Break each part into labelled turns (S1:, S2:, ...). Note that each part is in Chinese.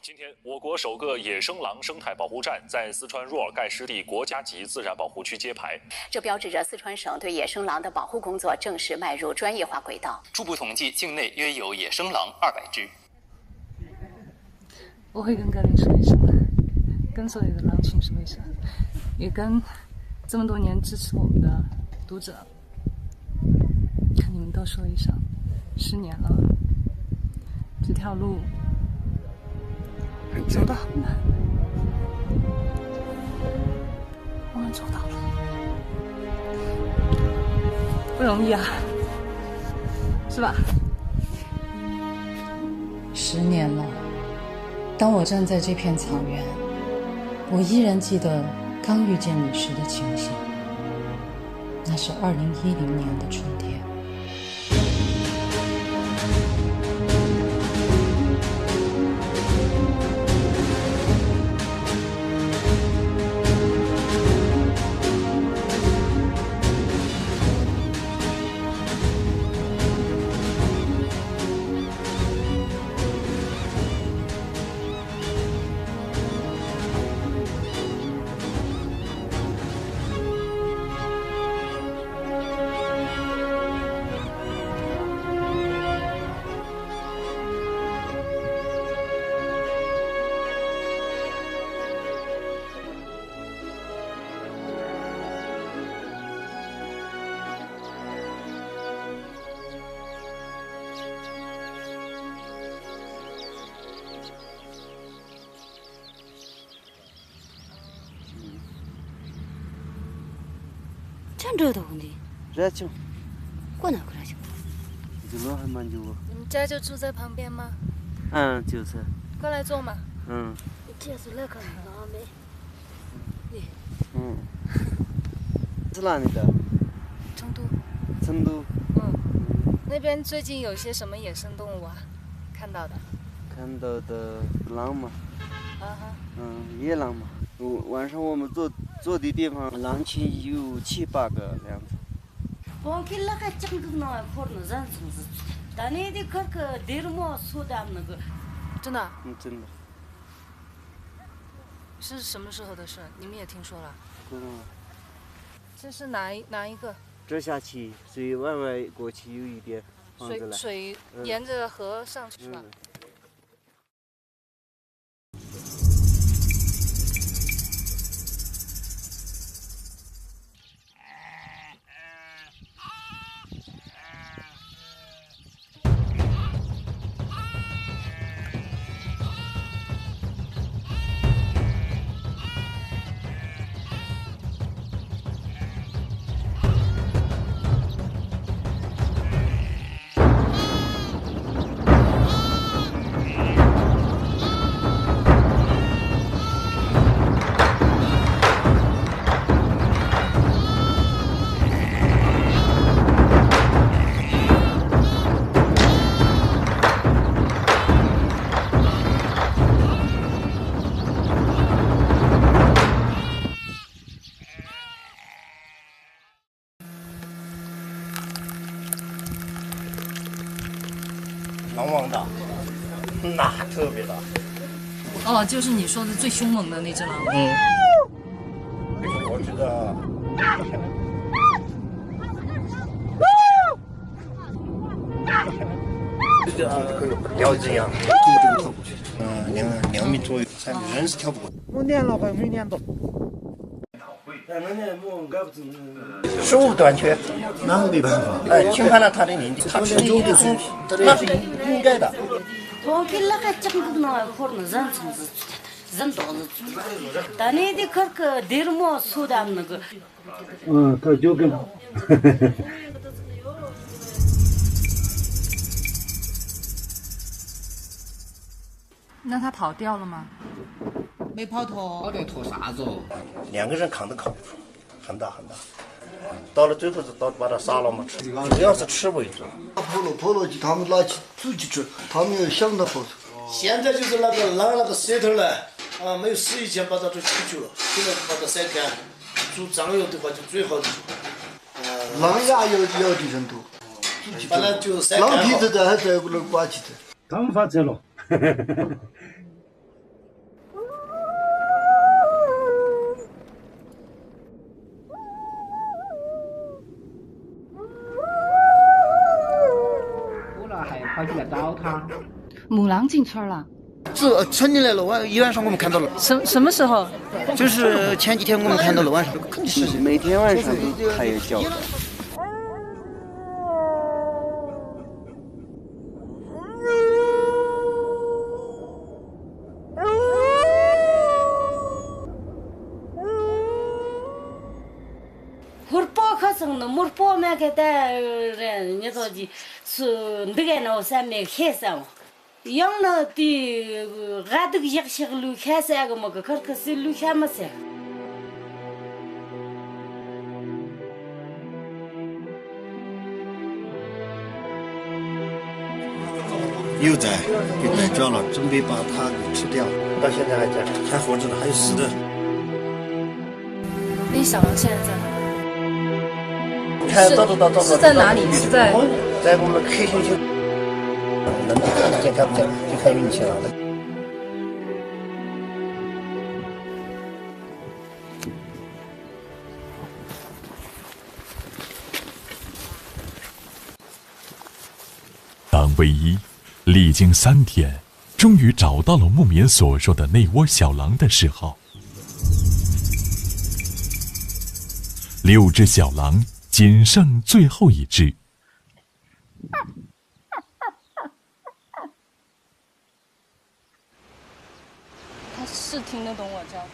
S1: 今天，我国首个野生狼生态保护站在四川若尔盖湿地国家级自然保护区揭牌，
S2: 这标志着四川省对野生狼的保护工作正式迈入专业化轨道。
S3: 初步统计，境内约有野生狼200只。
S4: 我会跟格林说一声，跟所有的狼群说一声，也跟这么多年支持我们的读者，看你们都说一声，10年了，这条路走得很难，我们走到了，不容易啊，是吧
S5: ？10年了，当我站在这片草原，我依然记得刚遇见你时的情形。那是2010年的春天。
S6: 站这的问题，
S7: 热情，
S6: 过哪个热情？
S7: 就老还蛮久了。
S4: 你们家就住在旁边吗？
S7: 嗯，就是。
S4: 过来坐嘛。
S7: 嗯。
S6: 你这是那个哪没？你。
S7: 嗯。是哪里的？
S4: 成都。
S7: 成都。
S4: 那边最近有些什么野生动物啊？看到的。
S7: 看到的狼嘛。
S4: 啊哈。
S7: 野狼嘛。晚上我们坐的地方，狼群有7、8个这样子。
S4: 真的？
S7: 真的。
S4: 是什么时候的事？你们也听说了？
S7: 知道了。
S4: 这是哪一个？
S7: 这下去，水外过去有一点房子了。
S4: 水沿着河上去是吧？
S8: 狼王大，那特别大。
S4: 哦，就是你说的最凶猛的那只狼。
S8: 我知道。要这样，2米左右，3米，人是跳不过。我撵了，还没撵到。食物短缺，那没办法。侵犯了他的领地，他吃肉的时候，那是应该的。他就跟。
S4: 那他跑掉了吗？
S9: 没跑脱。跑得脱啥子哦
S8: ？2个人扛都扛不住，很大很大。到了最后是把它杀了嘛吃，主要是吃为主。
S10: 跑了去，他们拿去自己吃，他们要想着跑出。
S11: 现在就是那个狼那个舌头呢，没有死以前把它都取去了，现在把它晒干，煮酱油的话就最好的。
S10: 狼牙咬的人多，
S11: 本来就晒干
S10: 狼皮子的还在那儿挂起的。
S8: 刚发车了。
S5: 狼进村了？
S8: 村里来了，一晚上我们看到了。
S4: 什么时候？
S8: 就是前几天我们看到了晚上。
S7: 每天晚上它也叫的。
S6: 没包嘛个的人，你说的是那个那上面开山嘛，养了的俺这个一些路开山个么个，可是路开没山。
S10: 幼崽给逮着了，准备把它给吃掉，
S11: 到现在还在，还活着呢，还有死的。
S4: 那小狼现在在哪？
S8: 看到
S4: 是在哪里？是在
S8: 我们黑猩猩，能看得见看不见就看运气了。
S12: 当唯一历经3天，终于找到了牧民所说的那窝小狼的时候，6只小狼仅剩最后1只。
S4: 他是听得懂我叫他。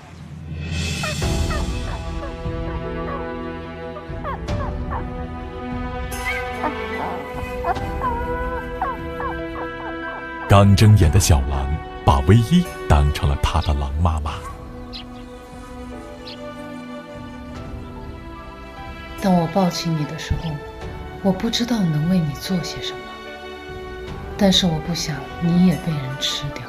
S12: 刚睁眼的小狼把唯一当成了他的狼妈妈。
S5: 当我抱起你的时候，我不知道能为你做些什么，但是我不想你也被人吃掉。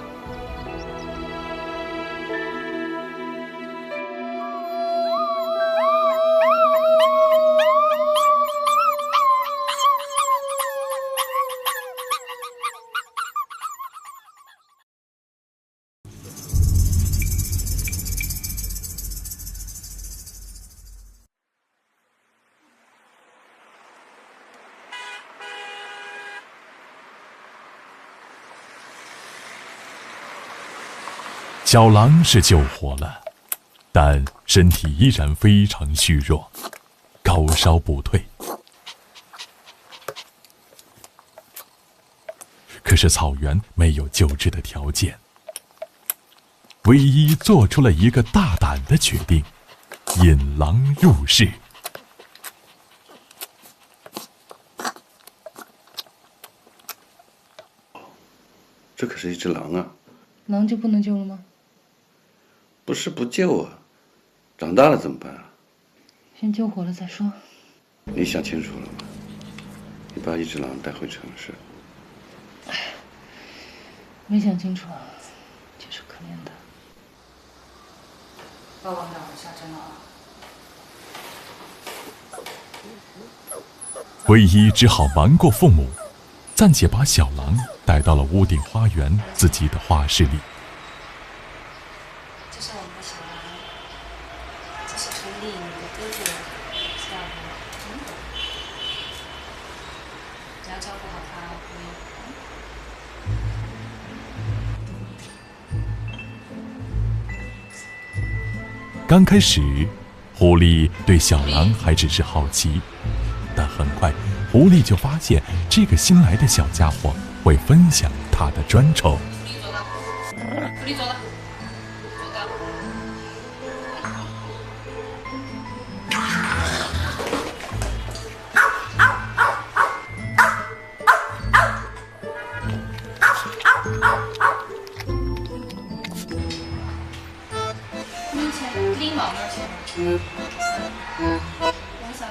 S12: 小狼是救活了，但身体依然非常虚弱，高烧不退。可是草原没有救治的条件，唯一做出了一个大胆的决定，引狼入室。
S13: 这可是一只狼啊！
S5: 狼就不能救了吗？
S13: 不是不救啊，长大了怎么办啊？
S5: 先救活了再说。
S13: 你想清楚了吗？你把一只狼带回城市。
S5: 没想清楚，就是可怜的。
S4: 报告长，下针了啊！
S12: 唯一只好瞒过父母，暂且把小狼带到了屋顶花园自己的画室里。
S4: 这是我们的小狼，这是陈丽，你的哥哥，小狼。你要照顾好他，
S12: 刚开始，狐狸对小狼还只是好奇，但很快，狐狸就发现这个新来的小家伙会分享他的专宠。
S4: 狐狸走了，面前拎往那儿去。往下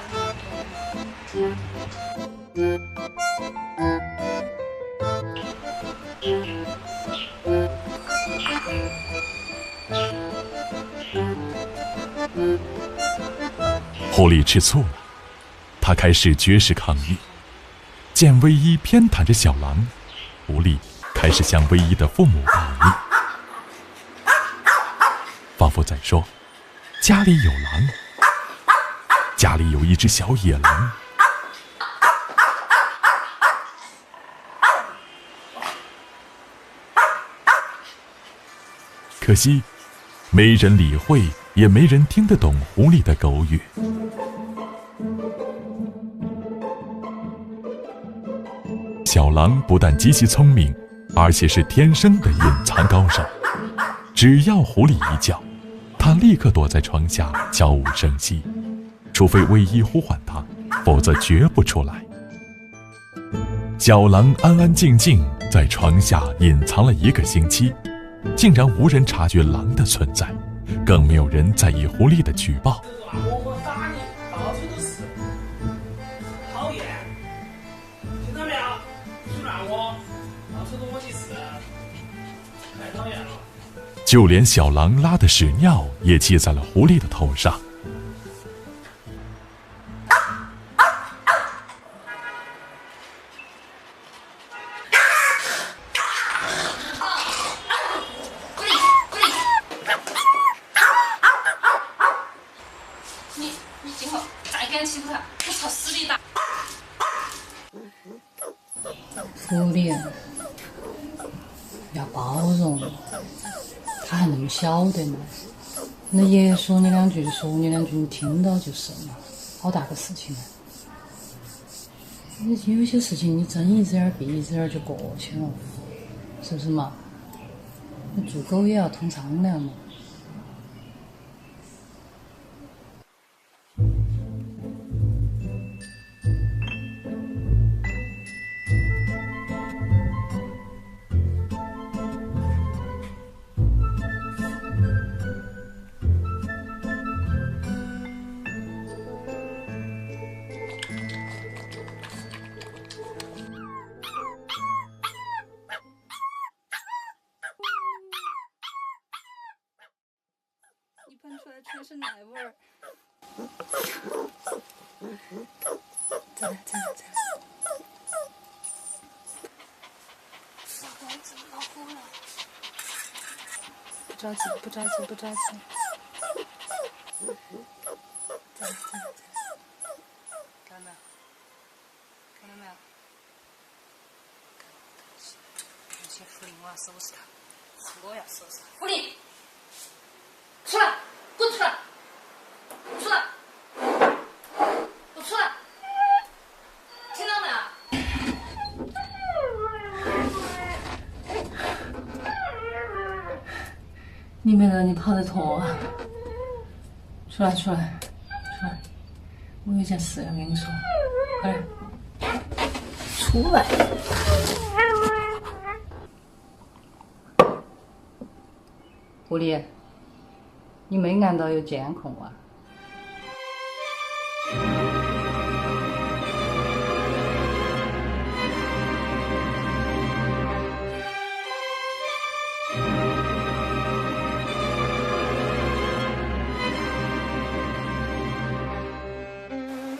S12: 狐狸吃醋了，他开始绝食抗议。见唯一偏袒着小狼，狐狸开始向唯一的父母告密，仿佛在说：家里有狼，家里有一只小野狼。可惜没人理会，也没人听得懂狐狸的狗语。小狼不但极其聪明，而且是天生的隐藏高手。只要狐狸一叫，他立刻躲在床下悄无声息，除非唯一呼唤他，否则绝不出来。小狼安安静静在床下隐藏了1个星期，竟然无人察觉狼的存在，更没有人在意狐狸的举报。
S11: 我打你，到处都是，讨厌，听到没有？去骂我，到处都我的事，太讨厌了。
S12: 就连小狼拉的屎尿也记在了狐狸的头上。
S4: 你今后再敢欺负他，我朝死里打！
S5: 狐狸要包容，他还那么小的嘛。那爷爷说你2句就说你2句，你听到就是嘛，好大个事情啊！有些事情你睁一只眼闭一只眼就过去了，是不是嘛？那做狗也要通商量嘛。
S4: 喷出来全是奶味儿。再来。老公怎么哭了？不着急。再来。看到没有？有些狐狸我要收拾他，我要收拾他。狐狸，出来！滚出来！出来！我出来！听到没有？
S5: 你没让你跑得脱啊！出来！我有件事要跟你说，快点出来！狐狸，你没按到有监控啊？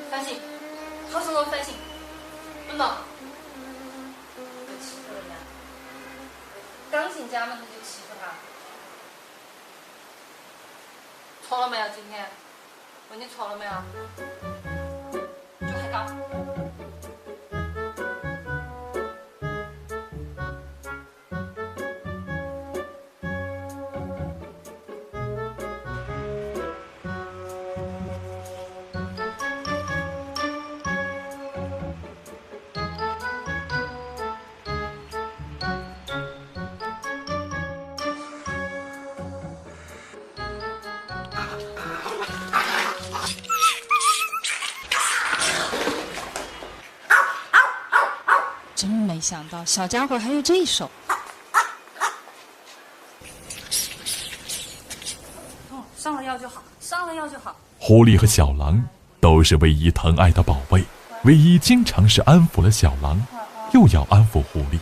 S4: 反省，好生给我反省，懂吗？别欺负人家，刚进家门你就欺负他。错了没有？今天问你错了没有？就还高。
S14: 真没想到，小家伙还有这一手。
S4: 上了药就好，上了药就好。
S12: 狐狸和小狼都是唯一疼爱的宝贝，唯一经常是安抚了小狼，又要安抚狐狸。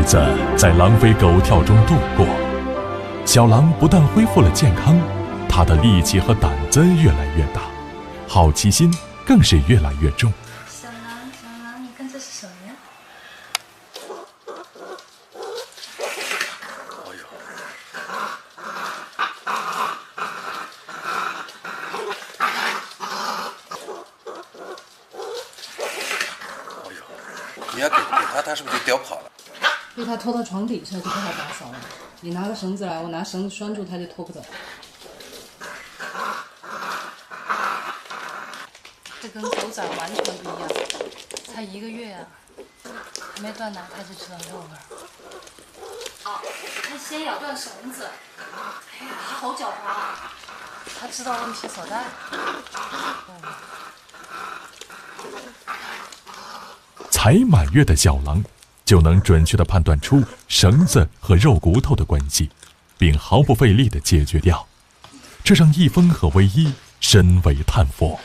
S12: 子在狼飞狗跳中度过。小狼不但恢复了健康，它的力气和胆子越来越大，好奇心更是越来越重。
S4: 小狼，你看这是什么呀？
S13: 你要给他，他是不是就叼跑了？
S5: 被他拖到床底下就不好打扫了。你拿个绳子来，我拿绳子拴住他，就拖不走。这跟狗崽完全不一样，才1个月啊，还没断奶他就知道肉味儿。哦，他先咬断绳子，哎呀，他好狡猾啊！他知道问题所在。
S12: 才满月的小狼就能准确地判断出绳子和肉骨头的关系，并毫不费力地解决掉，这让易峰和唯一深为叹服。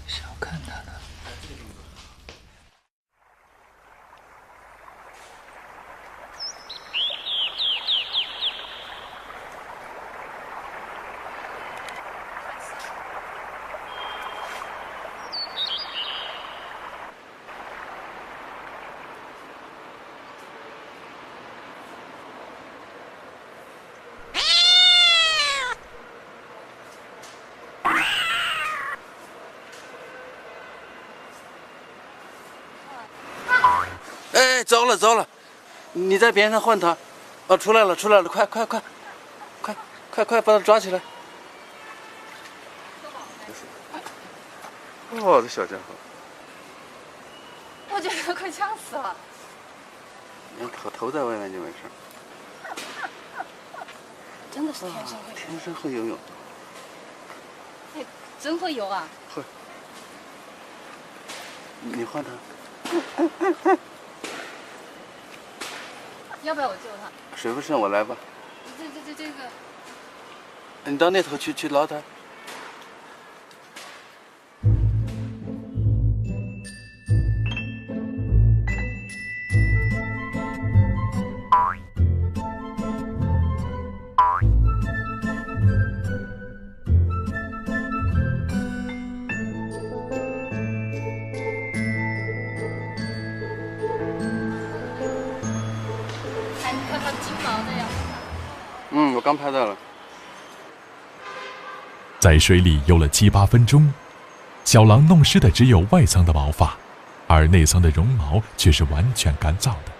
S5: 小看他了。
S7: 哎，糟了！你在边上换他。哦，出来了，快，把他抓起来！哦，这小家伙，
S5: 我觉得快呛死了。
S7: 你头在外面就没事。
S5: 真的是天生会。
S7: 天生会游泳。
S5: 哎，真会游啊！
S7: 会。你换他。
S5: 要不要我救他？
S7: 水不深，我来吧。
S5: 这个。
S7: 你到那头去捞他。我刚拍到了。
S12: 在水里游了7、8分钟，小狼弄湿的只有外层的毛发，而内层的绒毛却是完全干燥的。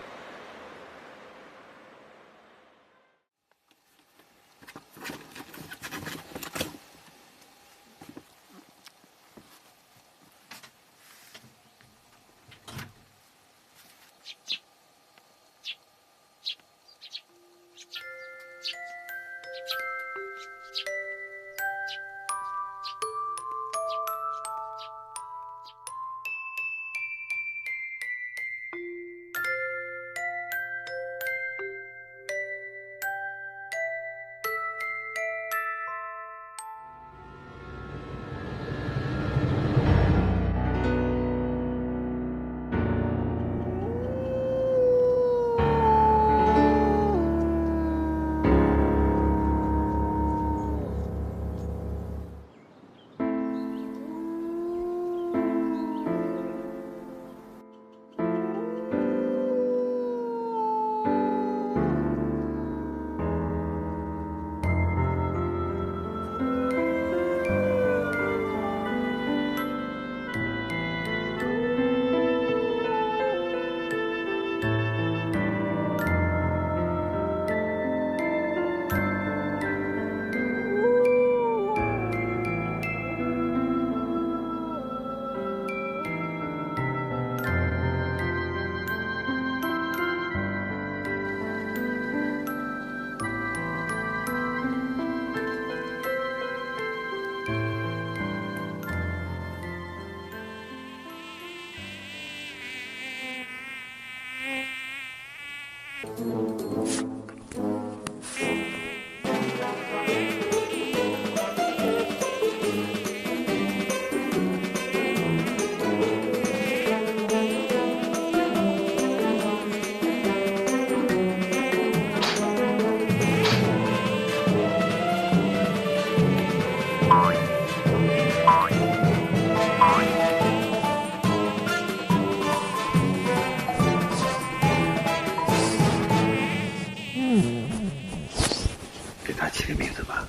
S13: 给它起个名字吧。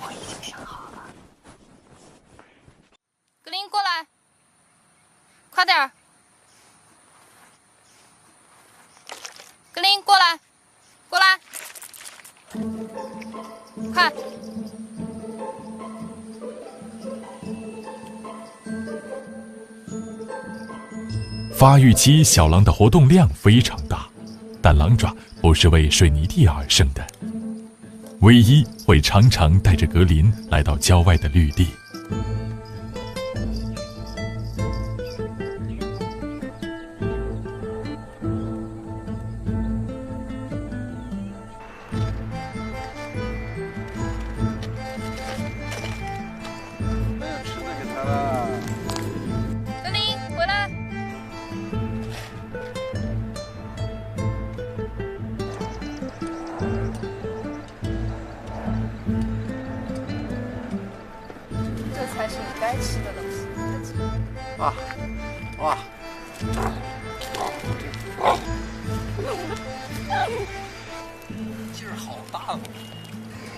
S2: 我已经想好了。
S14: 格林，过来，快点儿！格林，过来，过来，快！
S12: 发育期小狼的活动量非常大，但狼爪不是为水泥地而生的。唯一会常常带着格林来到郊外的绿地。
S10: 吃的给他了。
S14: 格林，回来！
S4: 这才是你该吃的东西。
S8: 哇，哇！
S9: 劲儿好大哦！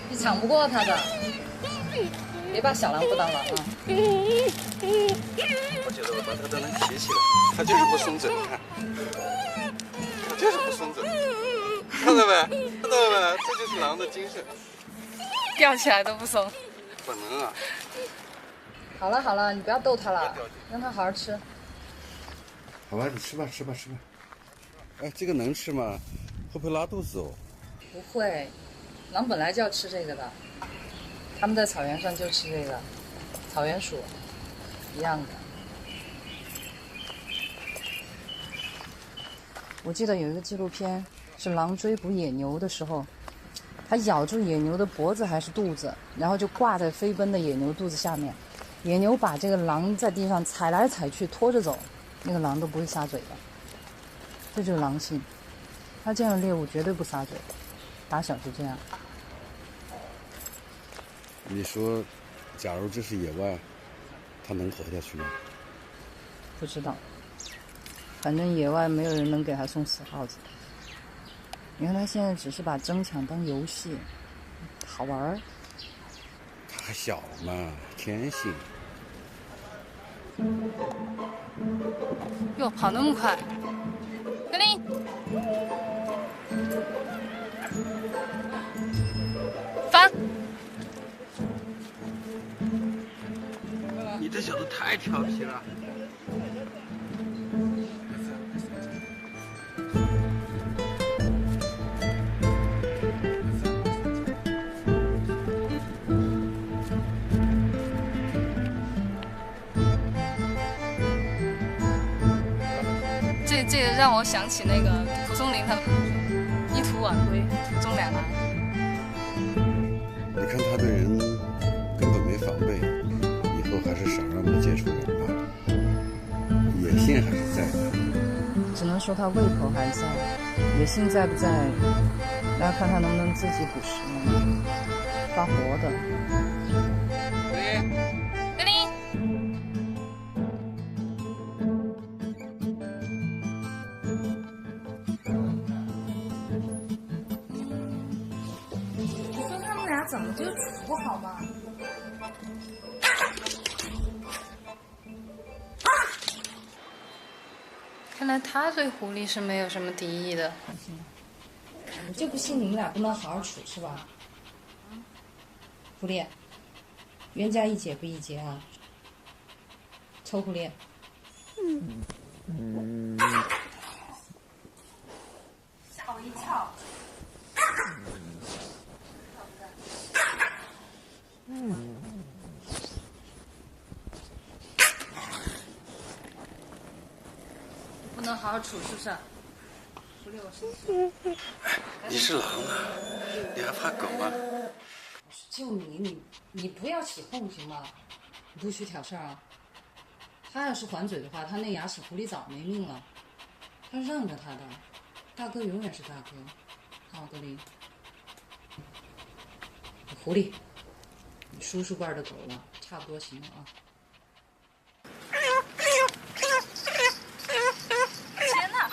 S4: 你抢不过他的，别把小狼不当狼啊！
S10: 我觉得我把它都能提起来，它就是不松嘴，看，它就是不松嘴，看到没？看到没？这就是狼的精神，
S4: 吊起来都不松。
S10: 本能啊！
S4: 好了好了，你不要逗他了，让他好好吃。
S10: 好吧，你吃吧，吃吧，吃吧。哎，这个能吃吗？会不会拉肚子哦？
S4: 不会，狼本来就要吃这个的，他们在草原上就吃这个，草原鼠一样的。我记得有一个纪录片，是狼追捕野牛的时候，它咬住野牛的脖子还是肚子，然后就挂在飞奔的野牛肚子下面，野牛把这个狼在地上踩来踩去拖着走，那个狼都不会撒嘴的。这就是狼性，它见了猎物绝对不撒嘴，打小就这样。
S10: 你说，假如这是野外，它能活下去吗？
S4: 不知道，反正野外没有人能给他送死耗子。你看他现在只是把争抢当游戏，好玩儿。
S10: 它还小嘛，天性。
S14: 哟，跑那么快！格林，翻！
S10: 你这小子太调皮了。
S14: 这个让我想起那个蒲松龄他们一图晚归，途中两难。
S10: 你看他对人根本没防备，以后还是少让他接触人吧。野性还是在的。
S4: 只能说他胃口还在，野性在不在，大家看他能不能自己捕食呢？发活的。
S14: 格林，
S4: 你说他们俩怎么就处不好吗？
S14: 看来他对狐狸是没有什么敌意的。
S4: 我就不信你们俩不能好好处是吧？狐狸，冤家宜解不宜结啊！臭狐狸。吓我一跳。不能好好处是不是？狐狸，我生气。
S10: 你是狼啊，你还怕狗吗？
S4: 就你不要起哄行吗？你不许挑事儿啊！他要是还嘴的话，他那牙齿狐狸早没命了。他让着他的，大哥永远是大哥。好，格林，狐狸，你叔叔辈的狗了，差不多行了啊。
S14: 天哪！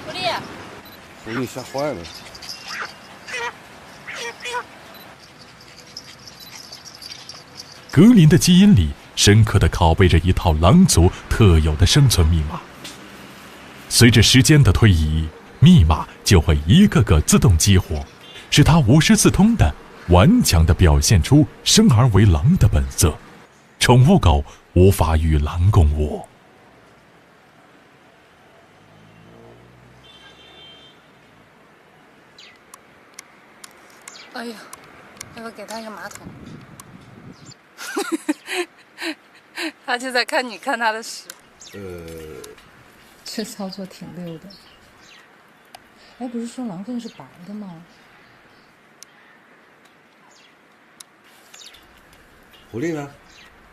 S14: 狐狸，
S13: 狐狸吓坏了。
S12: 格林的基因里深刻地拷贝着一套狼族特有的生存密码。随着时间的推移，密码就会一个个自动激活，使他无师自通的顽强地表现出生而为狼的本色。宠物狗无法与狼共舞。
S14: 哎呀，要不要给他一个马桶？他就在看你看他的屎。
S5: 这操作挺溜的。哎，不是说狼粪是白的吗？
S13: 狐狸呢？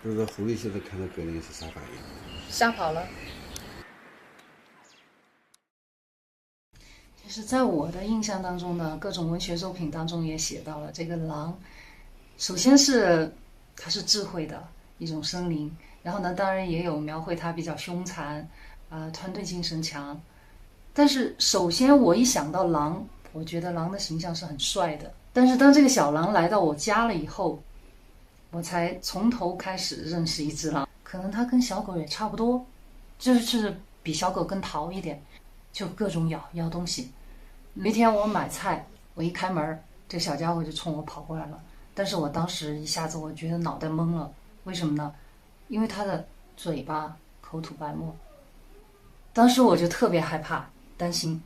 S13: 不知道狐狸现在看到格林是啥反应？
S14: 吓跑了。
S5: 其实在我的印象当中呢，各种文学作品当中也写到了这个狼，首先是它是智慧的一种生灵，然后呢，当然也有描绘它比较凶残，团队精神强。但是首先我一想到狼，我觉得狼的形象是很帅的。但是当这个小狼来到我家了以后，我才从头开始认识一只狼，可能它跟小狗也差不多，就是比小狗更淘一点，就各种咬东西。有一天我买菜，我一开门，这小家伙就冲我跑过来了。但是我当时一下子我觉得脑袋懵了，为什么呢？因为它的嘴巴口吐白沫。当时我就特别害怕，担心。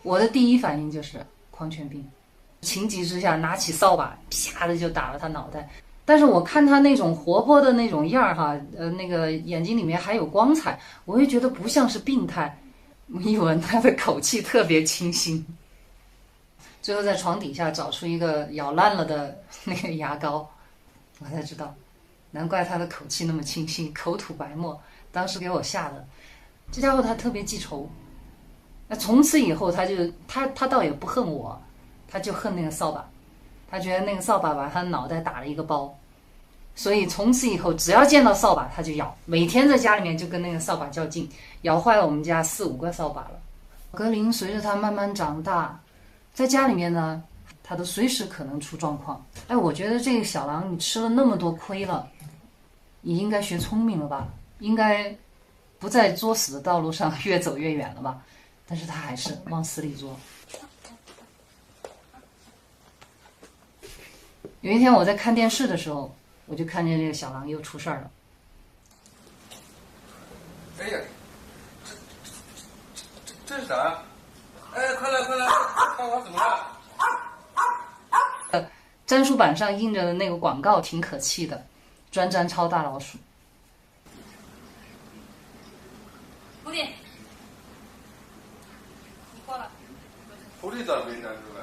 S5: 我的第一反应就是狂犬病，情急之下拿起扫把，啪的就打了他脑袋。但是我看他那种活泼的那种样儿哈，那个眼睛里面还有光彩，我也觉得不像是病态。一闻他的口气特别清新。最后在床底下找出一个咬烂了的那个牙膏，我才知道，难怪他的口气那么清新，口吐白沫。当时给我吓的，这家伙他特别记仇。那从此以后他倒也不恨我，他就恨那个扫把，他觉得那个扫把把他脑袋打了一个包，所以从此以后只要见到扫把他就咬，每天在家里面就跟那个扫把较劲，咬坏了我们家4、5个扫把了。格林随着他慢慢长大，在家里面呢，他都随时可能出状况。哎，我觉得这个小狼你吃了那么多亏了，你应该学聪明了吧，应该不在作死的道路上越走越远了吧，但是他还是往死里作。有一天我在看电视的时候，我就看见这个小狼又出事儿了。
S10: 哎呀，这是啥？哎，快来，看我怎么了？
S5: 粘鼠板上印着的那个广告挺可气的，专粘超大老鼠。
S14: 狐狸，你过来。
S10: 狐狸咋没粘出来？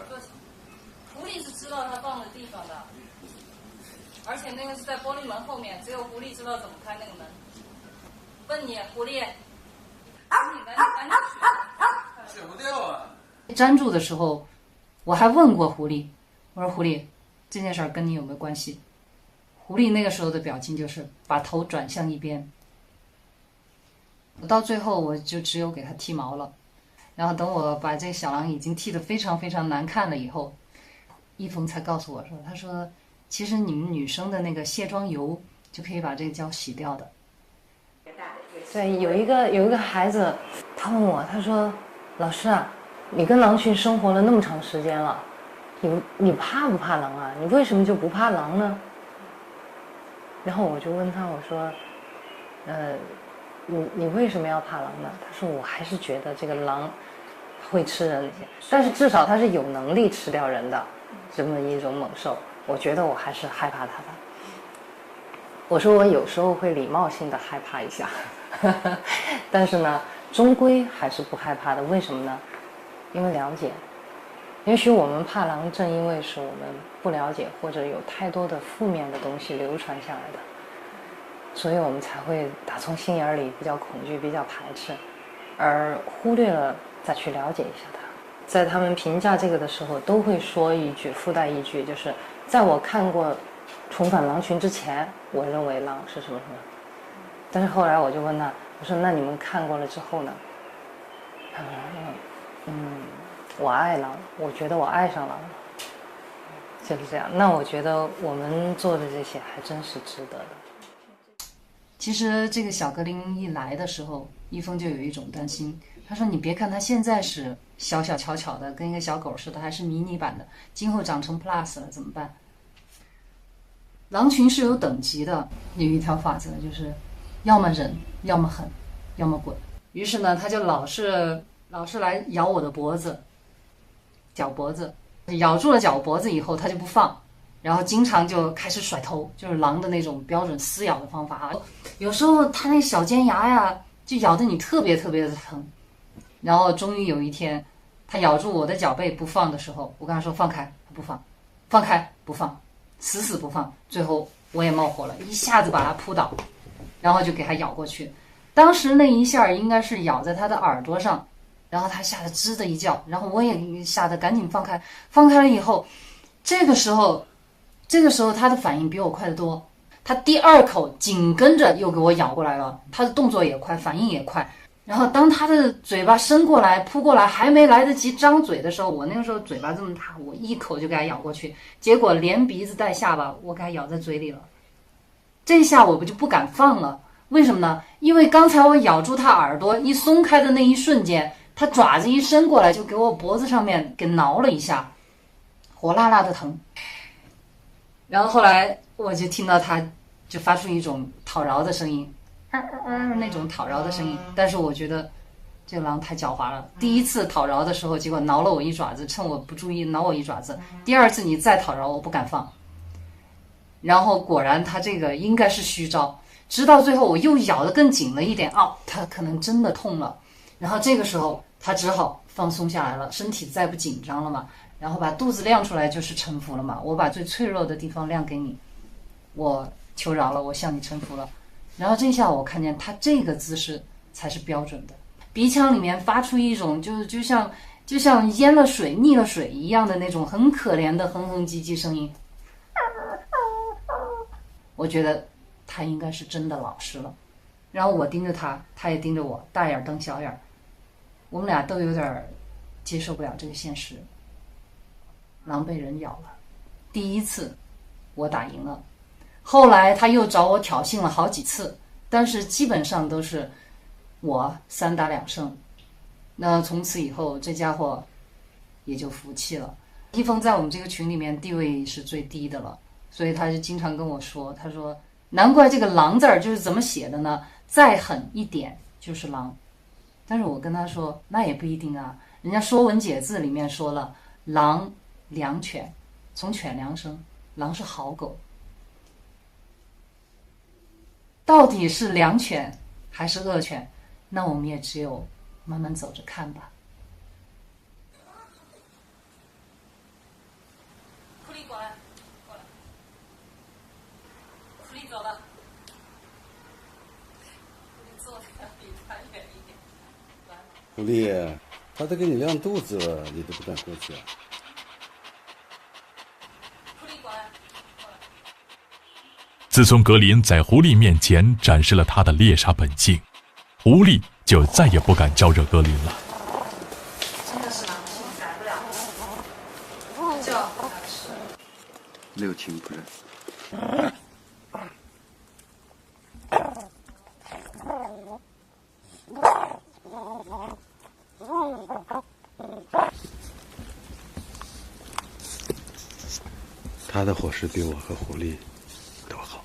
S14: 狐狸是知道它放的地方的，而且那个是在玻璃门后面，只有狐狸知道怎么开那个门。问你，狐狸，你赶紧去。
S10: 解不掉啊！
S5: 粘住的时候，我还问过狐狸，我说狐狸，这件事儿跟你有没有关系？狐狸那个时候的表情就是把头转向一边。到最后我就只有给它剃毛了，然后等我把这小狼已经剃得非常非常难看了以后，一峰才告诉我说，他说其实你们女生的那个卸妆油就可以把这个胶洗掉的。
S15: 对，有一个孩子，他问我，他说老师啊，你跟狼群生活了那么长时间了，你怕不怕狼啊？你为什么就不怕狼呢？然后我就问他，我说你为什么要怕狼呢？他说我还是觉得这个狼会吃人，但是至少它是有能力吃掉人的这么一种猛兽，我觉得我还是害怕它的。我说我有时候会礼貌性的害怕一下，但是呢终归还是不害怕的。为什么呢？因为了解。也许我们怕狼，正因为是我们不了解，或者有太多的负面的东西流传下来的，所以我们才会打从心眼里比较恐惧，比较排斥，而忽略了再去了解一下它。在他们评价这个的时候，都会说一句，附带一句，就是在我看过重返狼群之前，我认为狼是什么什么，但是后来我就问他，我说那你们看过了之后呢？他说我爱狼，我觉得我爱上狼了，就是这样。那我觉得我们做的这些还真是值得的。
S5: 其实这个小格林一来的时候，一峰就有一种担心，他说你别看他现在是小小巧巧的，跟一个小狗似的，还是迷你版的，今后长成 Plus 了怎么办？狼群是有等级的，有一条法则就是要么忍，要么狠，要么滚。于是呢，他就老是来咬我的脖子，脚脖子，咬住了脚脖子以后他就不放，然后经常就开始甩头，就是狼的那种标准撕咬的方法啊。有时候他那小尖牙呀就咬得你特别特别的疼。然后终于有一天他咬住我的脚背不放的时候，我跟他说放开，他不放，放开不放，死死不放。最后我也冒火了，一下子把他扑倒，然后就给他咬过去。当时那一下应该是咬在他的耳朵上，然后他吓得吱的一叫，然后我也吓得赶紧放开。放开了以后，这个时候他的反应比我快得多，他第二口紧跟着又给我咬过来了，他的动作也快，反应也快。然后当他的嘴巴伸过来扑过来，还没来得及张嘴的时候，我那个时候嘴巴这么大，我一口就给他咬过去，结果连鼻子带下巴我给他咬在嘴里了。这下我就不敢放了，为什么呢？因为刚才我咬住他耳朵一松开的那一瞬间，他爪子一伸过来就给我脖子上面给挠了一下，火辣辣的疼。然后后来我就听到他就发出一种讨饶的声音，那种讨饶的声音。但是我觉得这个狼太狡猾了，第一次讨饶的时候结果挠了我一爪子，趁我不注意挠我一爪子，第二次你再讨饶我不敢放。然后果然他这个应该是虚招，直到最后我又咬得更紧了一点，他可能真的痛了。然后这个时候他只好放松下来了，身体再不紧张了嘛，然后把肚子亮出来就是臣服了嘛，我把最脆弱的地方亮给你，我求饶了，我向你臣服了。然后这下我看见他这个姿势才是标准的，鼻腔里面发出一种就像淹了水溺了水一样的那种很可怜的哼哼唧唧声音。我觉得他应该是真的老实了。然后我盯着他，他也盯着我，大眼瞪小眼，我们俩都有点接受不了这个现实。狼被人咬了，第一次我打赢了，后来他又找我挑衅了好几次，但是基本上都是我3打2胜。那从此以后这家伙也就服气了。一峰在我们这个群里面地位是最低的了，所以他就经常跟我说，他说难怪这个狼字儿就是怎么写的呢，再狠一点就是狼。但是我跟他说那也不一定啊，人家说文解字里面说了，狼良犬，从犬良生，狼是好狗。到底是良犬还是恶犬，那我们也只有慢慢走着看吧。
S14: 狐狸过来，过来，狐狸走了，狐狸坐的要比他远一点。
S13: 狐狸，他都给你亮肚子了，你都不敢过去啊？
S12: 自从格林在狐狸面前展示了他的猎杀本性，狐狸就再也不敢招惹格林了。
S15: 真的是狼性改不了，就要和他吃。
S13: 六亲不认。他的伙食比我和狐狸都好。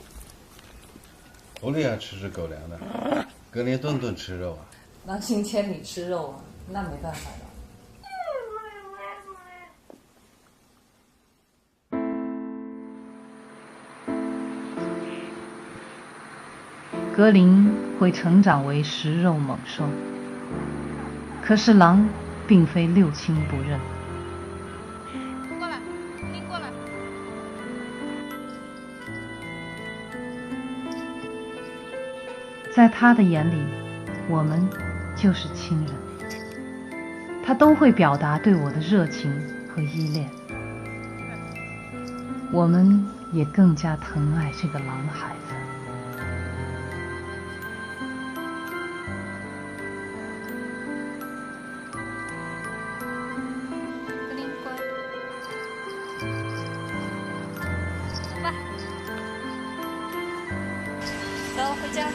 S10: 狐狸还吃狗粮呢，格林顿顿吃肉啊。
S5: 狼行千里吃肉啊，那没办法的。
S4: 格林会成长为食肉猛兽，可是狼并非六亲不认。
S14: 过来，你过来。
S4: 在他的眼里，我们就是亲人，他都会表达对我的热情和依恋，我们也更加疼爱这个狼孩子。
S14: 家。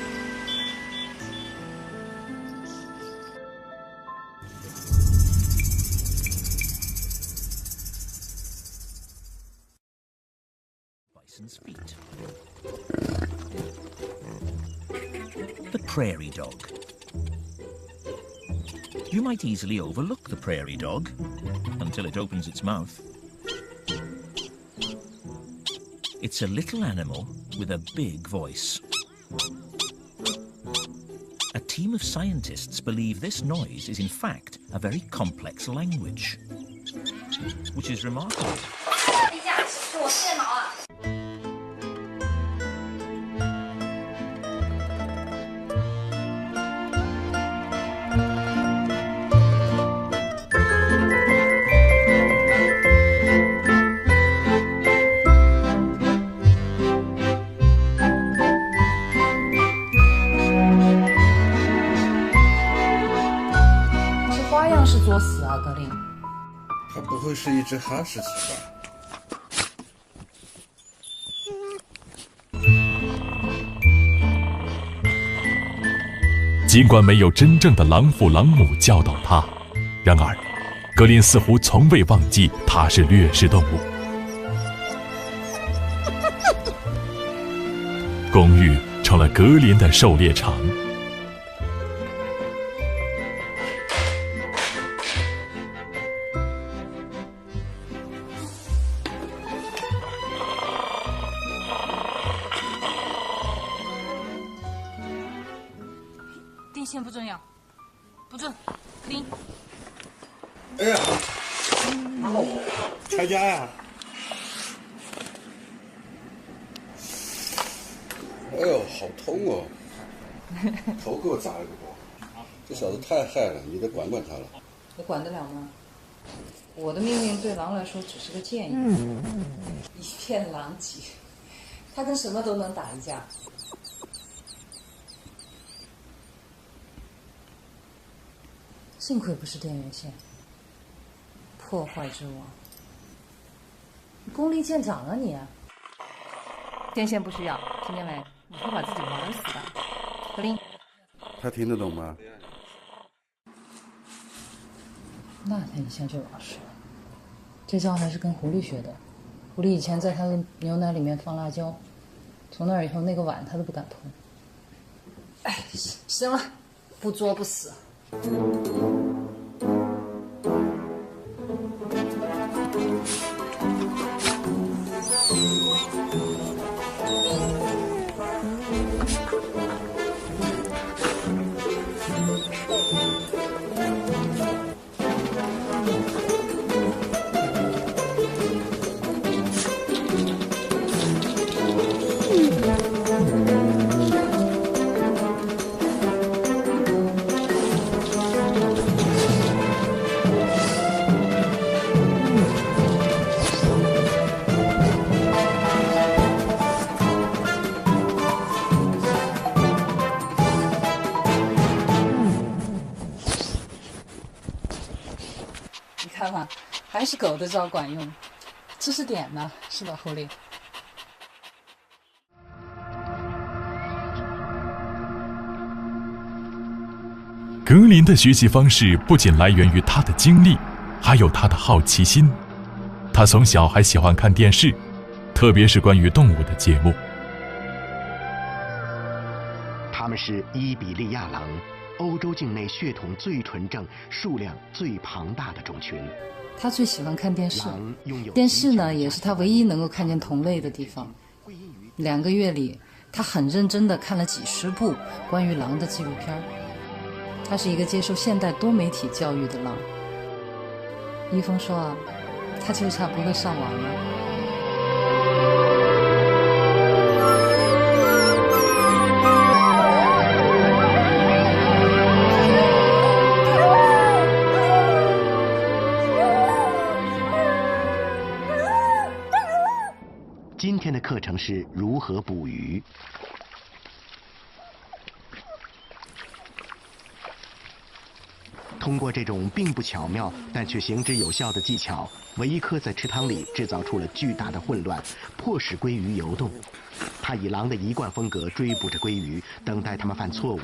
S16: Bison's feet. The prairie dog. You might easily overlook the prairie dog until it opens its mouth. It's a little animal with a big voice. A team of scientists believe this noise is in fact a very complex language, which is remarkable.
S14: 是我电脑啊。
S5: 作死啊，格林！
S13: 它不会是一只哈士奇吧？
S12: 尽管没有真正的狼父狼母教导他，然而，格林似乎从未忘记他是掠食动物。公寓成了格林的狩猎场。
S14: 电线不准摇，不准停。
S10: 哎呀，拆家呀！
S13: 哎呦，好痛哦！头给我砸了个包，这小子太害了，你得管管他了。
S5: 我管得了吗？我的命令对狼来说只是个建议，一片狼藉，他跟什么都能打一架。幸亏不是电源线，破坏之王，功力见长啊你！
S4: 电线不需要，听见没？你会把自己玩死的。格林，
S13: 他听得懂吗？
S5: 那他一下就老实了。这招还是跟狐狸学的。狐狸以前在他的牛奶里面放辣椒，从那以后那个碗他都不敢碰。哎，行了，不作不死。看吧，还是狗的招管用，知识点呢，是吧，狐狸？
S12: 格林的学习方式不仅来源于他的经历，还有他的好奇心。他从小还喜欢看电视，特别是关于动物的节目。
S17: 它们是伊比利亚狼，欧洲境内血统最纯正、数量最庞大的种群。
S5: 他最喜欢看电视，电视呢也是他唯一能够看见同类的地方。2个月里，他很认真地看了几10部关于狼的纪录片。他是一个接受现代多媒体教育的狼。一峰说啊，他就差不会上网了。
S17: 今天的课程是如何捕鱼。通通过这种并不巧妙但却行之有效的技巧，维克在池塘里制造出了巨大的混乱，迫使鲑鱼游动。他以狼的一贯风格追捕着鲑鱼，等待它们犯错误。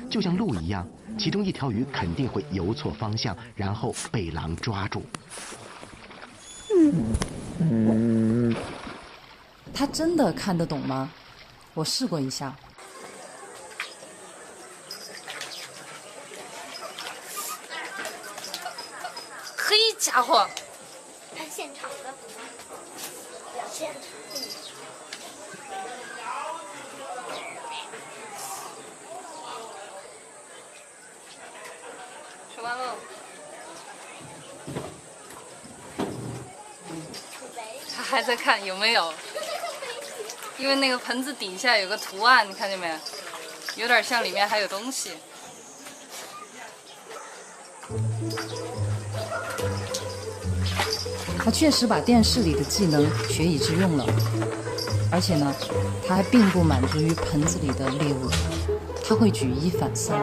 S17: 就像鹿一样，其中一条鱼肯定会游错方向，然后被狼抓住。
S5: 他真的看得懂吗？我试过一下。
S14: 嘿家伙！
S18: 看现场的，现场。
S14: 吃完喽。他还在看有没有，因为那个盆子底下有个图案，你看见没？有点像里面还有东西。
S5: 他确实把电视里的技能学以致用了，而且呢，他还并不满足于盆子里的猎物，他会举一反三。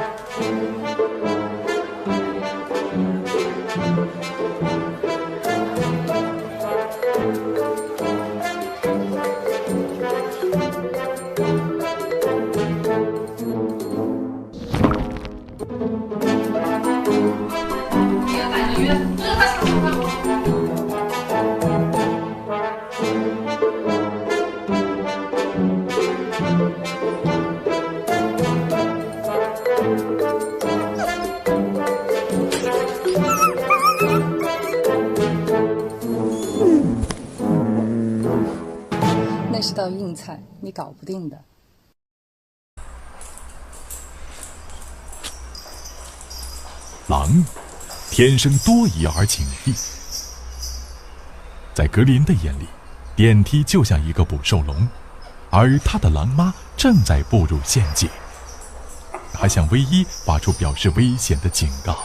S5: 那是道硬菜，你搞不定的。
S12: 狼天生多疑而警惕，在格林的眼里，电梯就像一个捕兽笼，而他的狼妈正在步入陷阱，还向唯一发出表示危险的警告。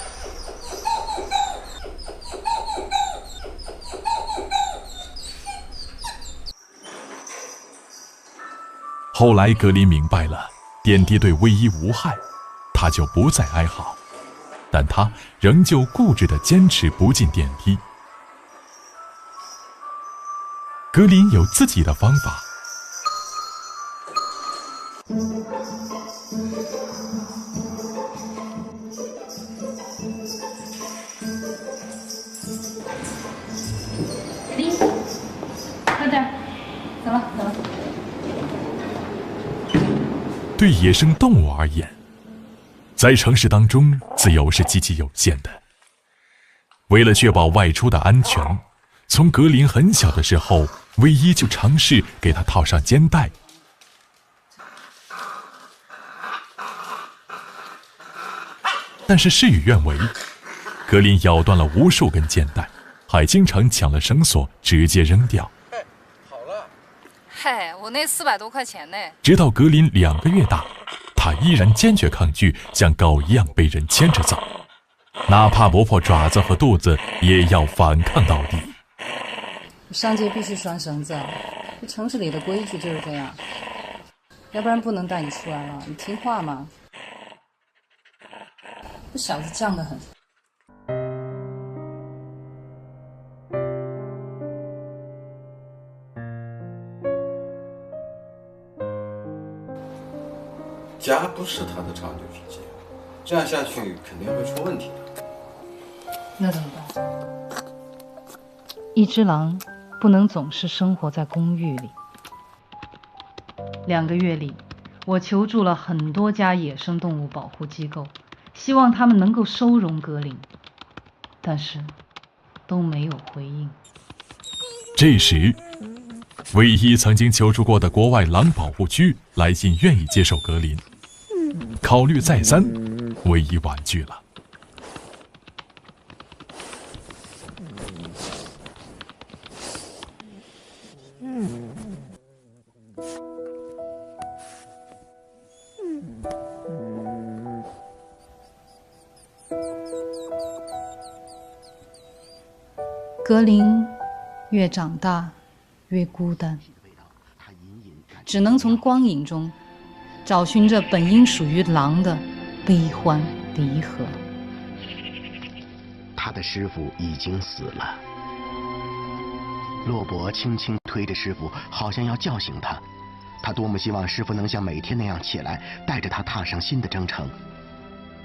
S12: 后来格林明白了，电梯对唯一无害，他就不再哀嚎，但他仍旧固执地坚持不进电梯。格林有自己的方法。
S4: 林，快点，怎么了？
S12: 对野生动物而言，在城市当中，自由是极其有限的。为了确保外出的安全，从格林很小的时候，唯一就尝试给他套上肩带。但是事与愿违，格林咬断了无数根肩带，还经常抢了绳索直接扔掉。
S14: 嗨，我那400多块钱呢。
S12: 直到格林2个月大，他依然坚决抗拒像狗一样被人牵着走，哪怕磨破爪子和肚子，也要反抗到底。
S5: 上街必须拴绳子，这城市里的规矩就是这样，要不然不能带你出来了。你听话吗？这小子犟得很。
S13: 家不是他的长久之计，这样下去肯定会出问题的。
S5: 那怎么办？
S15: 一只狼不能总是生活在公寓里。2个月里，我求助了很多家野生动物保护机构，希望他们能够收容格林，但是都没有回应。
S12: 这时，唯一曾经求助过的国外狼保护区来信愿意接受格林，考虑再三，唯一婉拒了。
S5: 格林越长大越孤单，只能从光影中找寻着本应属于狼的悲欢离合。
S17: 的师傅已经死了。骆伯轻轻推着师傅，好像要叫醒他。他多么希望师傅能像每天那样起来，带着他踏上新的征程。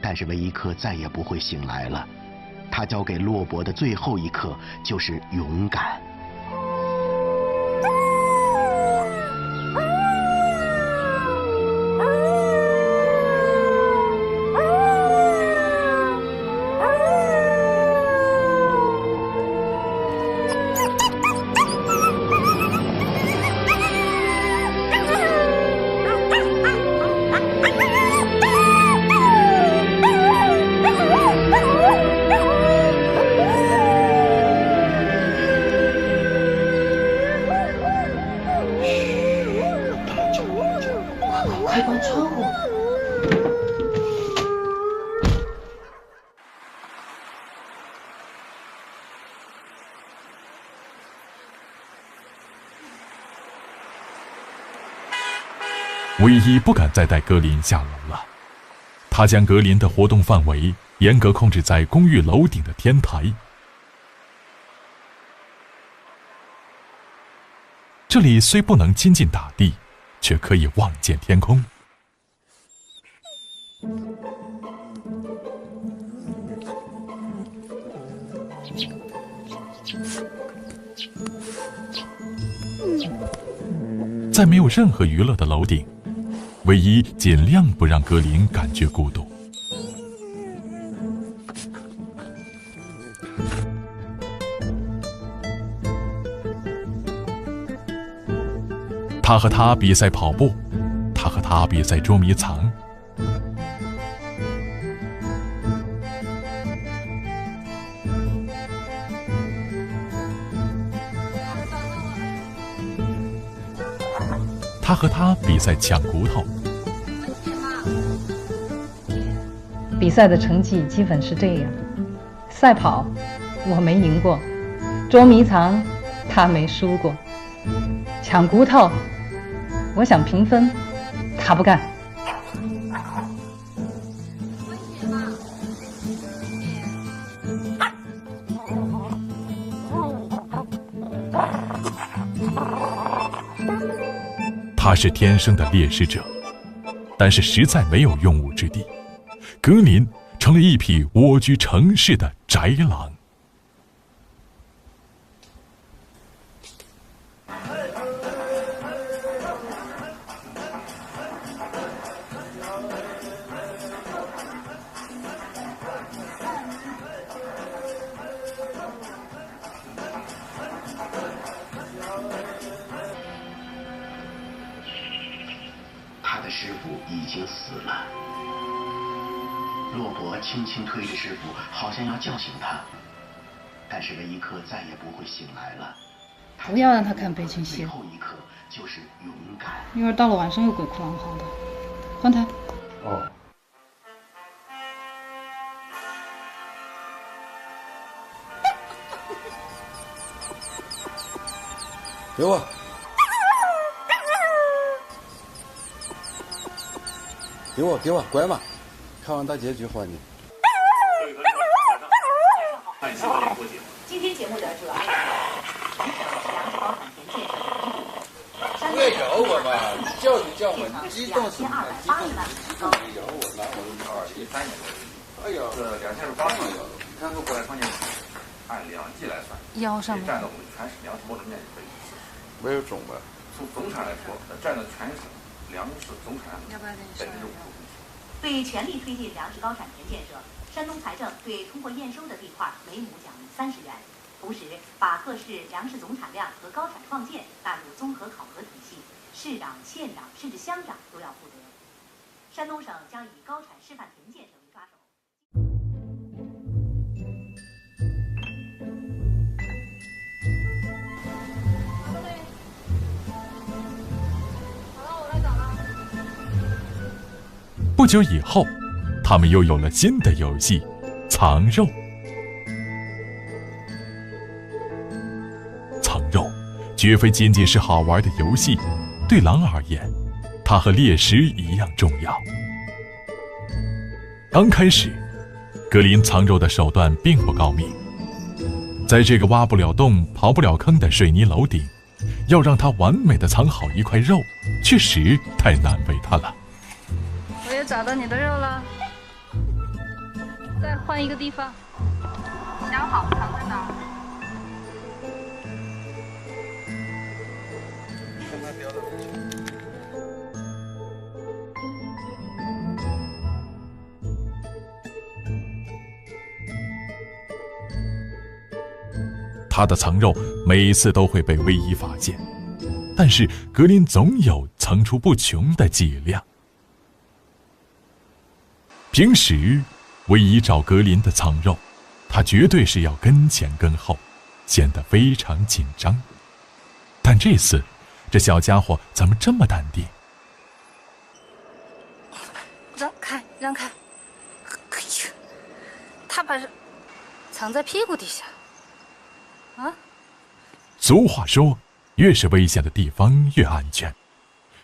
S17: 但是韦一克再也不会醒来了。他交给骆伯的最后一课就是勇敢。
S12: 唯一不敢再带格林下楼了，他将格林的活动范围严格控制在公寓楼顶的天台。这里虽不能亲近大地，却可以望见天空。在没有任何娱乐的楼顶，唯一尽量不让格林感觉孤独。他和他比赛跑步，他和他比赛捉迷藏。他和他比赛抢骨头。
S15: 比赛的成绩基本是这样：赛跑我没赢过，捉迷藏他没输过，抢骨头我想平分，他不干。
S12: 他是天生的猎食者，但是实在没有用武之地。格林成了一匹蜗居城市的宅狼。
S17: 他的师傅已经死了。骆伯轻轻推着师傅，好像要叫醒他，但是韦一克再也不会醒来了。
S5: 不要让他看悲情戏。
S17: 最后一刻就是勇敢。
S5: 一会儿到了晚上又鬼哭狼嚎的，换台。
S13: 哦。给我。给我，乖嘛！看完大结局还你。
S2: 今天节目的主要内容：粮食包产田建设。
S13: 别咬我嘛！你叫就叫嘛，你激动什么？激动你咬我，拿我
S10: 2013年的，哎呦，这2000是刚上要的。你看，过来创建，按2季来算，占到我们全省粮食包的面积的1次。
S13: 没有种吧？
S10: 从总产来说，占到全省粮食总产量5%。
S2: 对全力推进粮食高产田建设，山东财政对通过验收的地块每亩奖励30元，同时把各市粮食总产量和高产创建纳入综合考核体系，市长、县长甚至乡长都要负责。山东省将以高产示范田建设为抓手。
S12: 不久以后，他们又有了新的游戏——藏肉。藏肉绝非仅仅是好玩的游戏，对狼而言，它和猎食一样重要。刚开始，格林藏肉的手段并不高明，在这个挖不了洞、刨不了坑的水泥楼顶，要让它完美的藏好一块肉，确实太难为它了。
S4: 我也找到你的肉了，再换一个地方。想好藏在哪儿？
S12: 他的藏肉每一次都会被唯一发现，但是格林总有层出不穷的伎俩。平时唯一找格林的藏肉，他绝对是要跟前跟后，显得非常紧张。但这次这小家伙怎么这么淡定？
S4: 让开，让开！哎呀，他把人藏在屁股底下。啊！
S12: 俗话说，越是危险的地方越安全。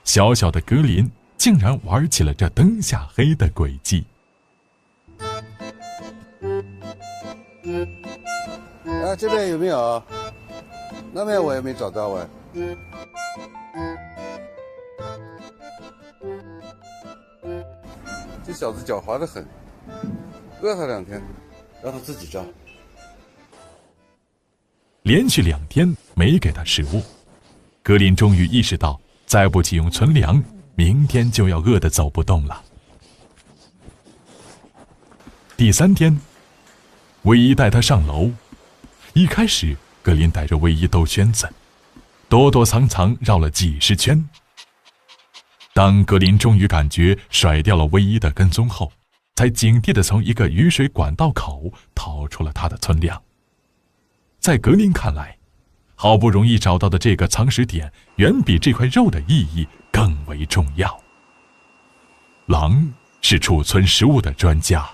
S12: 小小的格林竟然玩起了这灯下黑的诡计。
S13: 啊，这边有没有？那边我也没找到哎。这小子狡猾得很，饿他2天，让他自己找。
S12: 连续2天没给他食物，格林终于意识到，再不启用存粮，明天就要饿得走不动了。第3天，唯一带他上楼。一开始，格林带着唯一兜圈子，躲躲藏藏绕了几10圈。当格林终于感觉甩掉了唯一的跟踪后，才警惕地从一个雨水管道口掏出了他的存粮。在格林看来，好不容易找到的这个藏食点，远比这块肉的意义更为重要。狼是储存食物的专家，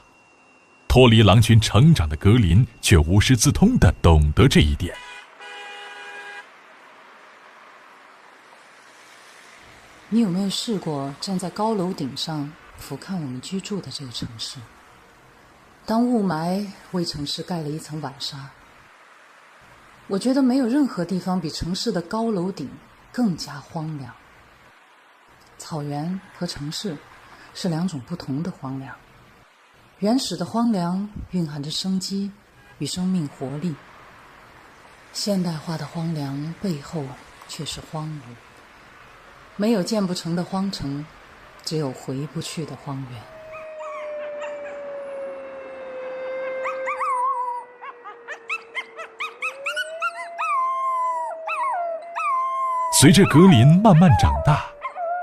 S12: 脱离狼群成长的格林却无师自通地懂得这一点。
S5: 你有没有试过站在高楼顶上俯瞰我们居住的这个城市？当雾霾为城市盖了一层晚纱，我觉得没有任何地方比城市的高楼顶更加荒凉。草原和城市是2种不同的荒凉。原始的荒凉蕴含着生机与生命活力，现代化的荒凉背后却是荒芜。没有建不成的荒城，只有回不去的荒原。
S12: 随着格林慢慢长大，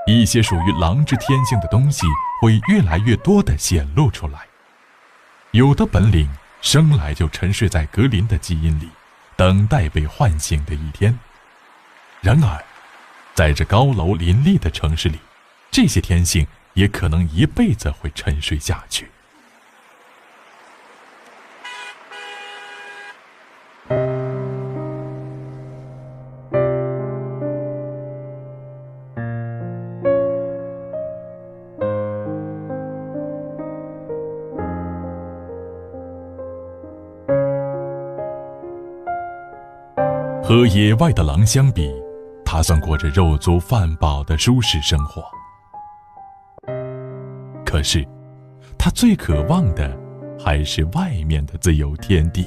S12: 一些属于狼之天性的东西会越来越多地显露出来。有的本领生来就沉睡在格林的基因里，等待被唤醒的一天。然而，在这高楼林立的城市里，这些天性也可能一辈子会沉睡下去。和野外的狼相比，他算过着肉足饭饱的舒适生活。可是，他最渴望的还是外面的自由天地。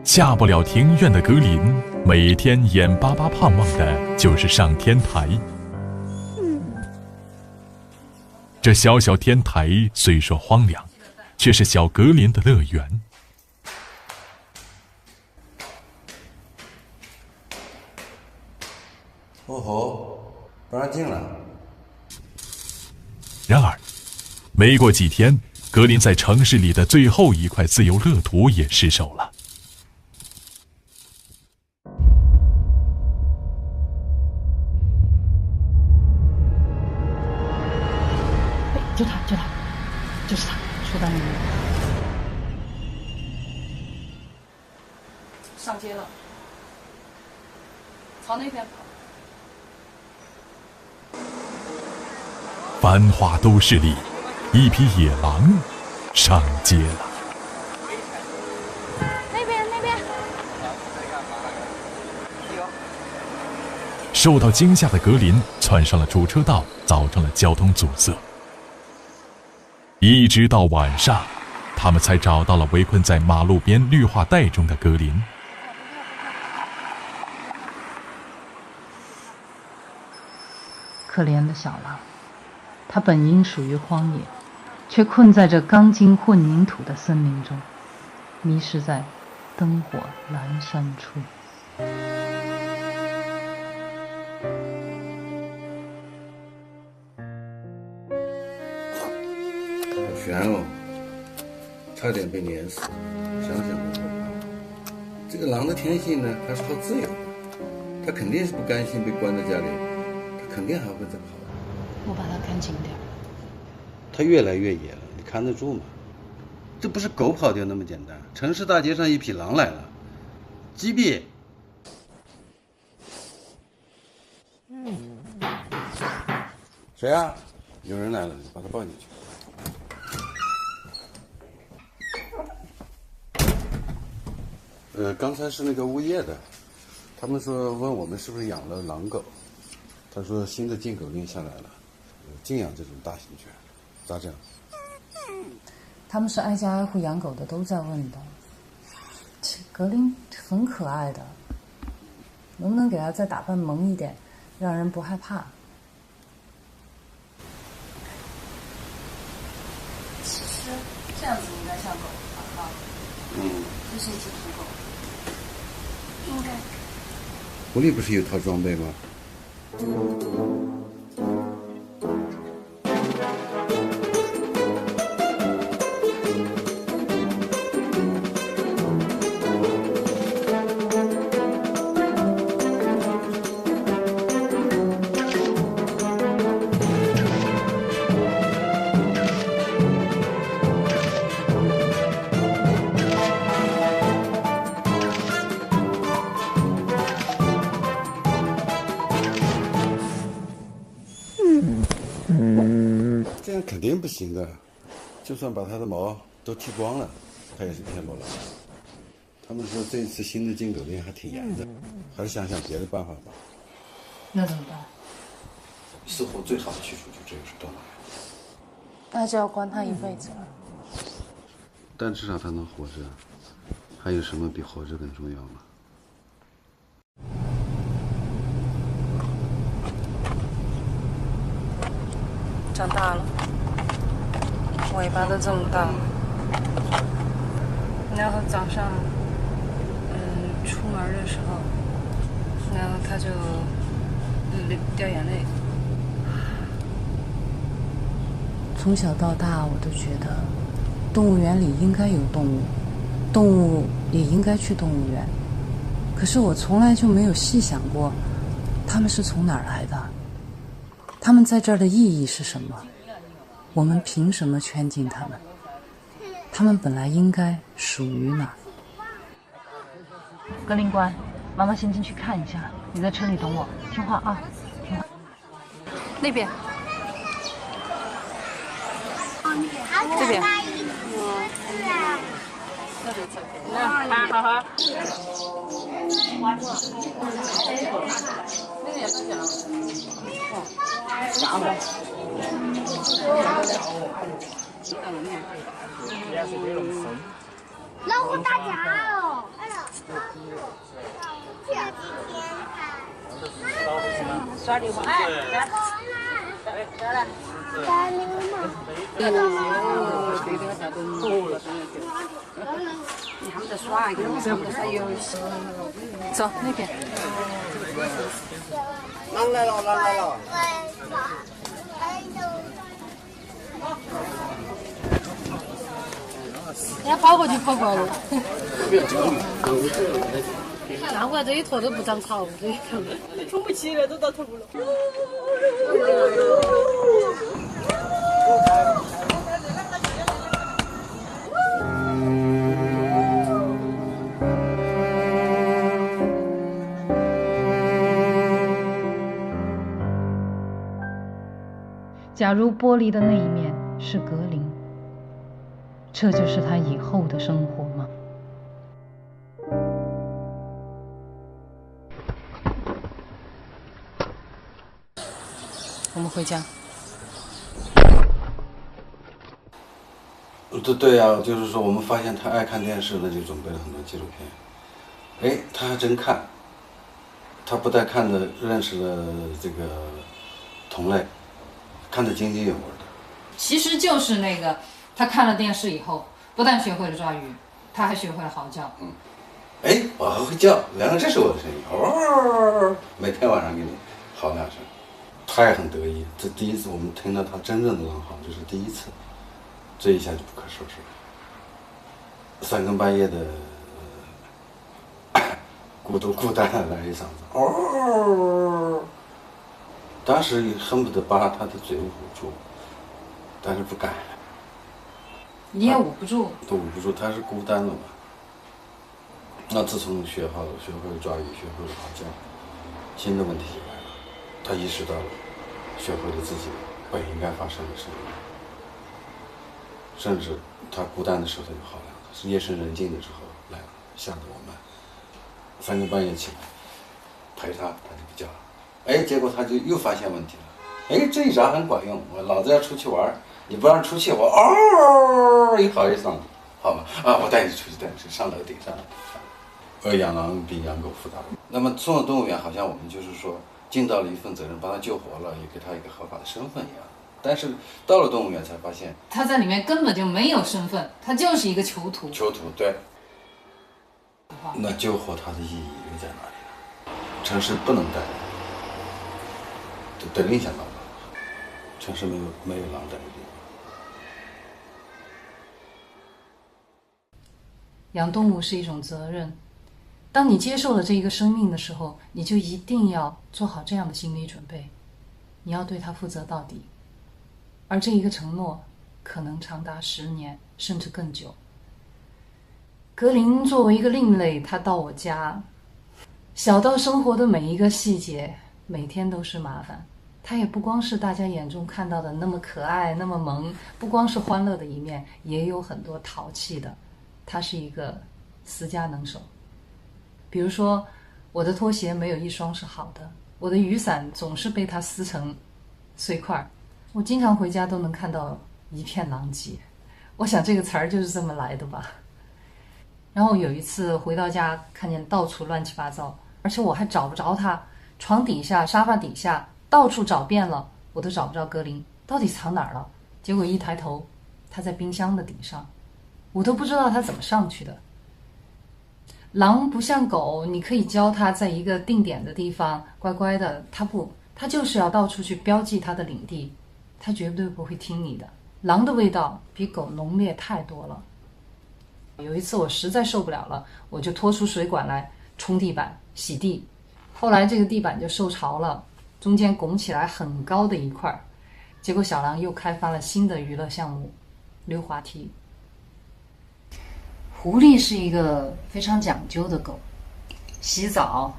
S12: 下不了庭院的格林，每天眼巴巴盼望的就是上天台。这小小天台虽说荒凉，却是小格林的乐园。
S13: 哦吼，不让进了。
S12: 然而，没过几天，格林在城市里的最后一块自由乐土也失手了。
S5: 就是他，说到你了。
S4: 上街了，朝那边跑。
S12: 繁华都市里，一匹野狼上街了。
S18: 那边。
S12: 受到惊吓的格林窜上了主车道，造成了交通阻塞。一直到晚上，他们才找到了围困在马路边绿化带中的格林。
S5: 可怜的小狼，它本应属于荒野，却困在这钢筋混凝土的森林中，迷失在灯火阑珊处。
S13: 好悬哦，差点被碾死，想想都后怕。这个狼的天性呢，它是好自由的，它肯定是不甘心被关在家里，它肯定还会再跑。
S5: 我把它看紧点。
S13: 它越来越野了，你看得住吗？这不是狗跑掉那么简单，城市大街上一匹狼来了，击毙。谁啊？有人来了，你把他抱进去。刚才是那个物业的，他们说问我们是不是养了狼狗，他说新的禁狗令下来了，禁养这种大型犬，咋整？
S5: 他们是挨家挨户养狗的都在问的。格林很可爱的，能不能给他再打扮萌一点，让人不害怕？
S4: 其实这样子应该像狗啊，这是一只土狗，应该。
S13: 狐狸不是有套装备吗？这样肯定不行的，就算把它的毛都剃光了，它也是片落狼。他们说这一次新的禁狗令还挺严的，还是想想别的办法吧。
S5: 那怎么办？
S13: 似乎最好的去处就只有是动物园。
S5: 那就要关他一辈子了。
S13: 但至少他能活着，还有什么比活着更重要吗？
S4: 长大了，尾巴都这么大，然后早上，出门的时候，然后他就掉眼泪。
S5: 从小到大，我都觉得，动物园里应该有动物，动物也应该去动物园。可是我从来就没有细想过，它们是从哪儿来的，它们在这儿的意义是什么？我们凭什么圈禁它们？它们本来应该属于哪儿？格林官，妈妈先进去看一下，你在车里等我，听话啊，听话。那边。这边。
S14: 那好好。
S18: 老虎打架哦！
S14: 耍流氓！哎，来，来。
S18: 打流氓！
S14: 他们在耍一个，他们在耍游戏。
S4: 走那边。
S8: 狼来了，狼来了！
S14: 人家跑过去跑过来了。难怪这一坨都不长草，这一坨冲不起来，都到头了。
S5: 假如玻璃的那一面是格林，这就是他以后的生活吗？我们回家。
S13: 对呀，就是说我们发现他爱看电视，那就准备了很多纪录片。哎，他还真看。他不但看的认识了这个同类，看得津津有味的。
S5: 其实就是那个，他看了电视以后，不但学会了抓鱼，他还学会了嚎叫。
S13: 哎，我还会叫，原来这是我的声音，哦，每天晚上给你嚎2声，他也很得意。这第一次我们听到他真正的狼嚎，这是第一次，这一下就不可收拾了。3更半夜的，孤独孤单的来一嗓子，哦，当时恨不得把他的嘴捂住，但是不敢。
S5: 你也捂不住，
S13: 都捂不住，他是孤单了嘛。那自从学会了抓鱼，学会了嚎叫，新的问题就来了。他意识到了，学会了自己本应该发生的事情，甚至他孤单的时候他就好了，是夜深人静的时候来了，吓得我们3更半夜起来陪他，他就不叫了。哎，结果他就又发现问题了。哎，这一招很管用，我老子要出去玩，你不让出去，我嗷一嚎一嗓子，好吗？啊，我带你出去，带你去上楼顶上。养狼比养狗复杂。那么送到动物园，好像我们就是说尽到了一份责任，把它救活了，也给它一个合法的身份一样。但是到了动物园才发现，
S5: 他在里面根本就没有身份，他就是一个囚徒。
S13: 囚徒，对。那救活它的意义又在哪里呢？城市不能带，得另想办法。城市没有狼带的地方。
S5: 养动物是一种责任。当你接受了这一个生命的时候，你就一定要做好这样的心理准备，你要对它负责到底。而这一个承诺可能长达10年甚至更久。格林作为一个另类，他到我家，小到生活的每一个细节，每天都是麻烦。他也不光是大家眼中看到的那么可爱那么萌，不光是欢乐的一面，也有很多淘气的。他是一个私家能手。比如说，我的拖鞋没有一双是好的，我的雨伞总是被他撕成碎块，我经常回家都能看到一片狼藉。我想这个词儿就是这么来的吧。然后有一次回到家，看见到处乱七八糟，而且我还找不着他，床底下、沙发底下到处找遍了，我都找不着格林，到底藏哪儿了？结果一抬头，他在冰箱的顶上，我都不知道他怎么上去的。狼不像狗，你可以教它在一个定点的地方乖乖的，它不，它就是要到处去标记它的领地，它绝对不会听你的。狼的味道比狗浓烈太多了。有一次我实在受不了了，我就拖出水管来冲地板洗地，后来这个地板就受潮了，中间拱起来很高的一块，结果小狼又开发了新的娱乐项目，溜滑梯。狐狸是一个非常讲究的狗，洗澡，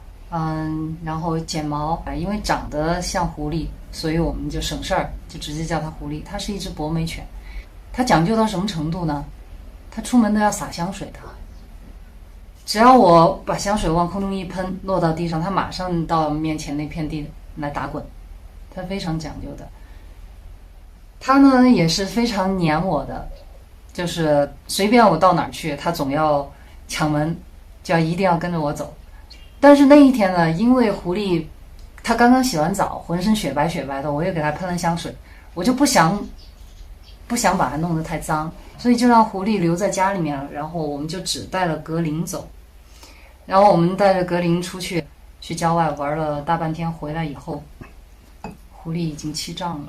S5: 然后剪毛，因为长得像狐狸，所以我们就省事儿，就直接叫它狐狸。它是一只博美犬，它讲究到什么程度呢？它出门都要洒香水的，只要我把香水往空中一喷，落到地上，它马上到面前那片地来打滚，它非常讲究的。它呢也是非常黏我的。就是随便我到哪儿去，他总要抢门，就要一定要跟着我走。但是那一天呢，因为狐狸他刚刚洗完澡，浑身雪白雪白的，我也给他喷了香水，我就不想把它弄得太脏，所以就让狐狸留在家里面了。然后我们就只带了格林走，然后我们带着格林去郊外玩了大半天，回来以后，狐狸已经气胀了。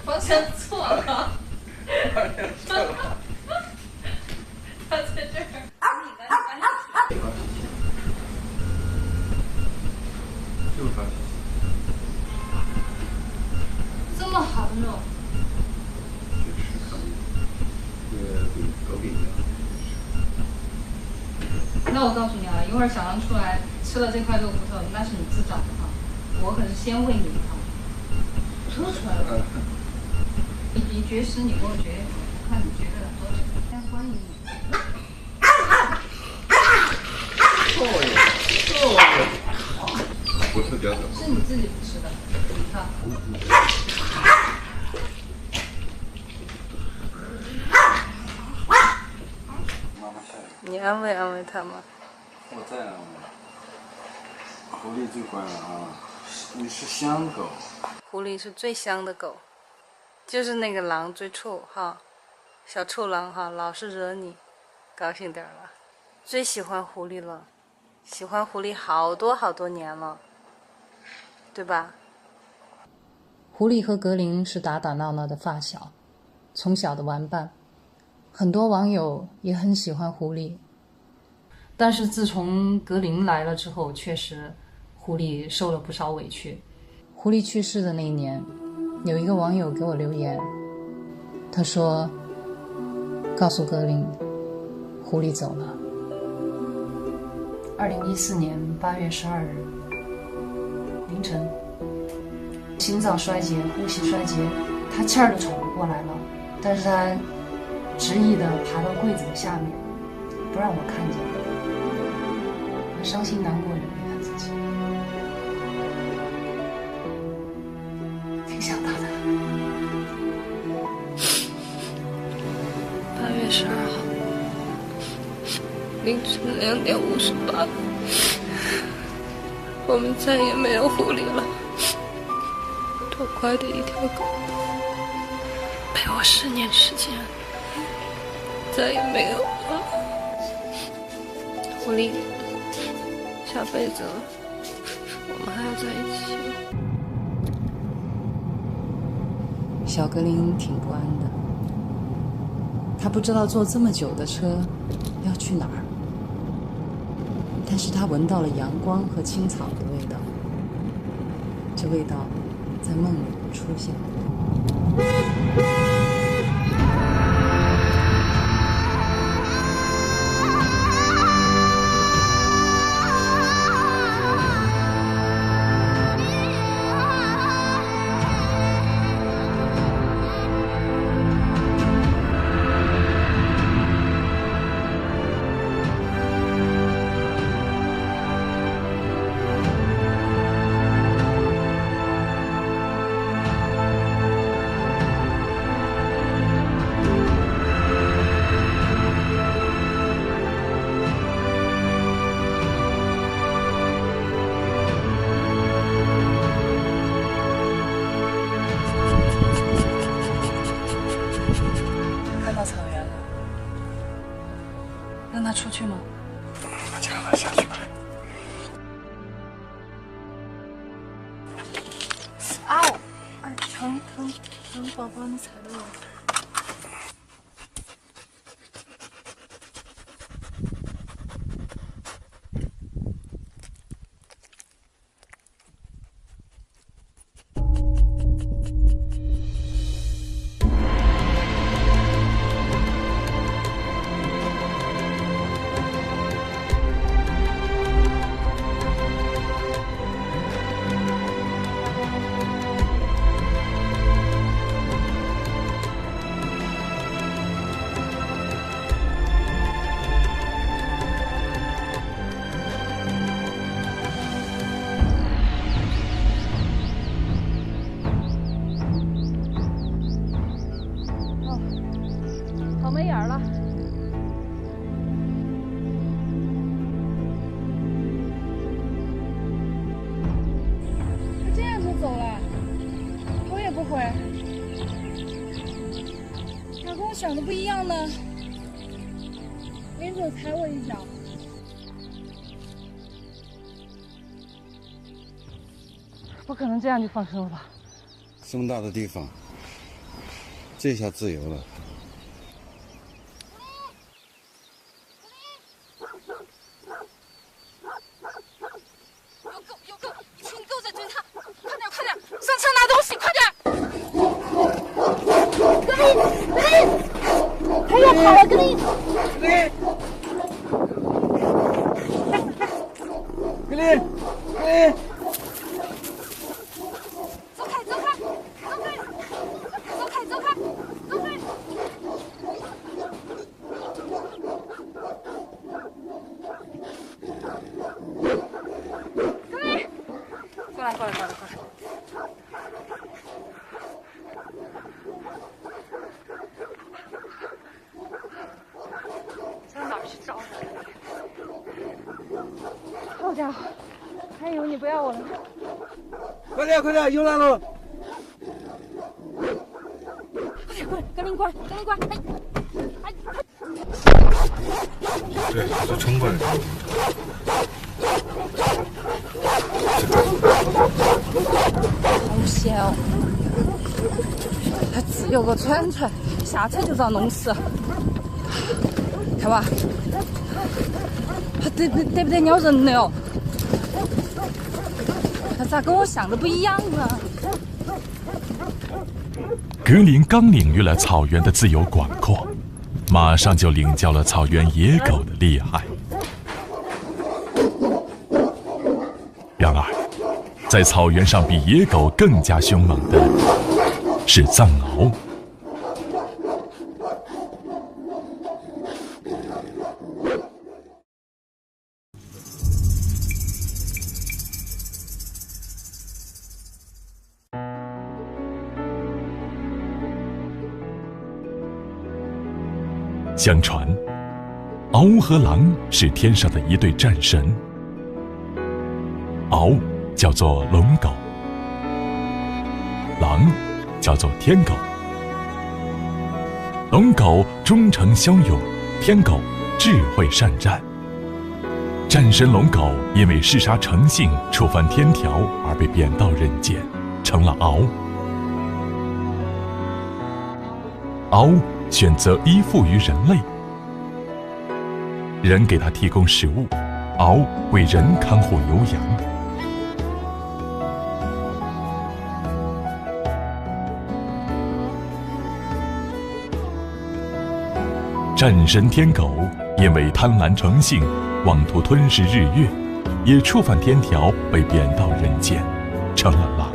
S14: 方向错了，他在这儿，你赶紧
S13: 就是发现
S14: 这么好的肉，
S13: 比狗比
S5: 那我告诉你啊，一会儿小狼出来吃了这块肉骨头，那是你自找的哈。
S4: 我可是先喂你一套，吐出来了。你绝食，你跟我绝，我看你绝得了多久？先欢迎你。
S13: 不是这样的，
S4: 是你自己不吃的，你看。
S13: 妈妈下来。
S4: 你安慰安慰他吗？
S13: 我在安慰。狐狸最乖了啊！你是香狗。
S4: 狐狸是最香的狗，就是那个狼最臭哈，小臭狼哈，老是惹你，高兴点了。最喜欢狐狸了，喜欢狐狸好多年了，对吧？
S5: 狐狸和格林是打打闹闹的发小，从小的玩伴，很多网友也很喜欢狐狸。但是自从格林来了之后，确实狐狸受了不少委屈。狐狸去世的那一年，有一个网友给我留言，他说告诉格林狐狸走了。2014年8月12日凌晨，心脏衰竭，呼吸衰竭，他气儿都喘不过来了，但是他执意地爬到柜子的下面，不让我看见。他伤心难过留给他自己，挺想他的。
S19: 8月12号凌晨2点58，我们再也没有狐狸了。多乖的一条狗，陪我10年时间，再也没有了。狐狸，下辈子我们还要在一起。
S5: 小格林挺不安的，他不知道坐这么久的车要去哪儿，但是他闻到了阳光和青草的味道，这味道在梦里出现。让他出去吗？
S13: 那就让他下去吧。
S19: 嗷！哎，疼，宝宝，你踩到我。
S4: 好没眼儿了。他这样就走了，头也不回。咋跟我想的不一样呢？临走踩我一脚。不可能这样就放生了吧？
S13: 这么大的地方，这下自由了。
S19: 有狗，一群狗在追他，快点，上车拿东西，快点！格林，他要跑了，格林。
S4: 你不要我了。
S7: 快点快点，又来了！
S4: 快，赶紧过来，赶紧过来！
S10: 对，就冲过来。
S4: 好险哦！他只有个铲铲，下车就遭弄死。看吧，他得不得咬人了哟？他咋跟我想的不一样啊？
S12: 格林刚领略了草原的自由广阔，马上就领教了草原野狗的厉害。然而，在草原上比野狗更加凶猛的是藏獒。相传，獒和狼是天上的一对战神。獒叫做龙狗，狼叫做天狗。龙狗忠诚骁勇，天狗智慧善战。战神龙狗因为嗜杀成性，触犯天条而被贬到人间，成了獒。獒选择依附于人类，人给它提供食物，獒为人看护牛羊。战神天狗因为贪婪成性，妄图吞噬日月，也触犯天条，被贬到人间，成了狼。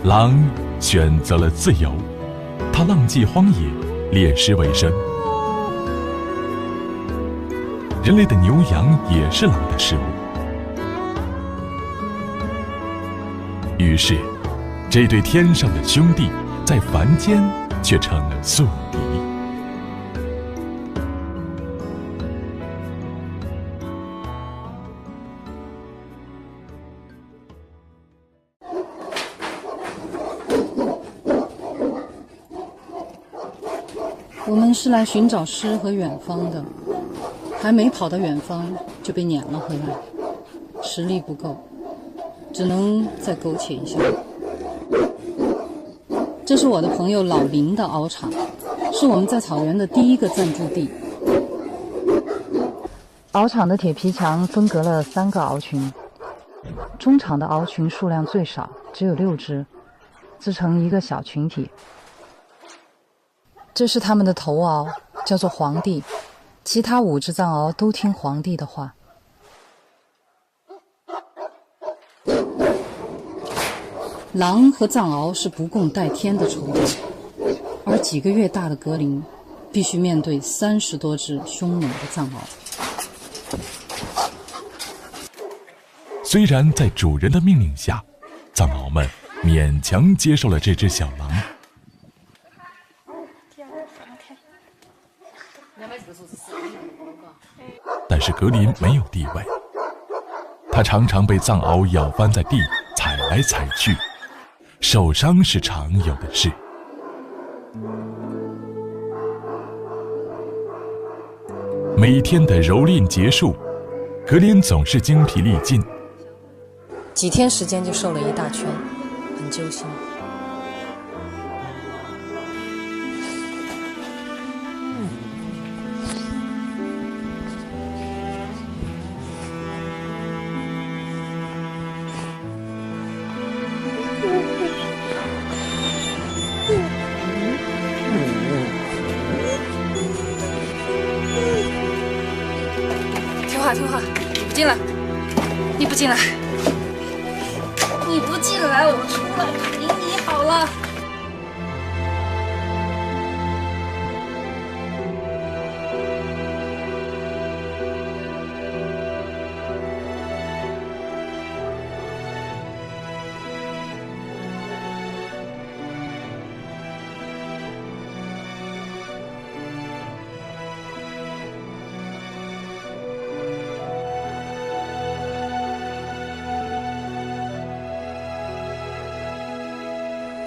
S12: 狼选择了自由，它浪迹荒野，猎食为生。人类的牛羊也是狼的食物。于是，这对天上的兄弟在凡间却成了宿敌。
S5: 我们是来寻找诗和远方的，还没跑到远方就被撵了回来，实力不够，只能再苟且一下。这是我的朋友老林的獒场，是我们在草原的第一个暂住地。獒场的铁皮墙分隔了3个獒群，中场的獒群数量最少，只有6只，自成一个小群体。这是他们的头獒，叫做皇帝，其他5只藏獒都听皇帝的话。狼和藏獒是不共戴天的仇敌，而几个月大的格林必须面对30多只凶猛的藏獒。
S12: 虽然在主人的命令下，藏獒们勉强接受了这只小狼，但是格林没有地位，他常常被藏獒咬翻在地，踩来踩去，受伤是常有的事。每天的蹂躏结束，格林总是精疲力尽，
S5: 几天时间就瘦了一大圈，很揪心。
S4: 听话，你不进来，你不进来，你不进来，我出来陪你好了。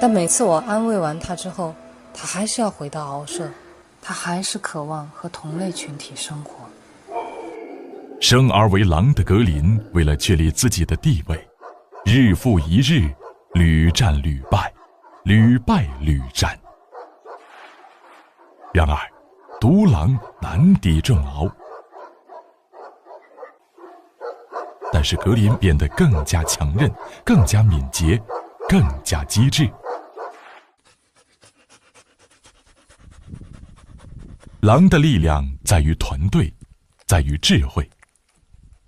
S5: 但每次我安慰完他之后，他还是要回到敖社，他还是渴望和同类群体生活。
S12: 生而为狼的格林，为了确立自己的地位，日复一日，屡战屡败，屡败屡战。然而，独狼难敌众獒。但是格林变得更加强韧，更加敏捷，更加机智。狼的力量在于团队，在于智慧。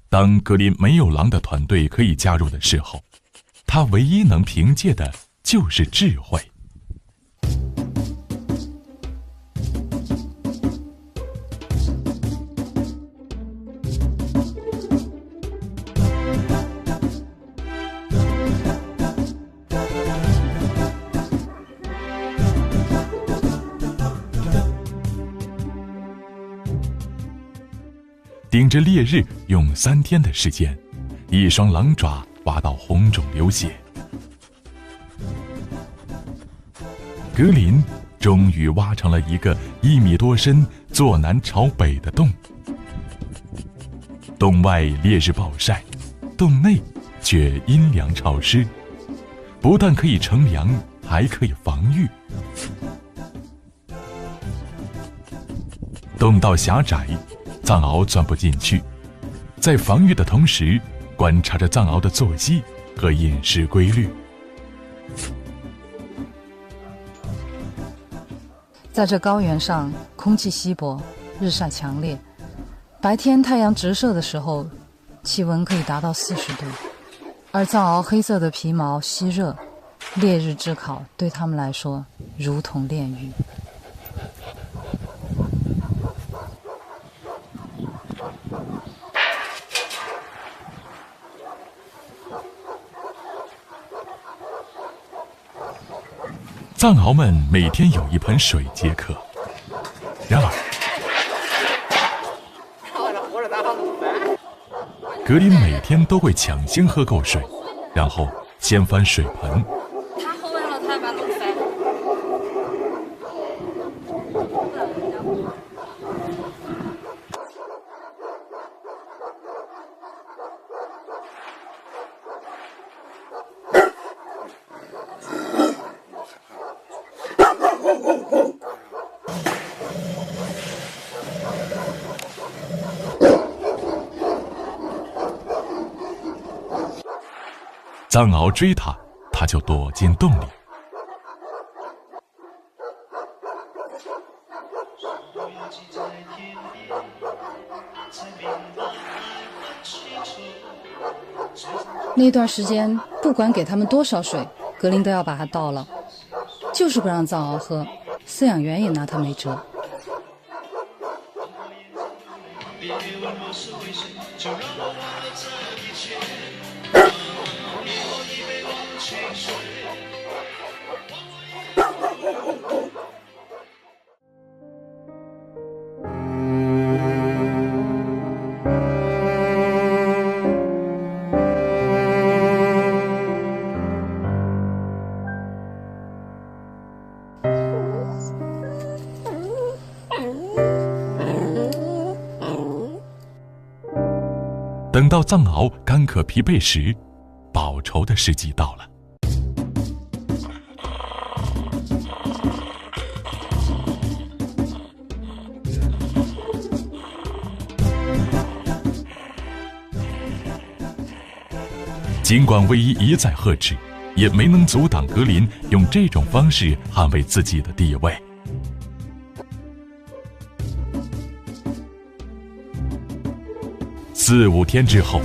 S12: 当格林没有狼的团队可以加入的时候，他唯一能凭借的就是智慧。顶着烈日用3天的时间，一双狼爪挖到红肿流血。格林终于挖成了一个1米多深、坐南朝北的洞。洞外烈日暴晒，洞内却阴凉潮湿，不但可以乘凉，还可以防御。洞道狭窄，藏獒钻不进去，在防御的同时，观察着藏獒的作息和饮食规律。
S5: 在这高原上，空气稀薄，日晒强烈，白天太阳直射的时候，气温可以达到40度，而藏獒黑色的皮毛吸热，烈日炙烤对他们来说如同炼狱。
S12: 藏獒们每天有一盆水解渴，然而格林每天都会抢先喝够水，然后掀翻水盆。
S14: 他喝完了，他把弄翻。
S12: 藏獒追他，他就躲进洞里。
S5: 那段时间，不管给他们多少水，格林都要把它倒了，就是不让藏獒喝，饲养员也拿他没辙。
S12: 等到藏獒干渴疲惫时，报仇的时机到了。尽管卫伊一再呵斥，也没能阻挡格林用这种方式捍卫自己的地位。4、5天之后，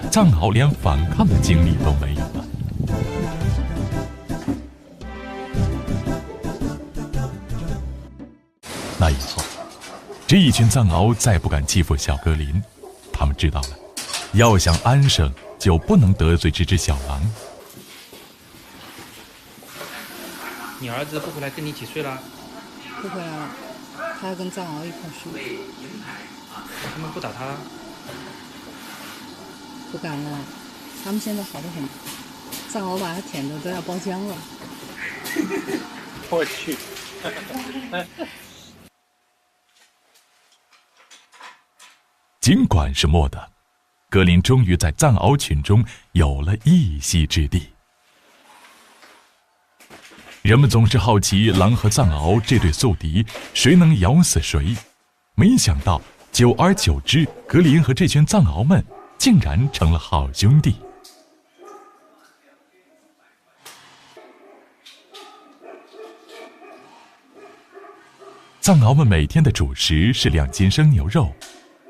S12: 藏獒连反抗的精力都没有了。那以后，这一群藏獒再不敢欺负小格林，他们知道了，要想安生，就不能得罪这只小狼。
S20: 你儿子不回来跟你一起睡了？
S5: 不回来了，他要跟藏獒一块睡。
S20: 他们不打他了？
S5: 不敢了，他们现在好得很，藏獒把他舔得都要包浆了。
S11: 我去。
S12: 尽管是默的，格林终于在藏獒群中有了一席之地。人们总是好奇狼和藏獒这对宿敌谁能咬死谁，没想到久而久之，格林和这群藏獒们竟然成了好兄弟。藏獒们每天的主食是2斤生牛肉、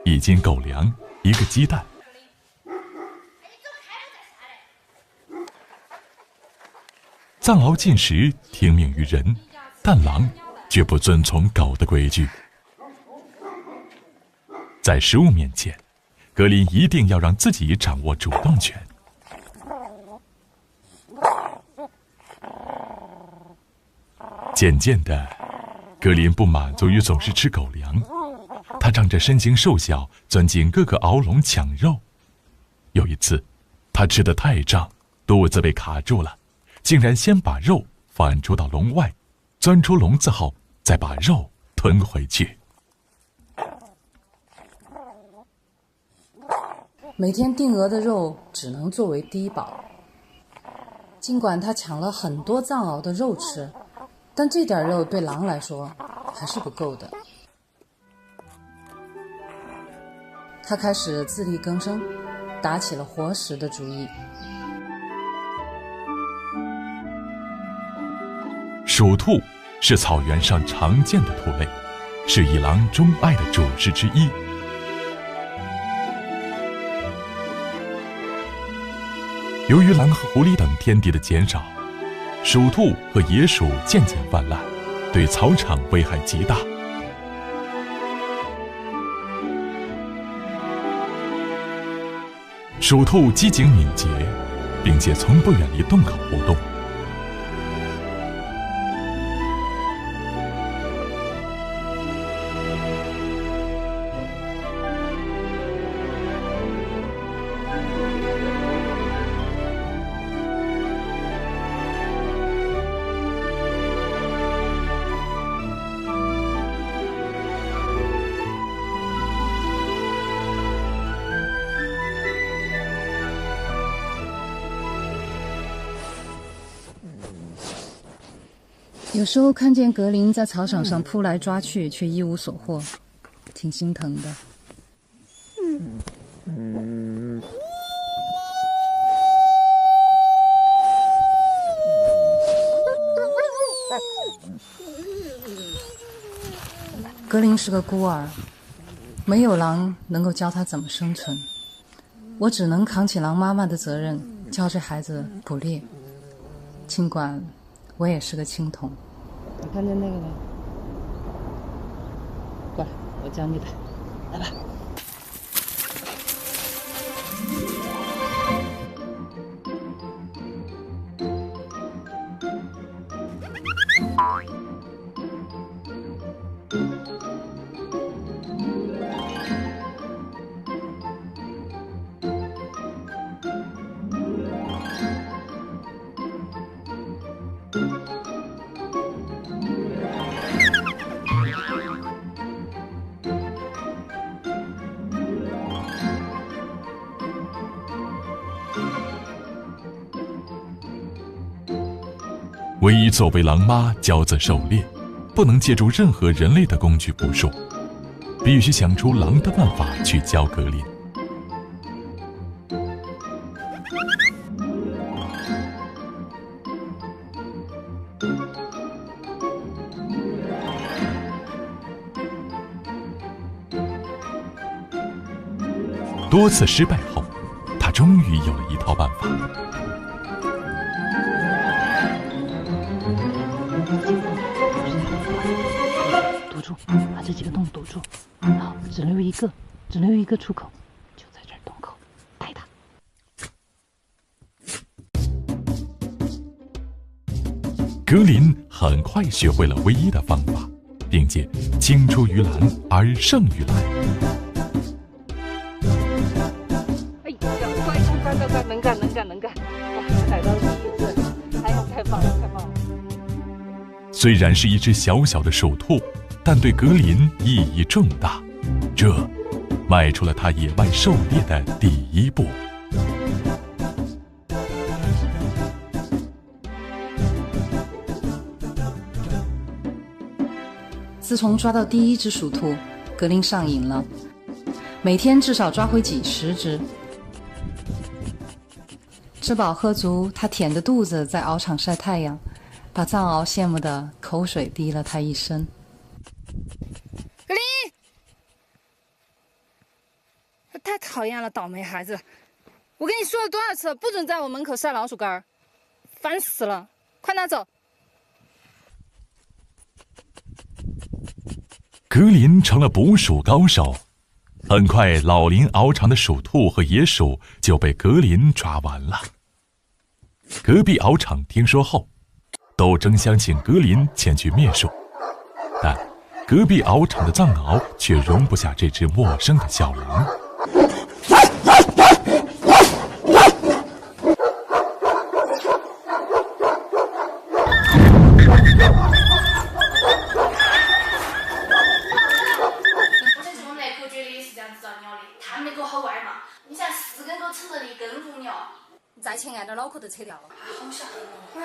S12: 1斤狗粮、1个鸡蛋。藏獒进食听命于人，但狼绝不遵从狗的规矩。在食物面前，格林一定要让自己掌握主动权。渐渐的，格林不满足于总是吃狗粮，他仗着身形瘦小，钻进各个獒笼抢肉。有一次，他吃得太胀，肚子被卡住了，竟然先把肉反出到笼外，钻出笼子后再把肉吞回去。
S5: 每天定额的肉只能作为低保。尽管他抢了很多藏獒的肉吃，但这点肉对狼来说还是不够的。他开始自力更生，打起了活食的主意。
S12: 鼠兔是草原上常见的兔类，是野狼钟爱的主食之一。由于狼和狐狸等天敌的减少，鼠兔和野鼠渐渐泛滥，对草场危害极大。鼠兔机警敏捷，并且从不远离洞口活动。
S5: 有时候看见格林在草场上扑来抓去，却一无所获，挺心疼的。格林是个孤儿，没有狼能够教他怎么生存，我只能扛起狼妈妈的责任，教这孩子捕猎。尽管我也是个青铜。你看见那个了？过来，我教你的，来吧。
S12: 唯一作为狼妈教子狩猎，不能借助任何人类的工具捕捉，必须想出狼的办法去教格林。多次失败后，他终于有了一套办法。
S5: 堵住，把这几个洞堵住。好，只留一个出口，就在这儿洞口，带它。
S12: 格林很快学会了唯一的方法，并且青出于蓝而胜于蓝。
S4: 哎呀，快，能干！哇，踩到第一次，太棒了！
S12: 虽然是一只小小的鼠兔，但对格林意义重大，这迈出了他野外狩猎的第一步。
S5: 自从抓到第一只鼠兔，格林上瘾了，每天至少抓回几十只。吃饱喝足，他腆着肚子在獒场晒太阳，把藏獒羡慕的口水滴了他一身。
S19: 格林，太讨厌了，倒霉孩子！我跟你说了多少次，不准在我门口晒老鼠干儿，烦死了！快拿走！
S12: 格林成了捕鼠高手，很快老林獒场的鼠兔和野鼠就被格林抓完了。隔壁獒场听说后，都争相请格林前去灭鼠，但隔壁獒场的藏獒却容不下这只陌生的小狼。
S19: 再前按点脑壳都扯掉了，
S14: 好吓人哦！
S19: 唉，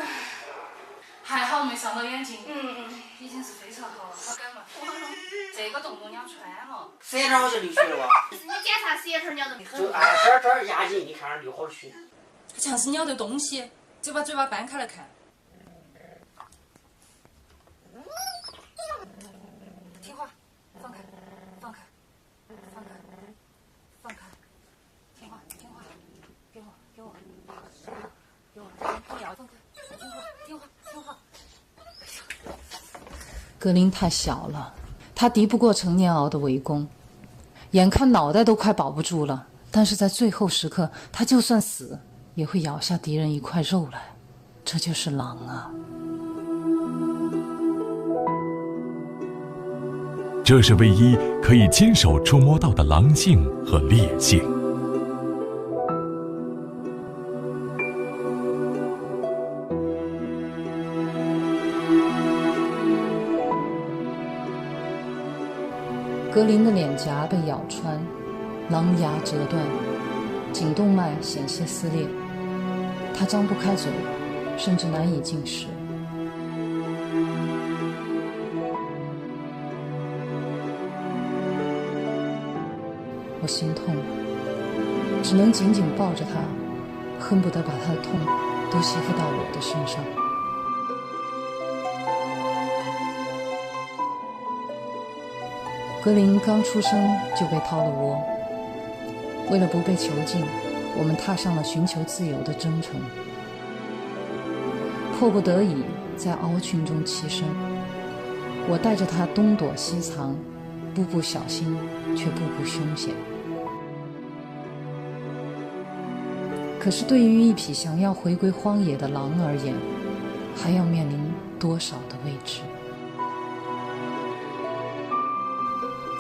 S19: 还好没伤到眼睛。已经是非常好了。好感冒。这个洞洞咬穿了。
S8: 舌头就流血了哇！
S18: 你检查舌头咬得很。
S8: 就这儿压紧，你看那流好多血。
S19: 像是咬的东西，就把嘴巴掰开来看。听话，放开，放开，放开，放开，听话，听话，给我，给我，给我，不要放开，听话，听话，听话。
S5: 格林太小了，他敌不过成年獒的围攻，眼看脑袋都快保不住了，但是在最后时刻，他就算死，也会咬下敌人一块肉来。这就是狼啊！
S12: 这是唯一可以亲手触摸到的狼性和烈性。
S5: 格林的脸颊被咬穿，狼牙折断，颈动脉险些撕裂，他张不开嘴，甚至难以进食。我心痛，只能紧紧抱着他，恨不得把他的痛都吸附到我的身上。格林刚出生就被掏了窝，为了不被囚禁，我们踏上了寻求自由的征程。迫不得已，在獒群中栖身，我带着他东躲西藏，步步小心，却步步凶险。可是对于一匹想要回归荒野的狼而言，还要面临多少的未知？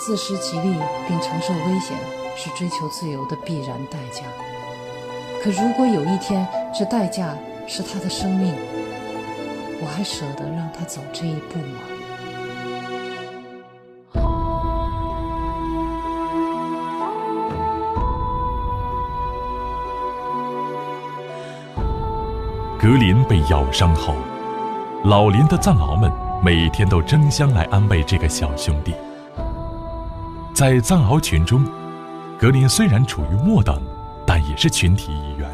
S5: 自食其力并承受危险，是追求自由的必然代价。可如果有一天，这代价是他的生命，我还舍得让他走这一步吗？
S12: 格林被咬伤后，老林的藏獒们每天都争相来安慰这个小兄弟。在藏獒群中，格林虽然处于末等，但也是群体一员。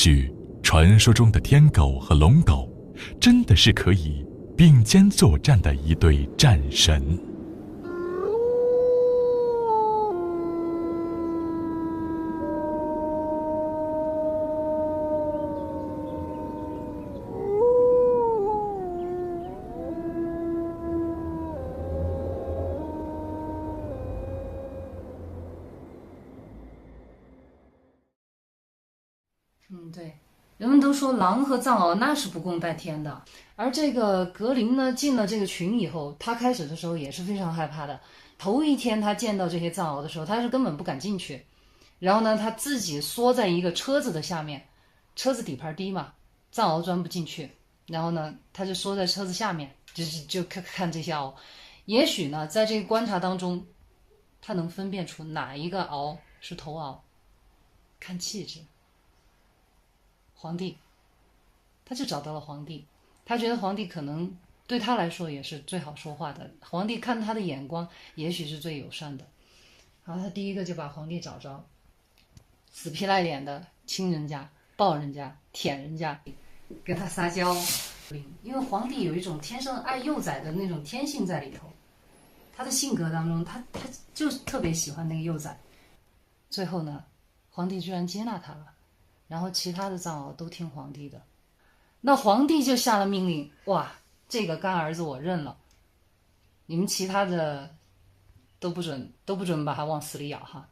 S12: 许传说中的天狗和龙狗真的是可以并肩作战的一对战神。
S15: 对，人们都说狼和藏獒那是不共戴天的，而这个格林呢，进了这个群以后，他开始的时候也是非常害怕的。头一天他见到这些藏獒的时候，他是根本不敢进去，然后呢，他自己缩在一个车子的下面，车子底盘低嘛，藏獒钻不进去，然后呢，他就缩在车子下面，就看这些獒。也许呢，在这个观察当中，他能分辨出哪一个獒是头獒，看气质。皇帝，他就找到了皇帝，他觉得皇帝可能对他来说也是最好说话的，皇帝看他的眼光也许是最友善的。然后他第一个就把皇帝找着，死皮赖脸的亲人家、抱人家、舔人家，跟他撒娇。因为皇帝有一种天生爱幼崽的那种天性在里头，他的性格当中，他就特别喜欢那个幼崽。最后呢，皇帝居然接纳他了。然后其他的藏獒都听皇帝的，那皇帝就下了命令，哇，这个干儿子我认了，你们其他的都不准把他往死里咬哈。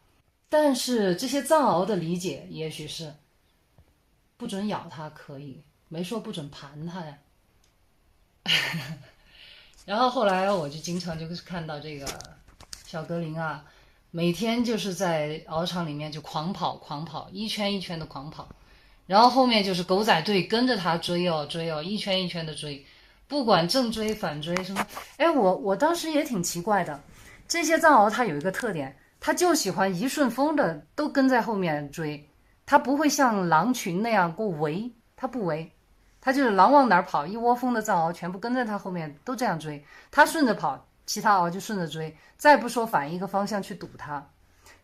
S15: 但是这些藏獒的理解也许是不准咬他可以，没说不准盘他呀。然后后来我就经常就是看到这个小格林啊，每天就是在獒场里面就狂跑，一圈一圈的狂跑，然后后面就是狗仔队跟着他追，一圈一圈的追，不管正追反追什么。哎，我当时也挺奇怪的，这些藏獒它有一个特点，它就喜欢一顺风的都跟在后面追，它不会像狼群那样过围，它不围，它就是狼往哪儿跑，一窝蜂的藏獒全部跟在它后面都这样追，它顺着跑，其他獒就顺着追，再不说反一个方向去堵它。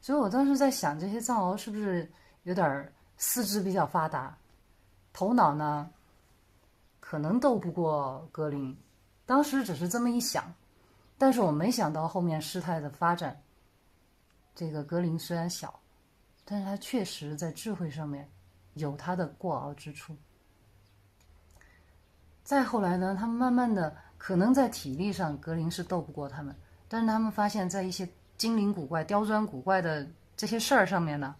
S15: 所以我当时在想，这些藏獒是不是有点四肢比较发达，头脑呢可能斗不过格林，当时只是这么一想，但是我没想到后面事态的发展。这个格林虽然小，但是他确实在智慧上面有他的过傲之处。再后来呢，他们慢慢的可能在体力上格林是斗不过他们，但是他们发现在一些精灵古怪、刁钻古怪的这些事儿上面呢，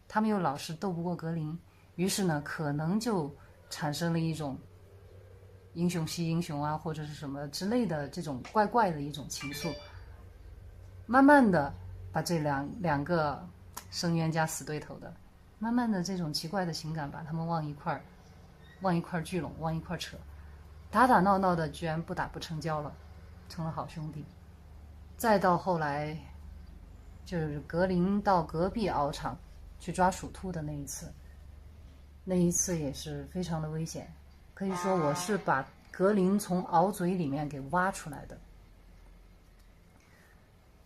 S15: 他们又老是斗不过格林，于是呢可能就产生了一种英雄惜英雄啊，或者是什么之类的这种怪怪的一种情愫，慢慢的把这两个生冤家死对头的，慢慢的这种奇怪的情感把他们往一块儿聚拢，往一块儿扯，打打闹闹的居然不打不成交了，成了好兄弟。再到后来就是格林到隔壁獒场去抓鼠兔的那一次也是非常的危险，可以说我是把格林从獒嘴里面给挖出来的。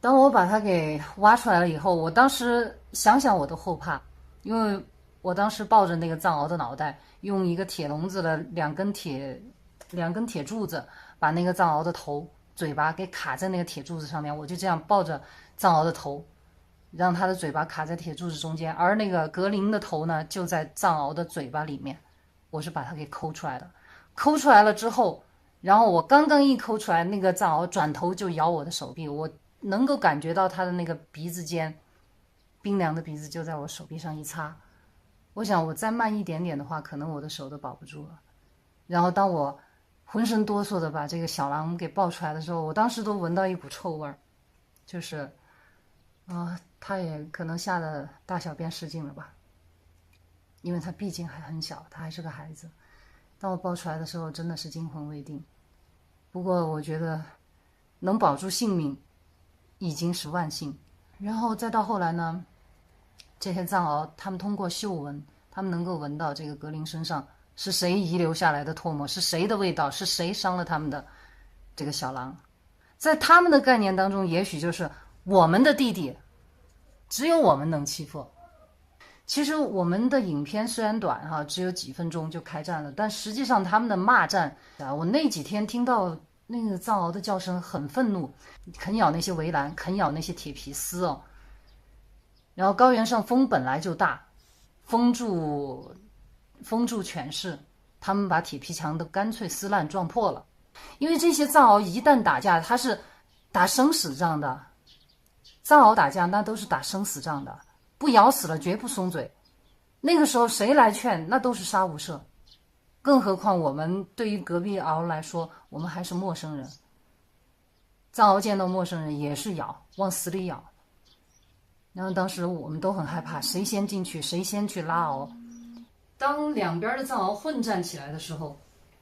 S15: 当我把它给挖出来了以后，我当时想想我都后怕，因为我当时抱着那个藏獒的脑袋，用一个铁笼子的两根铁柱子把那个藏獒的头嘴巴给卡在那个铁柱子上面，我就这样抱着藏獒的头，让它的嘴巴卡在铁柱子中间，而那个格林的头呢就在藏獒的嘴巴里面，我是把它给抠出来的。抠出来了之后，然后我刚刚一抠出来，那个藏獒转头就咬我的手臂，我能够感觉到它的那个鼻子尖，冰凉的鼻子就在我手臂上一擦。我想我再慢一点点的话，可能我的手都保不住了。然后当我浑身哆嗦的把这个小狼给抱出来的时候，我当时都闻到一股臭味儿，就是他也可能吓得大小便失禁了吧，因为他毕竟还很小，他还是个孩子。当我抱出来的时候真的是惊魂未定，不过我觉得能保住性命已经是万幸。然后再到后来呢，这些藏獒他们通过嗅闻，他们能够闻到这个格林身上是谁遗留下来的唾沫，是谁的味道，是谁伤了他们的这个小狼。在他们的概念当中，也许就是我们的弟弟只有我们能欺负，
S5: 其实我们的影片虽然短哈，只有几分钟就开战了，但实际上他们的骂战啊，我那几天听到那个藏獒的叫声很愤怒，啃咬那些围栏，啃咬那些铁皮丝哦。然后高原上风本来就大，封住全市，他们把铁皮墙都干脆撕烂撞破了。因为这些藏獒一旦打架，他是打生死仗的，藏獒打架那都是打生死仗的。不咬死了绝不松嘴，那个时候谁来劝那都是杀无赦，更何况我们对于隔壁獒来说，我们还是陌生人。藏獒见到陌生人也是咬，往死里咬。然后当时我们都很害怕，谁先进去谁先去拉獒。当两边的藏獒混战起来的时候，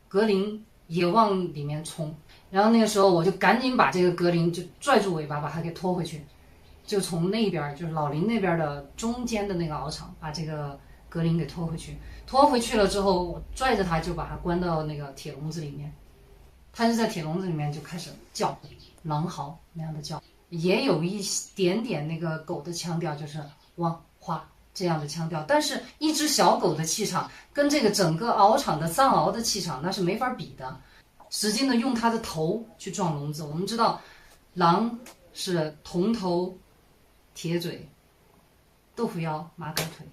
S5: 格林也往里面冲，然后那个时候我就赶紧把这个格林就拽住尾巴，把它给拖回去。就从那边就是老林那边的中间的那个獒场，把这个格林给拖回去。拖回去了之后，我拽着他就把他关到那个铁笼子里面。他就在铁笼子里面就开始叫，狼嚎那样的叫，也有一点点那个狗的腔调，就是汪哗这样的腔调。但是一只小狗的气场跟这个整个獒场的藏獒的气场那是没法比的，使劲的用它的头去撞笼子。我们知道狼是铜头铁嘴豆腐腰马杆腿，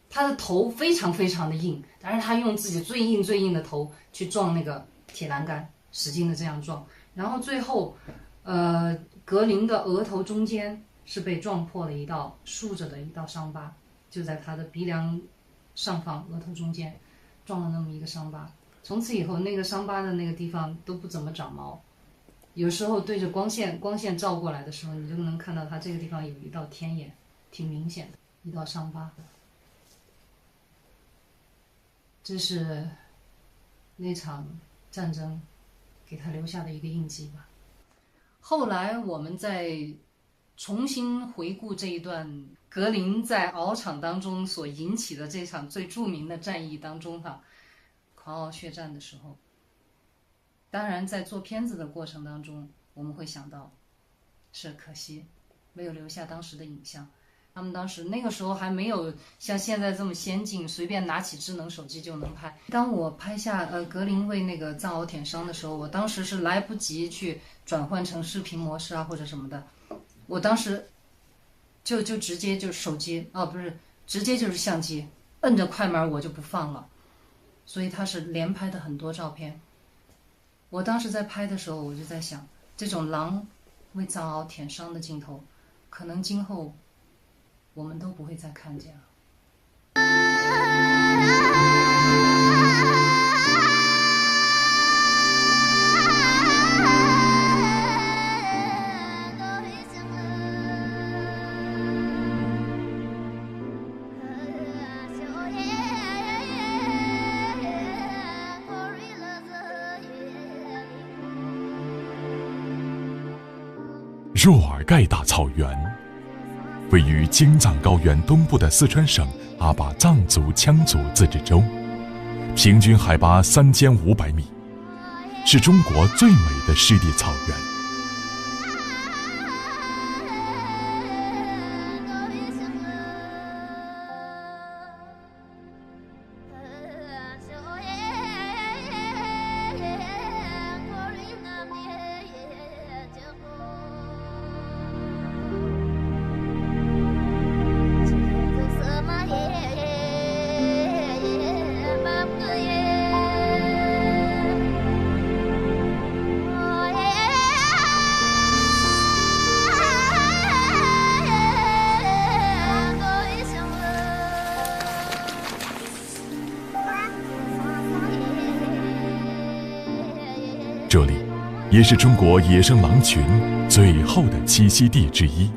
S5: 他的头非常非常的硬，但是他用自己最硬的头去撞那个铁栏杆，使劲的这样撞。然后最后格林的额头中间是被撞破了一道竖着的一道伤疤，就在他的鼻梁上方额头中间撞了那么一个伤疤。从此以后那个伤疤的那个地方都不怎么长毛，有时候对着光线照过来的时候，你就能看到它这个地方有一道天眼，挺明显的一道伤疤。这是那场战争给他留下的一个印记吧。后来我们再重新回顾这一段格林在獒场当中所引起的这场最著名的战役当中狂獒血战的时候，当然在做片子的过程当中，我们会想到是可惜没有留下当时的影像。他们当时那个时候还没有像现在这么先进，随便拿起智能手机就能拍。当我拍下格林为那个藏獒舔伤的时候，我当时是来不及去转换成视频模式啊或者什么的，我当时就直接就手机不是直接就是相机摁着快门我就不放了，所以它是连拍的很多照片。我当时在拍的时候，我就在想，这种狼为藏獒舔伤的镜头，可能今后我们都不会再看见了。
S12: 若尔盖大草原位于京藏高原东部的四川省阿坝藏族羌族自治州，平均海拔3500米，是中国最美的湿地草原。这里也是中国野生狼群最后的栖息地之一。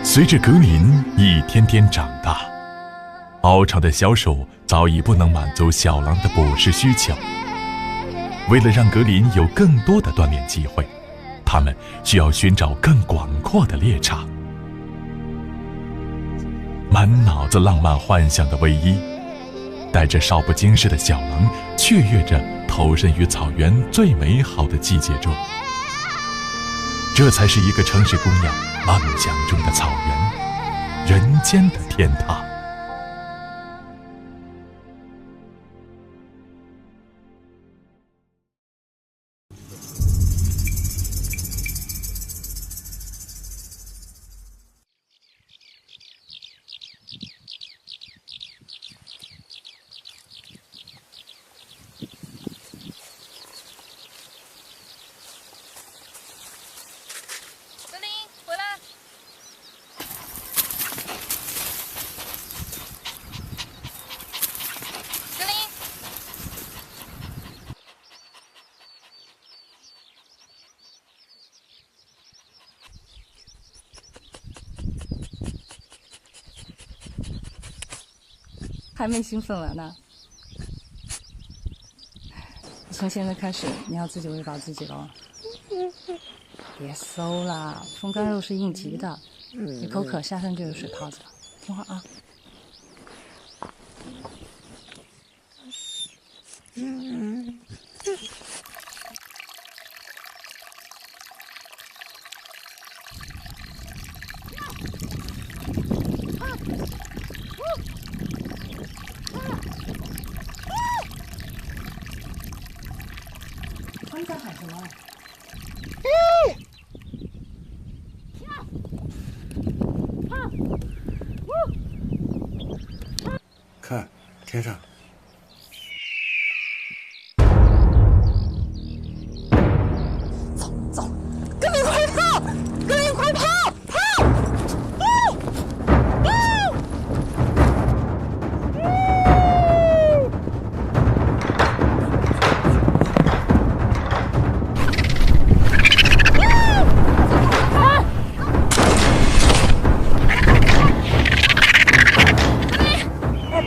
S12: 随着格林一天天长大，獒场的销售早已不能满足小狼的捕食需求。为了让格林有更多的锻炼机会，他们需要寻找更广阔的猎场。满脑子浪漫幻想的唯一，带着少不经事的小狼雀跃着投身于草原最美好的季节中。这才是一个城市姑娘梦想中的草原，人间的天堂。
S4: 还没兴奋完呢。从现在开始，你要自己喂饱自己了。别搜啦，风干肉是应急的。你口渴，下山就有水泡子了。听话啊。他们在喊什么？
S13: 看天上。
S19: 走，跟你快跑！跟你快跑！跑！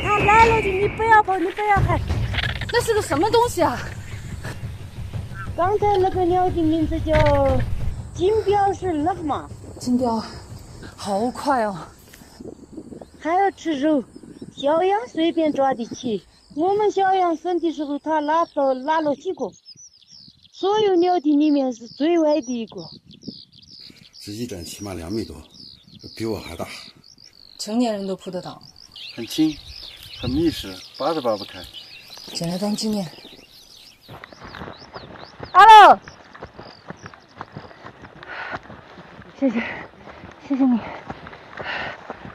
S6: 他来了的，你不要跑，你不要喊。
S4: 那是个什么东西啊？
S6: 刚才那个鸟的名字叫金标是那个嘛？
S4: 金标，好快哦！
S6: 还要吃肉，小羊随便抓得起。我们小羊生的时候，它拉了几个，所有鸟的里面是最矮的一个。
S13: 这一展起码2米多，比我还大。
S4: 成年人都扑得倒。
S13: 很轻，很密实，拔都拔不开。
S4: 捡来当纪念。
S6: Hello， 谢谢你，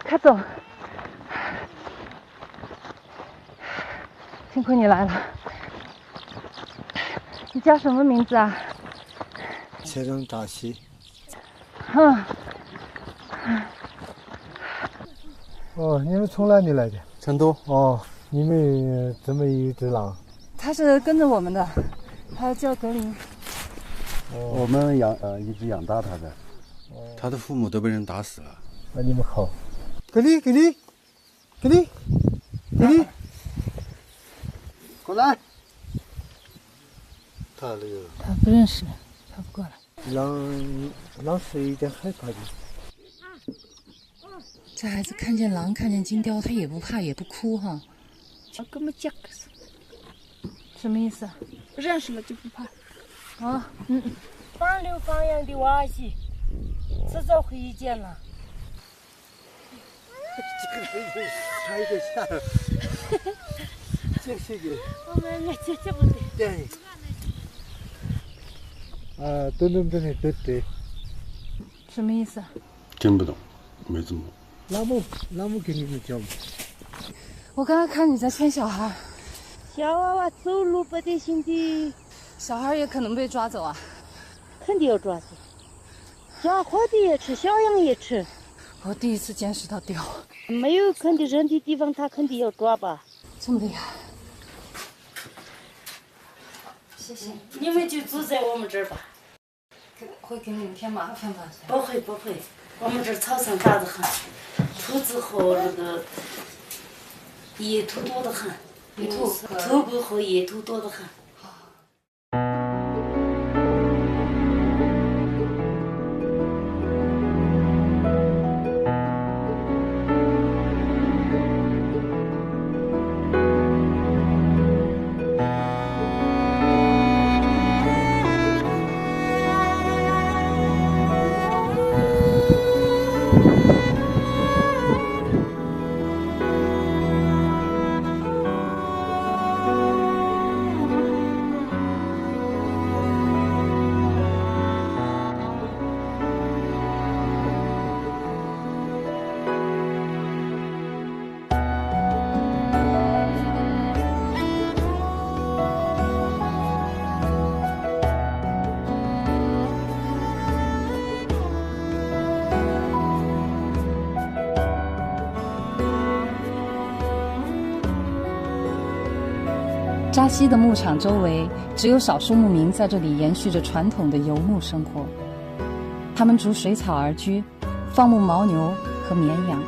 S6: 快走，
S4: 幸亏你来了。你叫什么名字啊？
S21: 切成扎西。哦，你们从哪里来的？
S13: 成都。
S21: 哦，你们这么一只狼？
S4: 它是跟着我们的，它叫格林。
S13: 我们一直养大它的，它的父母都被人打死了。
S21: 那你们好。格林，过来。他那个。
S4: 他不认识，他不过来。
S21: 狼是有点害怕的。
S5: 这孩子看见狼，看见金雕，他也不怕，也不哭哈。
S4: 什么意思啊？
S6: 认识了就不怕。
S4: 啊，
S6: 放牛放羊的娃子，迟早会见了。
S21: 这个摔得下，这是个。
S6: 我们这不对。
S21: 对。都能对。
S4: 什么意思啊？
S13: 听不懂，没字幕。
S21: 那么给你们讲吗？
S4: 我刚刚看你在牵小孩。
S6: 小娃娃走路不得行的，
S4: 小孩也可能被抓走啊。
S6: 肯定要抓走，抓活的也吃，小羊也吃。
S4: 我第一次见识到雕。
S6: 没有肯定人的地方，他肯定要抓吧。
S4: 这么厉害。
S6: 谢谢。你们就住在我们这儿吧。
S4: 会给你们添麻烦吧？
S6: 不会，我们这儿草场大得很，兔子和那个野兔多得很。兔狗和野兔多得很。
S5: 扎西的牧场周围，只有少数牧民在这里延续着传统的游牧生活。他们逐水草而居，放牧牦牛和绵羊。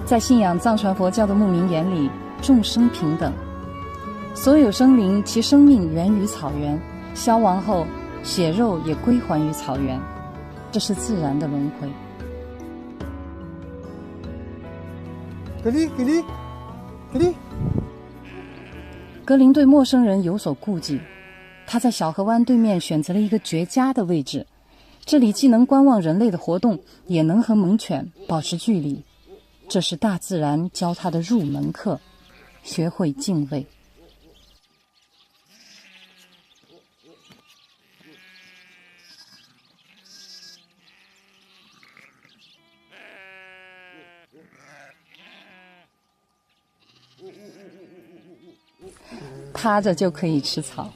S5: 在信仰藏传佛教的牧民眼里，众生平等，所有生灵其生命源于草原，消亡后血肉也归还于草原，这是自然的轮回。格林对陌生人有所顾忌，他在小河湾对面选择了一个绝佳的位置，这里既能观望人类的活动，也能和猛犬保持距离。这是大自然教他的入门课，学会敬畏。趴着就可以吃草，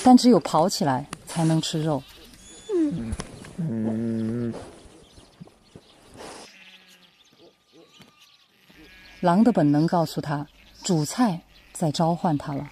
S5: 但只有跑起来才能吃肉。狼的本能告诉他，主菜在召唤他了。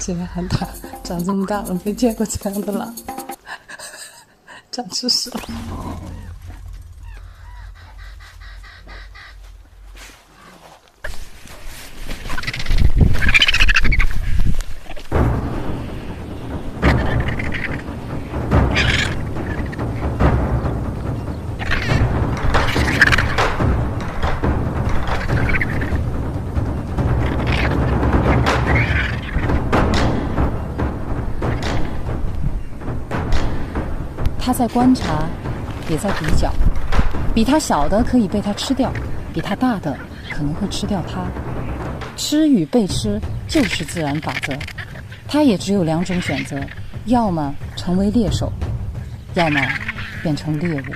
S5: 这个喊他长这么大了没见过这样的狼，长知识了。他在观察，也在比较，比他小的可以被他吃掉，比他大的可能会吃掉他。吃与被吃就是自然法则，他也只有两种选择，要么成为猎手，要么变成猎物。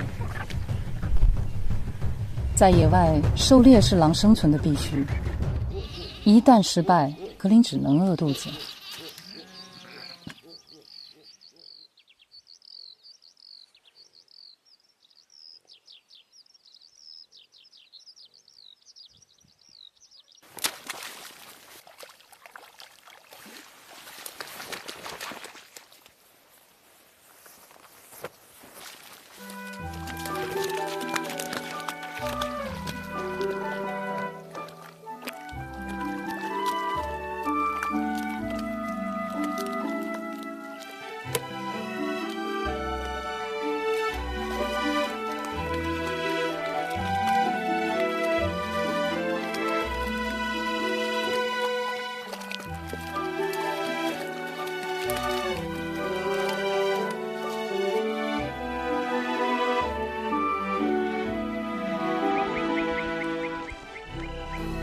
S5: 在野外，狩猎是狼生存的必须，一旦失败，格林只能饿肚子。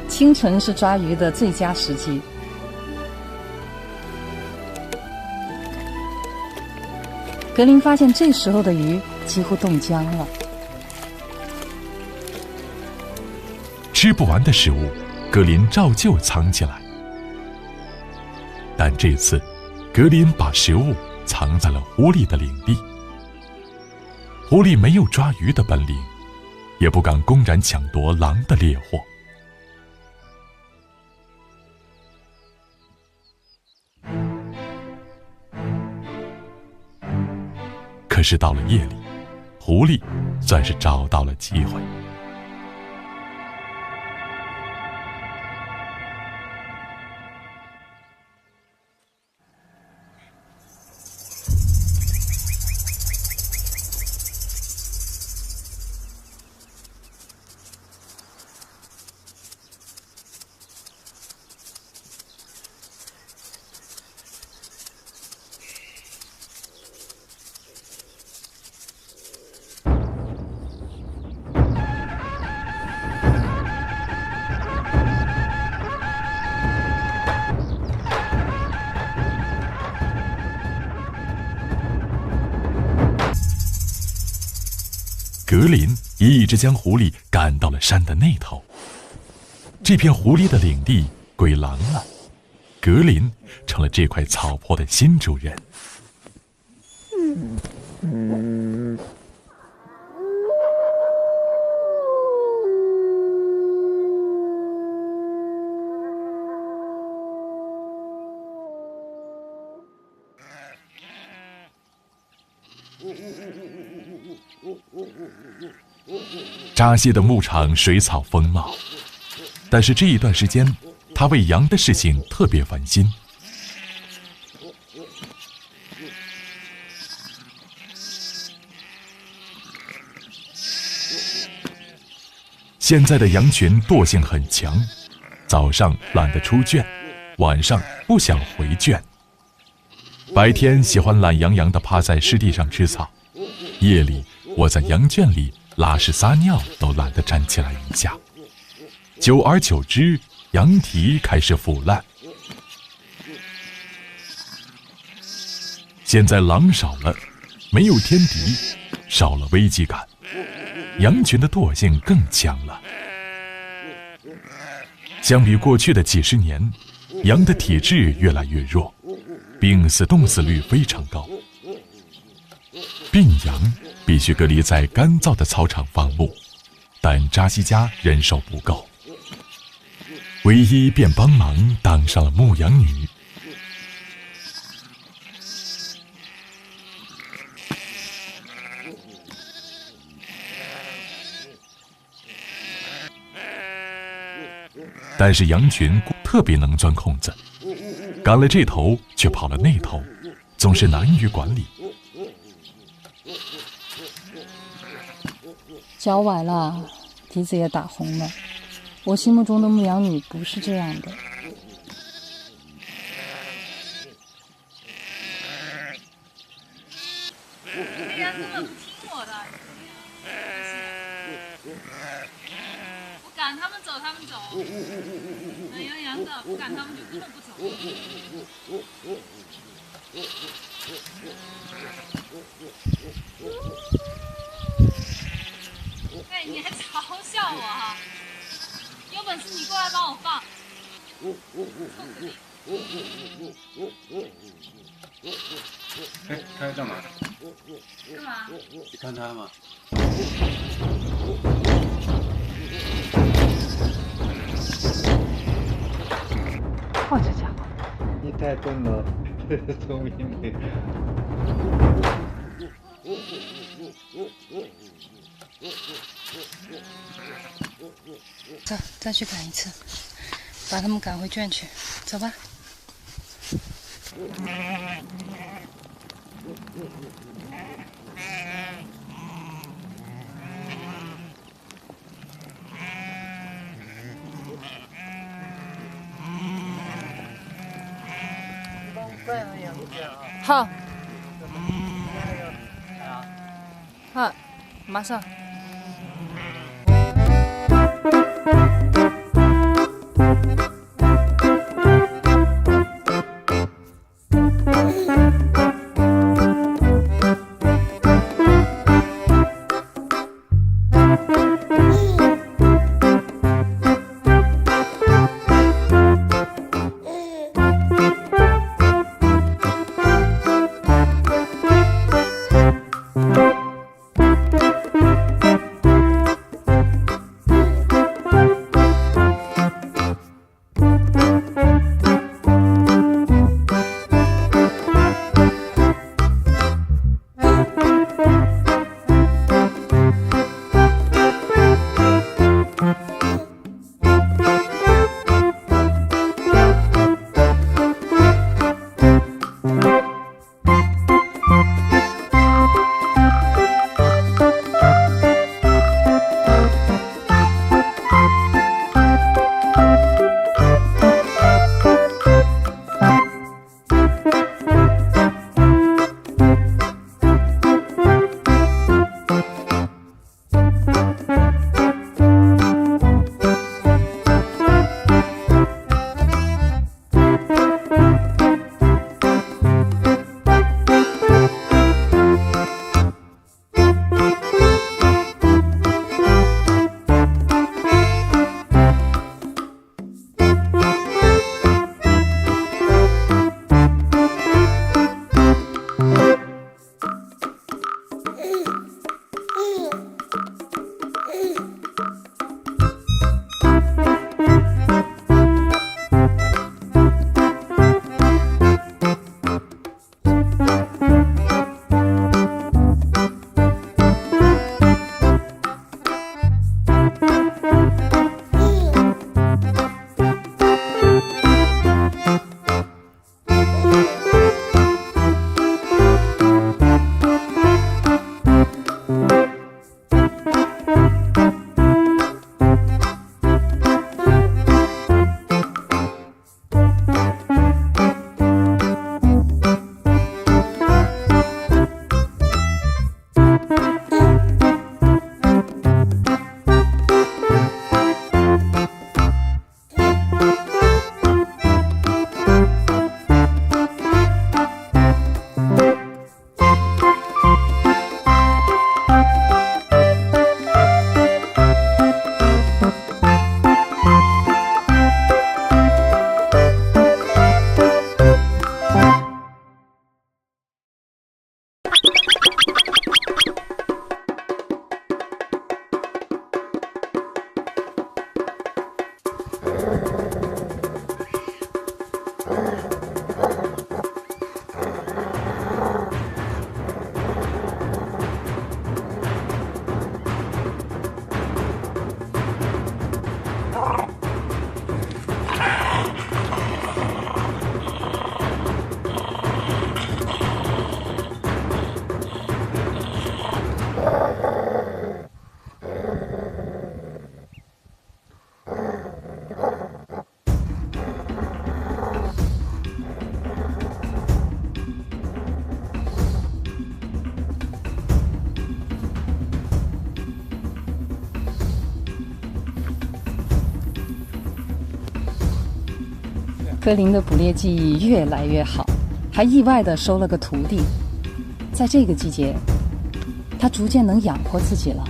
S5: 清晨是抓鱼的最佳时机。格林发现这时候的鱼几乎冻僵了。
S12: 吃不完的食物，格林照旧藏起来。但这次，格林把食物藏在了狐狸的领地。狐狸没有抓鱼的本领，也不敢公然抢夺狼的猎获。可是到了夜里，狐狸算是找到了机会。格林一直将狐狸赶到了山的那头。这片狐狸的领地归狼了，格林成了这块草坡的新主人。扎西的牧场水草丰茂，但是这一段时间，他为羊的事情特别烦心。现在的羊群惰性很强，早上懒得出圈，晚上不想回圈。白天喜欢懒洋洋地趴在湿地上吃草，夜里窝在羊圈里拉屎撒尿都懒得站起来一下。久而久之，羊蹄开始腐烂。现在狼少了，没有天敌，少了危机感，羊群的惰性更强了。相比过去的几十年，羊的体质越来越弱，病死冻死率非常高。病羊必须隔离在干燥的草场放牧，但扎西家人手不够，唯一便帮忙当上了牧羊女。但是羊群特别能钻空子，赶了这头却跑了那头，总是难于管理。
S5: 脚崴了，鼻子也打红了。我心目中的牧羊女不是这样的。
S14: 这羊根本不听我的，我赶他们走，他们走。懒洋洋的，不赶他们就根本不走。哎，你还嘲笑我哈！有本事你过来帮我放。
S10: 哎，他在干嘛？
S14: 干嘛？
S10: 你看他吗？
S4: 哇，这家伙！
S21: 你太笨了，聪明没？
S5: 走，再去赶一次，把他们赶回圈去。走吧。好。好，马上。格林的捕猎技艺越来越好，还意外地收了个徒弟。在这个季节，他逐渐能养活自己了。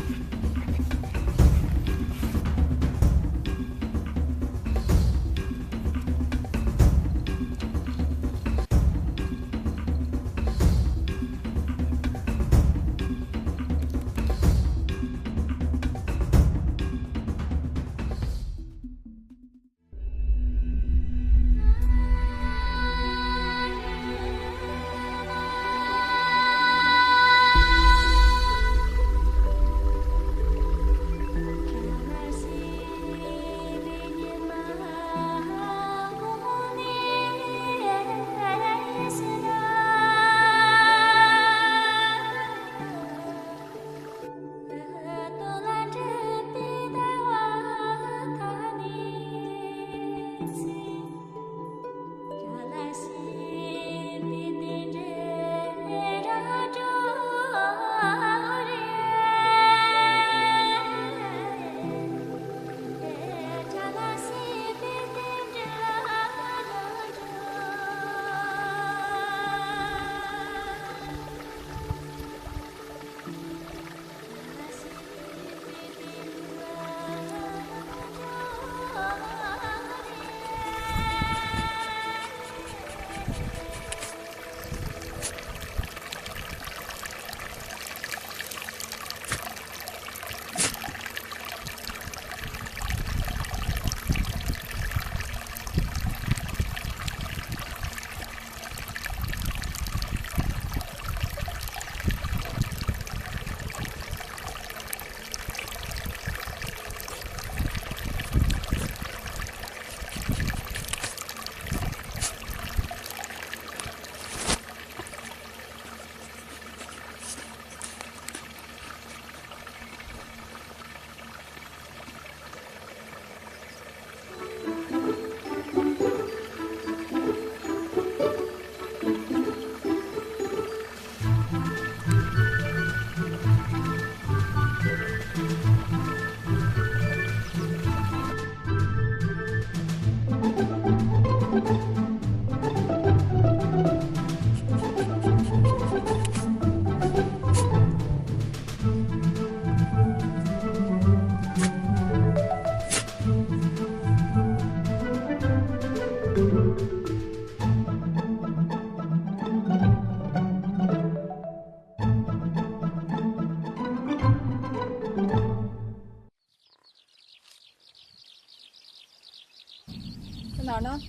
S19: 在哪儿呢？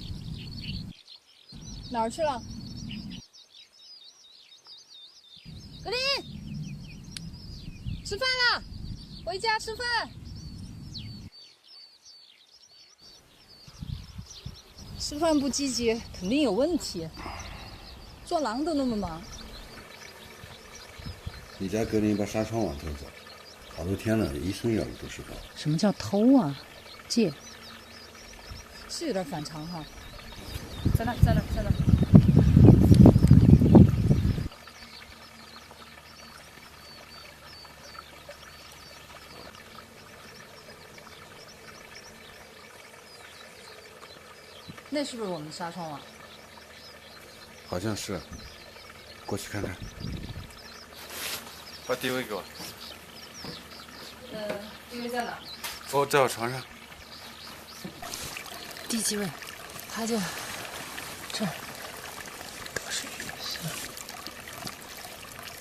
S19: 哪儿去了？格林，吃饭了，回家吃饭。吃饭不积极，肯定有问题。做狼都那么忙。
S13: 你家格林把纱窗网偷走，好多天了，医生要的都知道。
S5: 什么叫偷啊？借。
S19: 是有点反常哈。在那，在那，在那。那是不是我们的纱窗网？
S13: 好像是，过去看看。把定位给我。
S19: 定位在哪？
S13: 哦，在我床上。
S5: 第几位？他就这儿，都是鱼，是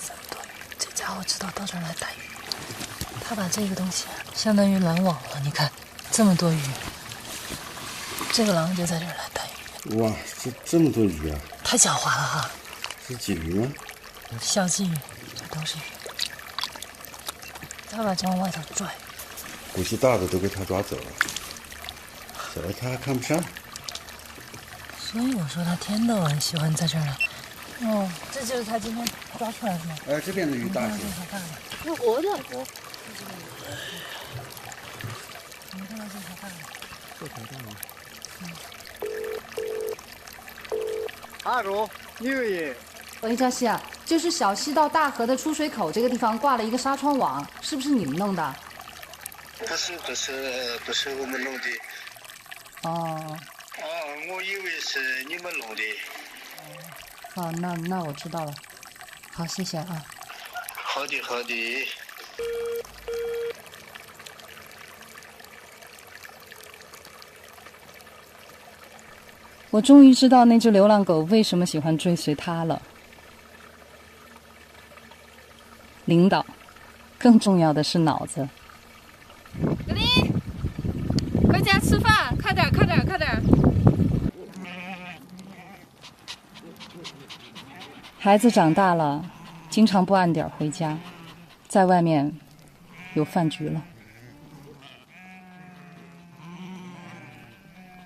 S5: 这么多鱼，这家伙知道到这儿来逮鱼。他把这个东西相当于拦网了，你看这么多鱼，这个狼就在这儿来逮鱼。
S13: 哇，这么多鱼啊！
S5: 太狡猾了哈！
S13: 是鲫鱼吗？
S5: 小鲫鱼，这都是鱼。他把这往外头拽，
S13: 估计大的都被他抓走了，小的他还看不上。
S5: 所以我说他天到晚喜欢在这儿来。哦，这就是他今天抓出来的吗？
S13: 这边的鱼大些。
S19: 是活的，我。
S5: 你看到这条大的？
S21: 这条大吗？阿如，六爷。
S19: 喂，扎西啊，就是小溪到大河的出水口这个地方挂了一个纱窗网，是不是你们弄的？
S21: 不是我们弄的。
S19: 哦。
S21: 我以为是你们弄的。
S5: 哦，那我知道了。好，谢谢啊。
S21: 好的，好的。
S4: 我终于知道那只流浪狗为什么喜欢追随他了。领导，更重要的是脑子。
S14: 格林，回家吃饭，快点，快点，快点！
S4: 孩子长大了，经常不按点回家，在外面有饭局了。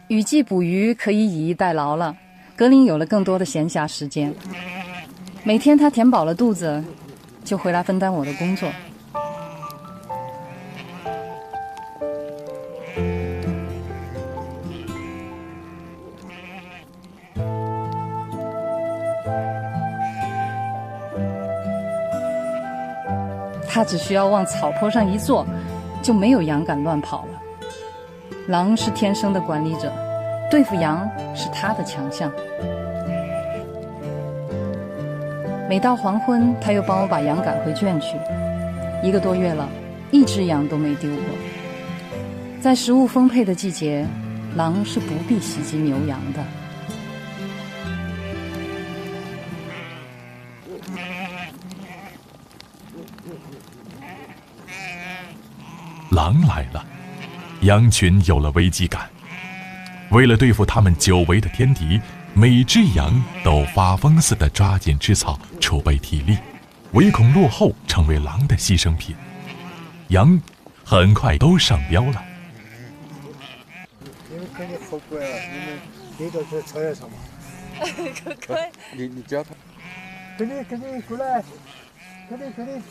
S4: 雨季捕鱼可以以逸待劳了，格林有了更多的闲暇时间。每天他填饱了肚子，就回来分担我的工作。他只需要往草坡上一坐，就没有羊敢乱跑了。狼是天生的管理者，对付羊是他的强项。每到黄昏，他又帮我把羊赶回圈去。1个多月了，一只羊都没丢过。在食物丰沛的季节，狼是不必袭击牛羊的。
S12: 狼来了，羊群有了危机感。为了对付他们久违的天敌，每只羊都发疯似的抓紧吃草，储备体力，唯恐落后成为狼的牺牲品。羊很快都上标了。
S21: 你们肯定好乖啊！你们背到这草原上嘛？
S14: 可以。
S21: 你教他。肯定过来，肯定。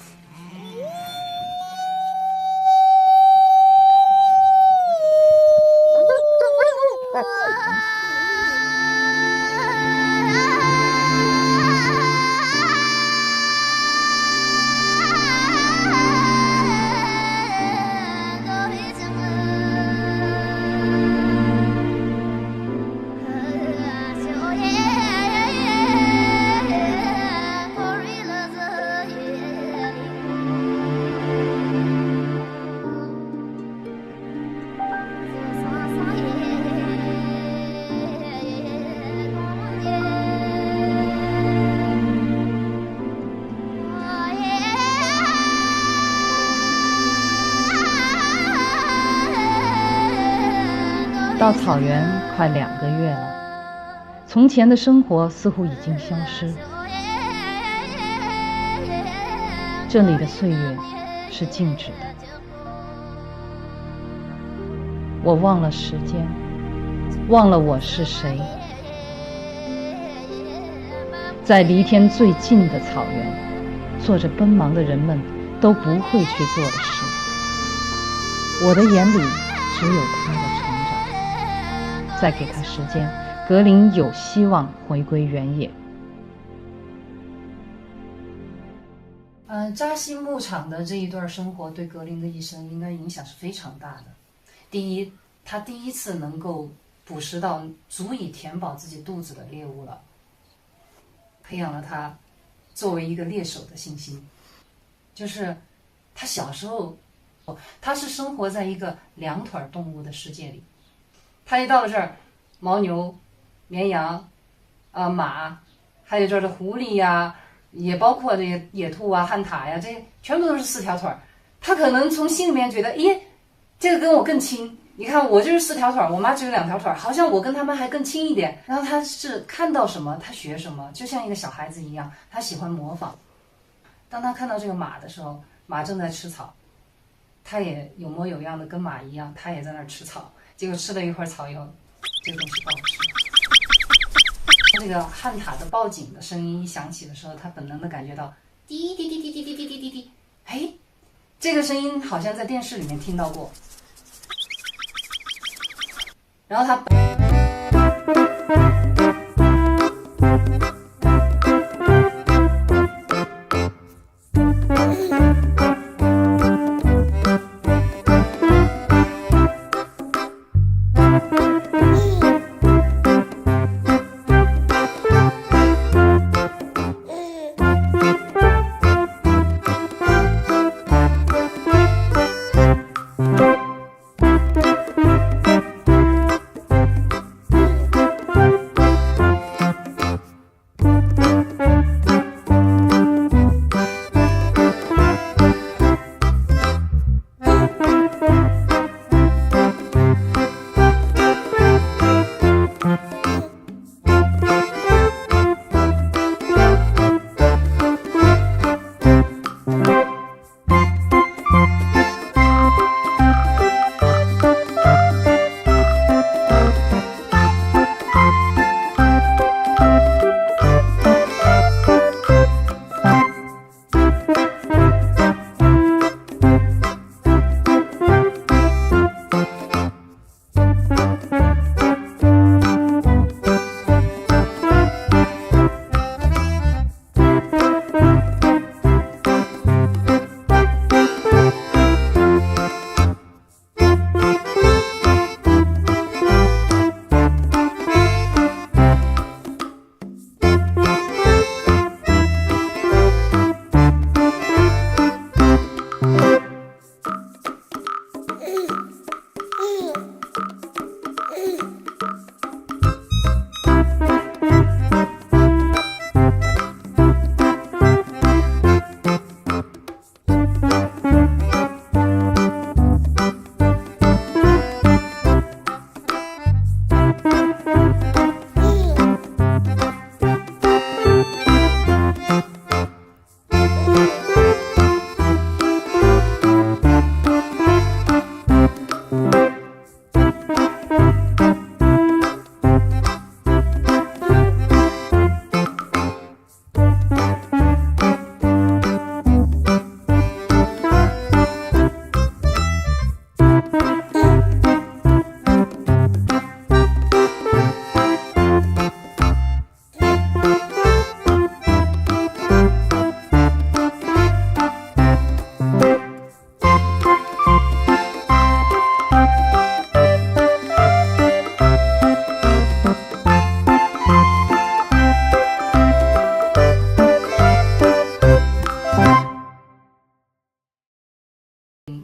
S5: 到草原快2个月了，从前的生活似乎已经消失。这里的岁月是静止的，我忘了时间，忘了我是谁。在离天最近的草原，做着奔忙的人们都不会去做的事。我的眼里只有他的成长。再给他时间，格林有希望回归原野。扎西牧场的这一段生活对格林的一生应该影响是非常大的。第一，他第一次能够捕食到足以填饱自己肚子的猎物了，培养了他作为一个猎手的信心。就是他小时候，他是生活在一个2腿动物的世界里。他一到了这儿，牦牛、绵羊、马，还有这儿的狐狸呀，也包括这些野兔啊、旱獭呀，这些全部都是4条腿。他可能从心里面觉得，咦，这个跟我更亲。你看我就是4条腿，我妈只有2条腿，好像我跟他们还更亲一点。然后他是看到什么他学什么，就像一个小孩子一样，他喜欢模仿。当他看到这个马的时候，马正在吃草，他也有模有样的跟马一样，他也在那儿吃草。结果吃了一会儿草以后，这个东西不好吃。这个旱獭的报警的声音一响起的时候，他本能的感觉到滴滴滴滴滴滴滴滴滴滴，哎，这个声音好像在电视里面听到过。然后他。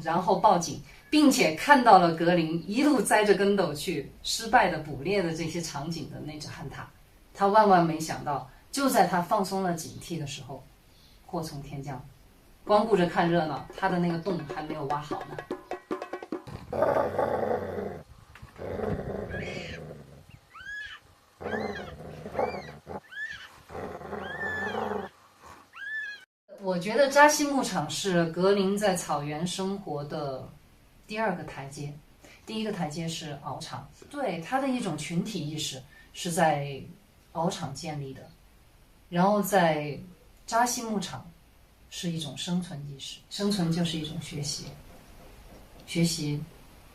S5: 然后报警，并且看到了格林一路栽着跟斗去失败的捕猎的这些场景的那只旱獭，他万万没想到，就在他放松了警惕的时候，祸从天降，光顾着看热闹，他的那个洞还没有挖好呢。我觉得扎西牧场是格林在草原生活的第二个台阶，第一个台阶是獒场，对他的一种群体意识是在獒场建立的，然后在扎西牧场是一种生存意识，生存就是一种学习，学习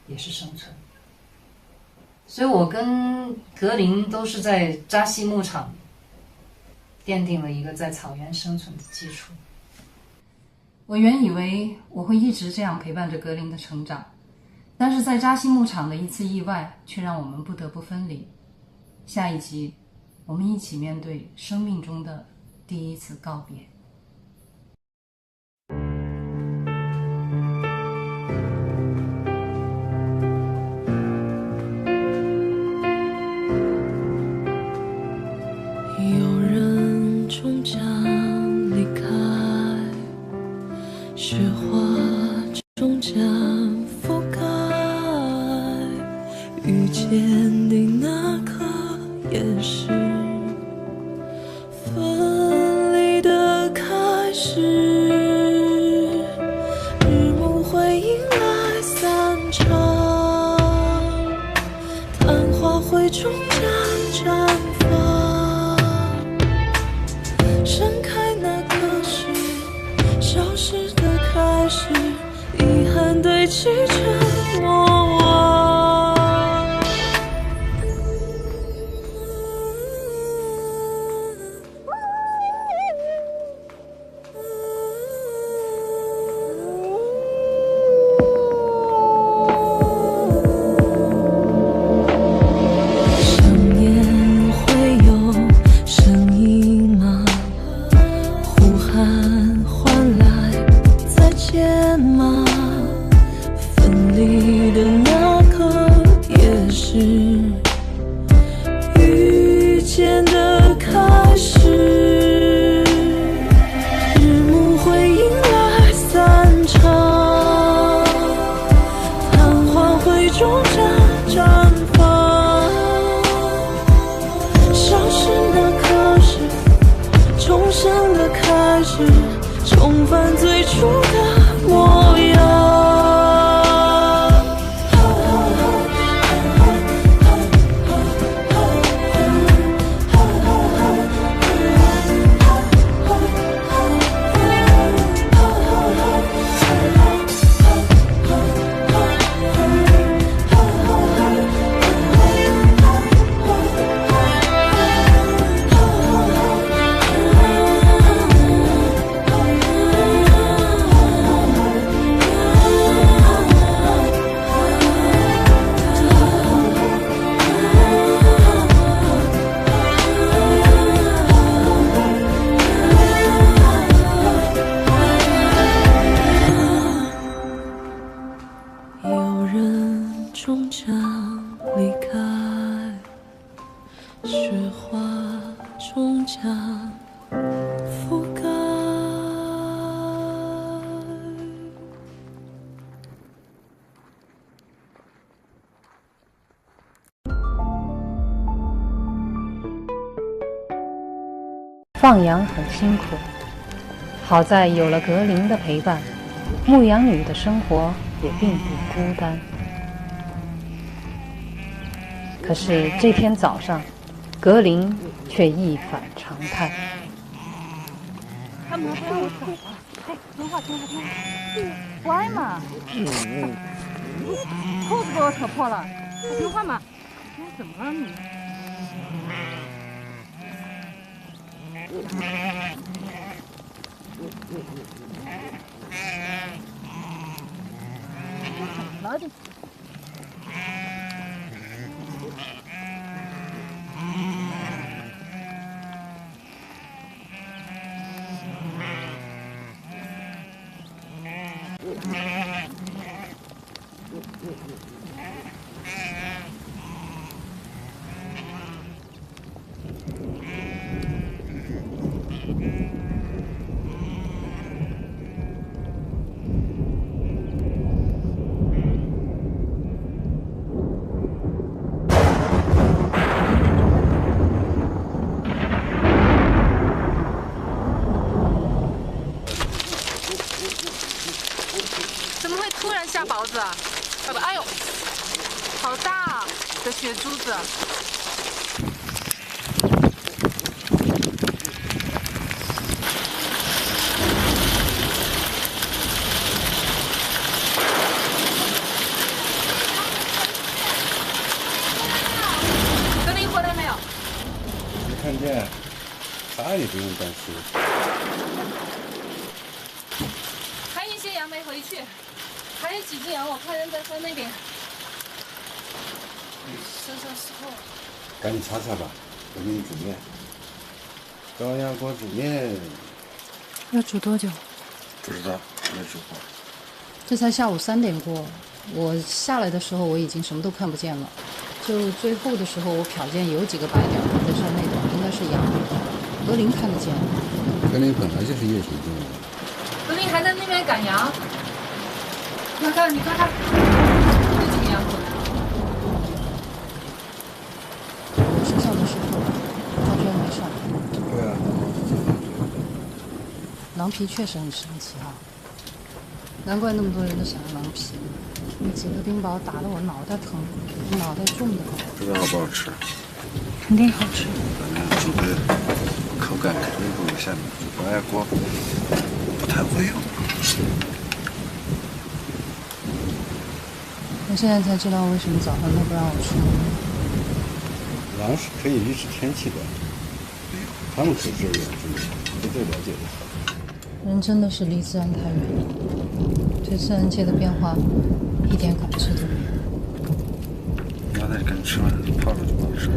S5: 也是生存，所以我跟格林都是在扎西牧场奠定了一个在草原生存的基础。我原以为我会一直这样陪伴着格林的成长，但是在扎西牧场的一次意外却让我们不得不分离。下一集我们一起面对生命中的第一次告别。
S1: 有人终将离开，雪花终将覆盖，遇见你那刻也是分离的开始，日暮会迎来散场，昙花会终将绽放，盛开那刻是消失的开始，遗憾堆积成过往。想念会有声音吗？呼喊换来再见吗？分离的那刻也是遇见的开始，日暮会迎来散场，昙花会终将绽放，消失那刻是重生的开始，重返最初的模样。有人终将离开，雪花终将覆盖。
S5: 放羊很辛苦，好在有了格林的陪伴，牧羊女的生活也并不孤单。可是这天早上，格林却一反常态。
S19: 他们不要走啊！哎，听话，乖嘛。裤子给我扯破了，还听话嘛？你怎么了你？怎么了你？怎么会突然下雹子啊？哎呦，好大的雪珠子！格林回来没有？
S13: 没看见，啥也不用担心。
S19: 还有一些羊没回去，还有几只羊，我看人在山那边。收拾后。
S13: 赶紧擦擦吧，我给你煮面。高压锅煮面。
S5: 要煮多久？
S13: 不知道，没煮过。
S5: 这才下午3点过，我下来的时候我已经什么都看不见了。就最后的时候，我瞟见有几个白点在山那边，应该是羊。格林看得见。
S13: 格林本来就是夜行动物。
S19: 格林还在那边赶羊。你看，有几个羊回来了。
S5: 学校的时候，放学没上。
S13: 对啊。
S5: 狼皮确实很神奇啊，难怪那么多人都想要狼皮。那几个冰雹打得我脑袋疼，脑袋重的。
S13: 不知道好不好吃？
S5: 肯定好吃。
S13: 反正煮的口感肯定不如下面煮高压锅不太会有。
S5: 我现在才知道为什么早上他不让我出门。
S13: 狼是可以预知天气的，他们可是有这个最了解的。
S5: 人真的是离自然太远了，对自然界的变化一点感知都没有。
S13: 妈在这跟吃完泡了就完事了。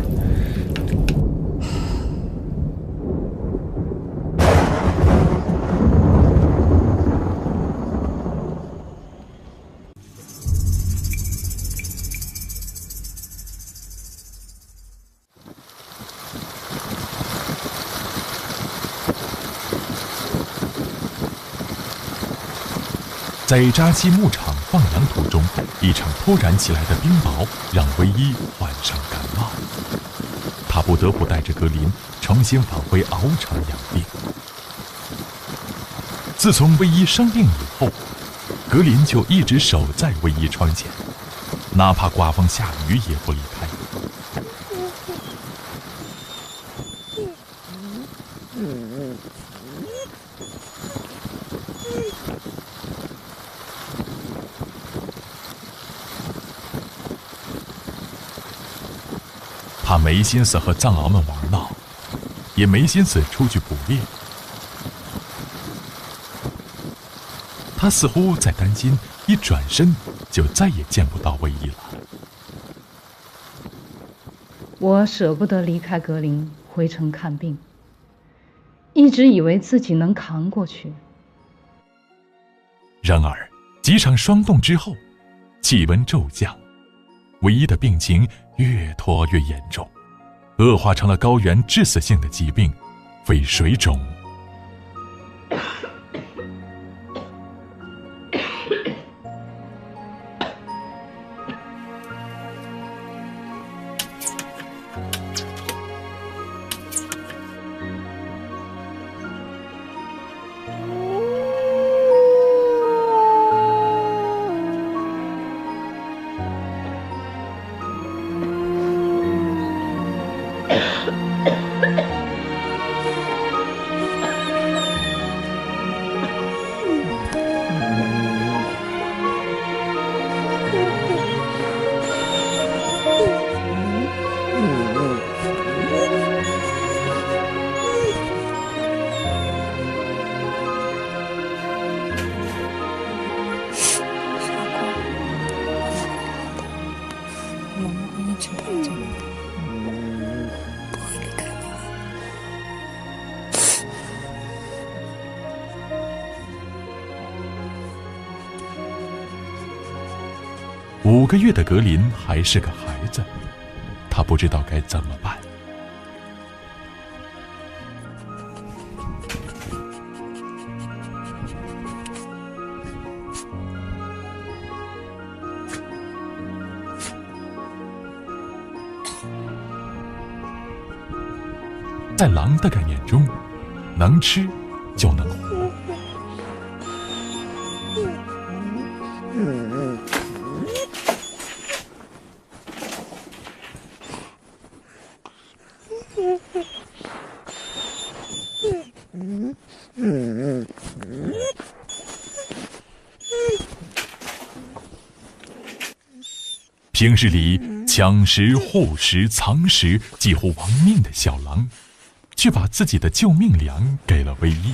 S12: 在扎西牧场放羊途中，一场突然起来的冰雹让唯一患上感冒，他不得不带着格林重新返回敖城养病。自从唯一生病以后，格林就一直守在唯一窗前，哪怕刮风下雨也不离开。他没心思和藏獒们玩闹，也没心思出去捕猎。他似乎在担心，一转身就再也见不到唯一了。
S5: 我舍不得离开格林，回城看病，一直以为自己能扛过去。
S12: 然而，几场霜冻之后，气温骤降，唯一的病情越拖越严重，恶化成了高原致死性的疾病——肺水肿。5个月的格林还是个孩子，他不知道该怎么办。在狼的概念中，能吃就能活。平日里抢食、护食、藏食几乎亡命的小狼，却把自己的救命粮给了唯一。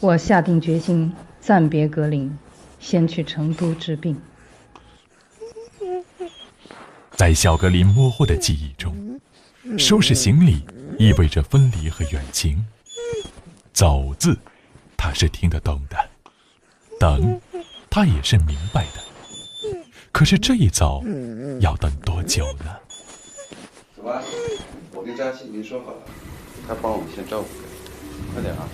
S5: 我下定决心暂别格林，先去成都治病。
S12: 在小格林模糊的记忆中，收拾行李意味着分离和远行。走字，他是听得懂的；等，他也是明白的。可是这一走，要等多久呢？
S13: 走吧，我跟嘉欣已经说好了，他帮我们先照顾着，快点啊！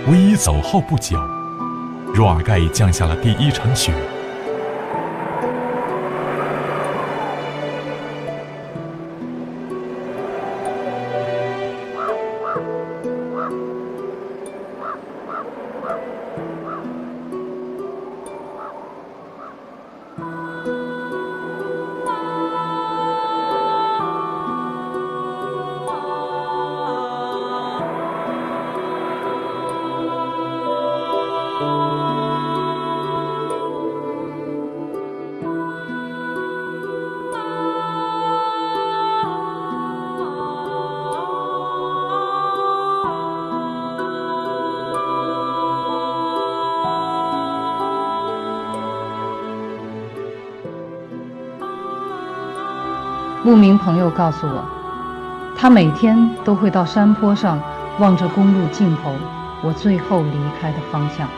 S12: 唯一走后不久，若尔盖降下了第一场雪。
S5: 牧民朋友告诉我，他每天都会到山坡上望着公路尽头我最后离开的方向。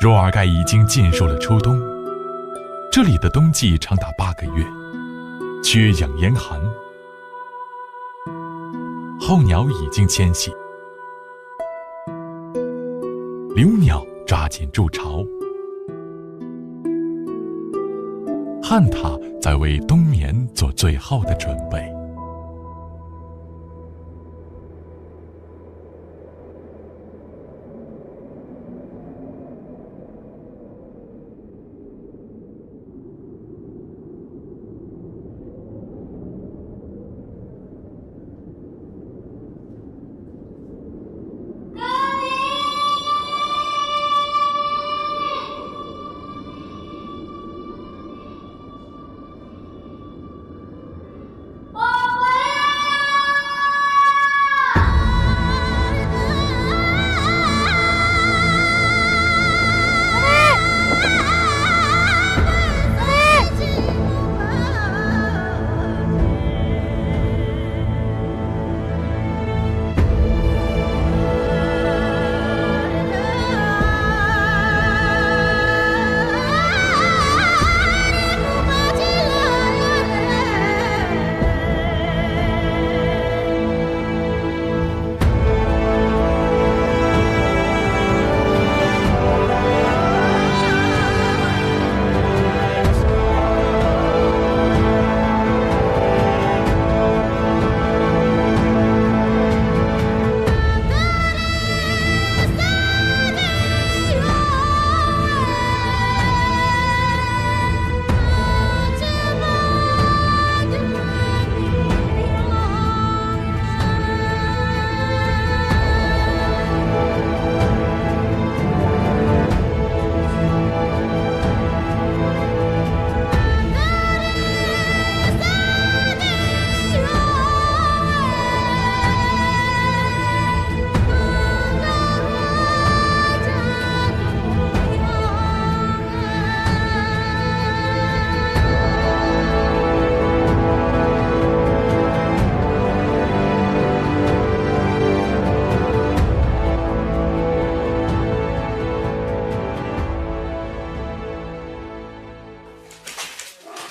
S12: 若尔盖已经进入了初冬，这里的冬季长达8个月，缺氧严寒。候鸟已经迁徙，留鸟抓紧筑巢，旱獭在为冬眠做最后的准备。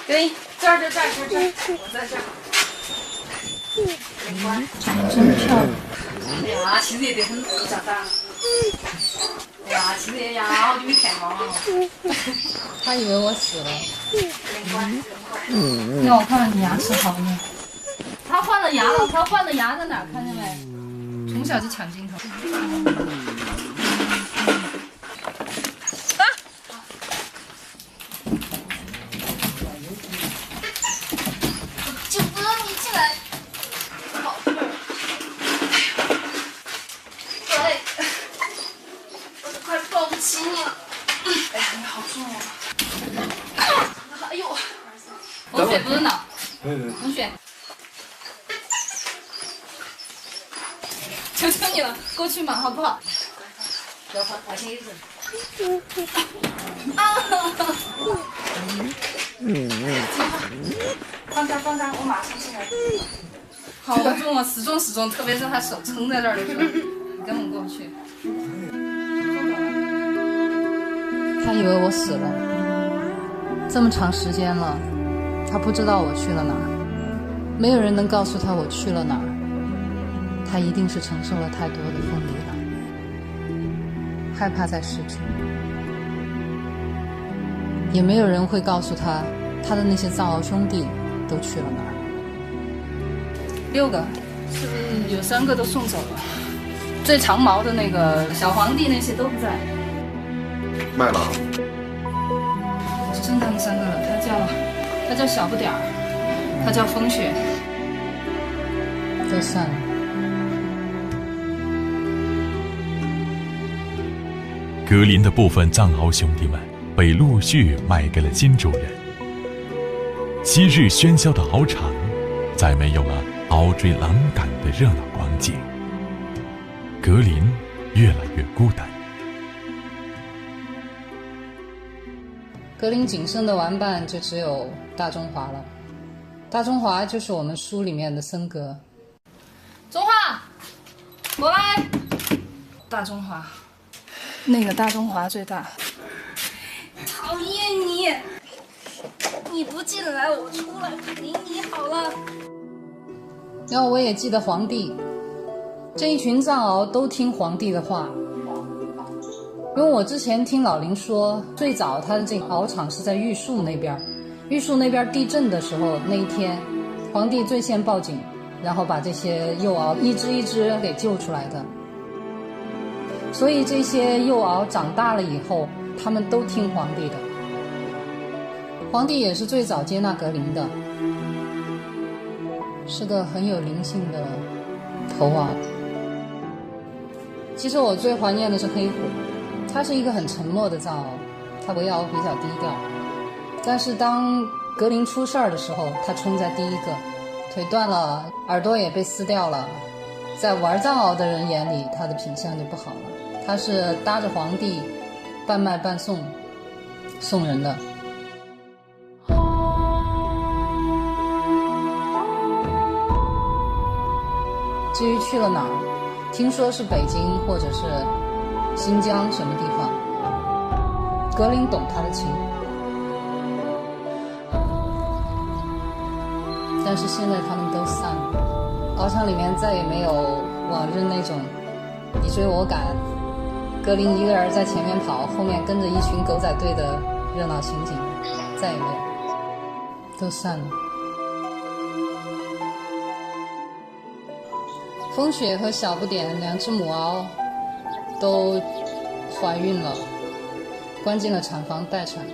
S14: 对，这儿，我在这儿。
S5: 真漂亮。
S14: 哎呀，其实也得很长大。哎呀，其实也呀，好久没看过了。
S5: 他以为我死了。
S4: 让我看看你牙齿好没？他换了牙了，他换的牙在哪儿？看见没？从小就抢镜头。
S18: 就不让你进来。好，对，我都快抱不起你了。哎呀，你好重啊！哎呦，
S4: 风雪不是脑，风雪。求求你了，过去嘛，好不好？
S14: 要花钱一次。放这，我马上进来。
S4: 好重啊，死重，特别是他手撑在这儿的时候，你根本过不去。
S5: 他以为我死了，这么长时间了，他不知道我去了哪儿，没有人能告诉他我去了哪儿，他一定是承受了太多的分离了。害怕再失去，也没有人会告诉他，他的那些藏獒兄弟都去了哪儿。
S4: 6个，是不是有3个都送走了？最长毛的那个小皇帝那些都不在。
S10: 卖了。
S4: 只剩他们3个了，他叫小不点儿，他叫风雪，
S5: 都散了。
S12: 格林的部分藏獒兄弟们被陆续卖给了新主人。昔日喧嚣的獒场，再没有了獒追狼赶的热闹光景。格林越来越孤单。
S5: 格林仅剩的玩伴就只有大中华了。大中华就是我们书里面的森格。
S4: 中华，过来。大中华，那个大中华最大。
S18: 讨厌你！你不进来，我出来陪你好了。
S5: 然后我也记得皇帝，这一群藏獒都听皇帝的话。因为我之前听老林说，最早他的这个獒场是在玉树那边，玉树那边地震的时候，那一天皇帝最先报警，然后把这些幼獒一只一只给救出来的。所以这些幼獒长大了以后，他们都听皇帝的。皇帝也是最早接纳格林的，是个很有灵性的头獒。其实我最怀念的是黑虎，它是一个很沉默的藏獒，它为獒比较低调。但是当格林出事儿的时候，它冲在第一个，腿断了，耳朵也被撕掉了。在玩藏獒的人眼里，它的品相就不好了。它是搭着皇帝半卖半送送人的。至于去了哪儿，听说是北京或者是新疆什么地方。格林懂他的情，但是现在他们都散了，獒场里面再也没有往日那种你追我赶，格林一个人在前面跑，后面跟着一群狗仔队的热闹情景，再也没有，都散了。风雪和小不点2只母獒都怀孕了，关进了产房待产。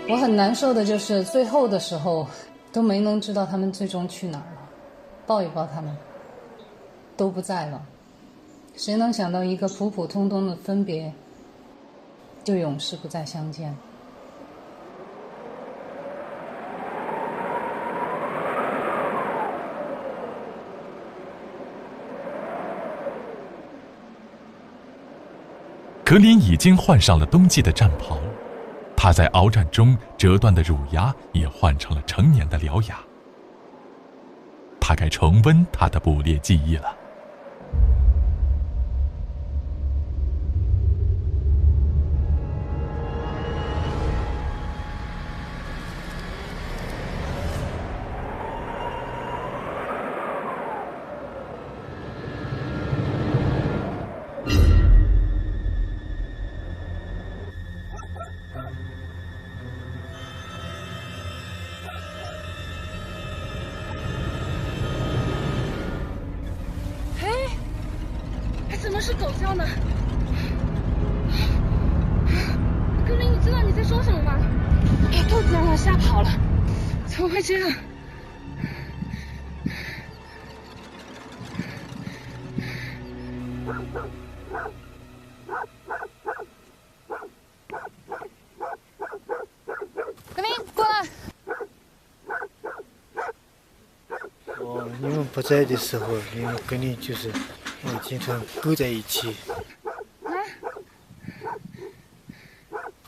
S5: 我很难受的就是最后的时候都没能知道他们最终去哪儿了，抱一抱他们都不在了。谁能想到一个普普通通的分别就永世不再相见。
S12: 格林已经换上了冬季的战袍，他在鏖战中折断的乳牙也换成了成年的獠牙。他该重温他的捕猎记忆了。
S18: 怎么是狗叫呢？格林，你知道你在说什么吗？兔子让我吓跑了，怎么会这样？
S19: 格林，过来。
S21: 你们不在的时候，你们跟你就是经常勾在一起。
S19: 来，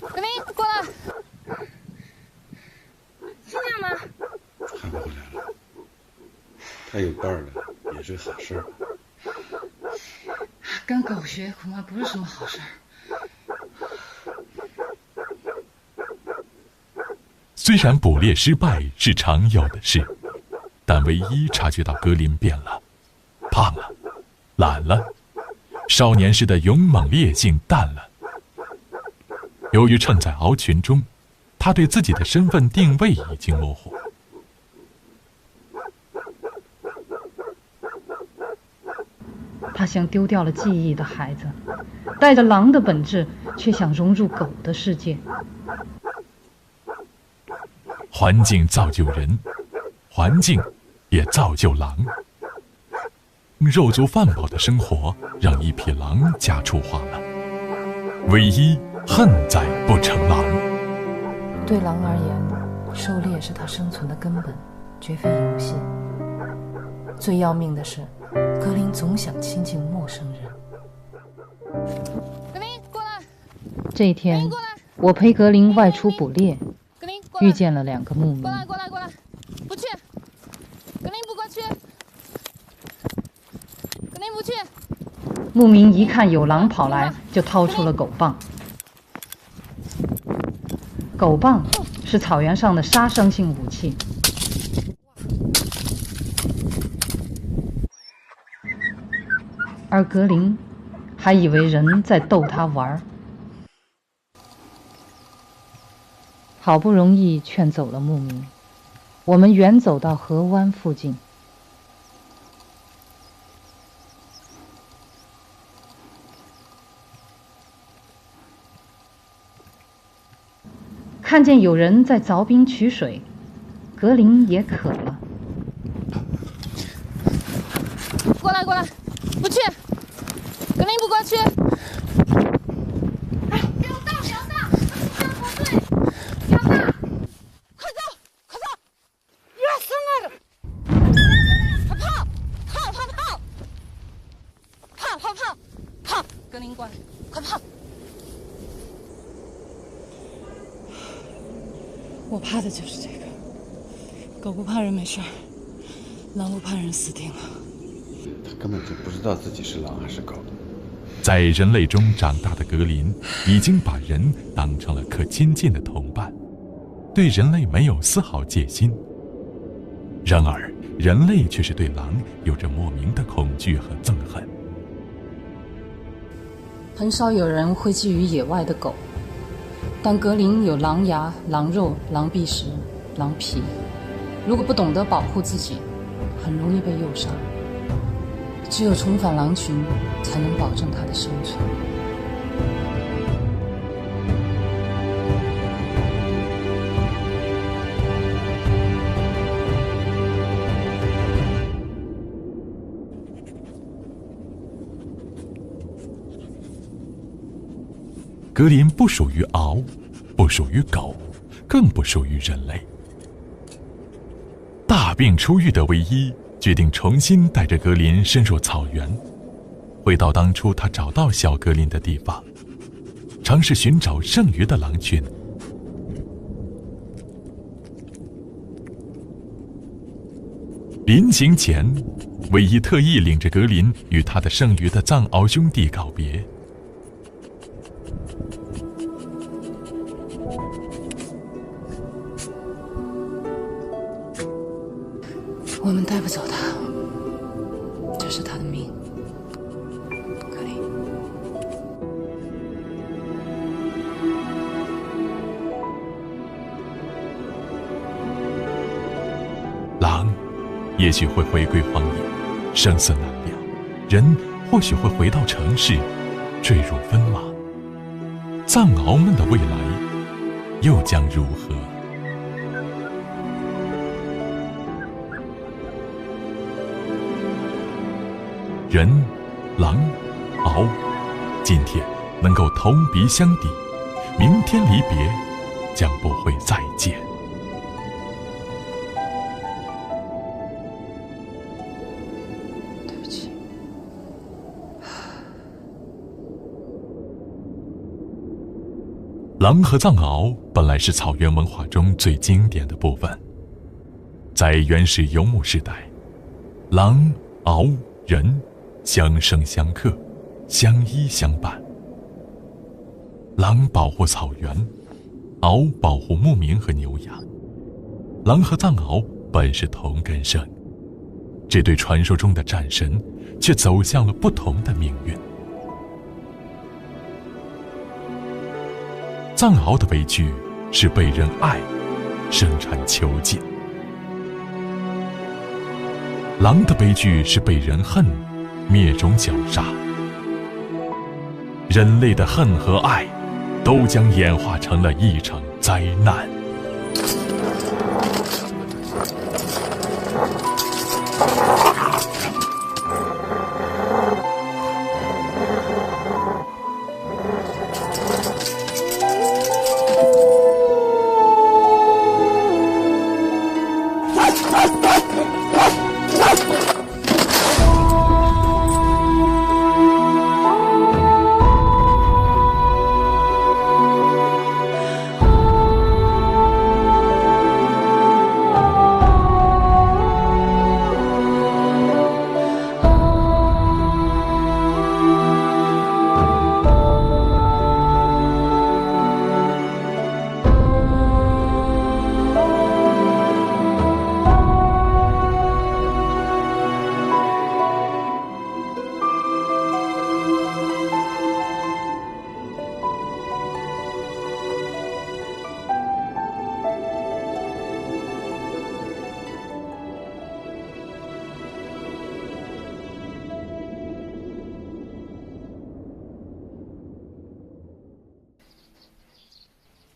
S19: 格林，过来。
S18: 是这样吗？
S13: 还不回来了？他有伴了，也是好事儿。
S5: 跟狗学恐怕不是什么好事儿。
S12: 虽然捕猎失败是常有的事，但唯一察觉到格林变了，胖了，懒了，少年时的勇猛烈性淡了。由于衬在獒群中，他对自己的身份定位已经模糊。
S5: 他像丢掉了记忆的孩子，带着狼的本质，却想融入狗的世界。
S12: 环境造就人，环境也造就狼。肉足饭饱的生活让一匹狼家畜化了，唯一恨在不成狼。
S5: 对狼而言，狩猎是它生存的根本，绝非游戏。最要命的是，格林总想亲近陌生人。
S19: 格林，过来！
S5: 这一天，我陪格林外出捕猎，遇见了2个牧民。
S19: 过来，不去！格林不过去！格林不去！
S5: 牧民一看有狼跑来，就掏出了狗棒。狗棒是草原上的杀伤性武器。而格林还以为人在逗他玩，好不容易劝走了牧民，我们远走到河湾附近。看见有人在凿冰取水，格林也渴了。
S19: 过来，不去！格林不过去！哎，给我倒，不要倒，这样不对，不要倒！快走，热死我了！快跑！格林过来，快跑！
S21: 我怕的就是这个。狗不怕人没事儿，狼不怕人死定了。
S13: 他根本就不知道自己是狼还是狗。
S12: 在人类中长大的格林，已经把人当成了可亲近的同伴，对人类没有丝毫戒心。然而，人类却是对狼有着莫名的恐惧和憎恨。
S5: 很少有人会觊觎野外的狗，但格林有狼牙、狼肉、狼鼻石、狼皮，如果不懂得保护自己，很容易被诱杀。只有重返狼群，才能保证它的生存。
S12: 格林不属于獒，不属于狗，更不属于人类。大病初愈的唯一决定重新带着格林深入草原，回到当初他找到小格林的地方，尝试寻找剩余的狼群。临行前，唯一特意领着格林与他的剩余的藏獒兄弟告别。
S5: 我们带不走他，这是他的命。格林，
S12: 狼也许会回归荒野，生死难料；人或许会回到城市，坠入纷扰。藏獒们的未来又将如何？人、狼、獒，今天能够同鼻相抵，明天离别将不会再见。
S5: 对不起。
S12: 狼和藏獒本来是草原文化中最经典的部分。在原始游牧时代，狼、獒、人相生相克，相依相伴。狼保护草原，獒保护牧民和牛羊。狼和藏獒本是同根生，这对传说中的战神却走向了不同的命运。藏獒的悲剧是被人爱，生产囚禁；狼的悲剧是被人恨，灭种绞杀。人类的恨和爱，都将演化成了一场灾难。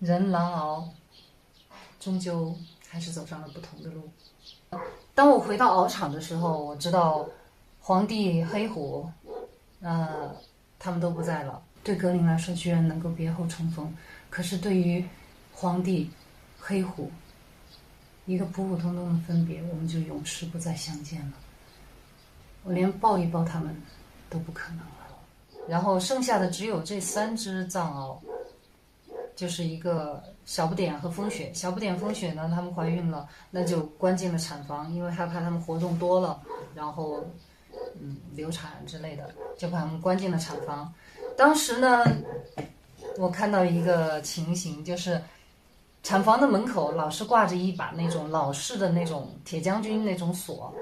S5: 人狼獒终究还是走上了不同的路。当我回到獒场的时候，我知道黄帝、黑虎，他们都不在了。对格林来说，居然能够别后重逢，可是对于黄帝、黑虎，一个普普通通的分别，我们就永世不再相见了。我连抱一抱他们都不可能了。然后剩下的只有这3只藏獒。就是一个小不点和风雪。小不点、风雪呢，他们怀孕了，那就关进了产房，因为害怕他们活动多了，然后流产之类的，就把他们关进了产房。当时呢，我看到一个情形，就是产房的门口老是挂着一把那种老式的那种铁将军那种锁。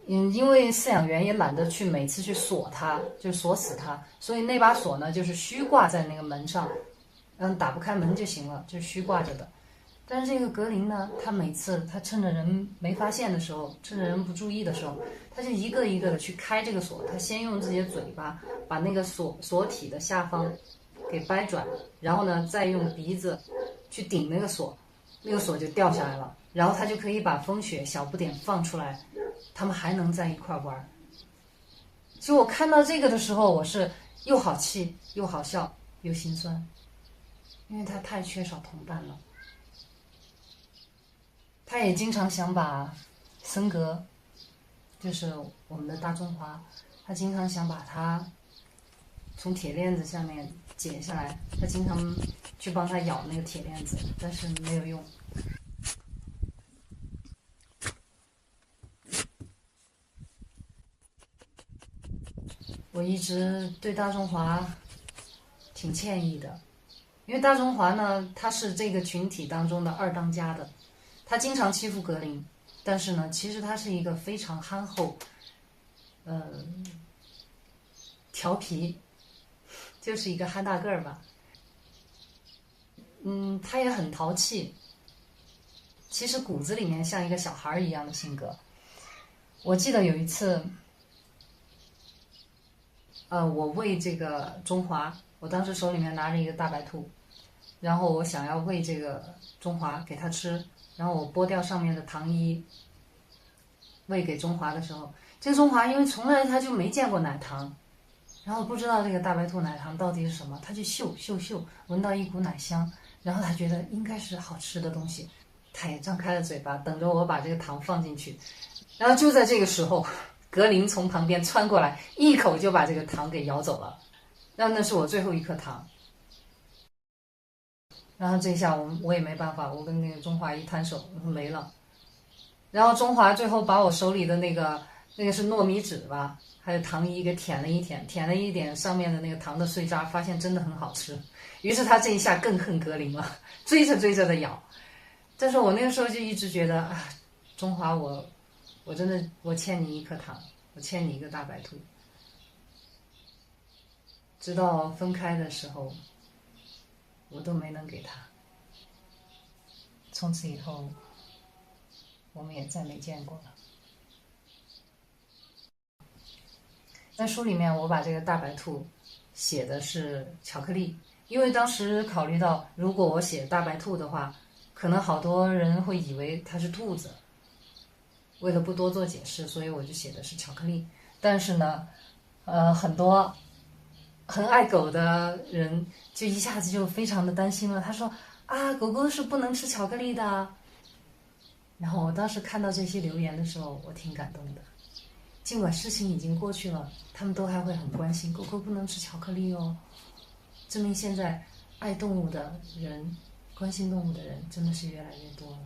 S5: 因为饲养员也懒得去每次去锁它，就锁死它，所以那把锁呢，就是虚挂在那个门上。打不开门就行了，就虚挂着的。但是这个格林呢，他每次他趁着人没发现的时候，趁着人不注意的时候，他就一个一个的去开这个锁。他先用自己的嘴巴把那个锁体的下方给掰转，然后呢再用鼻子去顶那个锁，那个锁就掉下来了。然后他就可以把风雪、小不点放出来，他们还能在一块玩。所以我看到这个的时候，我是又好气又好笑又心酸。因为他太缺少同伴了。他也经常想把森格，就是我们的大中华，他经常想把他从铁链子下面解下来，他经常去帮他咬那个铁链子，但是没有用。我一直对大中华挺歉意的。因为大中华呢，他是这个群体当中的2当家的，他经常欺负格林，但是呢，其实他是一个非常憨厚，调皮，就是一个憨大个儿吧。他也很淘气，其实骨子里面像一个小孩一样的性格。我记得有一次，我喂这个中华，我当时手里面拿着一个大白兔。然后我想要喂这个中华给他吃，然后我剥掉上面的糖衣喂给中华的时候，这个中华因为从来他就没见过奶糖，然后不知道这个大白兔奶糖到底是什么，他就嗅，闻到一股奶香，然后他觉得应该是好吃的东西，他也张开了嘴巴等着我把这个糖放进去。然后就在这个时候，格林从旁边穿过来，一口就把这个糖给咬走了，然后那是我最后一颗糖。然后这一下我也没办法，我跟那个中华一摊手，没了。然后中华最后把我手里的那个是糯米纸吧，还有糖衣给舔了一点上面的那个糖的碎渣，发现真的很好吃。于是他这一下更恨格林了，追着的咬。但是我那个时候就一直觉得啊，中华我真的我欠你一颗糖，我欠你一个大白兔。直到分开的时候，
S15: 我都没能给他。从此以后，我们也再没见过了。在书里面，我把这个大白兔写的是巧克力，因为当时考虑到，如果我写大白兔的话，可能好多人会以为它是兔子。为了不多做解释，所以我就写的是巧克力。但是呢，很多很爱狗的人就一下子就非常的担心了。他说啊，狗狗是不能吃巧克力的。然后我当时看到这些留言的时候，我挺感动的。尽管事情已经过去了，他们都还会很关心狗狗不能吃巧克力哦，证明现在爱动物的人、关心动物的人真的是越来越多了。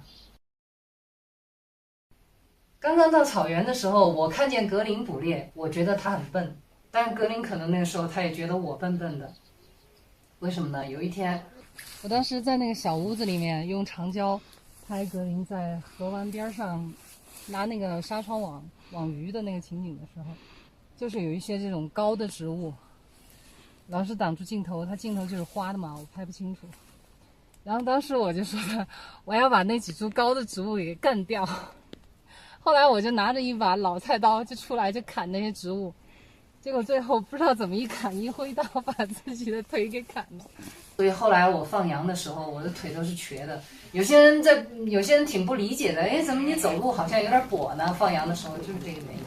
S15: 刚刚到草原的时候，我看见格林捕猎，我觉得他很笨，但格林可能那个时候他也觉得我笨笨的。为什么呢？有一天，我当时在那个小屋子里面用长焦拍格林在河湾边上拿那个纱窗网鱼的那个情景的时候，就是有一些这种高的植物老是挡住镜头，它镜头就是花的嘛，我拍不清楚。然后当时我就说的，我要把那几株高的植物给干掉。后来我就拿着一把老菜刀就出来就砍那些植物，结果最后不知道怎么一砍一挥刀把自己的腿给砍了。所以后来我放羊的时候，我的腿都是瘸的。有些人挺不理解的，哎，怎么你走路好像有点跛呢？放羊的时候就是这个原因。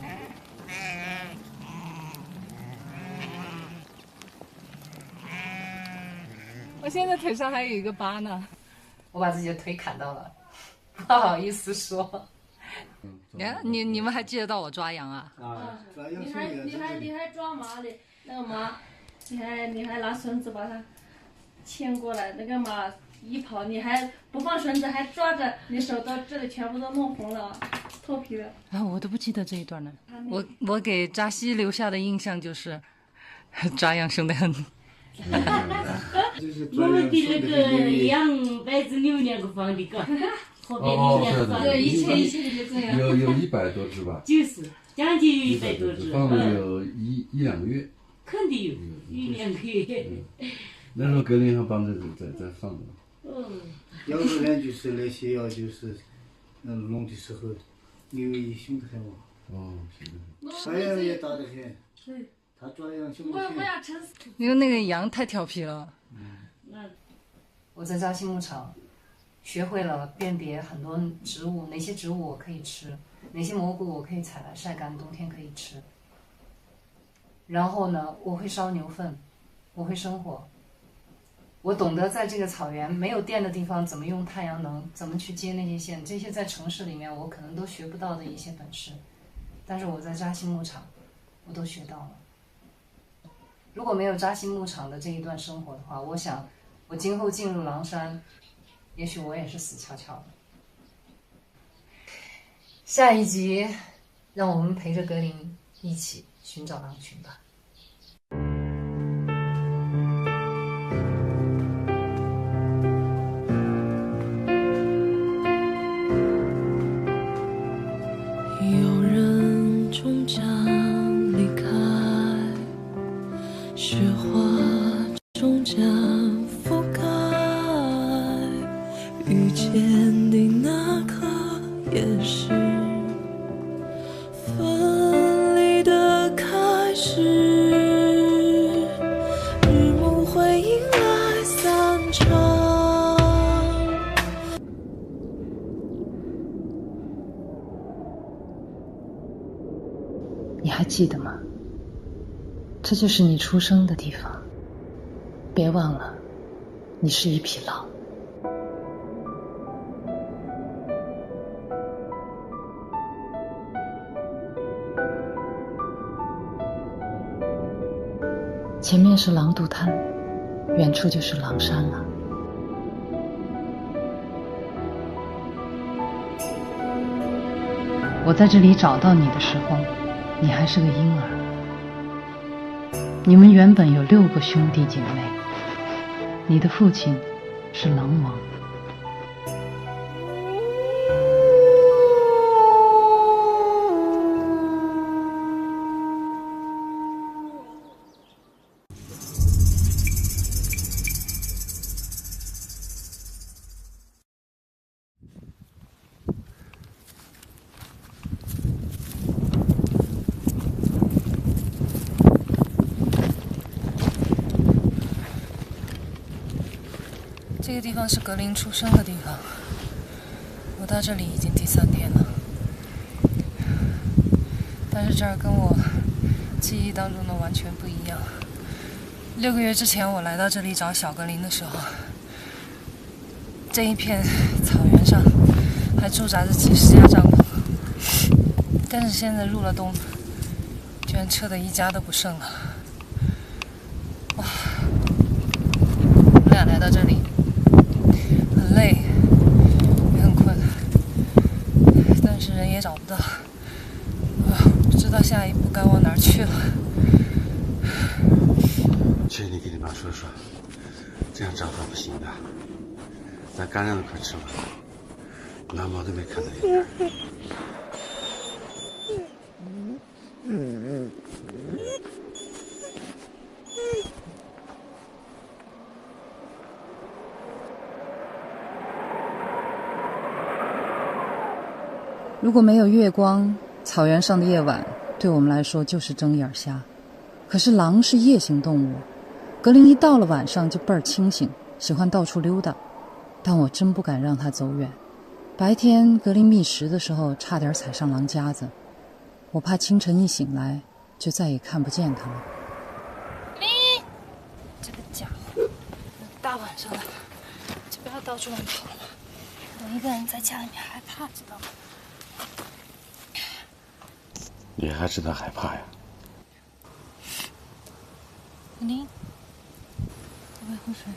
S15: 我现在腿上还有一个疤呢，我把自己的腿砍到了，不好意思说。你们还记得到我抓羊啊？
S3: 抓羊。你还抓马的，那个马，你还拿绳子把它牵过来，那个马一跑，你还不放绳子，还抓着，你手到这里全部都弄红了，脱皮了。
S15: 啊，我都不记得这一段呢。我给扎西留下的印象就是抓羊凶得很。
S6: 我们的那个羊摆子6年个放的个。
S3: 对，以前就这样。
S13: 有100多只吧？
S6: 就是将近有100多只。
S13: 放了有1、2个月。
S6: 肯定有1、2个月。
S13: 那时候格林还帮着在放的。
S21: 要不然就是那些要就是弄的时候，因为凶得很嘛。
S13: 哦，
S21: 抓羊也打得很。对。他抓羊凶得很。
S15: 因为那个羊太调皮了。我在扎西牧场。学会了辨别很多植物，哪些植物我可以吃，哪些蘑菇我可以采来晒干，冬天可以吃。然后呢，我会烧牛粪，我会生火，我懂得在这个草原没有电的地方怎么用太阳能，怎么去接那些线，这些在城市里面我可能都学不到的一些本事，但是我在扎西牧场我都学到了。如果没有扎西牧场的这一段生活的话，我想我今后进入狼山，也许我也是死翘翘的。下一集，让我们陪着格林一起寻找狼群吧。
S1: 有人终将离开，雪花终将覆盖，遇见你那刻也是分离的开始，日暮会迎来散场。
S5: 你还记得吗？这就是你出生的地方。别忘了，你是一匹狼。前面是狼毒滩，远处就是狼山了。我在这里找到你的时候，你还是个婴儿。你们原本有6个兄弟姐妹，你的父亲是狼王。
S4: 这个地方是格林出生的地方，我到这里已经第3天了，但是这儿跟我记忆当中的完全不一样。6个月之前我来到这里找小格林的时候，这一片草原上还驻扎着几10家帐篷，但是现在入了冬，居然撤得一家都不剩了。哇！我们俩来到这里，很累，也很困，但是人也找不到，不知道下一步该往哪儿去了。
S13: 去，你给你妈说说，这样找她不行的，咱干粮都快吃完了，蓝毛都没看到一点。
S5: 如果没有月光，草原上的夜晚对我们来说就是睁眼瞎。可是狼是夜行动物，格林一到了晚上就倍儿清醒，喜欢到处溜达，但我真不敢让他走远。白天格林觅食的时候差点踩上狼夹子，我怕清晨一醒来就再也看不见他了。
S4: 这个家伙，大晚上的就不要到处乱跑了，我一个人在家里面害怕，知道吗？
S13: 你还知道害怕呀？
S4: 你要不要喝水？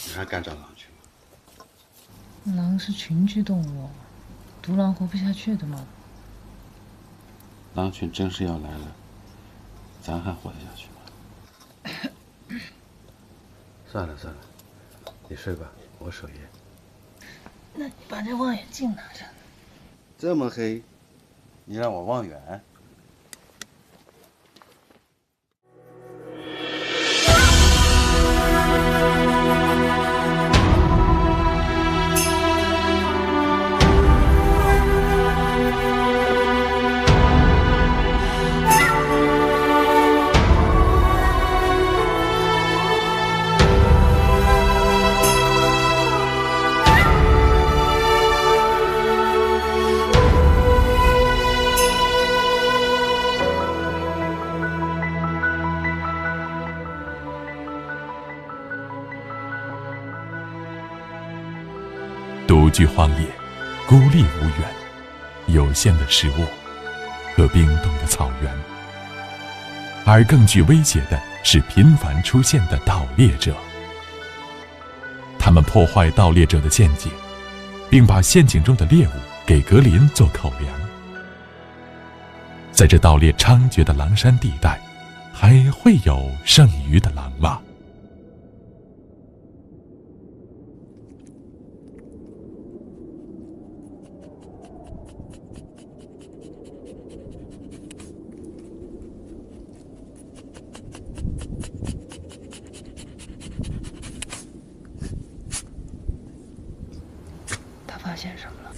S13: 你还敢找狼去吗？
S5: 狼是群居动物，独狼活不下去的嘛。
S13: 狼群真是要来了，咱还活得下去吗？算了，你睡吧，我守夜。
S4: 那你把这望远镜拿着。
S13: 这么黑，你让我望远？
S12: 独居荒野，孤立无援，有限的食物和冰冻的草原，而更具威胁的是频繁出现的盗猎者。他们破坏盗猎者的陷阱，并把陷阱中的猎物给格林做口粮。在这盗猎猖獗的狼山地带，还会有剩余的狼吗？
S4: 发现什么了？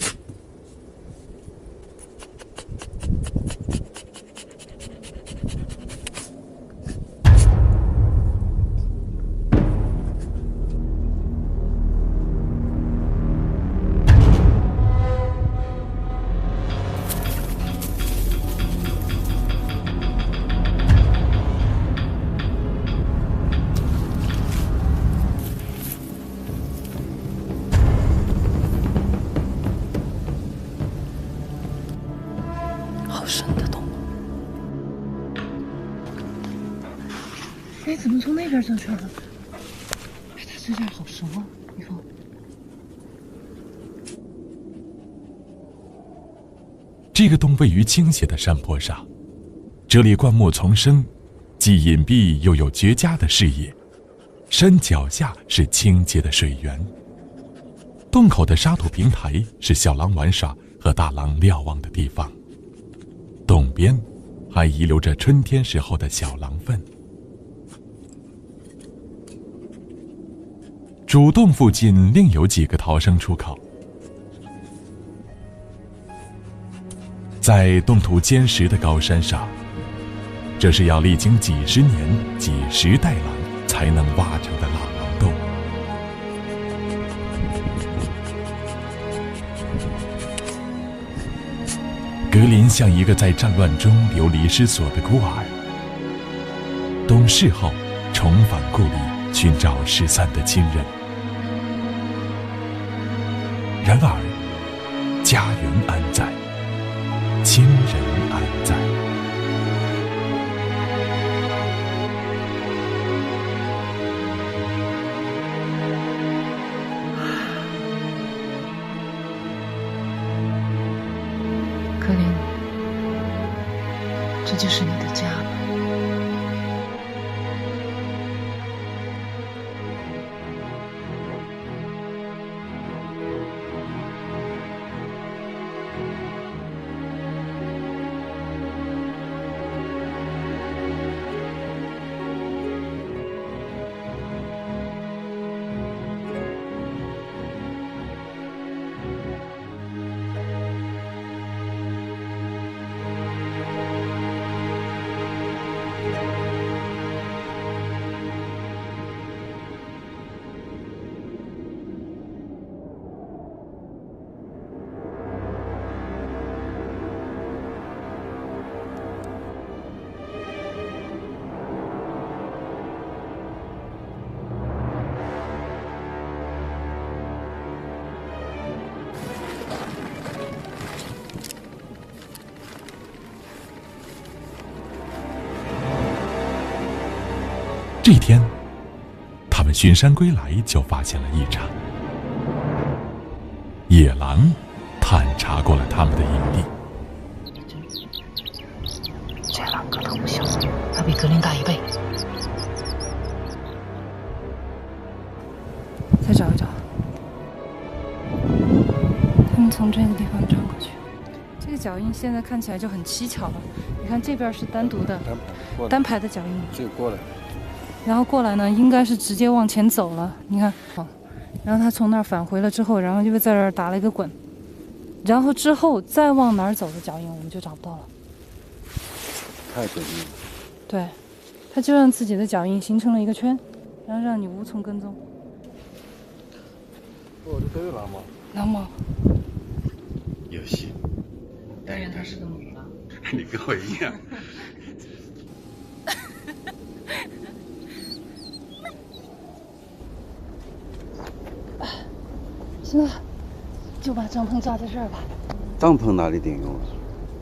S4: 哎，怎么从那边走去了？哎，他这点好熟啊，玉凤。
S12: 这个洞位于倾斜的山坡上，这里灌木丛生，既隐蔽又有绝佳的视野。山脚下是清洁的水源，洞口的沙土平台是小狼玩耍和大狼瞭望的地方。洞边还遗留着春天时候的小狼粪。主洞附近另有几个逃生出口，在冻土坚实的高山上，这是要历经几十年、几十代狼才能挖成的老狼洞。格林像一个在战乱中流离失所的孤儿，懂事后重返故里，寻找失散的亲人。然而，家园安在，亲人安在。
S5: 格林，这就是你的家吗？
S12: 这天，他们巡山归来，就发现了异常。野狼探查过了他们的营地。
S5: 这狼个头不小，他比格林大1倍。再找一找，他们从这个地方转过去。这个脚印现在看起来就很蹊跷了。你看这边是单独的单排的脚印，
S13: 这个过来。
S5: 然后过来呢，应该是直接往前走了。你看，好，然后他从那儿返回了之后，然后就在这儿打了一个滚，然后之后再往哪儿走的脚印，我们就找不到了。
S13: 太诡异了。
S5: 对，他就让自己的脚印形成了一个圈，然后让你无从跟踪。
S13: 哦，这都有狼吗？
S5: 狼吗？
S13: 有戏。
S15: 当然，它是个母狼。
S13: 你跟我一样。
S5: 行了，就把帐篷扎在这儿吧。
S13: 帐篷哪里顶用啊？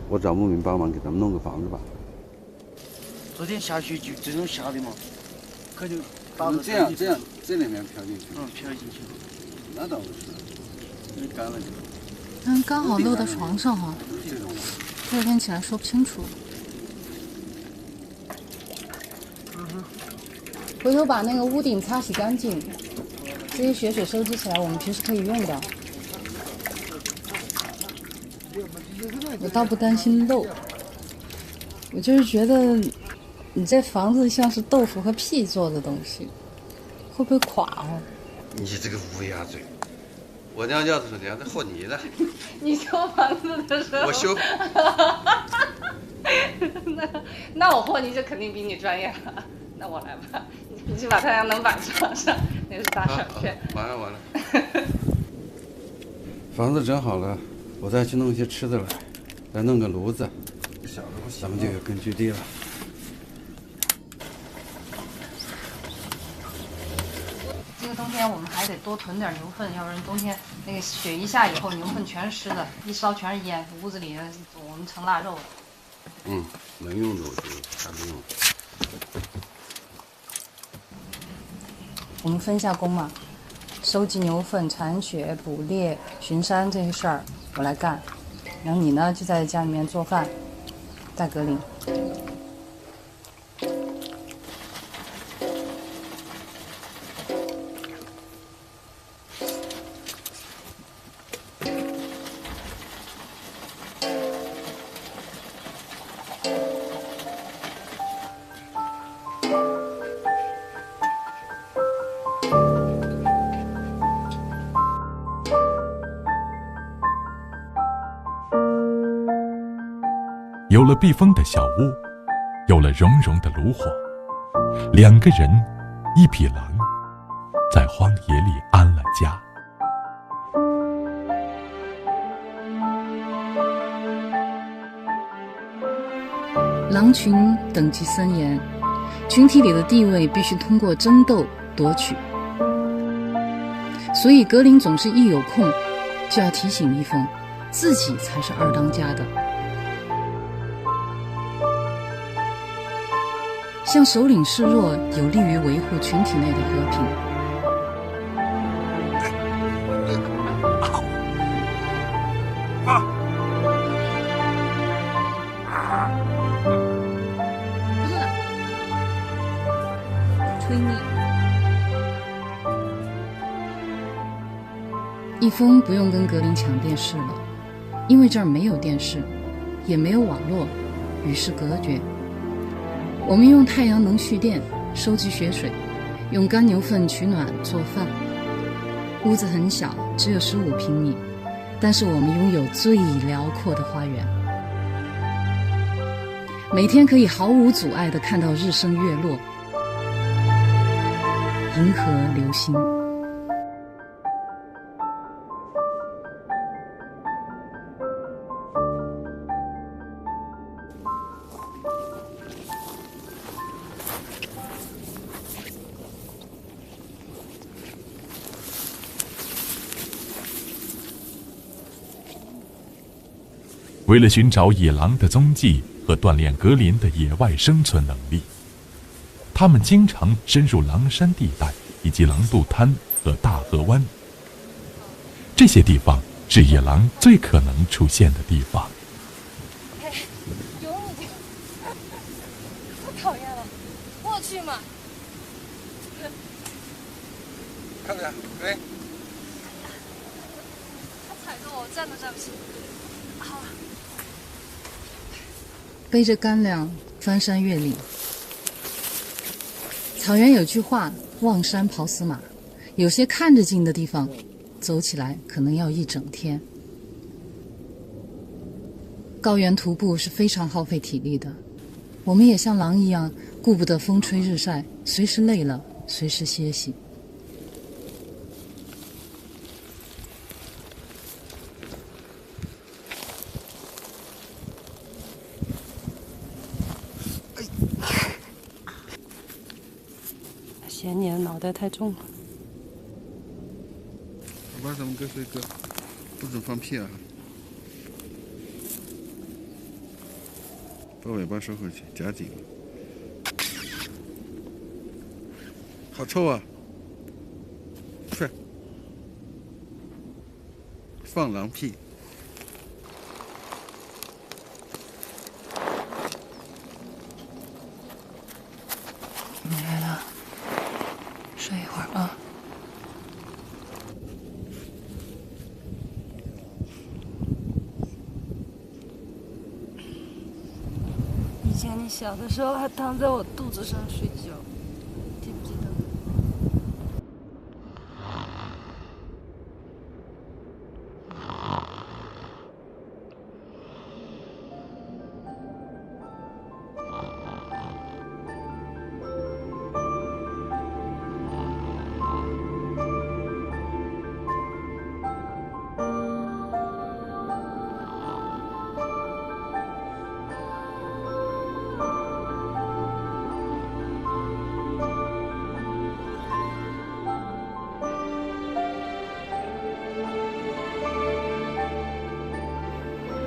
S13: 我找牧民帮忙给咱们弄个房子吧。
S8: 昨天下雪就这种下的嘛，可就打
S13: 这样，这里面飘进去。
S8: 飘进去。
S13: 那倒不是，干了就。
S5: 刚好漏到床上哈，第二天起来说不清楚。回头把那个屋顶擦洗干净。这些雪水收集起来，我们平时可以用的。我倒不担心漏，我就是觉得你这房子像是豆腐和屁做的东西，会不会垮啊？
S13: 你这个乌鸦嘴！我娘家的时候，娘在和你呢。
S15: 你修房子的时候，
S13: 我修。
S15: 那我和泥就肯定比你专业了。那我来吧，你去把太阳能板装上，那是大赏券。
S13: 完了。房子整好了，我再去弄些吃的来，再弄个炉子，咱们就有根据地了。
S15: 这个冬天我们还得多囤点牛粪，要不然冬天那个雪一下以后，牛粪全是湿的，一烧全是烟，屋子里我们成腊肉了。
S13: 能用的我就还没用。
S5: 我们分一下工嘛，收集牛粪、铲雪、捕猎、巡山这些事儿我来干，然后你呢就在家里面做饭，带格林。
S12: 有了避风的小屋，有了融融的炉火，两个人，一匹狼，在荒野里安了家。
S5: 狼群等级森严，群体里的地位必须通过争斗夺取，所以格林总是一有空就要提醒蜜蜂，自己才是二当家的。向首领示弱，有利于维护群体内的和平。
S1: 推你。
S5: 一峰不用跟格林抢电视了，因为这儿没有电视，也没有网络，与世隔绝。我们用太阳能蓄电，收集雪水，用干牛粪取暖做饭。屋子很小，只有15平米，但是我们拥有最辽阔的花园。每天可以毫无阻碍地看到日升月落，银河流星。
S12: 为了寻找野狼的踪迹和锻炼格林的野外生存能力，他们经常深入狼山地带以及狼渡滩和大河湾。这些地方是野狼最可能出现的地方。
S19: 哎，有你太讨厌了，过去嘛。
S10: 看着，对。
S19: 他踩着我，站都站不起。好了。
S5: 背着干粮翻山越岭。草原有句话，望山跑死马，有些看着近的地方，走起来可能要一整天。高原徒步是非常耗费体力的，我们也像狼一样，顾不得风吹日晒，随时累了随时歇息。
S15: 嫌你的脑袋太重了。
S10: 老爸，咱们各睡各，不准放屁啊！把尾巴收回去，夹紧。好臭啊！去，放狼屁。
S5: 你来了。睡一会儿啊。
S15: 以前你小的时候还躺在我肚子上睡觉，记不记得？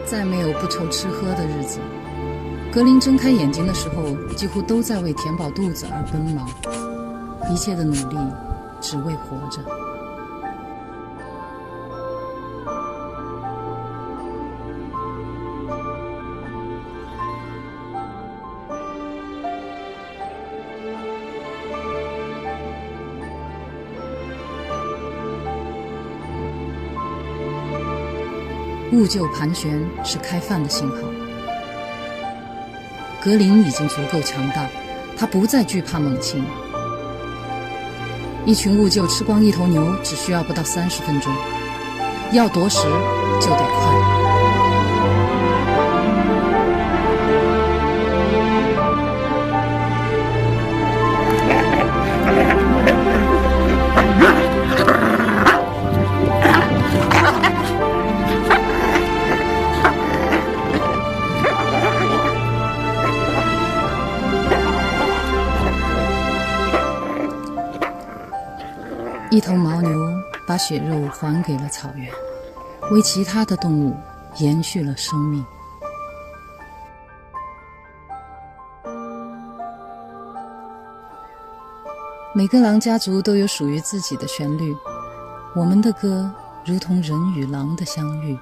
S5: 再没有不愁吃喝的日子。格林睁开眼睛的时候，几乎都在为填饱肚子而奔忙，一切的努力只为活着。兀救盘旋是开饭的信号。格林已经足够强大，他不再惧怕猛禽。一群兀救吃光一头牛只需要不到30分钟，要夺食就得快。一头牦牛把血肉还给了草原，为其他的动物延续了生命。每个狼家族都有属于自己的旋律，我们的歌如同人与狼的相遇。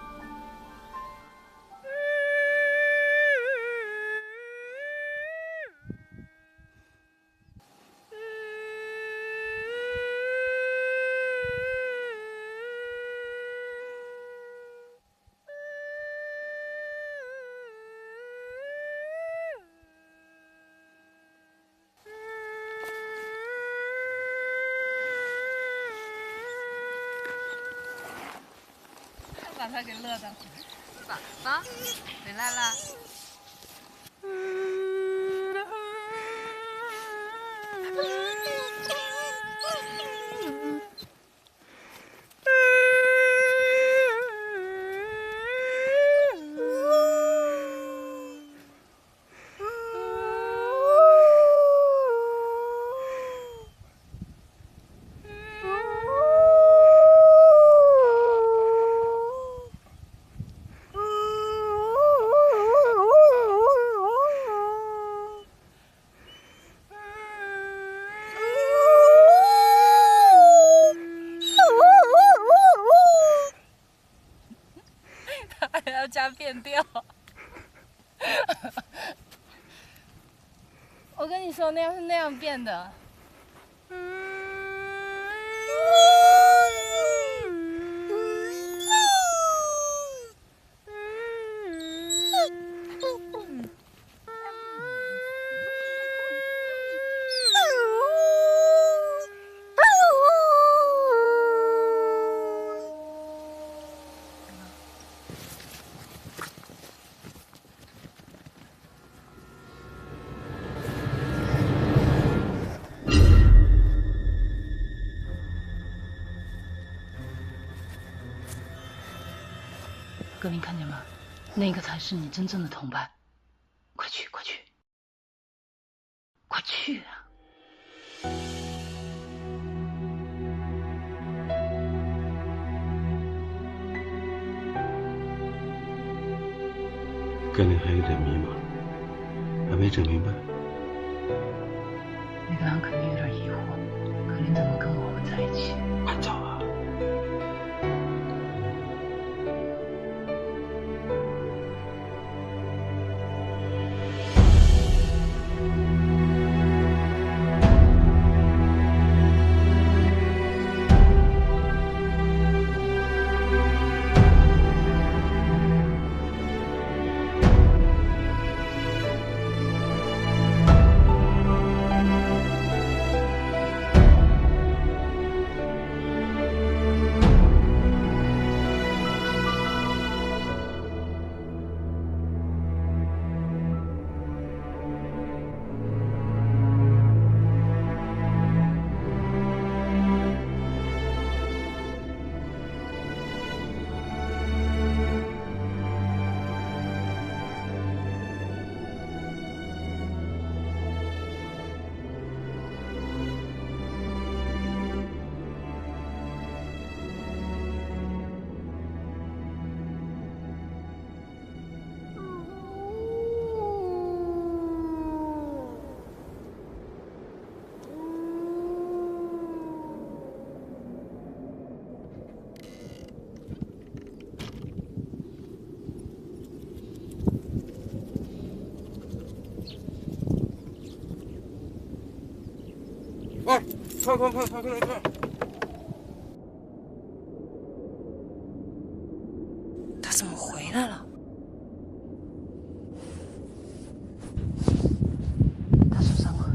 S19: 把他给乐的，爸爸回来了。加变调，我跟你说，那样是那样变的。
S5: 格林，看见吗？那个才是你真正的同伴。快去，快去，快去啊！
S13: 格林还有点迷茫，还没整明白。
S5: 那个狼肯定有点疑惑，格林怎么跟我混在一起？
S13: 快走啊！快！
S5: 他怎么回来了？他受伤了。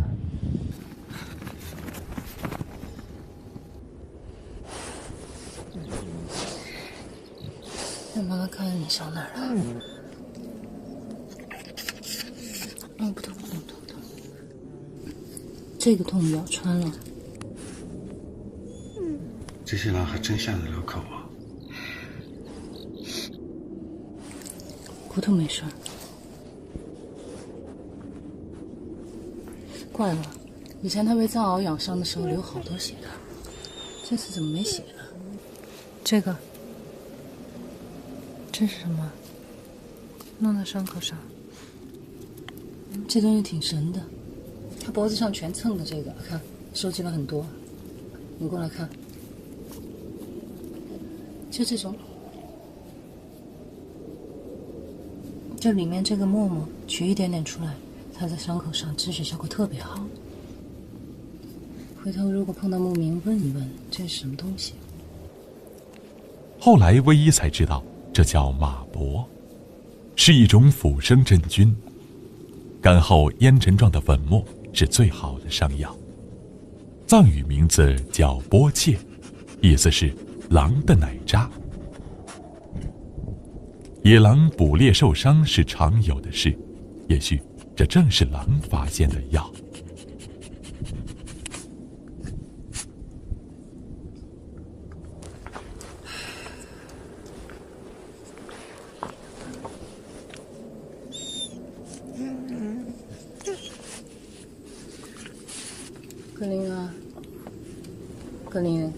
S5: 让妈妈看看你伤哪儿了。不痛。这个痛咬穿了。
S13: 这些狼还真下得了口啊！
S5: 骨头没事儿，怪了，以前他被藏獒咬伤的时候流好多血的。这次怎么没写呢？这个，这是什么？弄到伤口上。这东西挺神的，他脖子上全蹭的这个，看收集了很多。你过来看，就这种，这里面这个沫沫取一点点出来，它在伤口上止血效果特别好。回头如果碰到牧民，问一问这是什么东西。
S12: 后来唯一才知道，这叫马搏，是一种腐生真菌。干后烟尘状的粉末是最好的伤药，藏语名字叫波切，意思是狼的奶渣。野狼捕猎受伤是常有的事，也许这正是狼发现的药。
S5: 格林啊，格林，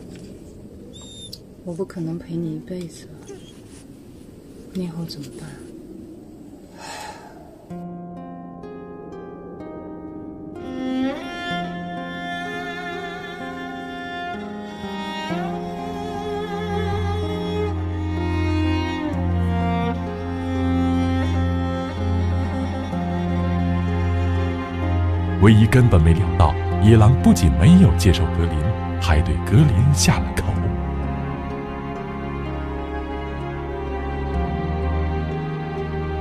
S5: 我不可能陪你一辈子了，你以后怎么办？
S12: 唯一根本没料到，野狼不仅没有接受格林，还对格林下了口。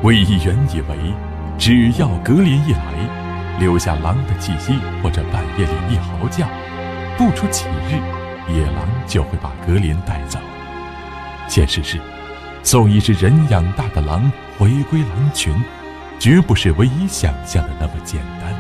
S12: 唯一原以为，只要格林一来，留下狼的气息，或者半夜里一嚎叫，不出几日，野狼就会把格林带走。现实是，送一只人养大的狼回归狼群，绝不是唯一想象的那么简单。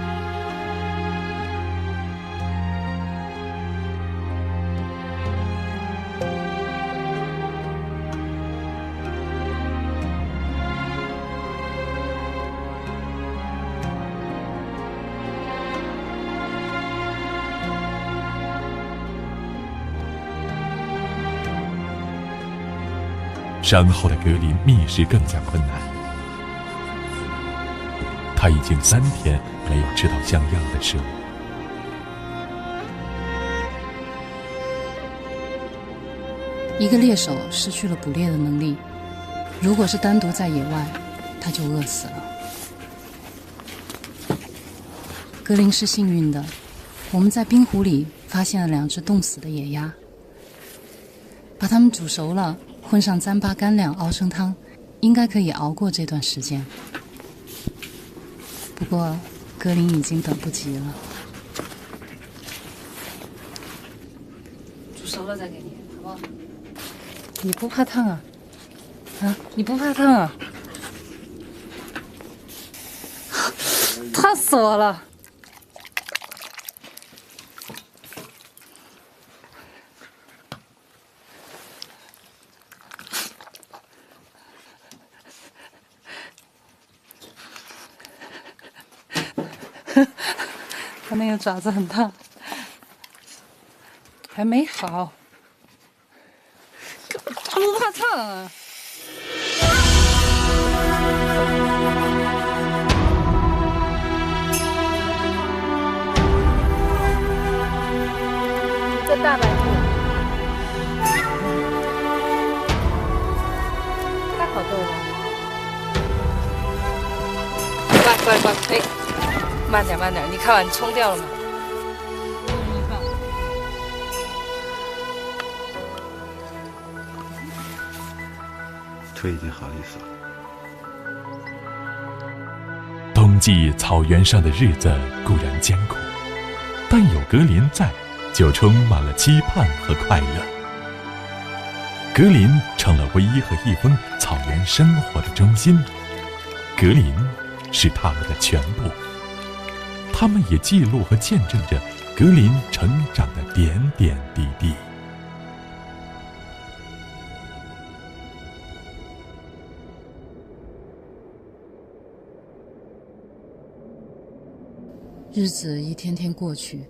S12: 伤后的格林觅食更加困难，他已经3天没有吃到像样的食物。
S5: 一个猎手失去了捕猎的能力，如果是单独在野外，他就饿死了。格林是幸运的，我们在冰湖里发现了2只冻死的野鸭，把它们煮熟了，混上糌粑干粮熬成汤，应该可以熬过这段时间。不过格林已经等不及了。
S15: 煮熟了再给你，好不好？
S5: 你不怕烫啊？啊，你不怕烫啊？烫死我了！它那个爪子很烫，还没好，它不怕烫啊！
S15: 在大白兔，太好逗了！乖，哎。慢点，你看完你冲掉了吗？
S13: 腿已经好意思了。
S12: 冬季草原上的日子固然艰苦，但有格林在，就充满了期盼和快乐。格林成了唯一和一峰草原生活的中心，格林是他们的全部。他们也记录和见证着格林成长的点点滴滴。
S5: 日子一天天过去，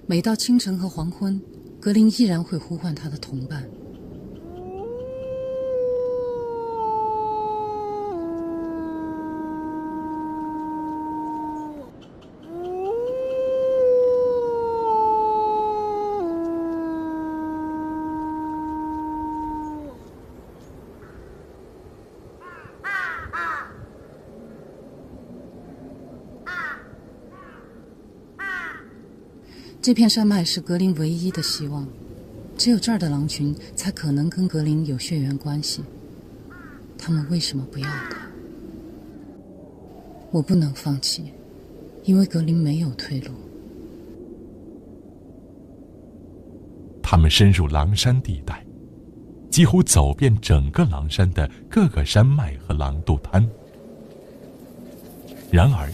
S5: 每到清晨和黄昏，格林依然会呼唤他的同伴。这片山脉是格林唯一的希望，只有这儿的狼群才可能跟格林有血缘关系。他们为什么不要他？我不能放弃，因为格林没有退路。
S12: 他们深入狼山地带，几乎走遍整个狼山的各个山脉和狼肚滩。然而，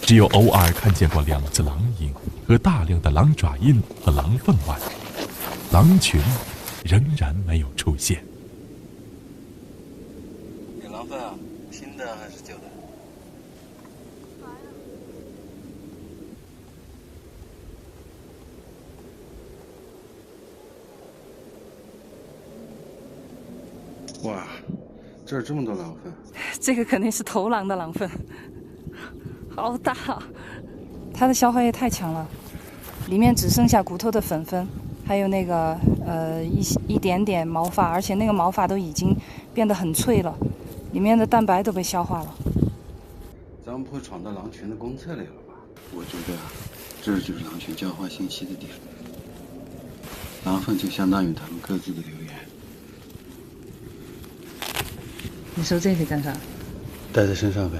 S12: 只有偶尔看见过2只狼影和大量的狼爪印和狼粪外，狼群仍然没有出现。
S13: 有狼粪啊？新的还是旧的？哇，这儿这么多狼粪！
S4: 这个肯定是头狼的狼粪，好大，它的消化液太强了，里面只剩下骨头的粉粉，还有那个一点点毛发，而且那个毛发都已经变得很脆了，里面的蛋白都被消化了。
S13: 咱们不会闯到狼群的公厕里了吧？我觉得这就是狼群交换信息的地方，狼粪就相当于他们各自的留言。
S4: 你收这个干啥？
S13: 带在身上呗，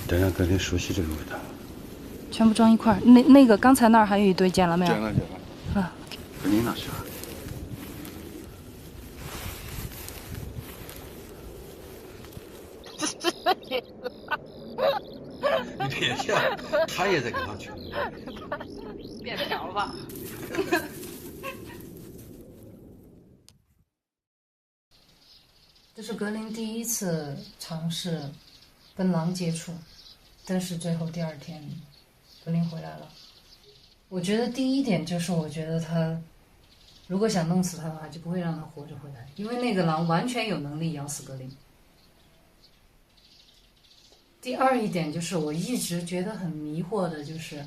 S13: 得让格林熟悉这个味道。
S4: 全部装一块儿。那个刚才那儿还有一堆，捡了没有？
S13: 捡了。
S4: 啊，
S13: 格林哪去了？你别笑，他也在跟狼群。
S14: 变条了吧？
S5: 这是格林第一次尝试跟狼接触，但是最后第2天格林回来了。我觉得第一点就是，我觉得他如果想弄死他的话，就不会让他活着回来，因为那个狼完全有能力咬死格林。第2一点就是，我一直觉得很迷惑的，就是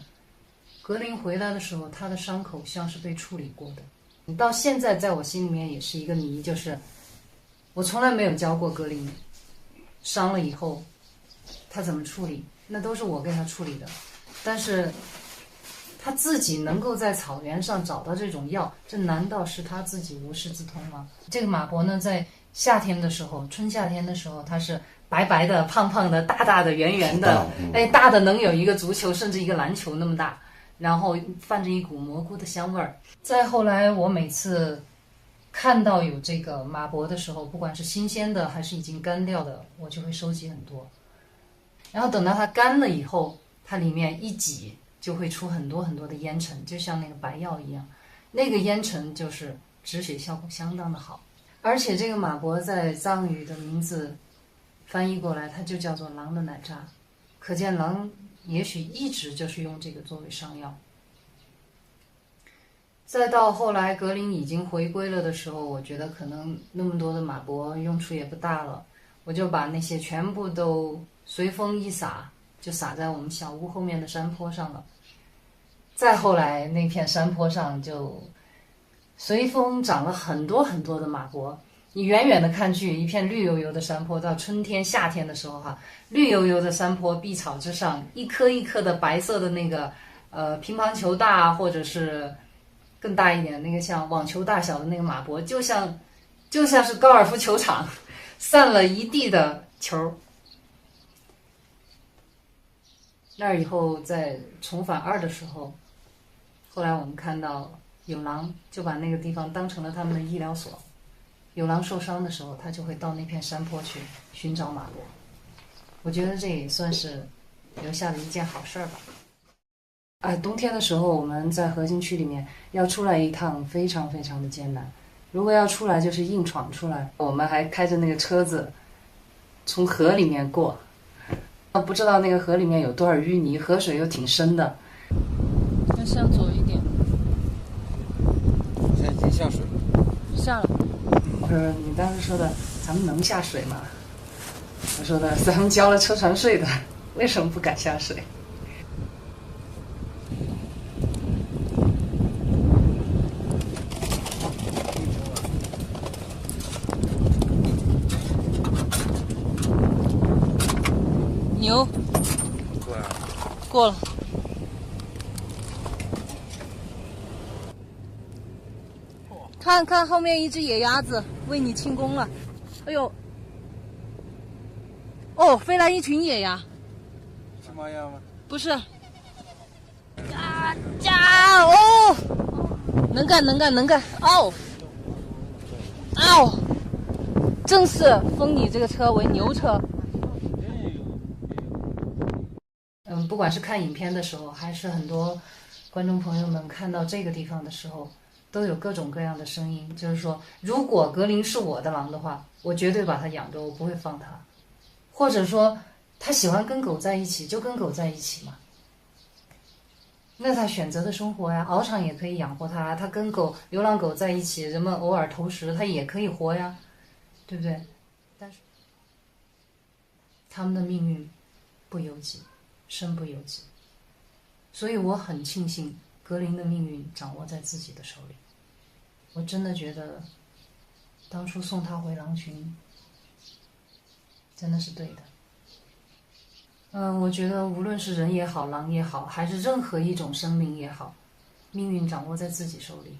S5: 格林回来的时候，他的伤口像是被处理过的。到现在在我心里面也是一个谜，就是我从来没有教过格林伤了以后他怎么处理，那都是我给他处理的。但是他自己能够在草原上找到这种药，这难道是他自己无师自通吗？这个马博呢，在夏天的时候，春夏天的时候，它是白白的、胖胖的、大大的、圆圆的，大的能有一个足球甚至一个篮球那么大，然后泛着一股蘑菇的香味儿。再后来，我每次看到有这个马博的时候，不管是新鲜的还是已经干掉的，我就会收集很多。然后等到它干了以后，它里面一挤就会出很多很多的烟尘，就像那个白药一样。那个烟尘就是止血效果相当的好。而且这个马博在藏语的名字翻译过来，它就叫做狼的奶渣，可见狼也许一直就是用这个作为伤药。再到后来格林已经回归了的时候，我觉得可能那么多的马博用处也不大了，我就把那些全部都随风一撒，就撒在我们小屋后面的山坡上了。再后来那片山坡上就随风长了很多很多的马博，你远远的看去，一片绿油油的山坡，到春天夏天的时候绿油油的山坡碧草之上，一颗一颗的白色的那个乒乓球大或者是更大一点那个像网球大小的那个马博，就像是高尔夫球场散了一地的球。那以后在重返2的时候，后来我们看到有狼就把那个地方当成了他们的医疗所，有狼受伤的时候，他就会到那片山坡去寻找马博。我觉得这也算是留下了一件好事儿吧。冬天的时候我们在河津区里面要出来一趟非常非常的艰难，如果要出来就是硬闯出来，我们还开着那个车子从河里面过，不知道那个河里面有多少淤泥，河水又挺深的。
S4: 要向左一点。
S10: 下水。
S15: 下了。你当时说的，咱们能下水吗？我说的，咱们交了车船税的，为什么不敢下水？牛，过了。看看后面一只野鸭子为你庆功了，哎呦！哦，飞来一群野鸭。
S10: 是马鸭吗？
S15: 不是。哦！能干！哦！正是封你这个车为牛车。不管是看影片的时候，还是很多观众朋友们看到这个地方的时候，都有各种各样的声音，就是说，如果格林是我的狼的话，我绝对把它养着，我不会放它。或者说，他喜欢跟狗在一起，就跟狗在一起嘛。那他选择的生活呀，獒场也可以养活他，他跟流浪狗在一起，人们偶尔投食，他也可以活呀，对不对？但是他们的命运不由己，身不由己。所以我很庆幸格林的命运掌握在自己的手里。我真的觉得，当初送他回狼群，真的是对的。我觉得无论是人也好，狼也好，还是任何一种生命也好，命运掌握在自己手里。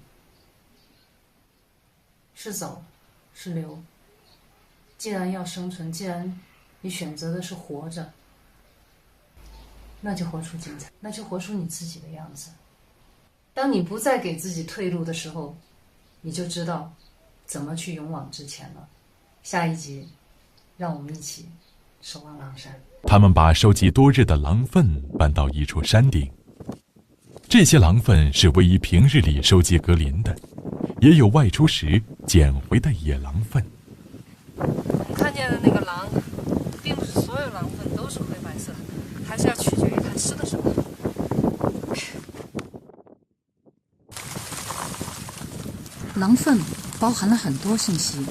S15: 是走，是留。既然要生存，既然你选择的是活着，那就活出精彩，那就活出你自己的样子。当你不再给自己退路的时候，你就知道怎么去勇往直前了。下一集，让我们一起守望狼山。
S12: 他们把收集多日的狼粪搬到一处山顶，这些狼粪是唯一平日里收集格林的，也有外出时捡回的野狼粪。
S15: 我们看见的那个狼，并不是所有狼粪都是灰白色，还是要取决于它吃的什么。
S5: 狼粪包含了很多信息，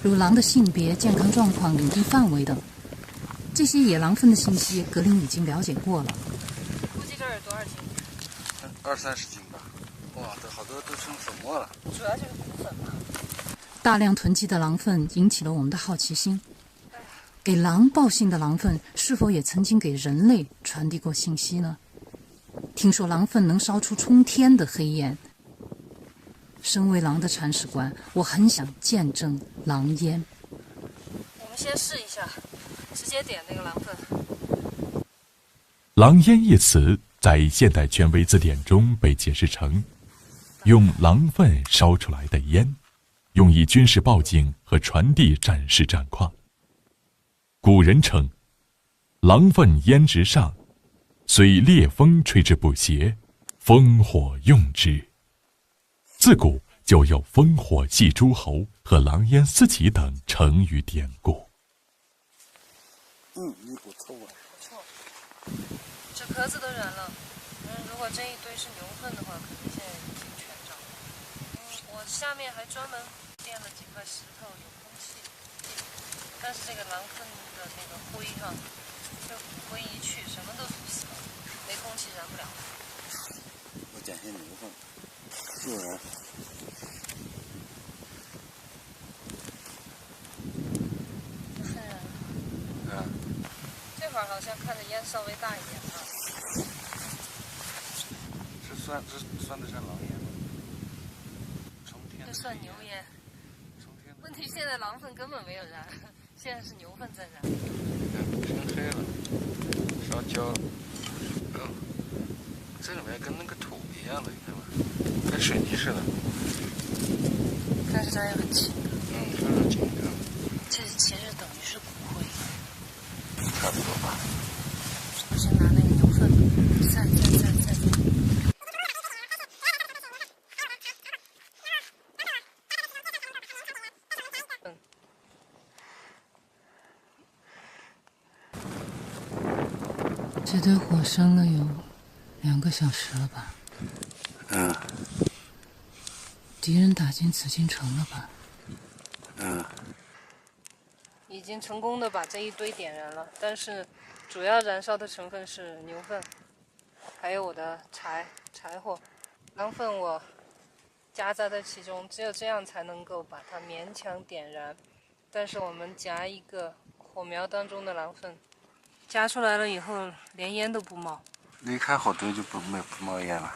S5: 如狼的性别、健康状况、领地范围等。这些野狼粪的信息，格林已经了解过了。
S15: 估计这儿有多少斤
S10: ？20-30斤吧。哇，这好多都成粉末了。
S15: 主要就是骨粉嘛。
S5: 大量囤积的狼粪引起了我们的好奇心。给狼报信的狼粪是否也曾经给人类传递过信息呢？听说狼粪能烧出冲天的黑烟。身为狼的铲屎官，我很想见证狼烟。
S15: 我们先试一下，直接点那个狼粪。
S12: 狼烟一词在现代权威字典中被解释成用狼粪烧出来的烟，用以军事报警和传递战事战况。古人称狼粪烟直上，虽烈风吹之不斜，烽火用之。自古就有烽火戏诸侯和狼烟四起等成语典故。
S10: 你不错啊。
S15: 不错，这壳子都燃了。如果这一堆是牛粪的话，可能现在已经全着了。我下面还专门垫了几块石头，有空气。但是这个狼粪的那个灰哈，这灰一去，什么都堵死了，没空气燃不了。
S10: 我捡些牛粪。是啊。
S15: 是啊。这会儿好像看着烟稍微大一点啊。
S10: 这算得上狼烟吗？
S15: 这算牛烟。问题现在狼粪根本没有燃，现在是牛粪在燃。
S10: 天黑了，烧焦了。这里面跟那个土一样的，你看吧，跟水泥似的。
S15: 但是它也很轻。
S10: 非常轻。
S15: 这其实等于是骨灰。
S10: 差不多吧。
S15: 我先拿那个牛粪，再。
S5: 这堆火生了有2个小时了吧？敌人打进紫禁城了吧？
S4: 已经成功的把这一堆点燃了，但是主要燃烧的成分是牛粪，还有我的柴火，狼粪我夹杂在其中，只有这样才能够把它勉强点燃。但是我们夹一个火苗当中的狼粪，夹出来了以后连烟都不冒。
S13: 离开好多就不冒烟了。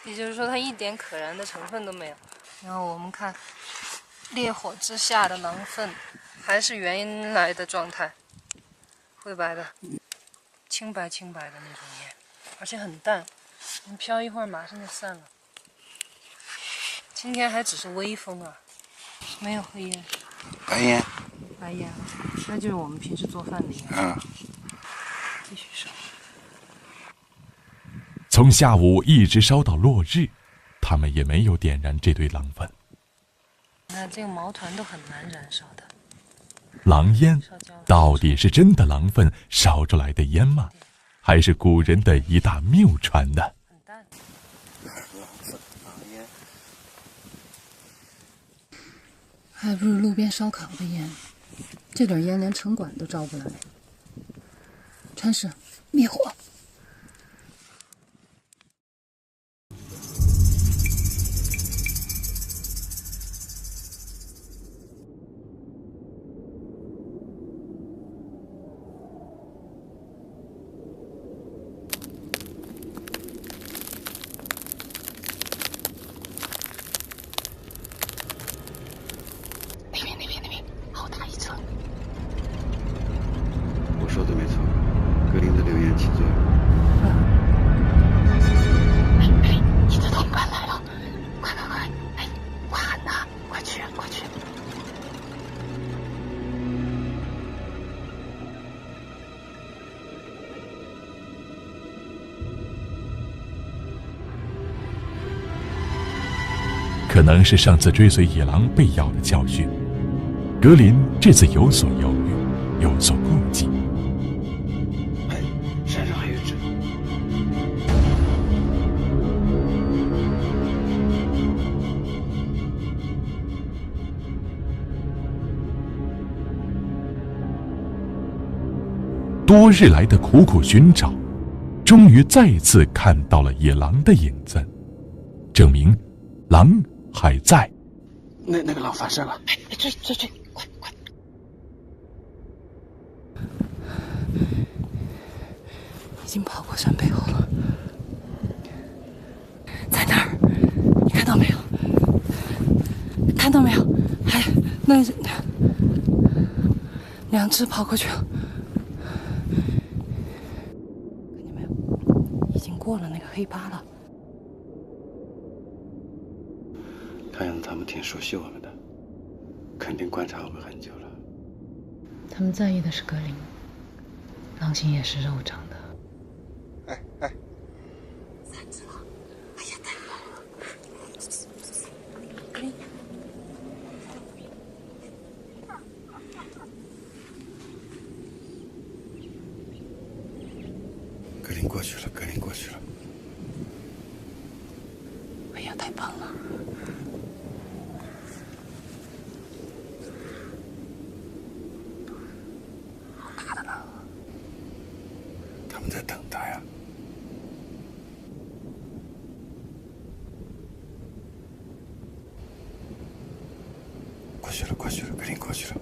S4: 也就是说它一点可燃的成分都没有。然后我们看烈火之下的狼粪还是原来的状态，灰白的，清白的那种烟，而且很淡，你飘一会儿马上就散了。今天还只是微风啊，没有黑烟。白烟，那就是我们平时做饭的烟。继续烧。
S12: 从下午一直烧到落日，他们也没有点燃这堆狼粪。
S4: 那这个毛团都很难燃烧的。
S12: 狼烟到底是真的狼粪烧出来的烟吗？还是古人的一大谬传呢？
S5: 还不如路边烧烤的烟，这点烟连城管都招不来。差事，灭火。
S17: 那边，好大一层。
S13: 我说的没错，格林的流言起作用。
S17: 你的同伴来了，快！我喊他，快去！
S12: 可能是上次追随野狼被咬的教训，格林这次有所犹豫，有所顾忌。
S13: 山上还有一只。
S12: 多日来的苦苦寻找，终于再次看到了野狼的影子，证明狼还在。
S13: 那个狼反身了，
S17: 追，快！
S5: 已经跑过山背后了，在那儿，你看到没有？还那两只跑过去了，看见没有？已经过了那个黑疤了。
S13: 看样子他们挺熟悉我们的，肯定观察我们很久了。
S5: 他们在意的是格林，狼心也是肉长的。
S10: 哎，
S17: 三只了，哎呀，太好了！
S5: 格林，
S13: 格林过去了。
S5: 哎呀，太棒了！好大的狼！
S13: 他们在等他呀。过去了，格林过去了。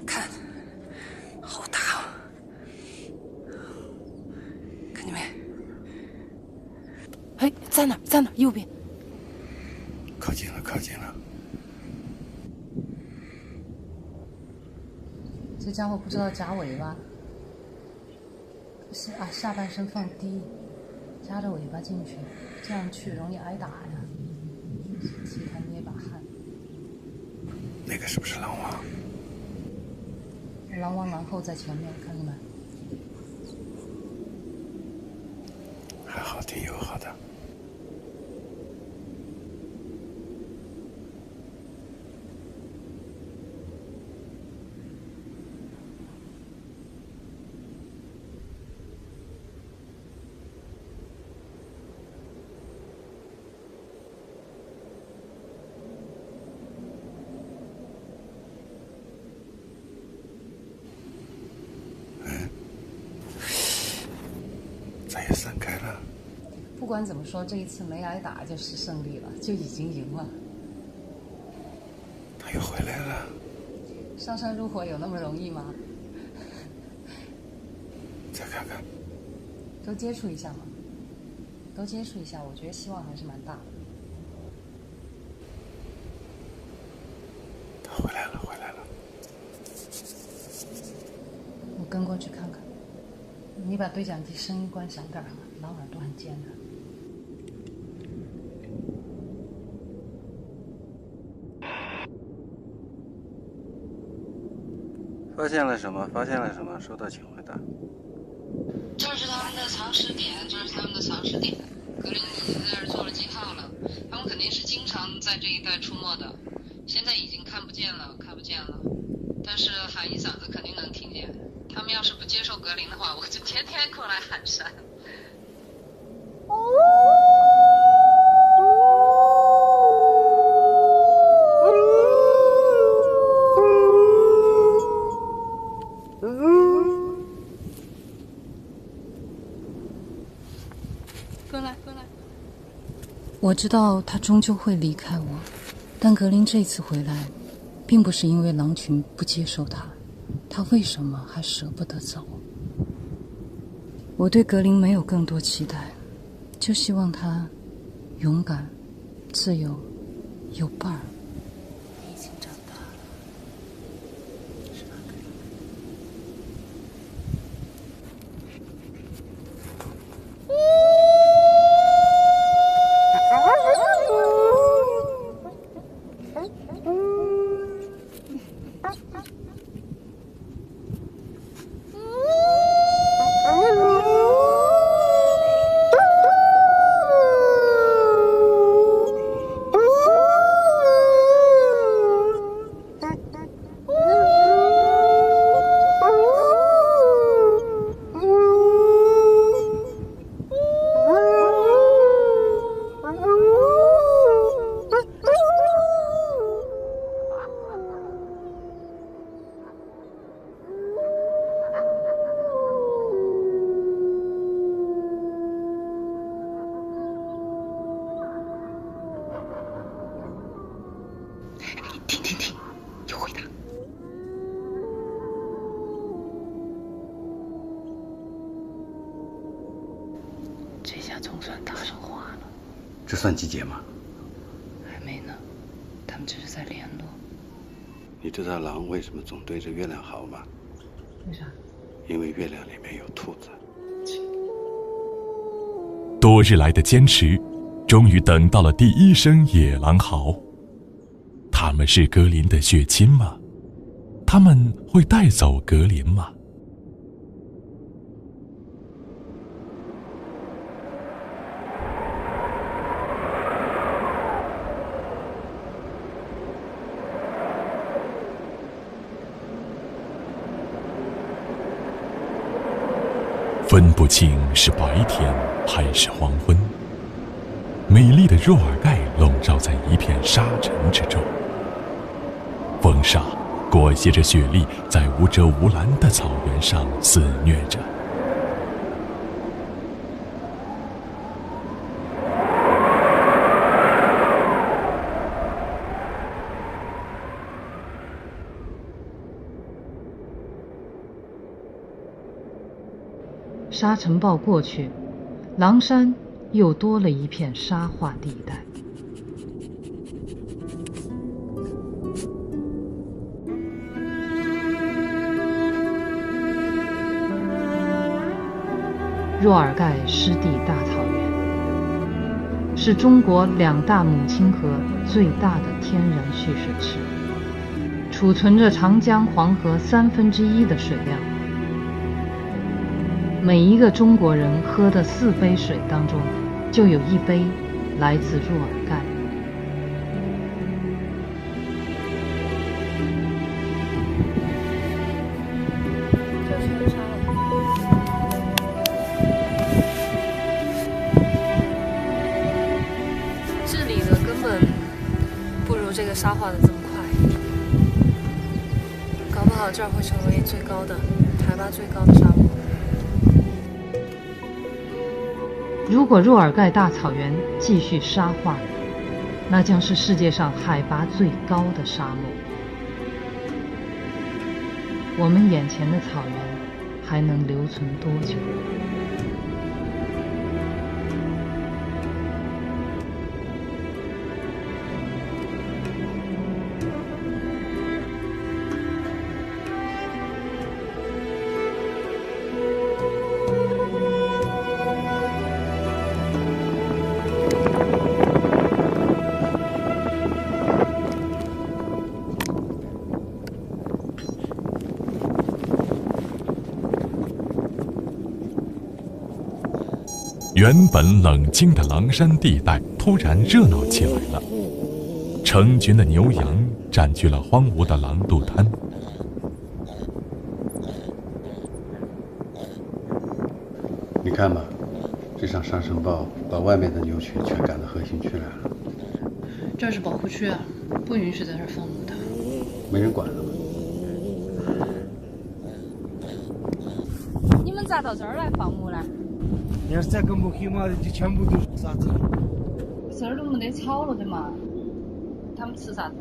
S5: 看，好大哦！看见没？哎，在哪？右边。
S13: 靠近了。
S5: 这家伙不知道夹尾巴，下半身放低，夹着尾巴进去，这样去容易挨打呀。替他捏把汗。
S13: 那个是不是狼王？
S5: 狼王狼后在前面，看见没？
S13: 还好，挺友好的。再也散开了。
S5: 不管怎么说，这一次没挨打就是胜利了，就已经赢了。
S13: 他又回来了。
S5: 上山入伙有那么容易吗？
S13: 再看看。
S5: 都接触一下嘛，都接触一下，我觉得希望还是蛮大的。
S13: 他回来了，回来了。
S5: 我跟过去看看。你把对讲机声音关小点哈，老耳朵很尖的。
S13: 发现了什么？发现了什么？收到，请回答。
S14: 这是他们的藏尸点，这是他们的藏尸点。格林已经在这儿做了记号了，他们肯定是经常在这一带出没的。现在已经看不见了，看不见了。但是喊一嗓子肯定能听见。他们要是不接受格林的话，我就天天过来喊山。
S3: 过来，过来。
S5: 我知道他终究会离开我，但格林这次回来，并不是因为狼群不接受他，他为什么还舍不得走？我对格林没有更多期待，就希望他勇敢、自由、有伴儿。你已经长大了，是吧，格林？听，有回答。这下总算搭上话了。
S13: 这算集结吗？
S5: 还没呢，他们只是在联络。
S13: 你知道狼为什么总对着月亮嚎吗？
S5: 为啥？
S13: 因为月亮里面有兔子。
S12: 多日来的坚持，终于等到了第一声野狼嚎。他们是格林的血亲吗？他们会带走格林吗？分不清是白天还是黄昏，美丽的若尔盖笼罩在一片沙尘之中，风沙裹挟着雪粒在无遮无拦的草原上肆虐着。
S5: 沙尘暴过去，狼山又多了一片沙化地带。若尔盖湿地大草原是中国2大母亲河最大的天然蓄水池，储存着长江、黄河1/3的水量。每一个中国人喝的4杯水当中，就有1杯来自若尔盖。
S4: 治理的根本不如这个沙化的这么快，搞不好这儿会成为最高的、海拔最高的沙漠。
S5: 如果若尔盖大草原继续沙化，那将是世界上海拔最高的沙漠。我们眼前的草原还能留存多久？
S12: 原本冷清的狼山地带突然热闹起来了，成群的牛羊占据了荒芜的狼渡滩。
S13: 你看吧，这场沙尘暴把外面的牛群全赶到核心区来了。
S15: 这是保护区啊，不允许在这儿放牧的。
S13: 没人管了吗？
S14: 你们咋到这儿来放牧呢？
S21: 要是再跟不黑嘛，就全部都是沙子。
S14: 这儿都没得草了的嘛，他们吃啥子？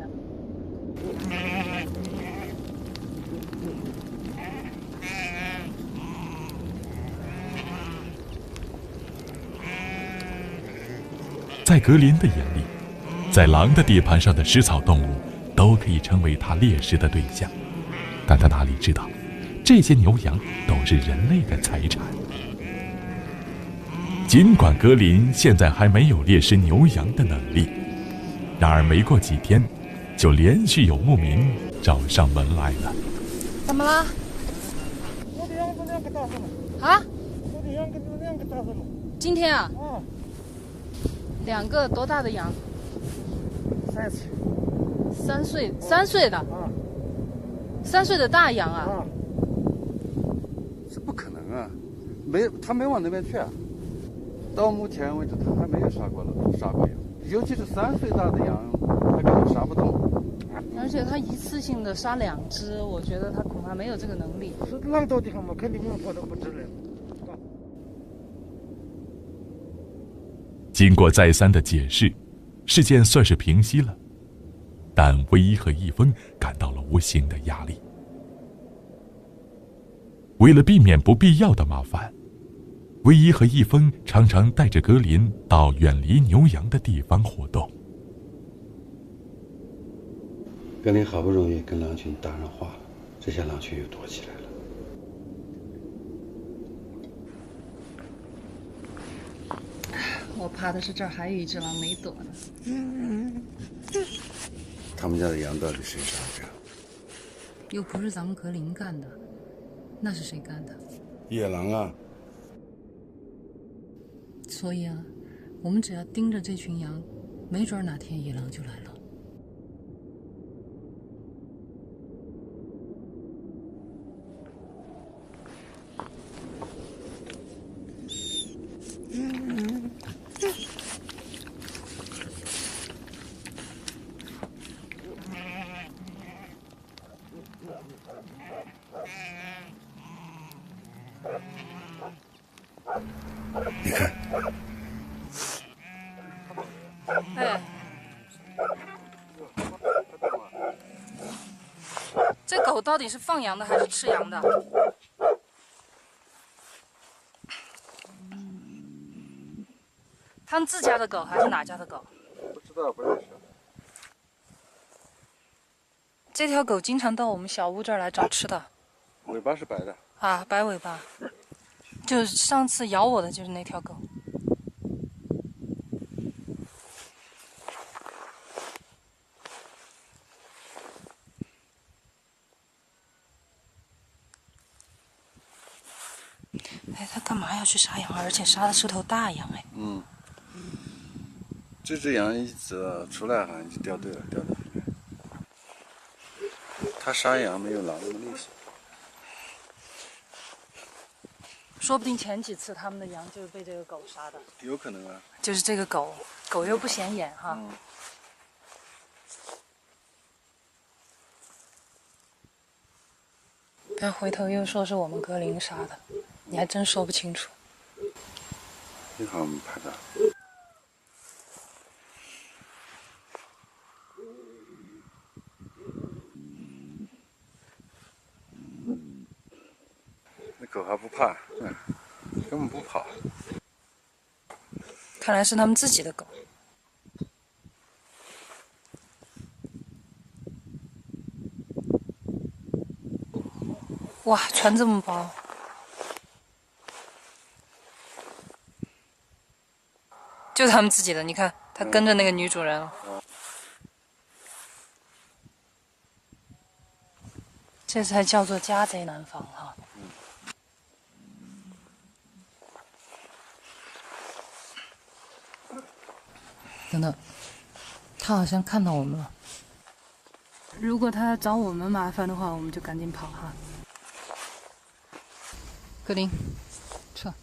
S12: 在格林的眼里，在狼的地盘上的食草动物都可以成为他猎食的对象，但他哪里知道，这些牛羊都是人类的财产。尽管格林现在还没有猎食牛羊的能力，然而没过几天，就连续有牧民找上门来了。
S14: 怎么了？
S21: 我的羊子2个大份了。
S14: 啊？
S21: 我的羊2个大份了。
S14: 今天啊？2个多大的羊
S21: ？3岁。
S14: 3岁的？3岁的大羊啊？
S13: 这不可能啊！他没往那边去啊。到目前为止，他还没有杀过羊，尤其是3岁大的羊，他根本杀不动。
S14: 而且他一次性的杀2只，我觉得他恐怕没有这个能力。
S21: 是狼多的很嘛，肯定我跑得不止了。
S12: 经过再三的解释，事件算是平息了，但唯一和一峰感到了无形的压力。为了避免不必要的麻烦，唯一和一峰常常带着格林到远离牛羊的地方活动。
S13: 格林好不容易跟狼群搭上话了，这些狼群又躲起来了。
S15: 我怕的是这儿还有一只狼没躲呢。
S13: 他们家的羊到底谁杀的呀？
S5: 又不是咱们格林干的，那是谁干的？
S13: 野狼啊！
S5: 所以啊，我们只要盯着这群羊，没准哪天野狼就来了。
S13: 你看，
S14: 哎，这狗到底是放羊的还是吃羊的？他们自家的狗还是哪家的狗？
S13: 不知道，不认识。
S14: 这条狗经常到我们小屋这儿来找吃的。
S13: 尾巴是白的。
S14: 啊，白尾巴。就上次咬我的就是那条狗。哎，他干嘛要去杀羊？而且杀的是头大羊哎。
S13: 嗯。这只羊一直出来好像就掉队了，掉到里面。他杀羊没有狼那么厉害。
S14: 说不定前几次他们的羊就是被这个狗杀的。
S13: 有可能啊。
S14: 就是这个狗，狗又不显眼哈。不要回头又说是我们格林杀的，你还真说不清楚。
S13: 幸好我们拍到。那狗还不怕，根本不跑。
S15: 看来是他们自己的狗。哇，船这么薄。就是他们自己的，你看，他跟着那个女主人了。这才叫做家贼难防哈。等等，他好像看到我们了。如果他找我们麻烦的话，我们就赶紧跑哈。格林，撤。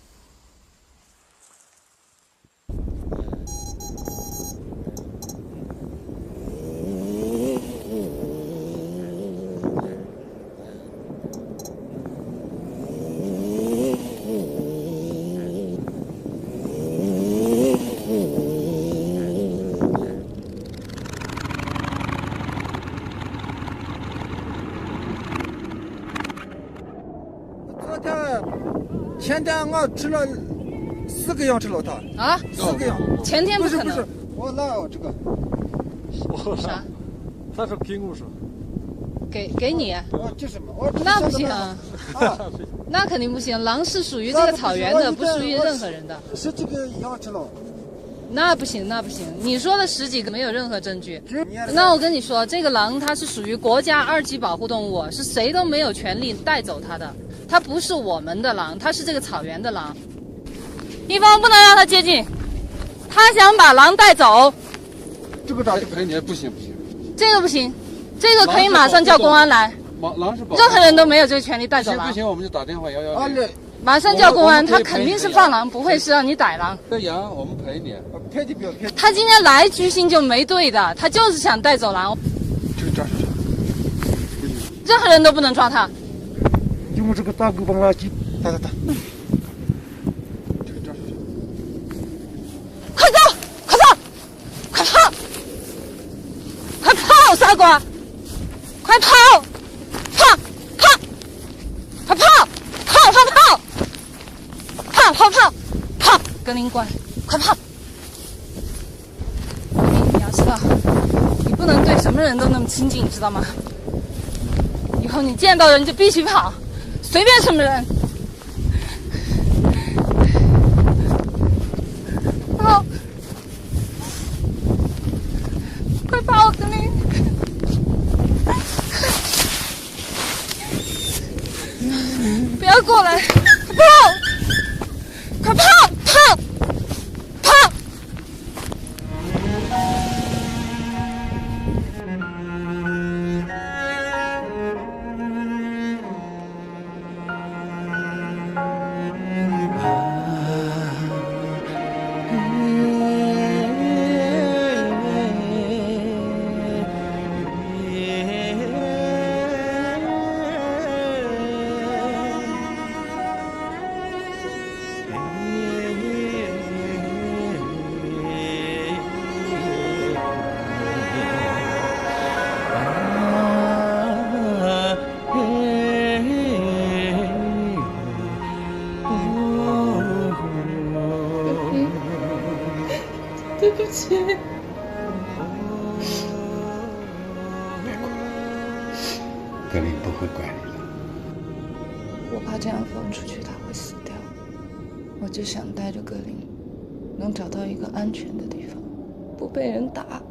S9: 前天我吃了4个羊吃了它
S15: 啊
S9: ，4个羊。
S15: 前天不可能。
S9: 不是，我拿这个。
S15: 啥？
S9: 他说苹果树。
S15: 给你。
S9: 就是嘛，我
S15: 那不行啊，那肯定不行。狼是属于这个草原的，不属于任何人的。
S9: 10几个羊吃了。
S15: 那不行，那不行。你说的10几个没有任何证据。那我跟你说，这个狼它是属于国家2级保护动物，是谁都没有权利带走它的。它不是我们的狼，它是这个草原的狼。一方不能让它接近，他想把狼带走。
S9: 这个咋就赔你？不行。
S15: 这个不行，这个可以马上叫公安来。
S9: 狼是
S15: 任何人都没有这个权利带走狼。
S9: 不行，我们就打电话110。
S15: 马上叫公安，他肯定是放狼，不会是让你逮狼。
S9: 这羊我们赔你，赔你不要赔。
S15: 他今天来居心就没对的，他就是想带走狼。
S9: 这个抓出去，
S15: 任何人都不能抓他。
S9: 用这个大狗帮垃圾打。这个抓出去。
S15: 快走！快跑！快跑！快跑，傻瓜！快跑！跑！快跑！跑！格林乖，快跑！你要知道，你不能对什么人都那么亲近，知道吗？以后你见到人就必须跑，随便什么人。跑！快跑，格林！不要过来！跑！快跑！跑！对不起。
S13: 别哭，格林不会怪你的。
S1: 我怕这样放出去他会死掉，我就想带着格林，能找到一个安全的地方，不被人打，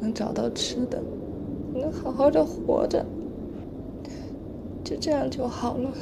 S1: 能找到吃的，能好好的活着，就这样就好了。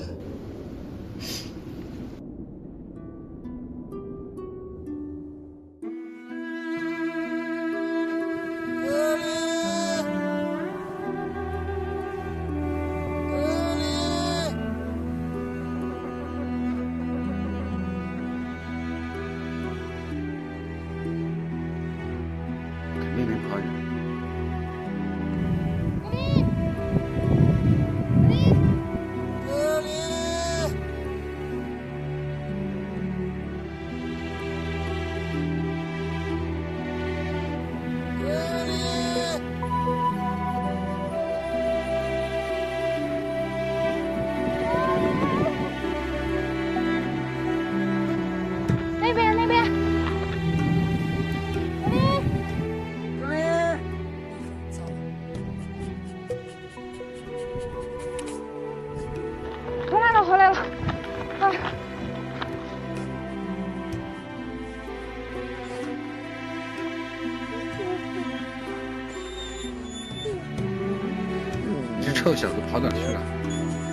S13: 臭小子跑哪去了？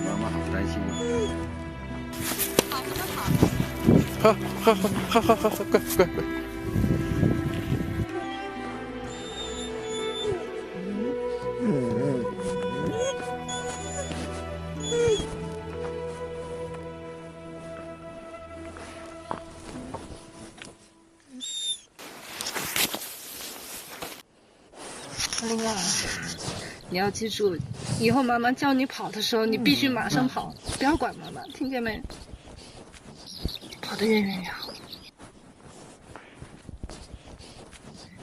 S13: 妈妈好担心啊！好，乖。
S4: 林啊，你要记住，以后妈妈叫你跑的时候，你必须马上跑，不要管妈妈，听见没？跑得越远越好。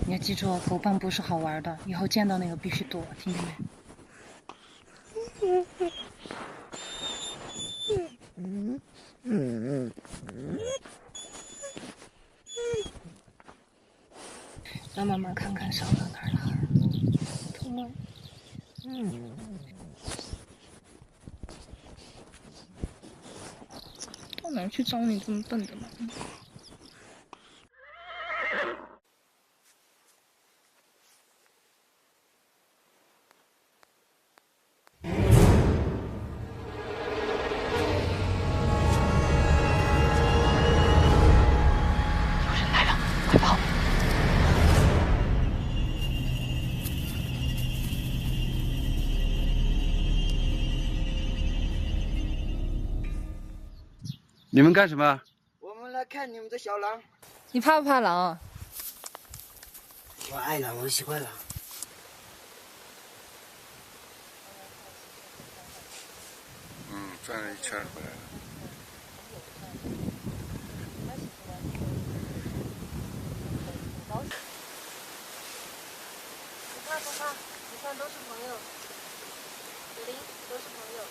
S4: 你要记住，狗棒不是好玩的，以后见到那个必须躲，听见没？让妈妈看看伤到哪儿了，痛吗？到哪儿去找你这么笨的妈妈？有人来了，快跑！
S13: 你们干什么？
S8: 我们来看你们的小狼。
S4: 你怕不怕狼？
S8: 我爱狼，我喜欢狼。
S13: 转了一圈回来了。
S18: 不怕，你看都是朋友，子林都是朋友。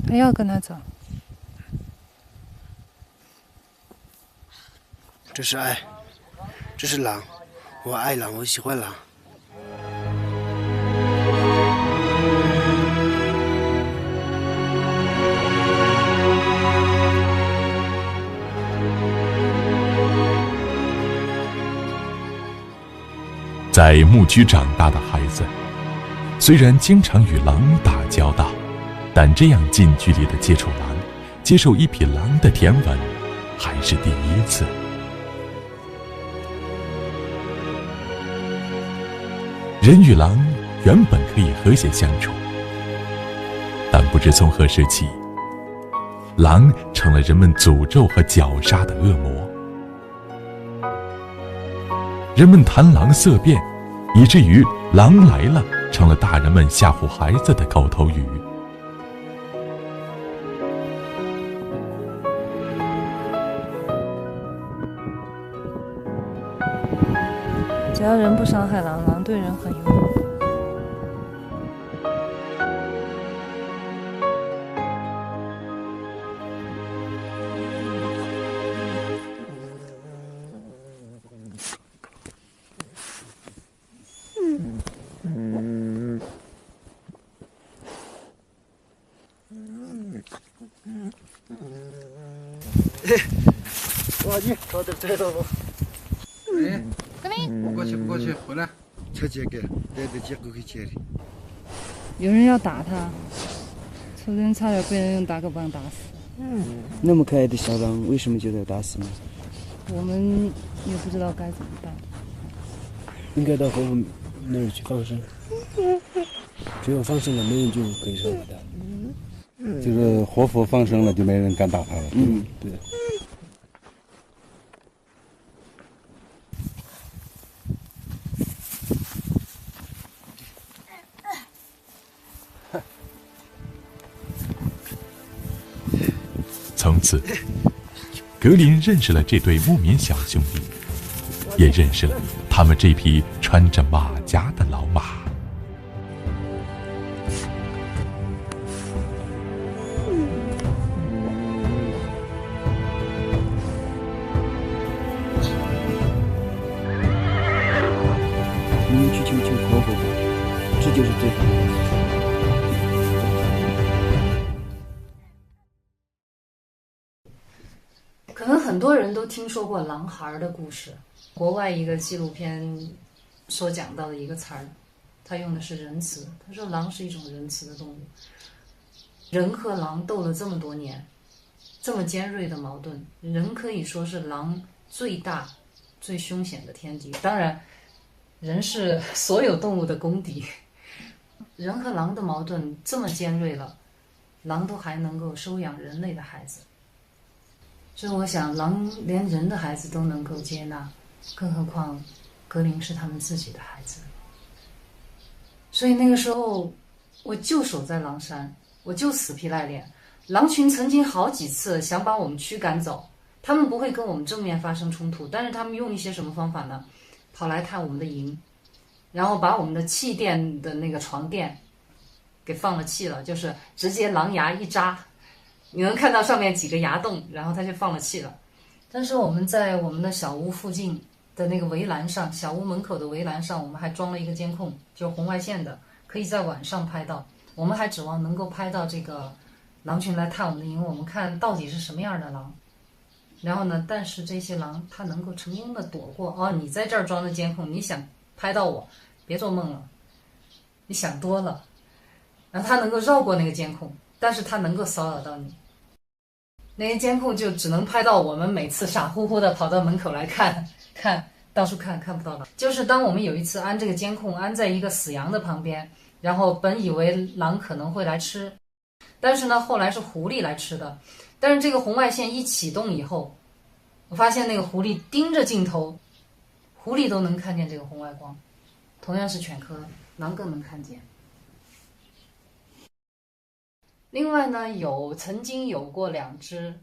S4: 还要跟他走？
S8: 这是爱，这是狼，我爱狼，我喜欢狼。
S12: 在牧区长大的孩子，虽然经常与狼打交道，但这样近距离的接触狼，接受一匹狼的舔吻，还是第一次。人与狼原本可以和谐相处，但不知从何时起，狼成了人们诅咒和绞杀的恶魔。人们谈狼色变，以至于狼来了成了大人们吓唬孩子的口头语。
S4: 只要人不伤害狼，狼对人很友好。
S8: 哇，你找点菜到了。
S13: 哎，不过去，回来。
S8: 吃这个，带着这个回去。
S4: 有人要打他，昨天差点被人用打狗棒打死。
S8: 那么可爱的小狼，为什么就要打死呢？
S4: 我们也不知道该怎么办。
S8: 应该到活佛那儿去放生，只有放生了，没人就可以伤害他。
S13: 就是活佛放生了，就没人敢打他了。
S8: 对。
S12: 从此，格林认识了这对牧民小兄弟，也认识了他们这匹穿着马甲的老马。
S8: 你们去求活佛吧，这就是最好的。
S5: 很多人都听说过狼孩的故事，国外一个纪录片所讲到的一个词儿，他用的是仁慈。他说狼是一种仁慈的动物。人和狼斗了这么多年，这么尖锐的矛盾，人可以说是狼最大、最凶险的天敌。当然，人是所有动物的公敌。人和狼的矛盾这么尖锐了，狼都还能够收养人类的孩子。所以我想，狼连人的孩子都能够接纳，更何况格林是他们自己的孩子。所以那个时候，我就守在狼山，我就死皮赖脸。狼群曾经好几次想把我们驱赶走，他们不会跟我们正面发生冲突，但是他们用一些什么方法呢？跑来探我们的营，然后把我们的气垫的那个床垫给放了气了，就是直接狼牙一扎，你能看到上面几个牙洞，然后它就放了气了。但是我们在我们的小屋附近的那个围栏上，小屋门口的围栏上，我们还装了一个监控，就是红外线的，可以在晚上拍到。我们还指望能够拍到这个狼群来探我们的营，我们看到底是什么样的狼。然后呢，但是这些狼它能够成功的躲过，哦，你在这儿装的监控，你想拍到我，别做梦了，你想多了。然后它能够绕过那个监控，但是它能够骚扰到你。那些监控就只能拍到我们每次傻乎乎的跑到门口来看，到处看不到了。就是当我们有一次安这个监控安在一个死羊的旁边，然后本以为狼可能会来吃，但是呢后来是狐狸来吃的。但是这个红外线一启动以后，我发现那个狐狸盯着镜头，狐狸都能看见这个红外光，同样是犬科，狼更能看见。另外呢，曾经有过两只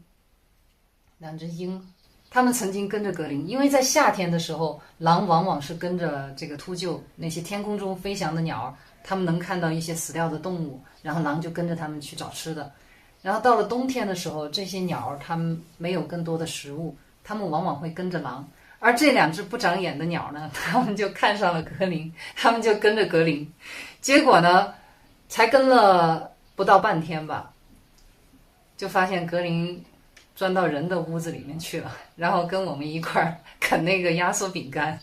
S5: 鹰，它们曾经跟着格林，因为在夏天的时候，狼往往是跟着这个秃鹫那些天空中飞翔的鸟，它们能看到一些死掉的动物，然后狼就跟着它们去找吃的。然后到了冬天的时候，这些鸟它们没有更多的食物，它们往往会跟着狼。而这两只不长眼的鸟呢，它们就看上了格林，它们就跟着格林。结果呢，才跟了不到半天吧，就发现格林钻到人的屋子里面去了，然后跟我们一块儿啃那个压缩饼干。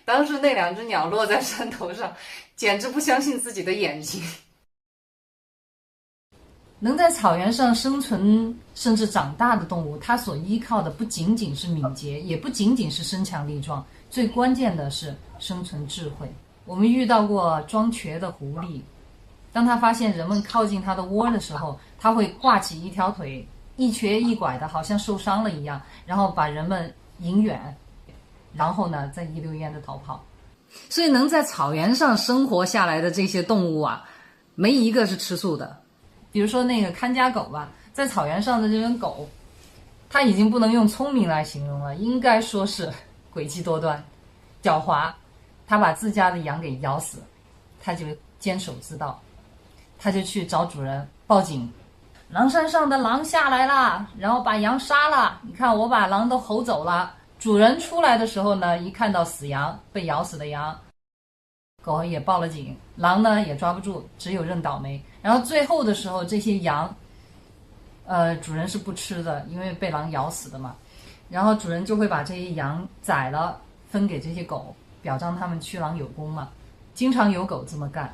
S5: 当时那两只鸟落在山头上，简直不相信自己的眼睛。能在草原上生存甚至长大的动物，它所依靠的不仅仅是敏捷，也不仅仅是身强力壮，最关键的是生存智慧。我们遇到过装瘸的狐狸，当它发现人们靠近它的窝的时候，它会挂起一条腿，一瘸一拐的，好像受伤了一样，然后把人们引远，然后呢再一溜烟的逃跑。所以能在草原上生活下来的这些动物啊，没一个是吃素的。比如说那个看家狗吧，在草原上的这种狗，它已经不能用聪明来形容了，应该说是诡计多端、狡猾。它把自家的羊给咬死，它就坚守自盗，它就去找主人报警，狼山上的狼下来了，然后把羊杀了，你看我把狼都吼走了。主人出来的时候呢，一看到死羊，被咬死的羊，狗也报了警，狼呢也抓不住，只有认倒霉。然后最后的时候，这些羊主人是不吃的，因为被狼咬死的嘛，然后主人就会把这些羊宰了分给这些狗，表彰他们驱狼有功嘛。经常有狗这么干。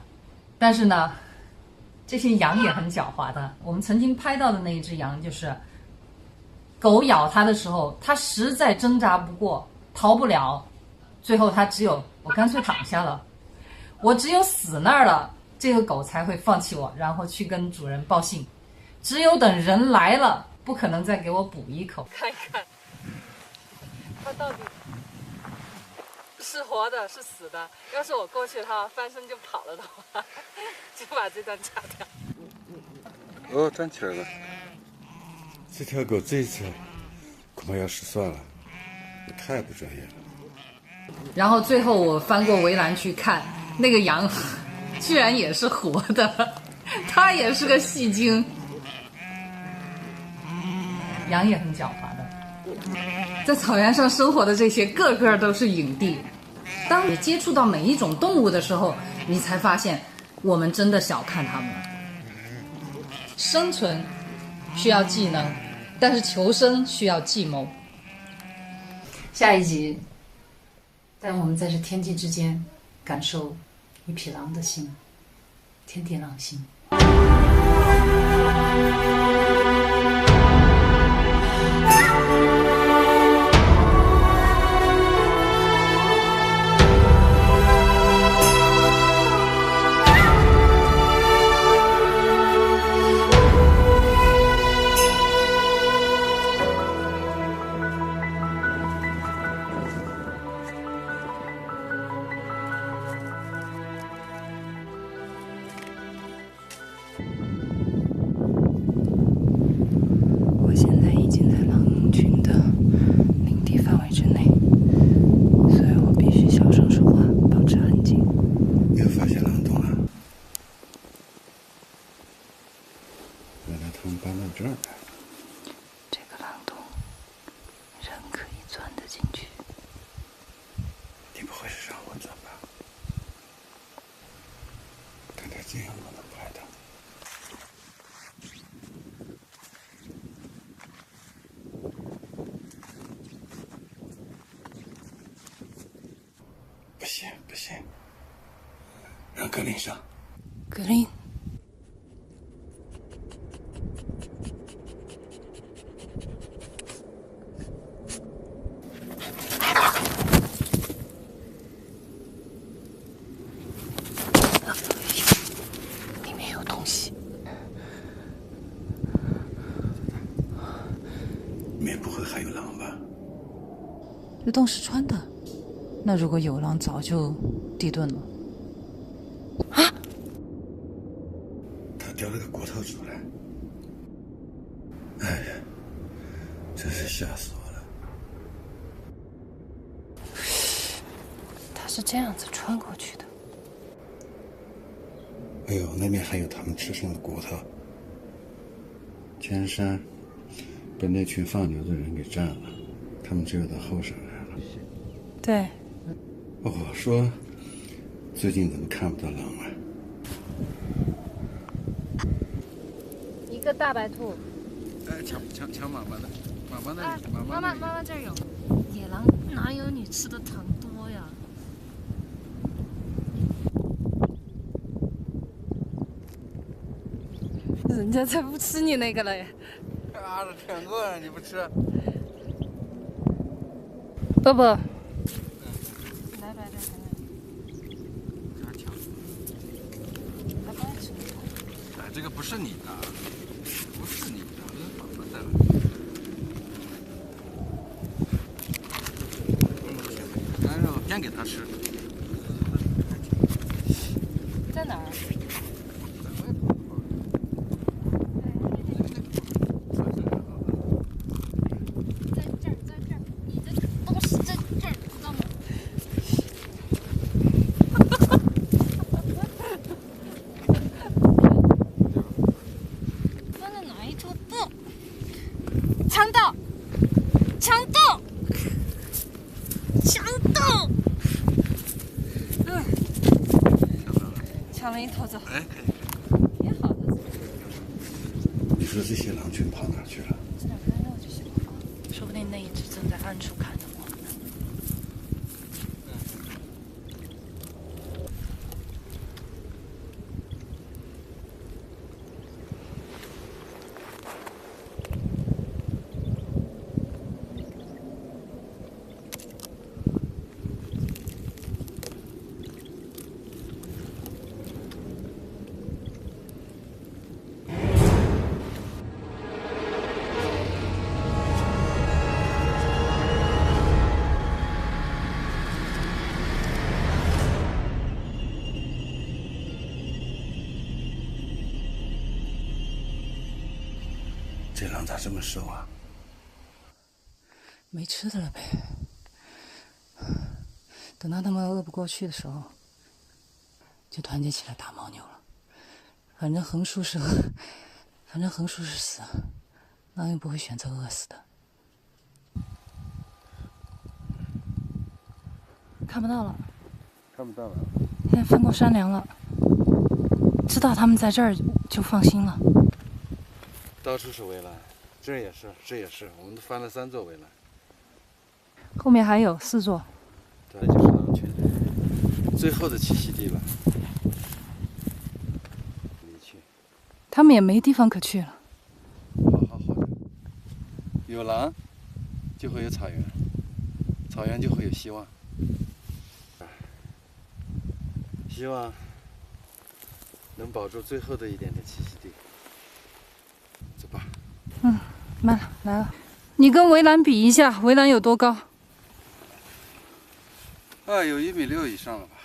S5: 但是呢，这些羊也很狡猾的。我们曾经拍到的那一只羊，就是狗咬它的时候，它实在挣扎不过，逃不了，最后它只有我干脆躺下了，我只有死那儿了，这个狗才会放弃我，然后去跟主人报信。只有等人来了，不可能再给我补一口。看一看它到底是活的是死的，要是我过去它翻身就跑了的话，就把这段掐掉。
S10: 哦，站起来了。
S13: 这条狗这一次恐怕要失算了，太不专业了。
S5: 然后最后我翻过围栏去看，那个羊居然也是活的，它也是个戏精。羊也很狡猾的，在草原上生活的这些个个都是影帝。当你接触到每一种动物的时候，你才发现我们真的小看它们了。生存需要技能，但是求生需要计谋。下一集，带我们在这天地之间感受一匹狼的心，天地狼心。我现在已经在狼群的领地范围之内，所以我必须小声说话，保持安静。
S13: 又发现狼洞了，原来他们搬到这儿来了。
S5: 这个狼洞，人可以钻得进去。
S13: 你不会是让我钻吧？看他这样我能拍他。不行不行，让格林上。
S5: 格林，里面有东西。
S13: 里面不会还有狼吧？
S5: 这洞是穿的，那如果有狼，早就地遁了。
S13: 他叼了个骨头出来，哎呀，真是吓死我了。
S5: 他是这样子穿过去的。
S13: 哎呦，那边还有他们吃剩的骨头。前山被那群放牛的人给占了，他们只有到后山来了。
S5: 对。
S13: 哦，说最近怎么看不到狼啊？
S15: 一个大白兔。
S13: 哎，抢妈妈的，妈妈那里，
S15: 妈妈这儿有。野狼哪有你吃的糖多呀？人家才不吃你那个嘞。
S10: 啊，这2个你不吃？
S15: 伯伯。
S10: 哎，这个不是你的，不是你的，这是妈妈的。然后先给他吃。
S15: 在哪儿？抢了一头走。
S10: 哎，可以。
S15: 也好的。
S13: 你说这些狼群跑哪儿去了？
S5: 这两块肉就行了，说不定那一只正在暗处看着我们呢。
S13: 这狼咋这么瘦啊？
S5: 没吃的了呗。等到他们饿不过去的时候，就团结起来打牦牛了。反正横竖是死，狼也不会选择饿死的。看不到了，
S13: 看不到了。
S5: 现在翻过山梁了，知道他们在这儿就放心了。
S10: 到处是围栏，这也是，这也是，我们都翻了3座围栏。
S4: 后面还有4座。
S13: 对，就是狼群最后的栖息地了。
S4: 他们也没地方可去了。
S13: 好的，有狼就会有草原，草原就会有希望。希望能保住最后的一点的栖息地。走吧。
S4: 慢了，来了。你跟围栏比一下，围栏有多高？
S13: 有1.6米以上了吧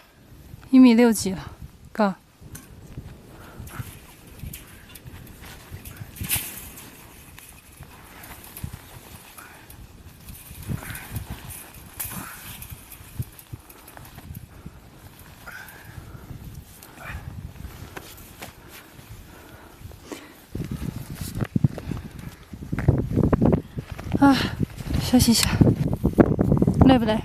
S4: ？1.6米几了，高。休息一下，累不累？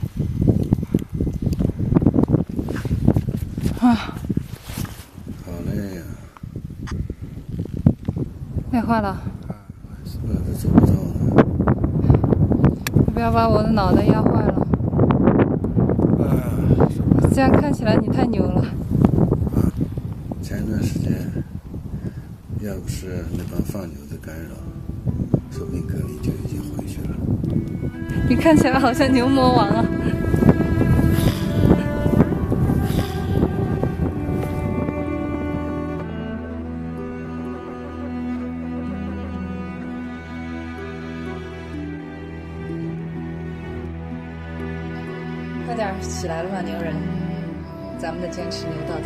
S13: 好累呀！
S4: 累坏了。
S13: 累得走不动了。
S4: 你不要把我的脑袋压坏了。这样看起来你太牛了。
S13: 前一段时间，要不是那帮放牛的干扰，说不定格里就已经回去了。
S4: 你看起来好像牛魔王啊！快点起来了吧，牛人！咱们的坚持牛到底。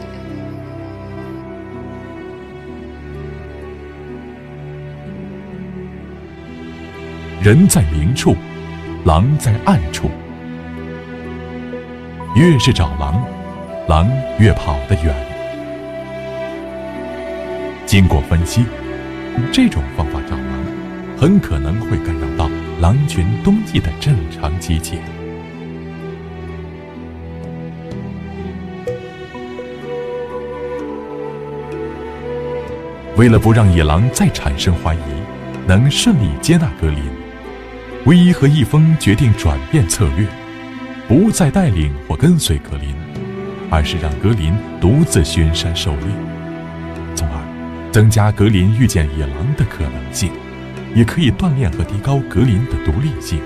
S12: 人在明处，狼在暗处。越是找狼，狼越跑得远。经过分析，这种方法找狼，很可能会干扰到狼群冬季的正常集结。为了不让野狼再产生怀疑，能顺利接纳格林，唯一和一峰决定转变策略，不再带领或跟随格林，而是让格林独自巡山狩猎，从而增加格林遇见野狼的可能性，也可以锻炼和提高格林的独立性。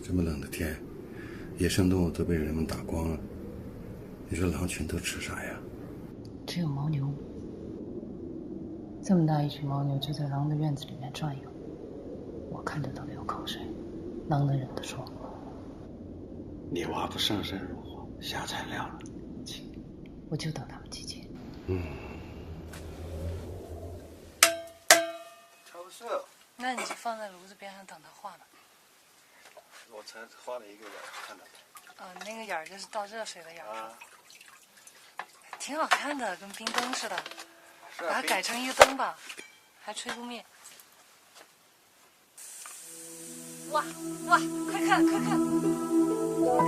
S13: 这么冷的天，野生动物都被人们打光了，你说狼群都吃啥呀？
S5: 只有牦牛。这么大一群牦牛就在狼的院子里面转悠，我看着都流口水，狼能忍得住？
S13: 你娃不上山入伙，下材料了。
S5: 我就等他们集结。
S13: 超色。
S4: 那你就放在炉子边上等它化了。
S13: 我才画了一个眼，看到了。
S4: 那个眼儿就是倒热水的眼儿。挺好看的，跟冰灯似的。把它改成一个灯吧，还吹不灭。哇哇，快看快看！多看。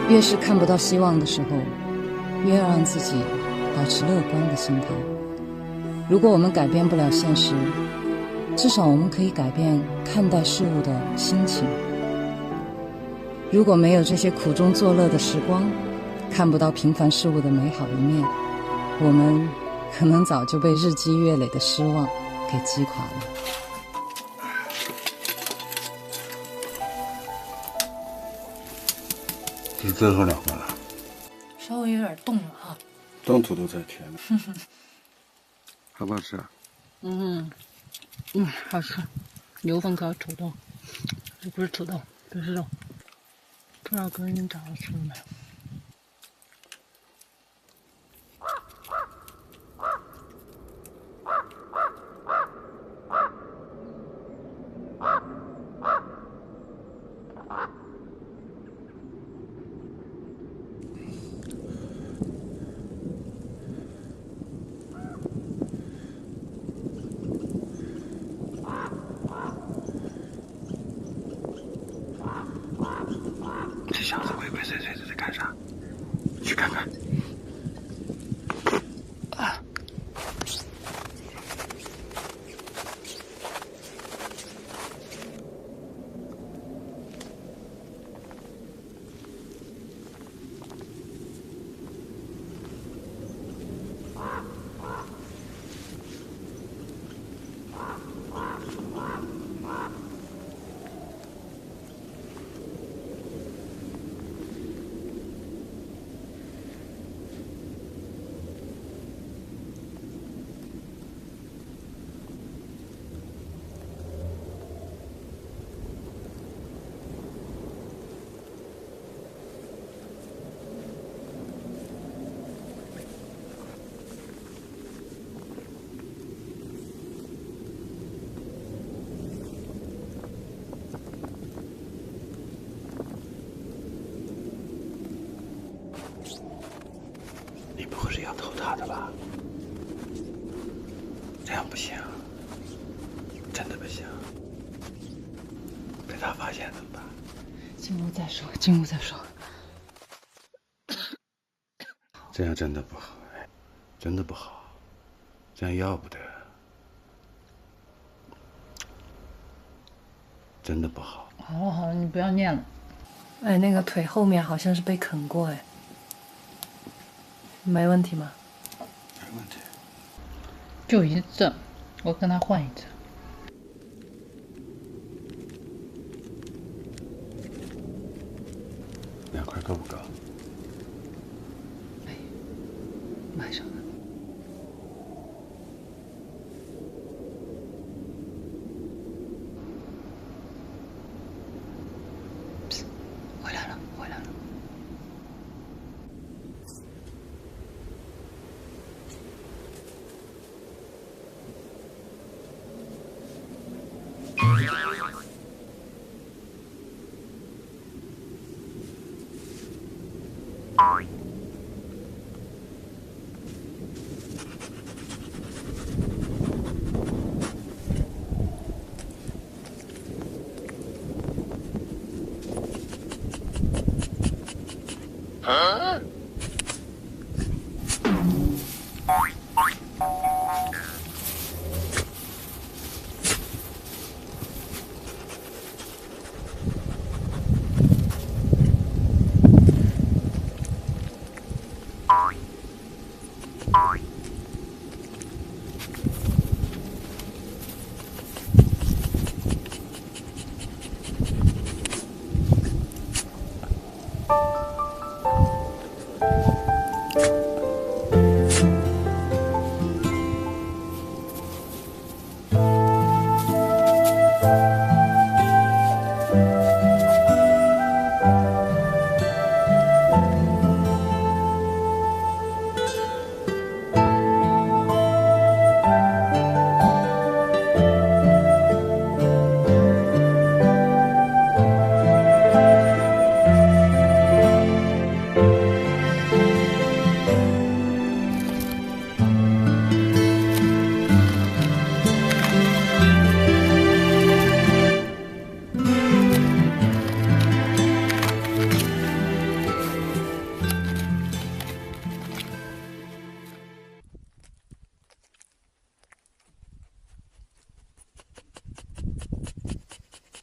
S5: 越是看不到希望的时候，越要让自己保持乐观的心态。如果我们改变不了现实，至少我们可以改变看待事物的心情。如果没有这些苦中作乐的时光，看不到平凡事物的美好一面，我们可能早就被日积月累的失望给击垮了。
S13: 这最后2个了，
S5: 稍微有点冻了哈。
S13: 冻土都在甜呢。好不好吃啊？
S5: 好吃。牛粪壳土豆，这不是土豆，这是肉。不知道格林找到吃了没有？
S13: 你不会是要偷他的吧？这样不行，真的不行。被他发现怎么办？
S5: 进屋再说，进屋再说。
S13: 这样真的不好，真的不好，这样要不得，真的不好。
S5: 好了好了，你不要念了。
S1: 哎，那个腿后面好像是被啃过，哎，没问题吗？
S13: 没问题。
S5: 就一次，我跟他换一次。
S13: 2块够不够？
S5: 马上了。回来了，回来了。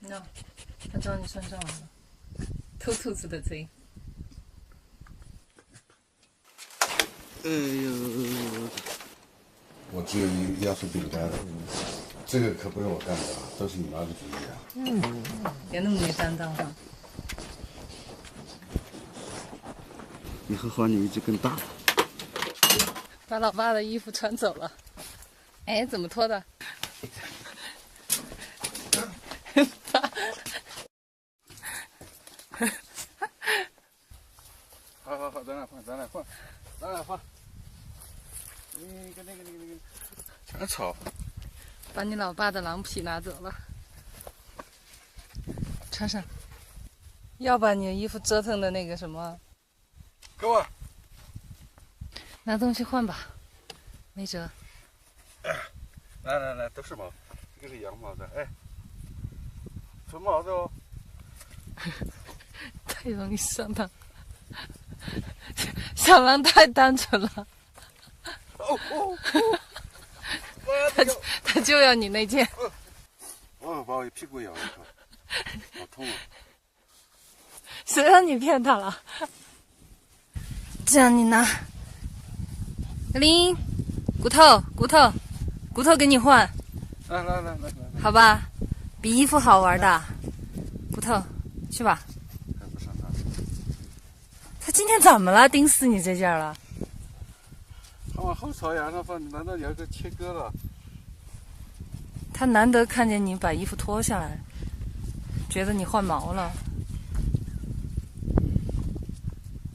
S4: No， 他找你身上来了，偷兔子的贼。
S13: 哎呦！我只有一压缩饼干，这个可不是我干的啊，都是你妈的主意啊。
S4: 别那么没担当哈。
S13: 以后换你一只更大的。
S4: 把老爸的衣服穿走了。哎，怎么脱的？
S13: 好，咱俩换。那个，全草。
S4: 把你老爸的狼皮拿走了，穿上。要把你的衣服折腾的那个什么。
S13: 给我。
S4: 拿东西换吧，没辙。
S13: 来，都是毛，这个是羊毛的，哎，纯毛的哦。
S4: 太容易上当，小狼太单纯了。他就要你那件。
S13: 把我屁股咬一口，好痛啊！
S4: 谁让你骗他了？这样你拿。林，骨头给你换。
S13: 来，
S4: 好吧，比衣服好玩的。骨头，去吧。
S13: 还不上他。
S4: 他今天怎么了？盯死你这件了。
S13: 他往后朝牙上放，你难道你要给切割了？
S4: 他难得看见你把衣服脱下来，觉得你换毛了。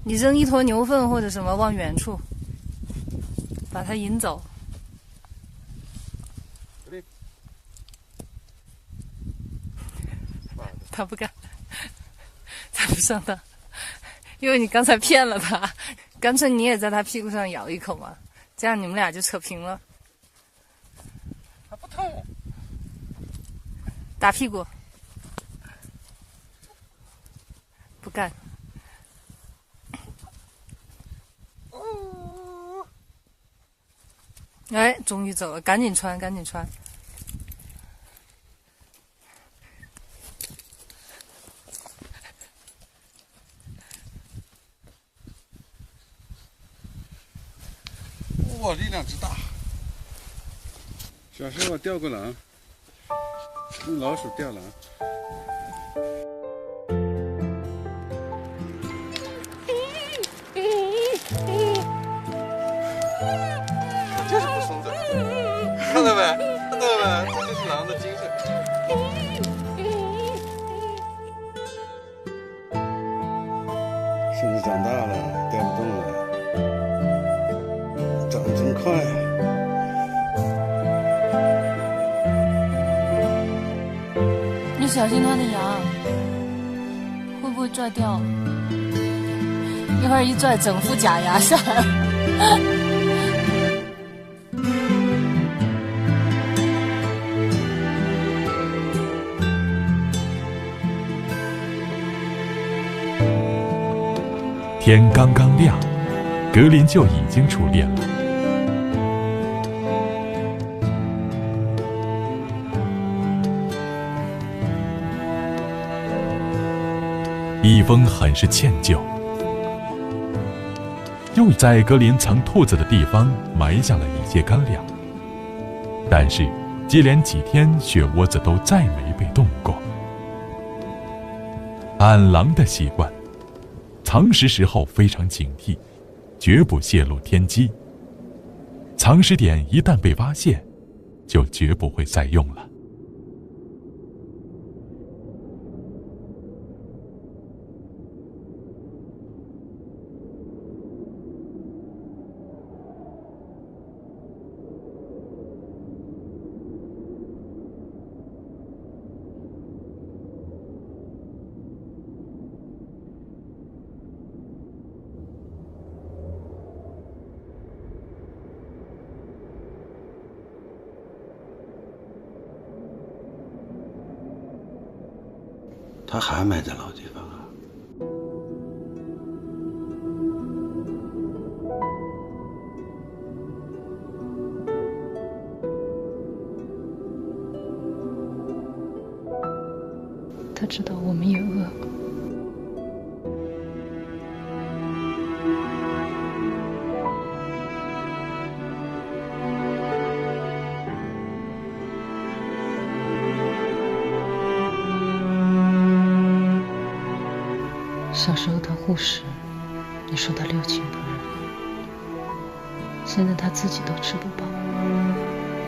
S4: 你扔一坨牛粪或者什么往远处，把他引走。他不干，他不上当，因为你刚才骗了他，干脆你也在他屁股上咬一口嘛，这样你们俩就扯平了。
S10: 还不痛？
S4: 打屁股。不干。哎，终于走了，赶紧穿，赶紧穿。
S10: 哇，力量之大！小时候我钓过狼，用老鼠钓狼。就是不松嘴，看到没？看到没？这就是狼的精神。
S13: 孙子长大了，带不动了，长得真快。
S4: 你小心它的牙，会不会拽掉？一会儿一拽，整副假牙下来。
S12: 天刚刚亮，格林就已经出猎了。蜜蜂很是歉疚，又在格林藏兔子的地方埋下了一些干粮，但是接连几天雪窝子都再没被动过。按狼的习惯，藏食时候非常警惕，绝不泄露天机。藏食点一旦被发现，就绝不会再用了。
S13: 他还埋在老地方啊！
S5: 他知道我们也饿。小时候他护食，你说他六亲不认，现在他自己都吃不饱，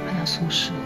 S5: 还要送食回来。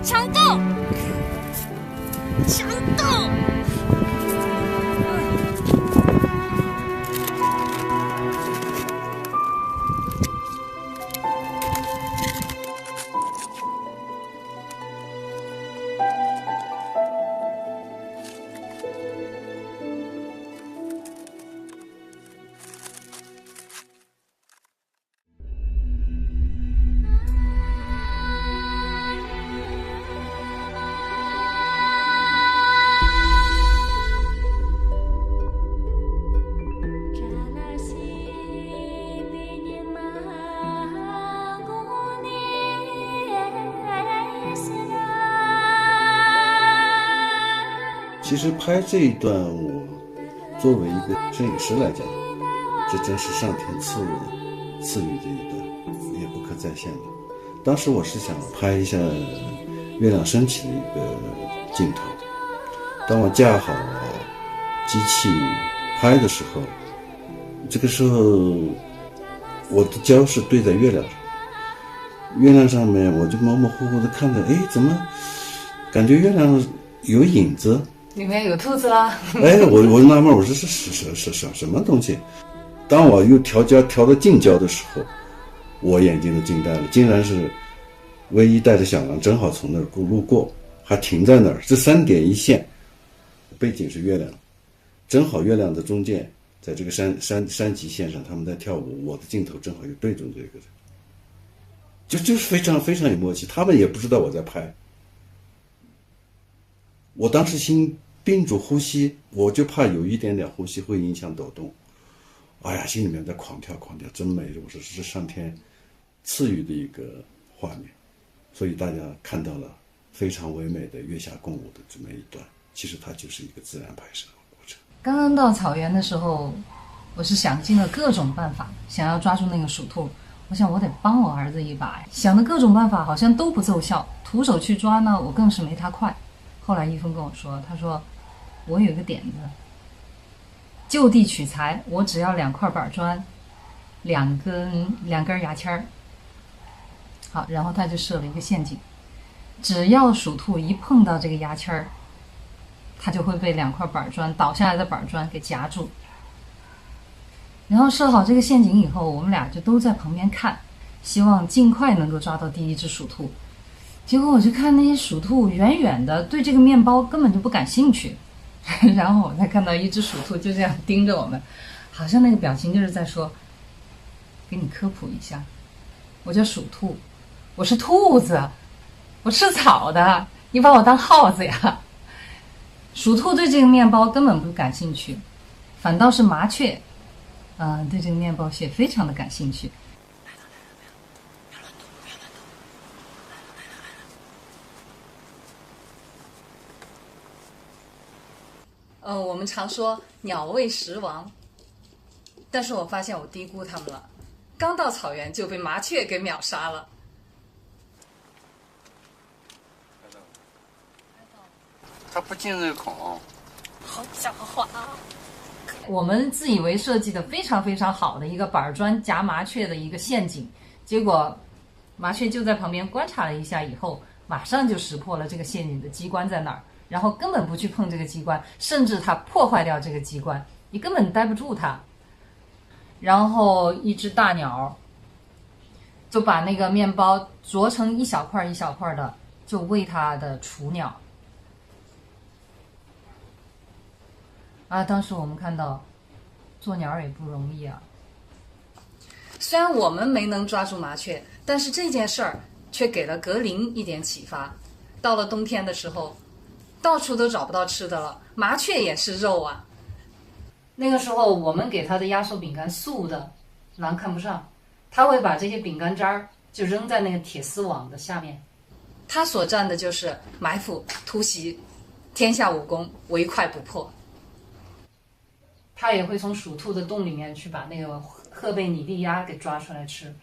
S1: 抢斗！抢斗！
S13: 其实拍这一段，我作为一个摄影师来讲，这真是上天赐予的一段，也不可再现了。当时我是想拍一下月亮升起的一个镜头，当我架好机器拍的时候，这个时候我的焦是对在月亮上，月亮上面我就模模糊糊的看着，哎，怎么感觉月亮有影子？
S15: 里面有兔子啦！
S13: 哎，我纳闷，我说是什么东西？当我又调焦调到近焦的时候，我眼睛都惊呆了，竟然是唯一带着小狼正好从那儿路过，还停在那儿。这3点一线，背景是月亮，正好月亮的中间，在这个山脊线上，他们在跳舞，我的镜头正好就对准这个，就是非常非常有默契。他们也不知道我在拍，我当时心屏住呼吸，我就怕有一点点呼吸会影响抖动。哎呀，心里面在狂跳，真美！我说是上天赐予的一个画面，所以大家看到了非常唯美的月下共舞的这么一段，其实它就是一个自然拍摄的过程。
S15: 刚刚到草原的时候，我是想尽了各种办法，想要抓住那个鼠兔。我想我得帮我儿子一把，想的各种办法好像都不奏效，徒手去抓呢，我更是没他快。后来一峰跟我说，他说我有一个点子，就地取材，我只要2块板砖，2根牙签儿。好，然后他就设了一个陷阱，只要鼠兔一碰到这个牙签儿，它就会被2块板砖倒下来的板砖给夹住。然后设好这个陷阱以后，我们俩就都在旁边看，希望尽快能够抓到第一只鼠兔。结果我就看那些鼠兔远远的对这个面包根本就不感兴趣，然后我再看到一只鼠兔就这样盯着我们，好像那个表情就是在说，给你科普一下，我叫鼠兔，我是兔子，我吃草的，你把我当耗子呀。鼠兔对这个面包根本不感兴趣，反倒是麻雀对这个面包屑非常的感兴趣。我们常说鸟为食亡，但是我发现我低估它们了，刚到草原就被麻雀给秒杀了。
S13: 它不进那个孔，
S15: 好狡猾啊！我们自以为设计的非常非常好的一个板砖夹麻雀的一个陷阱，结果麻雀就在旁边观察了一下以后，马上就识破了这个陷阱的机关在哪儿，然后根本不去碰这个机关，甚至它破坏掉这个机关，你根本待不住它。然后一只大鸟就把那个面包啄成一小块一小块的，就喂它的雏鸟。当时我们看到做鸟也不容易啊。虽然我们没能抓住麻雀，但是这件事儿却给了格林一点启发。到了冬天的时候，到处都找不到吃的了，麻雀也是肉啊。那个时候我们给它的压缩饼干素的，狼看不上，他会把这些饼干渣儿就扔在那个铁丝网的下面，他所占的就是埋伏、突袭，天下武功唯快不破。他也会从鼠兔的洞里面去把那个赫贝拟利鸭给抓出来吃。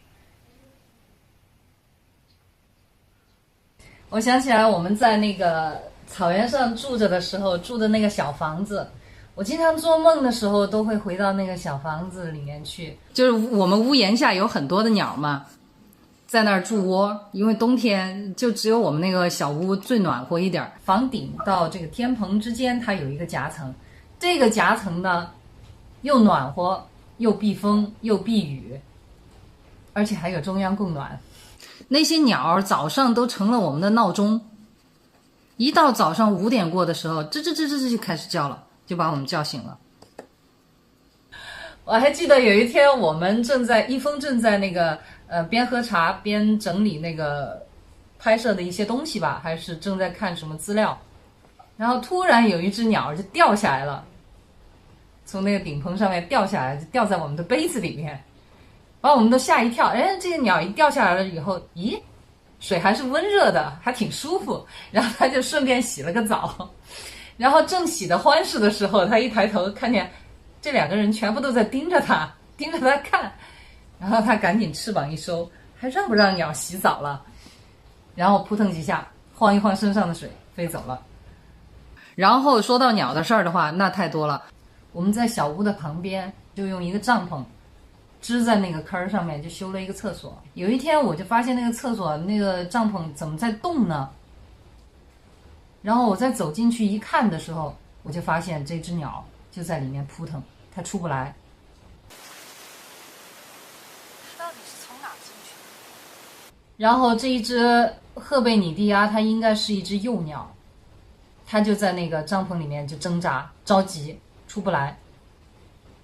S15: 我想起来我们在那个草原上住着的时候住的那个小房子，我经常做梦的时候都会回到那个小房子里面去，就是我们屋檐下有很多的鸟嘛，在那儿筑窝，因为冬天就只有我们那个小屋最暖和一点，房顶到这个天棚之间它有一个夹层，这个夹层呢又暖和又避风又避雨，而且还有中央供暖。那些鸟早上都成了我们的闹钟，一到早上5点过的时候，吱吱吱吱吱就开始叫了，就把我们叫醒了。我还记得有一天我们一峰正在那个边喝茶边整理那个拍摄的一些东西吧，还是正在看什么资料，然后突然有一只鸟就掉下来了，从那个顶棚上面掉下来，就掉在我们的杯子里面，把我们都吓一跳。这个鸟一掉下来了以后，咦，水还是温热的，还挺舒服，然后他就顺便洗了个澡，然后正洗得欢实的时候，他一抬头看见这2个人全部都在盯着他看，然后他赶紧翅膀一收，还让不让鸟洗澡了，然后扑腾几下晃一晃身上的水飞走了。然后说到鸟的事儿的话，那太多了。我们在小屋的旁边就用一个帐篷支在那个坑上面，就修了一个厕所。有一天我就发现那个厕所那个帐篷怎么在动呢？然后我再走进去一看的时候，我就发现这只鸟就在里面扑腾，它出不来。
S19: 到底是从哪进去的？
S15: 然后这一只赫贝拟蒂鸦，它应该是一只幼鸟，它就在那个帐篷里面就挣扎着急出不来。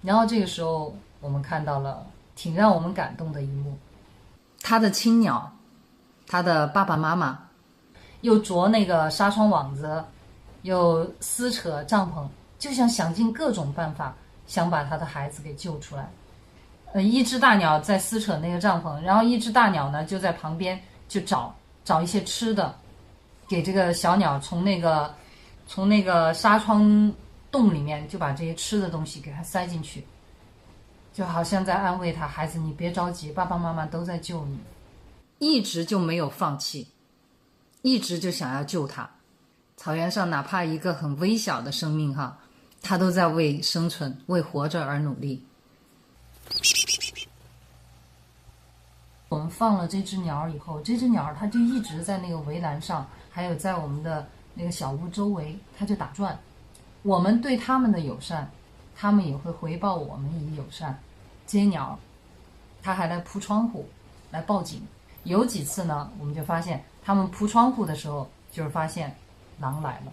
S15: 然后这个时候我们看到了挺让我们感动的一幕，它的亲鸟，它的爸爸妈妈又啄那个纱窗网子，又撕扯帐篷，就想尽各种办法想把他的孩子给救出来。一只大鸟在撕扯那个帐篷，然后一只大鸟呢就在旁边就找一些吃的，给这个小鸟从那个纱窗洞里面就把这些吃的东西给它塞进去，就好像在安慰他，孩子你别着急，爸爸妈妈都在救你。一直就没有放弃，一直就想要救他。草原上哪怕一个很微小的生命哈，他都在为生存为活着而努力。我们放了这只鸟以后，这只鸟它就一直在那个围栏上，还有在我们的那个小屋周围，它就打转。我们对他们的友善，他们也会回报我们以友善。这些鸟它还来扑窗户来报警，有几次呢我们就发现他们扑窗户的时候，就是发现狼来了。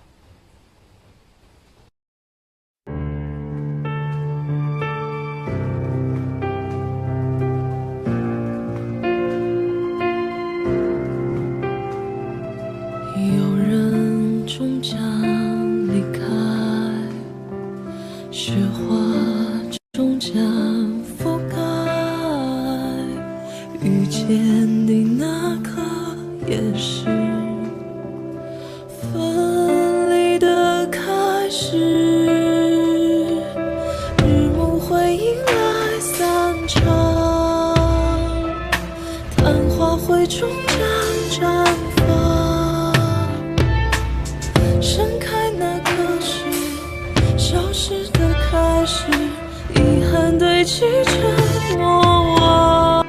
S1: 有人终将离开，雪花终将覆盖，遇见你那刻也是分离的开始，日暮会迎来散场，昙花会终将绽放，盛开那刻是消失的开始，遗憾堆积着过往。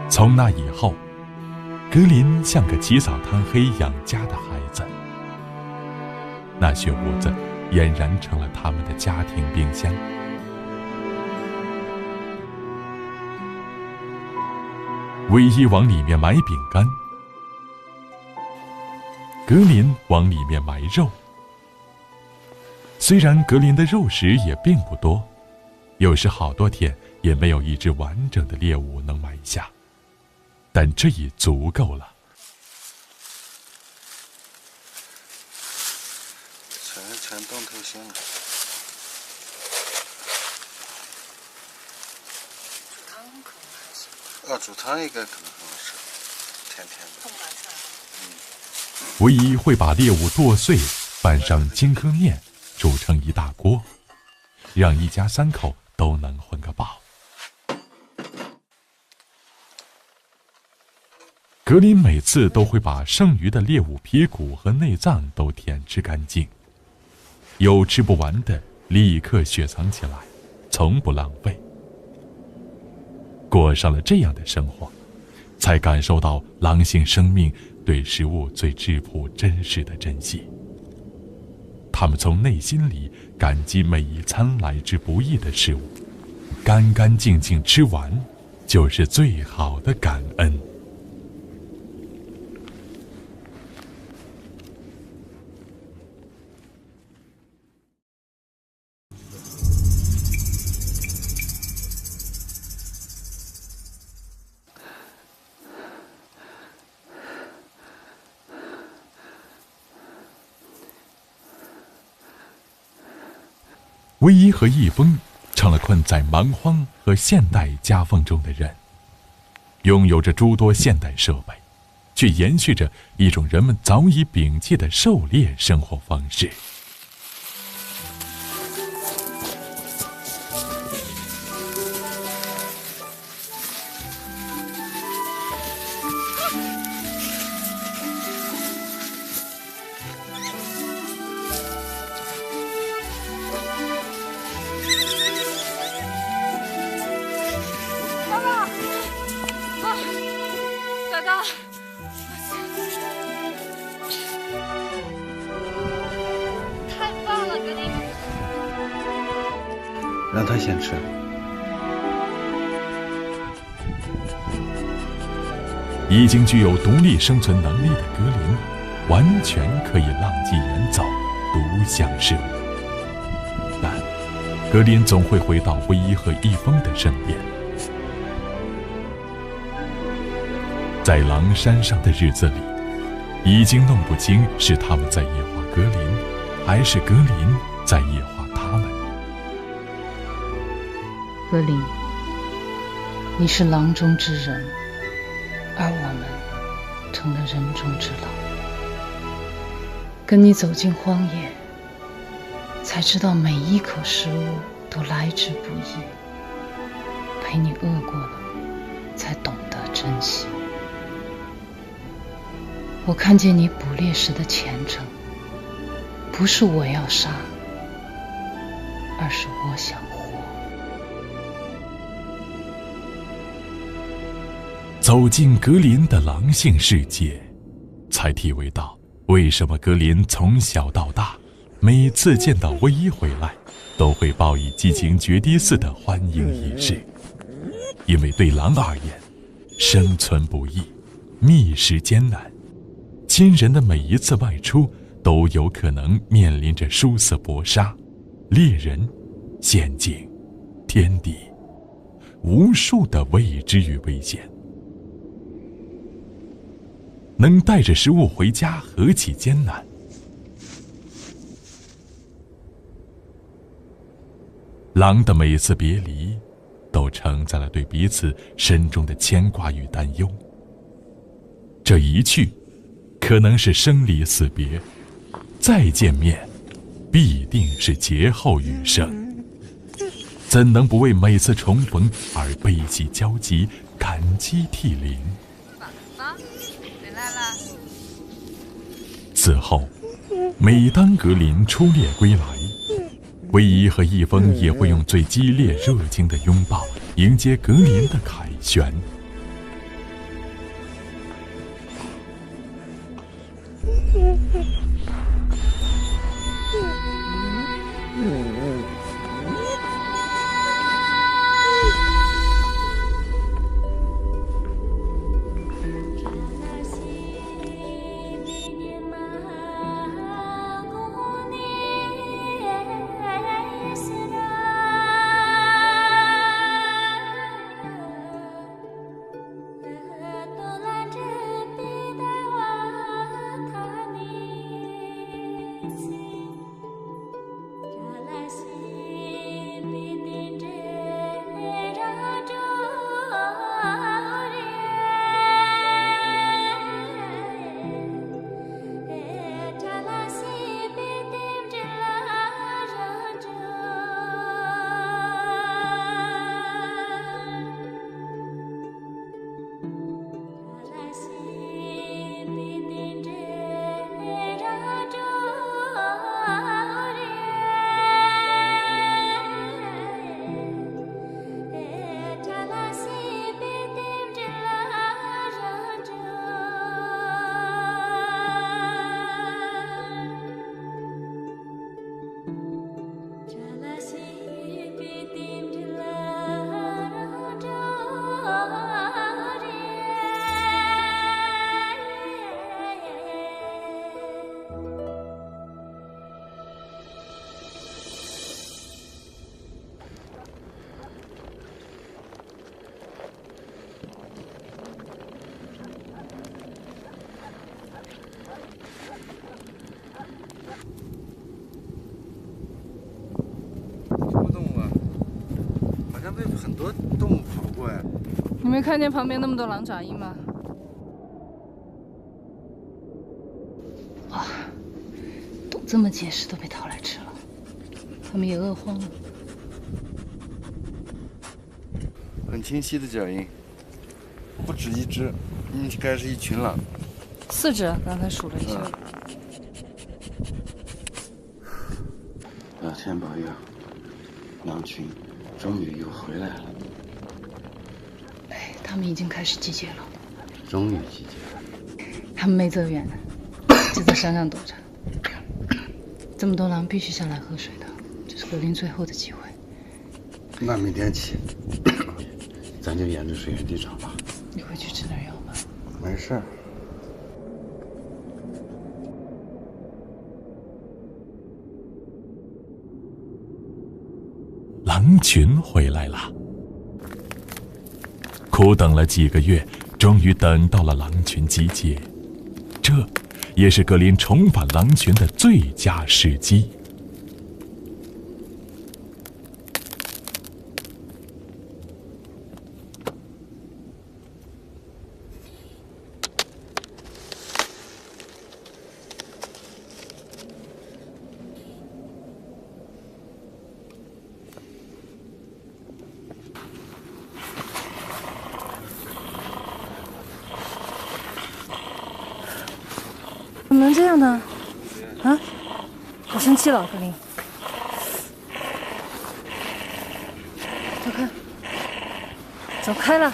S12: 从那以后，格林像个起早贪黑养家的孩子，那雪屋子俨然成了他们的家庭冰箱。唯一往里面埋饼干，格林往里面埋肉。虽然格林的肉食也并不多，有时好多天也没有一只完整的猎物能埋下，但这已足够了。
S10: 全冻透心了。
S19: 煮汤可能还行。
S10: 煮汤应该可能很好吃，甜甜的。
S19: 碰白菜。
S12: 唯一会把猎物剁碎，拌上金糠面，煮成一大锅，让一家三口都能混个饱。格林每次都会把剩余的猎物皮骨和内脏都舔吃干净，有吃不完的立刻雪藏起来，从不浪费。过上了这样的生活，才感受到狼性生命对食物最质朴真实的珍惜。他们从内心里感激每一餐来之不易的事物，干干净净吃完，就是最好的感恩。唯一和易峰成了困在蛮荒和现代夹缝中的人，拥有着诸多现代设备，却延续着一种人们早已摒弃的狩猎生活方式。
S18: 了！太棒了，格林！
S13: 让他先吃。
S12: 已经具有独立生存能力的格林，完全可以浪迹远走，独享事物。但格林总会回到唯一和一峰的身边。在狼山上的日子里，已经弄不清是他们在野化格林，还是格林在野化他们。
S5: 格林，你是狼中之人，而我们成了人中之狼。跟你走进荒野，才知道每一口食物都来之不易。陪你饿过了，才懂得珍惜。我看见你捕猎时的虔诚，不是我要杀，而是我想活。
S12: 走进格林的狼性世界，才体会到为什么格林从小到大，每次见到唯一回来，都会报以激情决堤似的欢迎仪式。因为对狼而言，生存不易，觅食艰难，亲人的每一次外出都有可能面临着殊死搏杀、猎人、陷阱、天敌，无数的未知与危险。能带着食物回家何其艰难！狼的每一次别离，都承载了对彼此深重的牵挂与担忧。这一去，可能是生离死别；再见面，必定是劫后余生。怎能不为每次重逢而悲喜交集、感激涕零？此后，每当格林出猎归来，唯一和一峰也会用最激烈热情的拥抱迎接格林的凯旋。
S13: 很多动物跑过呀。
S15: 你没看见旁边那么多狼爪印吗？
S5: 哇，都这么结实都被掏来吃了，他们也饿慌了。
S13: 很清晰的脚印，不止一只，应该是一群狼。
S15: 4只，刚才数了一下。
S13: 老天保佑，狼群终于又回来了。
S5: 哎，他们已经开始集结了，
S13: 终于集结了。
S5: 他们没走远，就在山上躲着。这么多狼必须下来喝水的，这是格林最后的机会。
S13: 那明天起，咱就沿着水源地找吧。
S5: 你回去吃点药吧。
S13: 没事儿。
S12: 狼群回来了，苦等了几个月，终于等到了狼群集结，这也是格林重返狼群的最佳时机。
S15: 怎么能这样呢？啊，我生气了，格林。走开，走开了。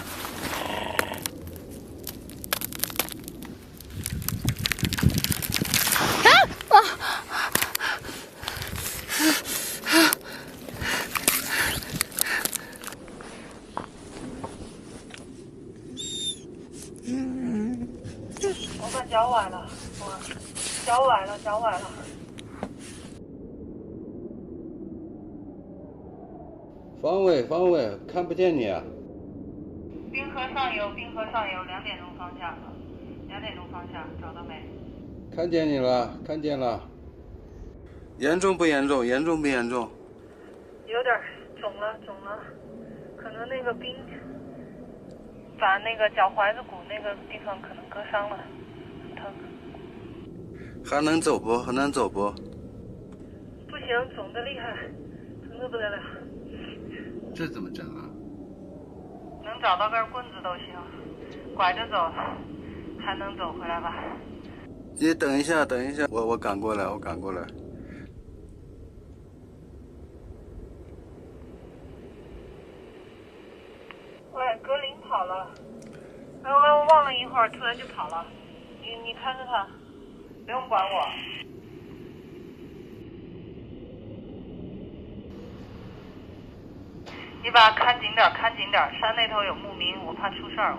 S16: 我把脚崴了，脚崴了。
S13: 方位，看不见你啊。
S16: 滨河上游2点钟方向找到没？
S13: 看见你了，看见了。
S10: 严重不严重？
S16: 有点肿了，可能那个冰把那个脚踝子骨那个地方可能割伤了，很疼。
S10: 还能走不？
S16: 不行，肿得厉害，疼得不得了。
S13: 这怎么整啊？
S16: 能找到根棍子都行，拐着走，还能走回来吧？
S10: 你等一下，我赶过来。
S16: 喂，格林跑了，我忘了一会儿，突然就跑了。你看着他，不用管我。你把看紧点，山那头有牧民，我怕出事儿。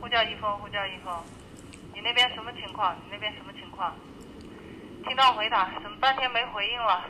S16: 呼叫一峰，你那边什么情况？听到回答，怎么半天没回应了？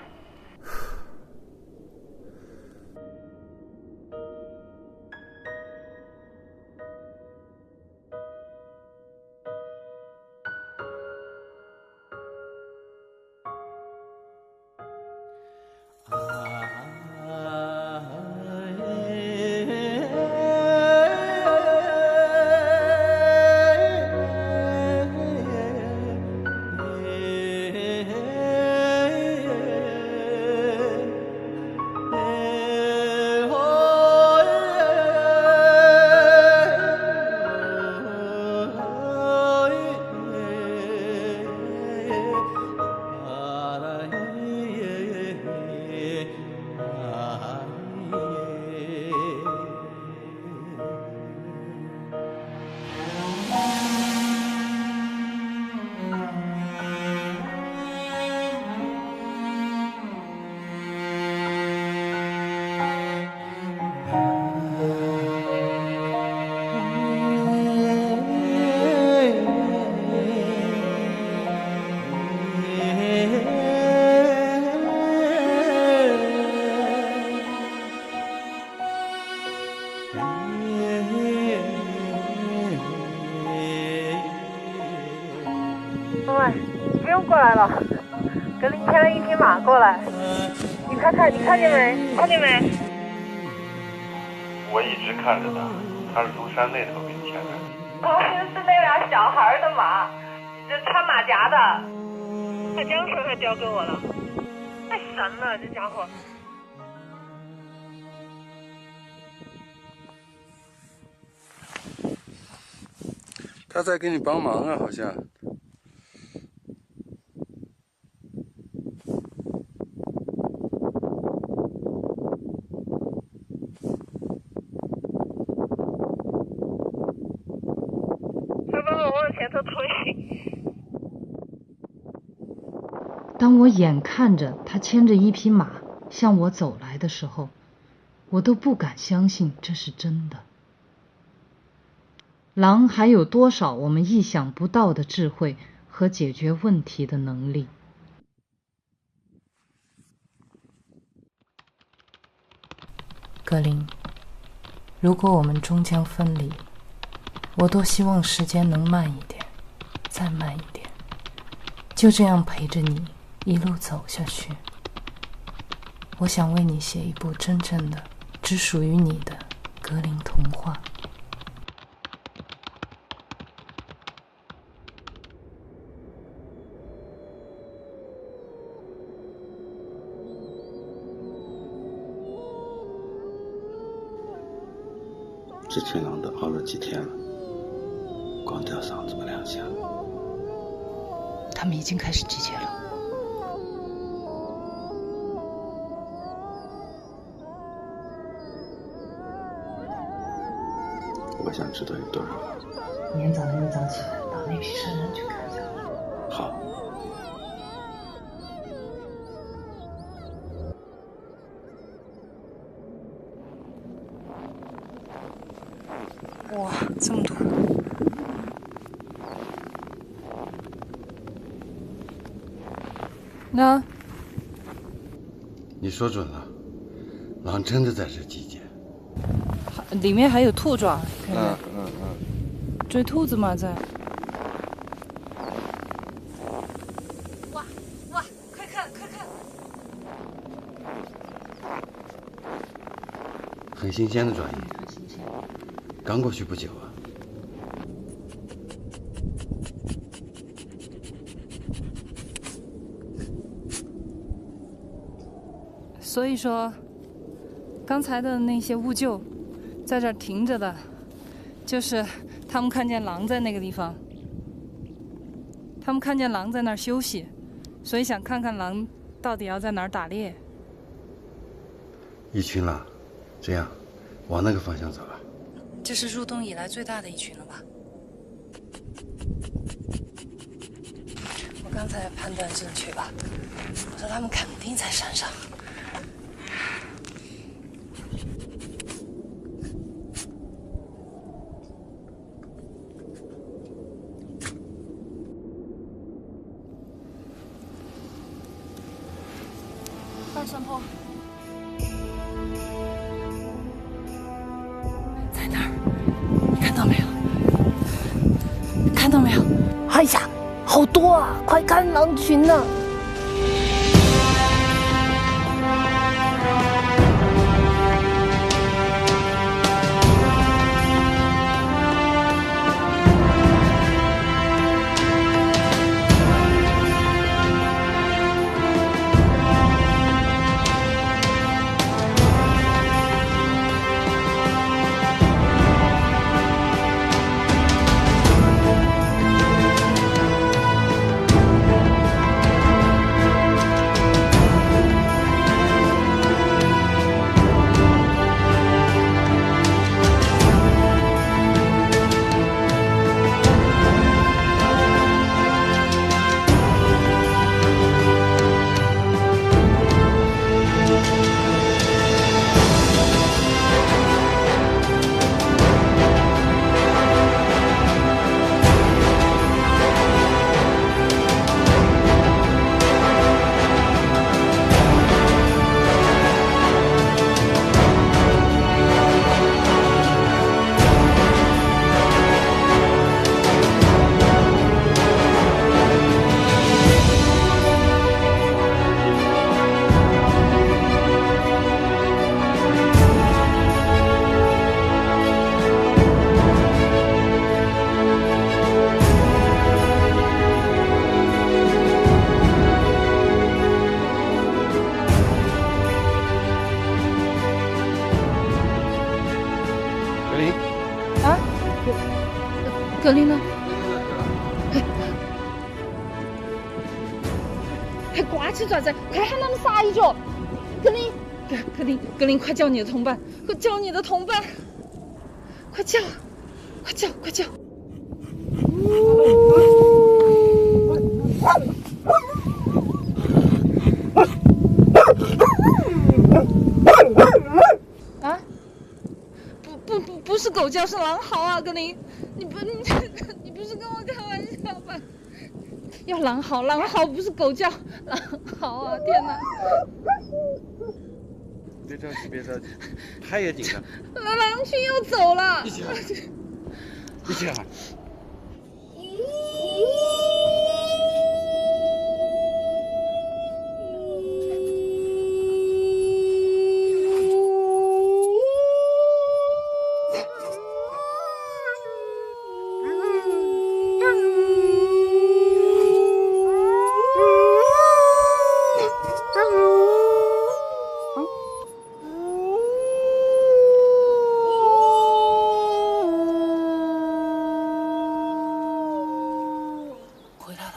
S16: 喂，不用过来了，格林牵了一匹马过来。你看见没？看见没？
S13: 我一直看着他，他是从山那头给你牵来的。
S16: 是那俩小孩的马，这穿马甲的。他这样说他交给我了，太神了，这家伙。
S13: 他在给你帮忙啊，好像。
S16: 他把我往前头推。
S5: 当我眼看着他牵着一匹马向我走来的时候，我都不敢相信这是真的。狼还有多少我们意想不到的智慧和解决问题的能力？格林，如果我们终将分离，我多希望时间能慢一点，再慢一点，就这样陪着你一路走下去。我想为你写一部真正的只属于你的格林童话。
S13: 这群狼都熬了几天了，光吊嗓子不两下。
S5: 他们已经开始集结了。
S13: 我想知道有多少狼。
S5: 明天早上一早起来，到那批山上去看看。
S13: 好。
S5: 哇，这么多！那
S13: 你说准了，狼真的在这集结。
S4: 里面还有兔爪，看追兔子嘛，在。
S19: 哇，快看！
S13: 很新鲜的爪印，刚过去不久啊。
S4: 所以说，刚才的那些兀鹫，在这儿停着的，就是他们看见狼在那个地方，他们看见狼在那儿休息，所以想看看狼到底要在哪儿打猎。
S13: 一群狼，这样，往那个方向走啊。
S5: 这是入冬以来最大的一群了吧？我刚才判断正确吧？我说他们肯定在山上。
S19: 快上坡！
S5: 在那儿，你看到没有？看到没有？哎呀，好多啊！快看狼群呢！
S15: 格林呢？还挂起爪子，快喊他们撒一脚！格林，快叫你的同伴，快叫你的同伴，快叫！啊！不是狗叫，是狼嚎啊！格林，你不是跟我开玩笑吧？要狼嚎不是狗叫，狼嚎啊！天哪！
S13: 别着急，他也紧张。
S15: 狼群又走了。
S13: 一起喊。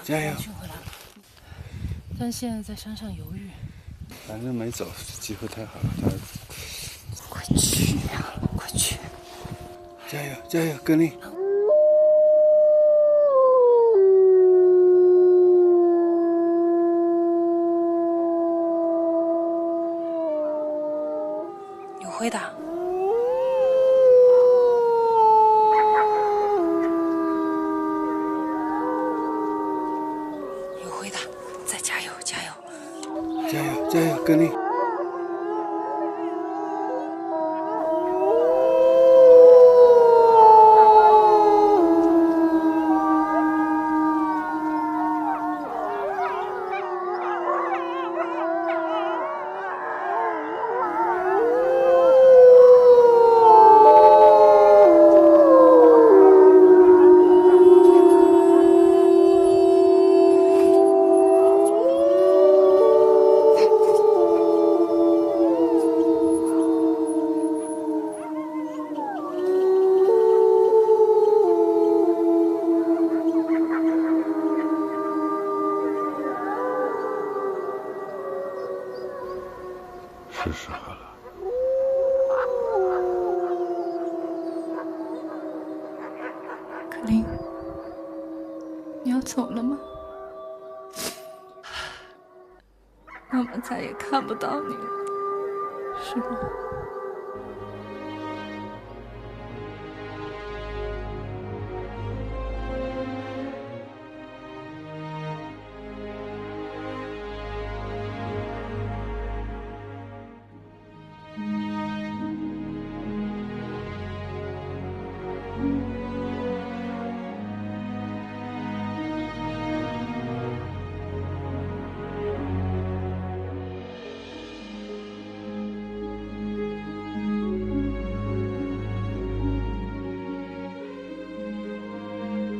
S13: 加油！
S15: 但现在在山上犹豫。
S13: 反正没走，机会太好了，
S15: 快去呀！快去！
S13: 加油，格林！
S15: 你会的。
S13: 加油，格林！是时候了。
S15: 格林，你要走了吗？妈妈再也看不到你了，是吗？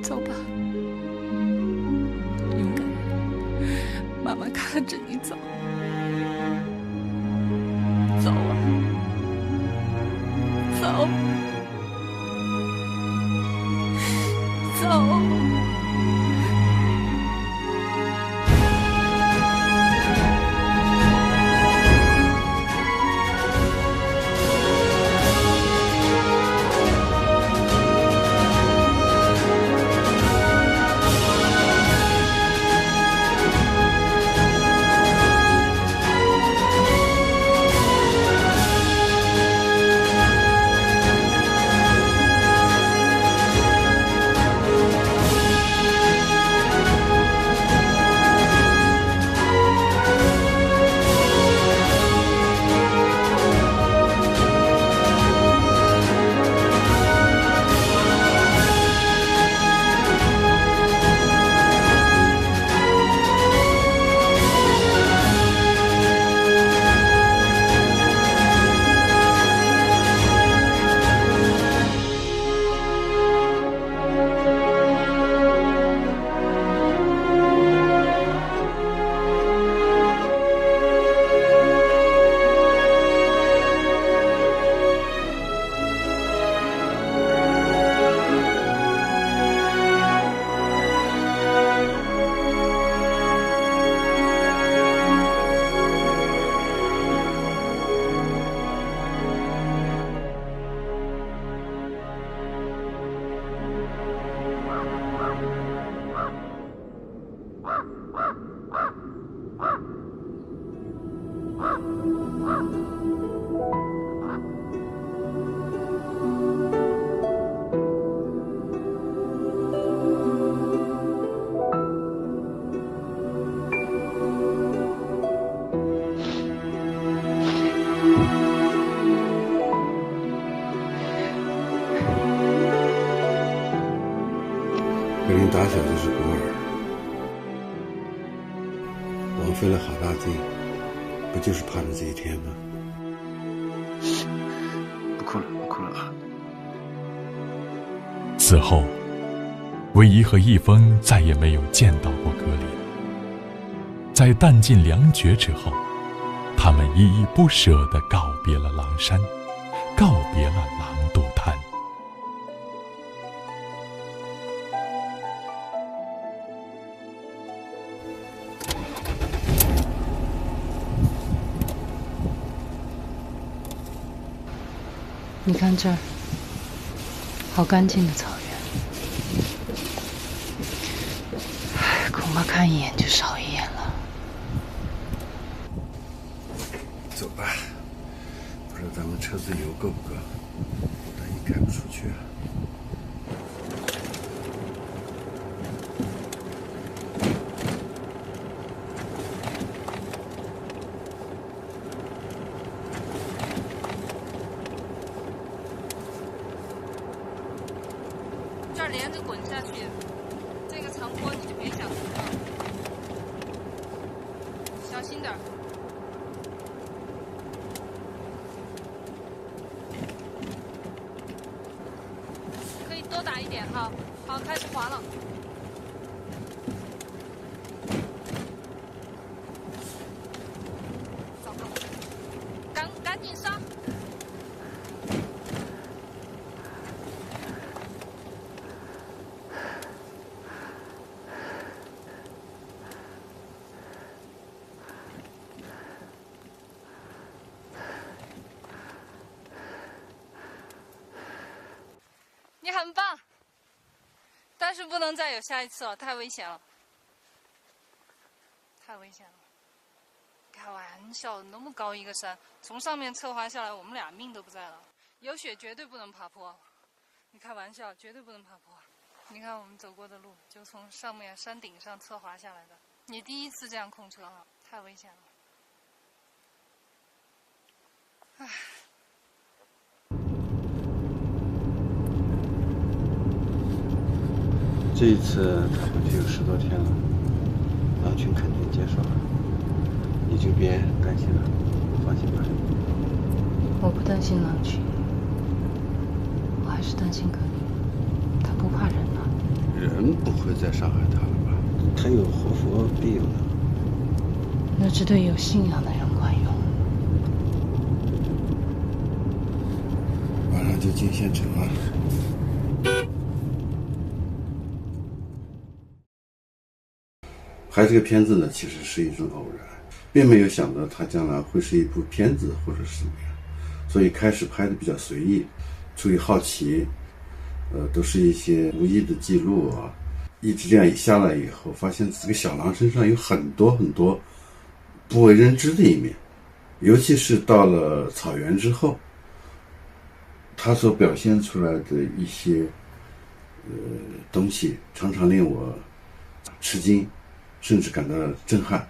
S15: 走吧，勇敢，妈妈看着你走，走啊，走，走。
S13: 打小就是孤儿，枉费了好大劲，不就是盼着这一天吗？不哭了，不哭了啊！
S12: 此后，唯一和一峰再也没有见到过格林。在弹尽粮绝之后，他们依依不舍地告别了狼山，告别了狼渡滩。
S5: 你看这儿，好干净的草原，恐怕看一眼就少一眼了。
S13: 走吧，不知道咱们车子油够不够，但也开不出去了。
S14: 这儿连着滚下去，这个长坡你就别想了，小心点儿。可以多打一点哈，好，开始滑了。糟糕，赶紧上！你很棒，但是不能再有下一次了，太危险了，太危险了！开玩笑，那么高一个山，从上面侧滑下来，我们俩命都不在了。有雪绝对不能爬坡，你开玩笑，绝对不能爬坡。你看我们走过的路，就从上面山顶上侧滑下来的。你第一次这样控车了，太危险了。唉。
S13: 这一次他回去有10多天了，狼群肯定接受了，你就别担心了，放心吧。
S5: 我不担心狼群，我还是担心格林，他不怕人啊。
S13: 人不会再伤害他了吧？他有活佛庇佑呢。
S5: 那只对有信仰的人管用。
S13: 马上就进县城了。拍这个片子呢，其实是一种偶然，并没有想到它将来会是一部片子或者是怎么样，所以开始拍的比较随意，出于好奇，都是一些无意的记录啊。一直这样下来以后，发现这个小狼身上有很多很多不为人知的一面，尤其是到了草原之后，它所表现出来的一些东西，常常令我吃惊。甚至感到震撼。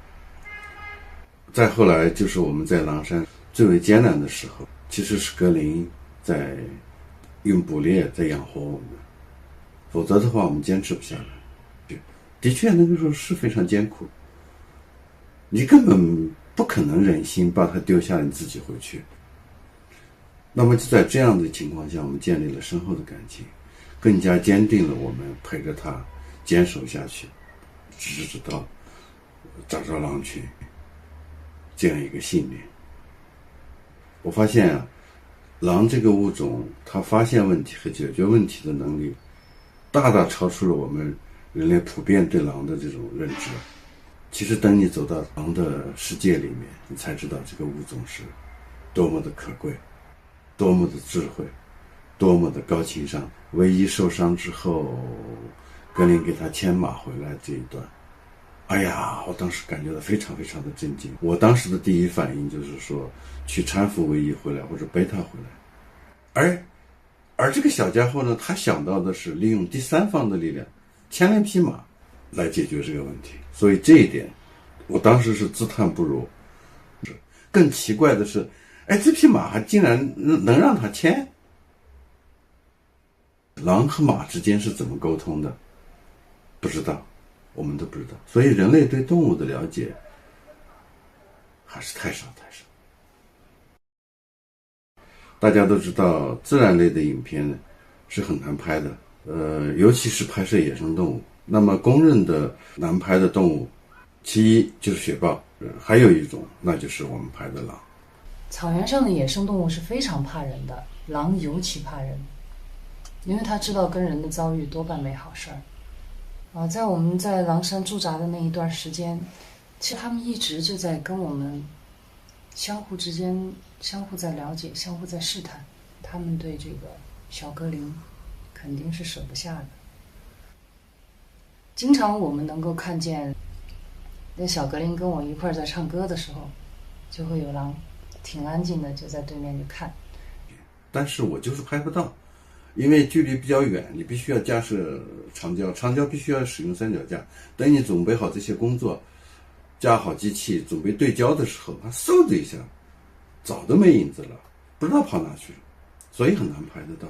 S13: 再后来就是我们在狼山最为艰难的时候，其实是格林在用捕猎在养活我们，否则的话我们坚持不下来。的确那个时候是非常艰苦，你根本不可能忍心把它丢下你自己回去。那么就在这样的情况下，我们建立了深厚的感情，更加坚定了我们陪着他坚守下去，直到找着狼群这样一个信念。我发现啊，狼这个物种它发现问题和解决问题的能力大大超出了我们人类普遍对狼的这种认知。其实等你走到狼的世界里面，你才知道这个物种是多么的可贵，多么的智慧，多么的高情商。唯一受伤之后，格林给他牵马回来这一段，哎呀，我当时感觉到非常非常的震惊。我当时的第一反应就是说，去搀扶唯一回来，或者背他回来。而这个小家伙呢，他想到的是利用第三方的力量，牵了一匹马来解决这个问题。所以这一点，我当时是自叹不如。更奇怪的是，这匹马还竟然能让他牵。狼和马之间是怎么沟通的？不知道，我们都不知道。所以人类对动物的了解还是太少太少。大家都知道，自然类的影片呢是很难拍的，尤其是拍摄野生动物。那么公认的难拍的动物，其一就是雪豹，还有一种那就是我们拍的狼。
S5: 草原上的野生动物是非常怕人的，狼尤其怕人，因为它知道跟人的遭遇多半没好事儿。在我们在狼山驻扎的那一段时间，其实他们一直就在跟我们相互之间相互在了解，相互在试探。他们对这个小格林肯定是舍不下的。经常我们能够看见那小格林跟我一块儿在唱歌的时候，就会有狼挺安静的就在对面就看。
S13: 但是我就是拍不到，因为距离比较远，你必须要架设长焦，长焦必须要使用三脚架。等你准备好这些工作，架好机器准备对焦的时候，它嗖的一下早都没影子了，不知道跑哪去了，所以很难拍得到。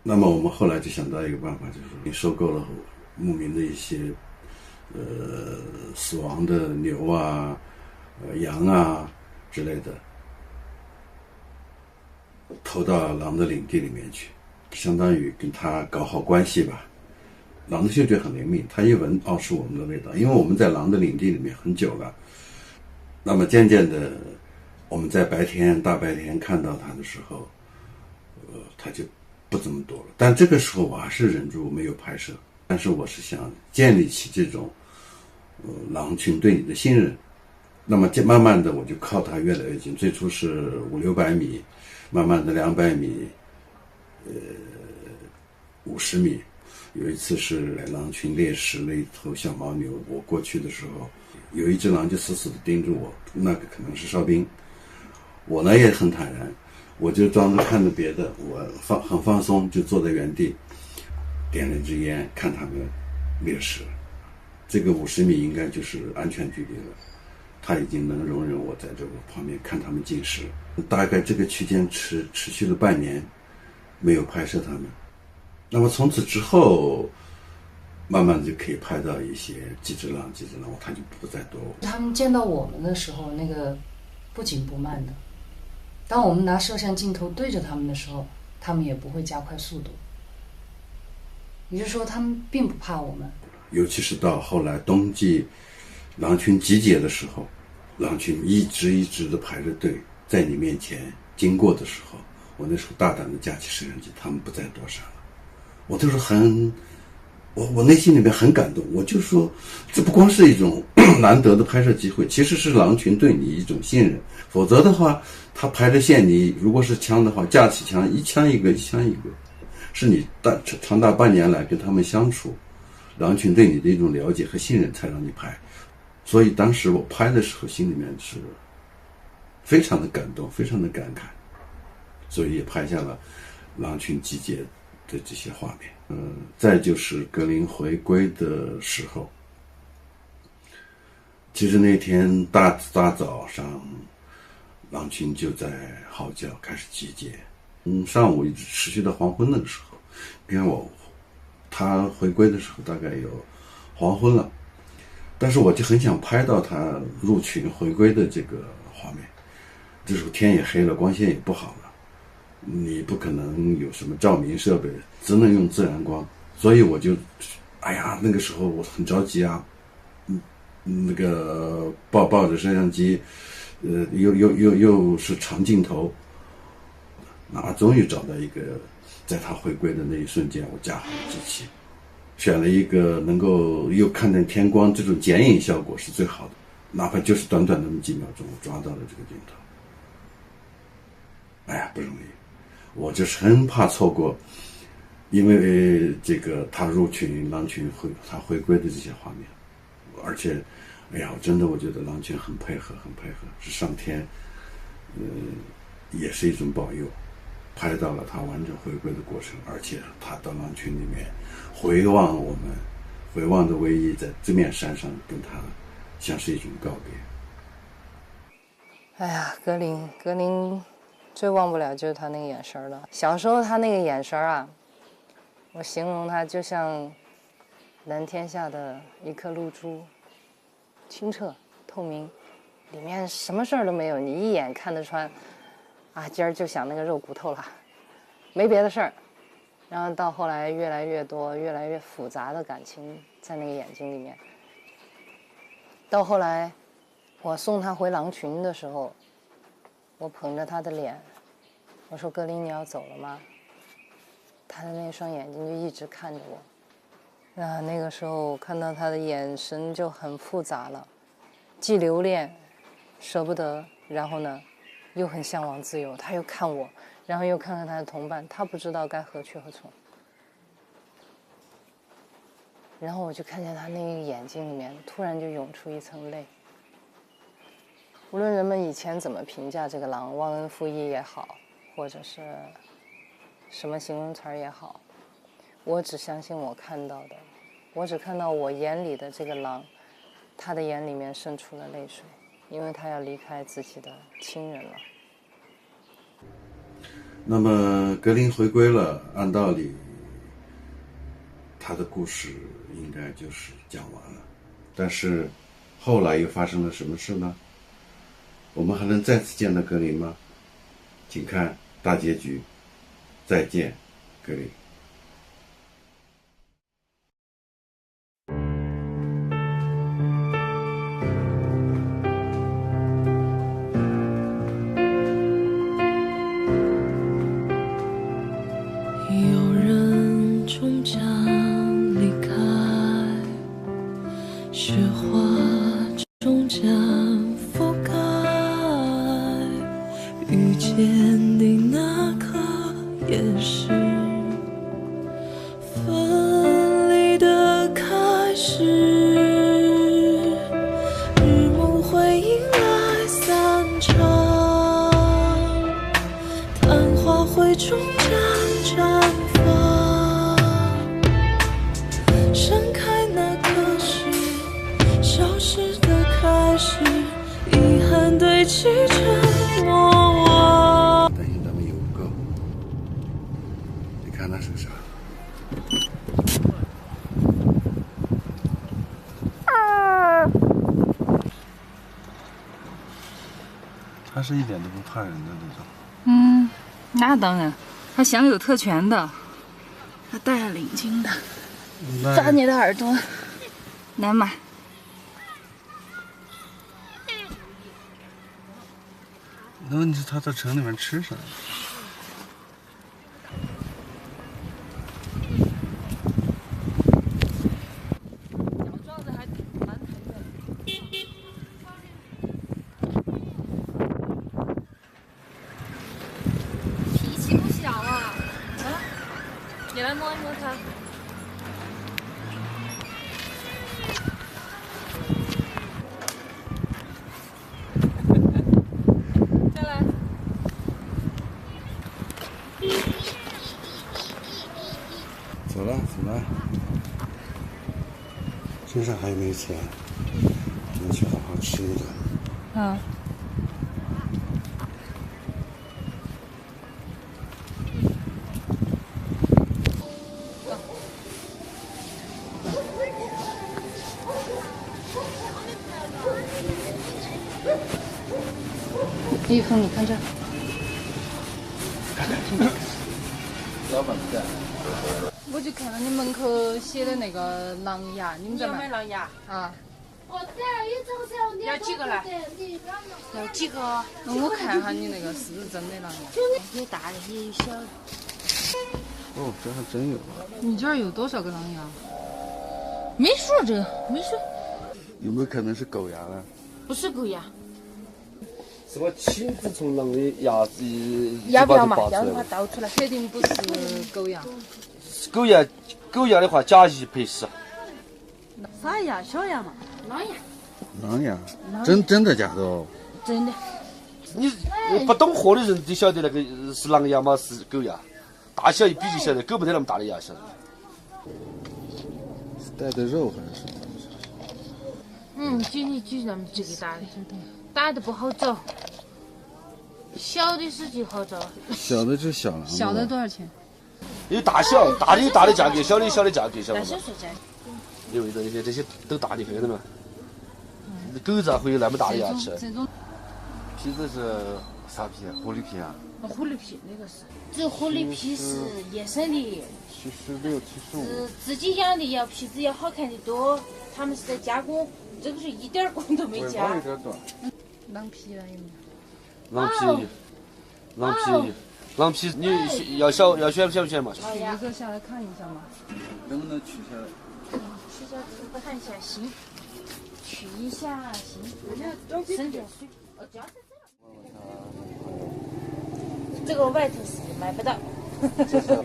S13: 那么我们后来就想到一个办法，就是你收购了牧民的一些死亡的牛啊、羊啊之类的，投到狼的领地里面去，相当于跟他搞好关系吧。狼的嗅觉很灵敏，它一闻是我们的味道，因为我们在狼的领地里面很久了。那么渐渐的，我们在大白天看到它的时候，它就不这么多了。但这个时候我还是忍住没有拍摄，但是我是想建立起这种狼群对你的信任。那么慢慢的我就靠它越来越近，最初是500-600米，慢慢的200米，50米。有一次是狼群猎食了一头小牦牛，我过去的时候，有一只狼就死死的盯着我，那个可能是哨兵。我呢也很坦然，我就装着看着别的，我很放松，就坐在原地，点了一支烟，看他们猎食。这个50米应该就是安全距离了，他已经能容忍我在这个旁边看他们进食。大概这个区间持续了半年，没有拍摄他们。那么从此之后，慢慢的就可以拍到几只狼，它就不再多。
S5: 他们见到我们的时候，那个不紧不慢的。当我们拿摄像镜头对着他们的时候，他们也不会加快速度。也就是说，他们并不怕我们。
S13: 尤其是到后来冬季，狼群集结的时候，狼群一直的排着队在你面前经过的时候，我那时候大胆的架起摄像机，他们不再躲闪了。我就是我内心里面很感动，我就说这不光是一种难得的拍摄机会，其实是狼群对你一种信任。否则的话，他排着线，你如果是枪的话，架起枪一枪一个，是你长达半年来跟他们相处，狼群对你的一种了解和信任才让你拍。所以当时我拍的时候，心里面是非常的感动，非常的感慨，所以也拍下了狼群集结的这些画面。再就是格林回归的时候，其实那天大早上，狼群就在嚎叫，开始集结。上午一直持续到黄昏那个时候，你看他回归的时候大概有黄昏了，但是我就很想拍到他入群回归的这个画面。这时候天也黑了，光线也不好了。你不可能有什么照明设备，只能用自然光，所以我就，那个时候我很着急啊，那个抱着摄像机，又是长镜头，终于找到一个，在他回归的那一瞬间，我架好了机器，选了一个能够又看见天光，这种剪影效果是最好的，哪怕就是短短那么几秒钟，我抓到了这个镜头，不容易。我就是很怕错过，因为这个他入群狼群他回归的这些画面，而且，我觉得狼群很配合，是上天，也是一种保佑，拍到了他完整回归的过程，而且他到狼群里面回望的唯一在这面山上跟他像是一种告别。
S15: 格林。最忘不了就是他那个眼神了。小时候他那个眼神啊，我形容他就像蓝天下的一颗露珠，清澈透明，里面什么事儿都没有，你一眼看得穿。啊，今儿就想那个肉骨头了，没别的事儿。然后到后来越来越多、越来越复杂的感情在那个眼睛里面。到后来，我送他回狼群的时候，我捧着他的脸，我说：“格林，你要走了吗？”他的那双眼睛就一直看着我。那个时候看到他的眼神就很复杂了，既留恋，舍不得，然后呢，又很向往自由。他又看我，然后又看看他的同伴，他不知道该何去何从。然后我就看见他那个眼睛里面突然就涌出一层泪。无论人们以前怎么评价这个狼，忘恩负义也好，或者是什么形容词也好，我只相信我看到的，我只看到我眼里的这个狼，他的眼里面渗出了泪水，因为他要离开自己的亲人了。
S13: 那么格林回归了，按道理他的故事应该就是讲完了，但是后来又发生了什么事呢？我们还能再次见到格林吗？请看大结局，再见格林。
S1: 有人终将离开，雪花终将覆盖，遇见你那刻也是分离的开始，日暮会迎来散场，昙花会终将绽放，盛开那刻是消失的开始，遗憾堆积成莫忘。
S13: 担心咱们游不够，你看那是个啥？他是一点都不怕人的那种。
S4: 那当然，他享有特权的，他带了领巾的，抓你的耳朵，来嘛。
S13: 那问题是他在城里面吃啥？
S18: 脾气不小啊！你来摸一摸它。再来。
S13: 走了走了，身上还有没有钱？要去好好吃一顿。
S15: 一峰，你看这。
S13: 老板在。
S4: 我就看到你门口写的那个狼牙，你们在
S6: 买狼牙
S4: 啊？
S6: 要几个来？要几个？
S4: 那我看下你那个是不是真的狼牙？
S6: 有大的也有小的。
S13: 哦，这还真有。
S4: 你这儿有多少个狼牙？
S6: 没说这个，没说。
S13: 有没有可能是狗牙呢？
S6: 不是狗牙。
S2: 是我亲自从狼的牙子
S6: 要不要嘛？
S2: 拔
S6: 要的话倒出来。
S4: 肯定不是狗牙。
S2: 狗牙的话，假一赔10。
S6: 啥牙？小牙嘛？狼牙。
S13: 狼牙？真的假的哦？
S6: 真的。
S2: 你不懂货的人都晓得那个是狼牙嘛，是狗牙，大小一比就晓得，狗没得那么大的牙，晓得。
S13: 是带的肉还是什么？
S6: 就你咱们这个大的，大的不好找，小的是就好找。
S13: 小的是小狼。
S4: 小的多少钱？
S2: 有大小，大的有大的价格，小的有小的价格，晓得吗？留的那些，这些都大，你看到没？狗子会有那么大的牙齿？
S7: 皮子是啥皮？狐狸皮啊？
S6: 狐狸皮那个是，这狐狸皮是野生的
S7: ，76、75。
S6: 自己养的要皮子要好看的多，他们是在加工，这个是一点工都没加。
S7: 有点短。
S15: 狼皮了有没
S2: 有？狼皮，你要选不选嘛？
S15: 取一个下来看一下嘛。
S7: 能不能取下来？
S6: 取下来看一下行，取一下行，省点水。这个外头是买不到。
S15: 这个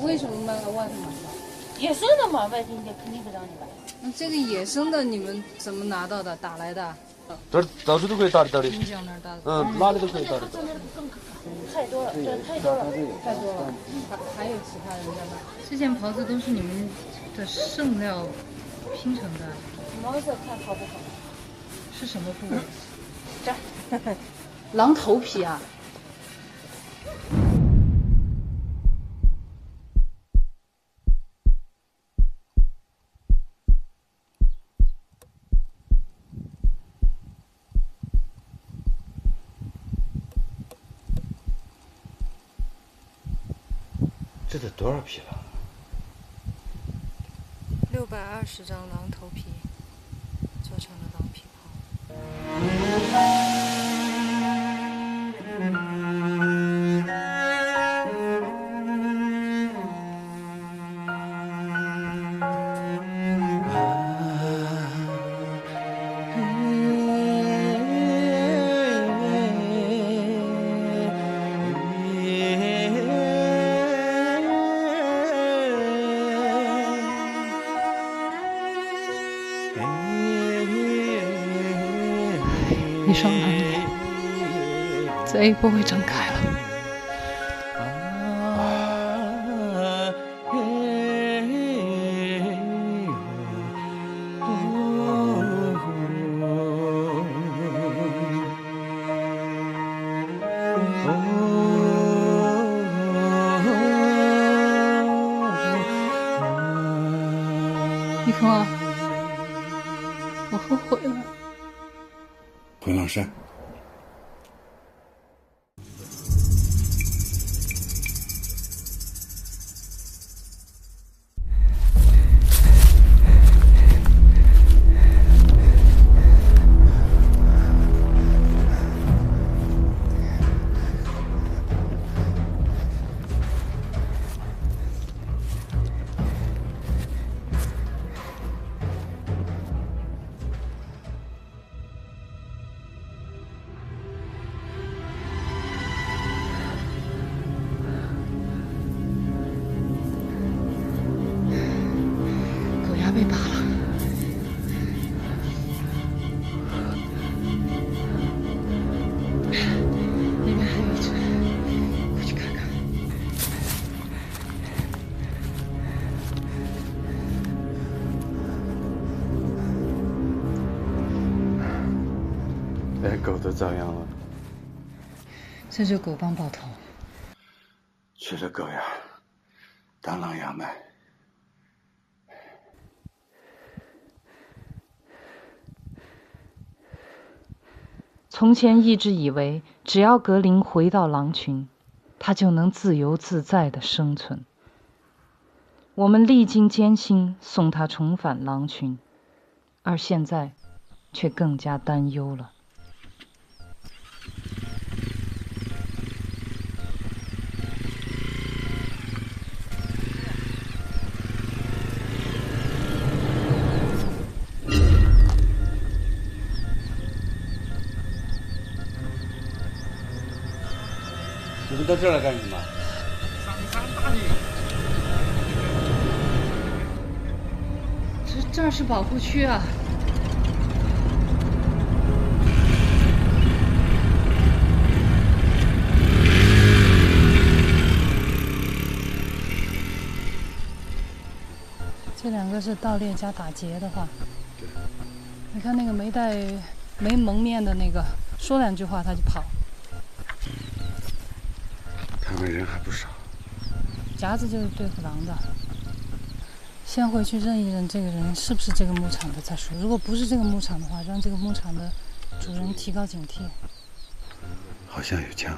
S15: 为什么卖到外头买不到？
S6: 野生的嘛，外头人家肯定不让你买。
S15: 那这个野生的你们怎么拿到的？打来的？
S2: 这儿到处都可以打的。
S15: 滨江那儿打的。
S2: 哪里都可以打的。
S6: 太多了，这太多了。
S15: 还有其他人在卖。这件袍子都是你们的剩料拼成的。
S6: 毛色看好不好？
S15: 是什么部位？
S6: 这儿。
S15: 狼头皮啊。
S7: 这得多少皮了
S15: ？620张狼头皮做成了狼皮袍。一双狼眼再也不会睁开了。一峰啊，我后悔了。
S7: 回狼山。
S15: 被拔了，那边还有一只，过去看看。
S7: 连狗都遭殃了。
S15: 这就狗帮爆头。
S7: 去了狗呀，当狼牙卖。
S4: 从前一直以为，只要格林回到狼群，他就能自由自在地生存。我们历经艰辛送他重返狼群，而现在却更加担忧了。
S7: 你们到这儿来干什么？
S11: 上山打猎。
S15: 这儿是保护区啊。这两个是盗猎加打劫的话，你看那个没蒙面的那个，说两句话他就跑。
S7: 他们人还不少。
S15: 夹子就是对付狼的，
S4: 先回去认一认这个人是不是这个牧场的再说。如果不是这个牧场的话，让这个牧场的主人提高警惕。
S13: 好像有枪。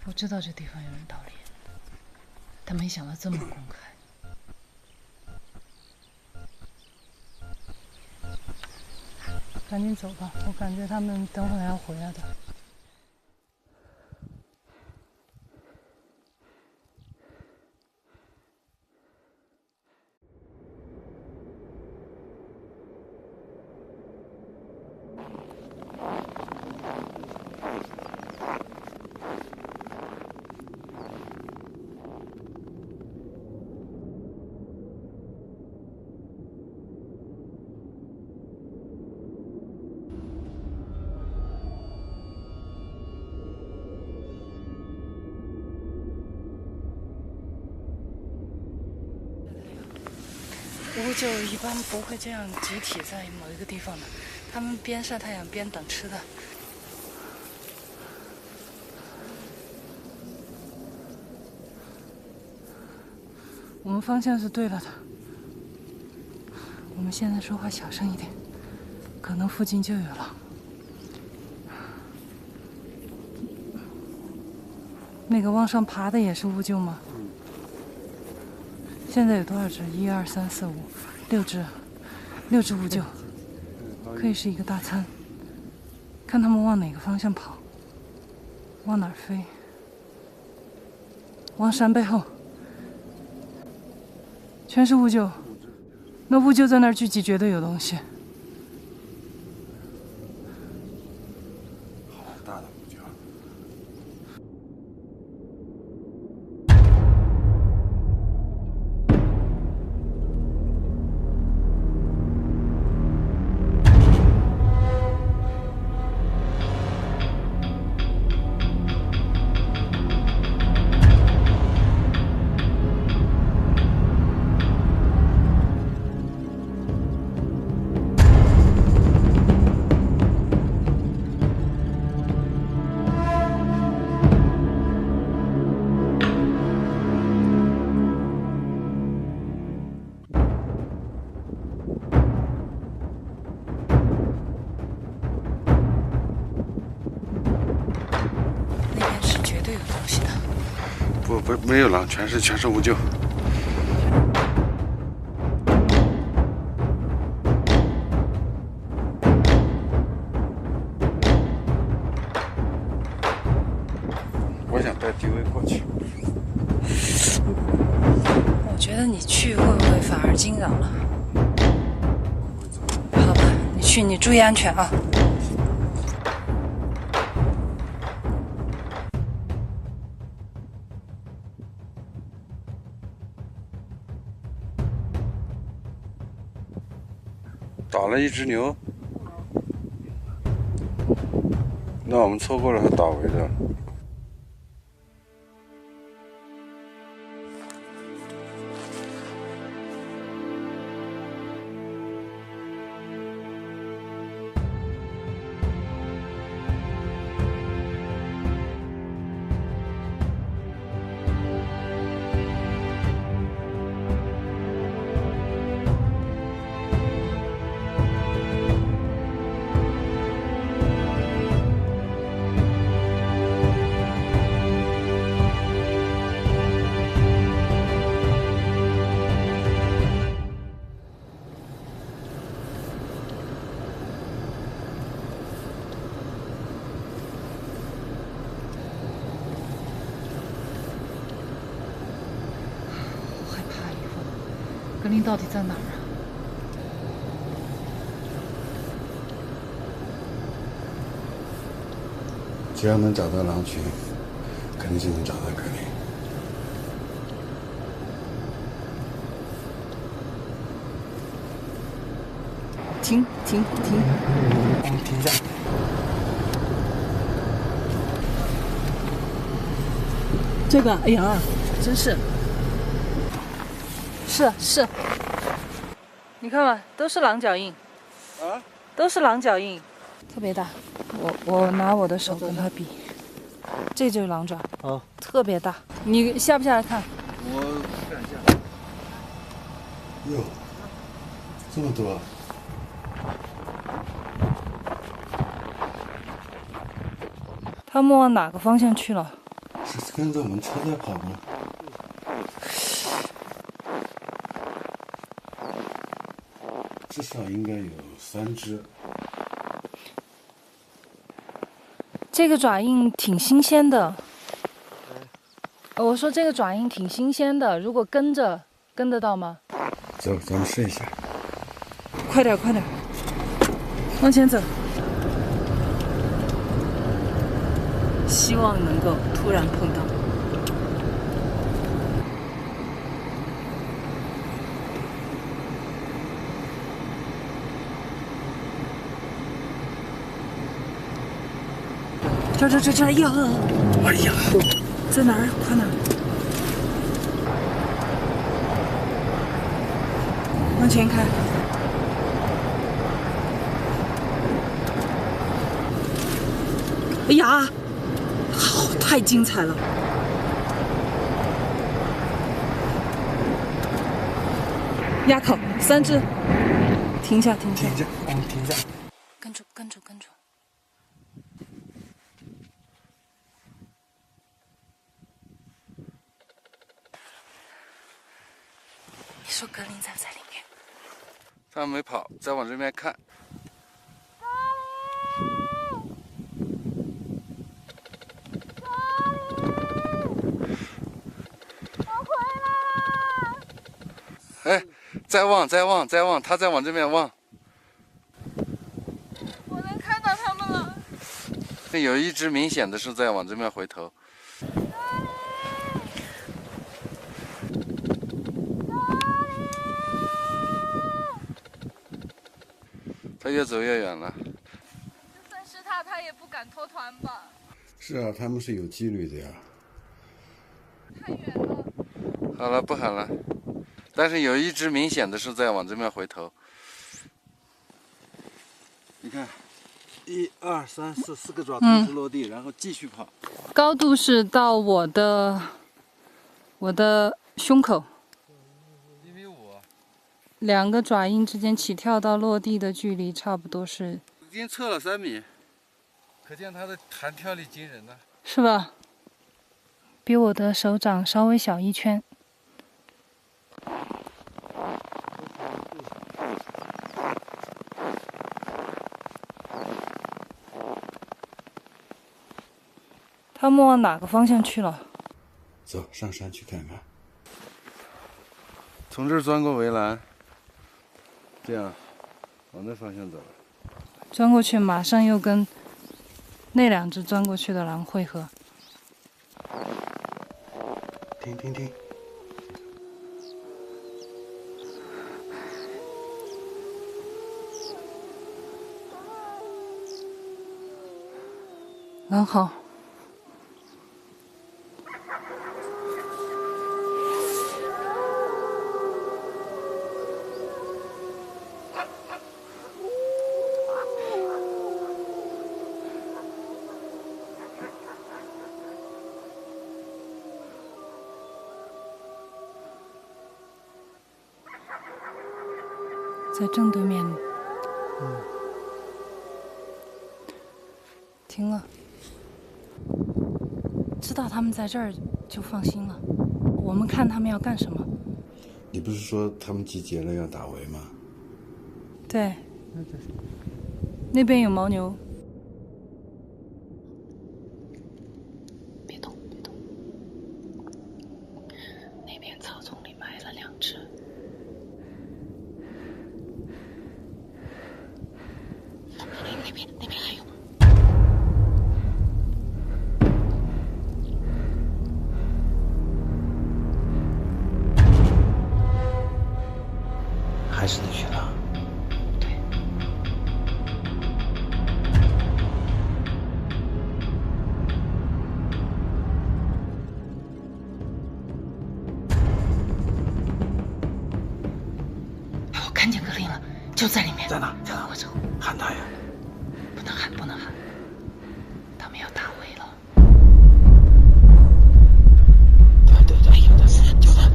S4: 我知道这地方有人盗猎，但没想到这么公开。赶紧走吧，我感觉他们等会儿要回来的。乌鹫一般不会这样集体在某一个地方的，他们边晒太阳边等吃的。我们方向是对了的，我们现在说话小声一点，可能附近就有狼。那个往上爬的也是乌鹫吗？现在有多少只？1、2、3、4、5，6只乌鹫，可以是一个大餐。看他们往哪个方向跑，往哪儿飞？往山背后，全是乌鹫。那乌鹫在那儿聚集，绝对有东西。
S13: 好大的乌鹫。不，没有狼，全是乌鹫。我想带迪威过去。
S4: 我觉得你去会不会反而惊扰了？好吧，你去，你注意安全啊。
S13: 倒了一只牛，那我们错过了它倒围的。
S4: 格林到底在哪儿啊？
S13: 只要能找到狼群，肯定就能找到格林。
S4: 停！
S21: 我们停下。
S4: 这个，哎呀，真是。是，你看吧，都是狼脚印，
S13: 啊，
S4: 都是狼脚印，特别大。我拿我的手跟它比，这就是狼爪，
S21: 哦，
S4: 特别大。你下不下来看？
S13: 我不敢下。哟，这么多！
S4: 他们往哪个方向去了？
S13: 是跟着我们车在跑吗？至少应该有3只。
S4: 这个爪印挺新鲜的。我说这个爪印挺新鲜的，如果跟得到吗？
S13: 走，咱们试一下。
S4: 快点，快点，往前走。希望能够突然碰到。这呀！哎呀，在哪儿？快哪儿？往前开。哎呀，好，太精彩了！垭口3只，停下，停下，
S13: 我们停下。
S4: 跟住，跟住，跟住。你说格林在不在里面？
S10: 他没跑，再往这边看。哎，再望，他再往这边望。
S18: 我能看到他们了。
S10: 有一只明显的是在往这边回头。他越走越远了。
S18: 就算是他也不敢脱团吧？
S13: 是啊，他们是有纪律的呀。
S18: 太远了。
S10: 好了，不喊了。但是有一只明显的是在往这边回头。
S13: 你看，1、2、3、4个爪同时落地，然后继续跑。
S4: 高度是到我的胸口。
S10: 1.5米。
S4: 2个爪印之间起跳到落地的距离差不多是。
S10: 已经测了3米，可见它的弹跳力惊人呢。
S4: 是吧？比我的手掌稍微小1圈。他们往哪个方向去了？
S13: 走上山去看看。
S10: 从这儿钻过围栏，这样往那方向走。
S4: 钻过去，马上又跟那2只钻过去的狼汇合。
S13: 停！
S4: 狼好。在正对面。停了。知道他们在这儿就放心了。我们看他们要干什么。
S13: 你不是说他们集结了要打围吗？
S4: 对。那边有牦牛。别动，别动。那边草丛里埋了2只。那边还有。
S8: 还是那群狼。
S4: 对。我看见格林了，就在里面。
S8: 在哪？
S4: 我走。
S8: 喊他呀！
S4: 不能喊，他们要打围了。
S8: 对，有的是，就他。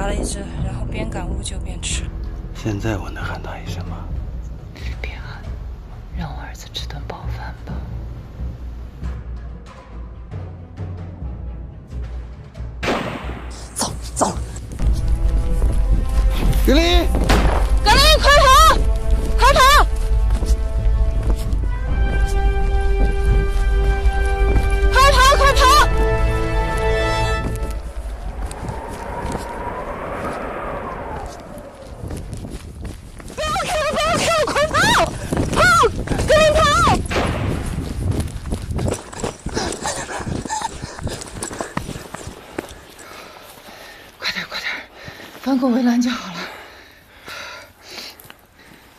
S15: 了一只，然后边赶屋就边吃。
S13: 现在我能喊他一声吗？
S15: 别喊，让我儿子吃顿饱饭吧。
S19: 走走，
S13: 格林，
S19: 格林，快跑，快跑！快跑，快跑！不要看，不要看，快跑！跑，格林跑！
S5: 快点，快点，翻过围栏就好了。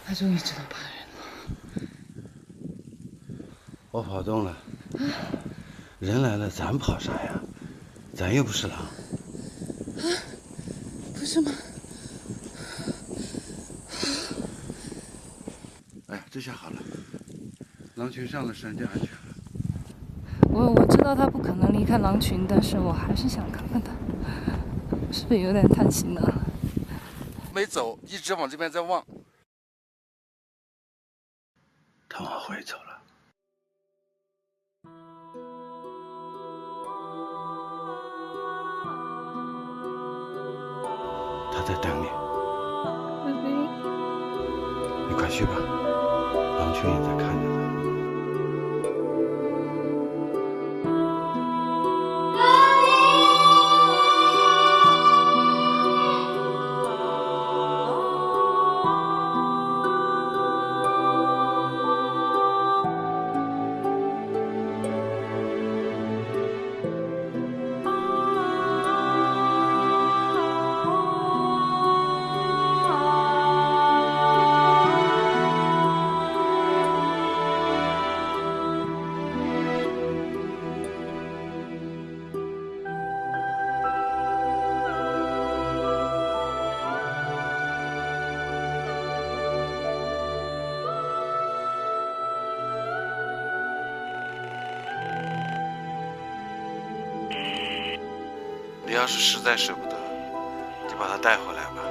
S5: 他终于知道怕人了。
S13: 我跑动了，人来了，咱跑啥呀？咱又不是狼。
S5: 不是吗？
S13: 哎，这下好了，狼群上了山就安全了。
S4: 我知道他不可能离开狼群，但是我还是想看看他，是不是有点贪心呢？
S10: 没走，一直往这边在望。
S13: 他往回走了。他在等你。你快去吧，狼群也在看着他。你要是实在舍不得，就把它带回来吧，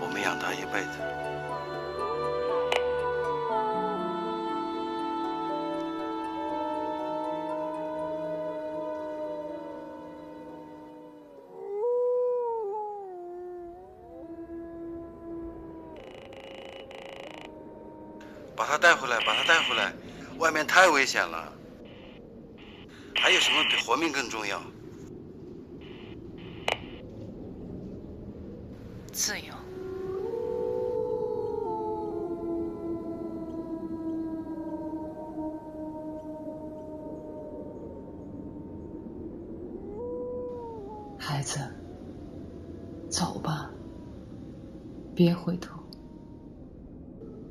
S13: 我们养它一辈子。把它带回来，把它带回来，外面太危险了。还有什么比活命更重要？
S15: 自由。
S5: 孩子，走吧，别回头，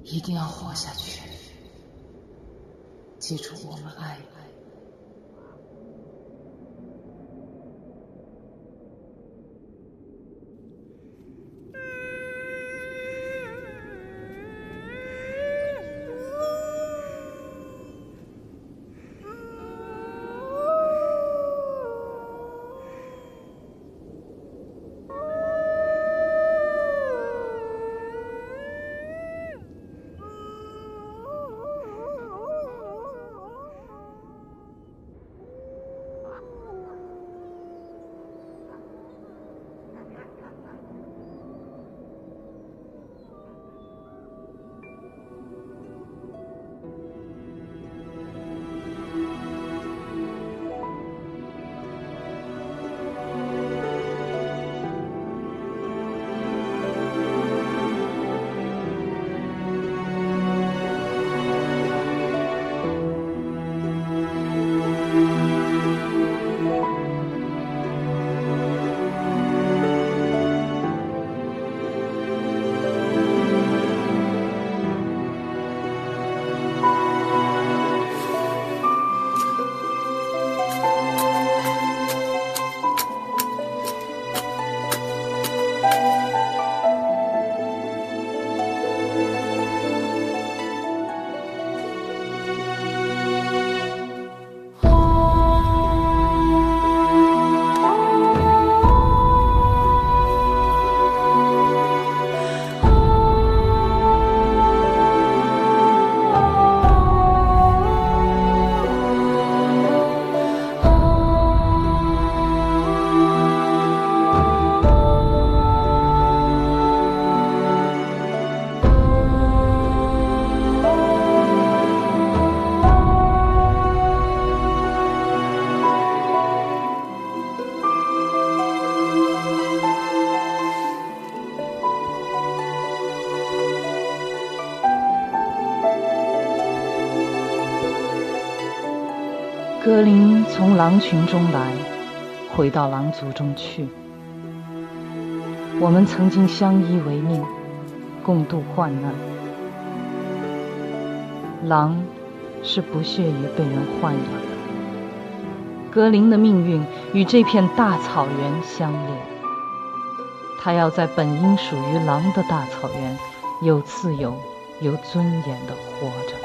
S5: 一定要活下去。记住，我们爱你。
S4: 格林从狼群中来，回到狼族中去。我们曾经相依为命，共度患难。狼是不屑于被人豢养的。格林的命运与这片大草原相连，他要在本应属于狼的大草原有自由、有尊严地活着。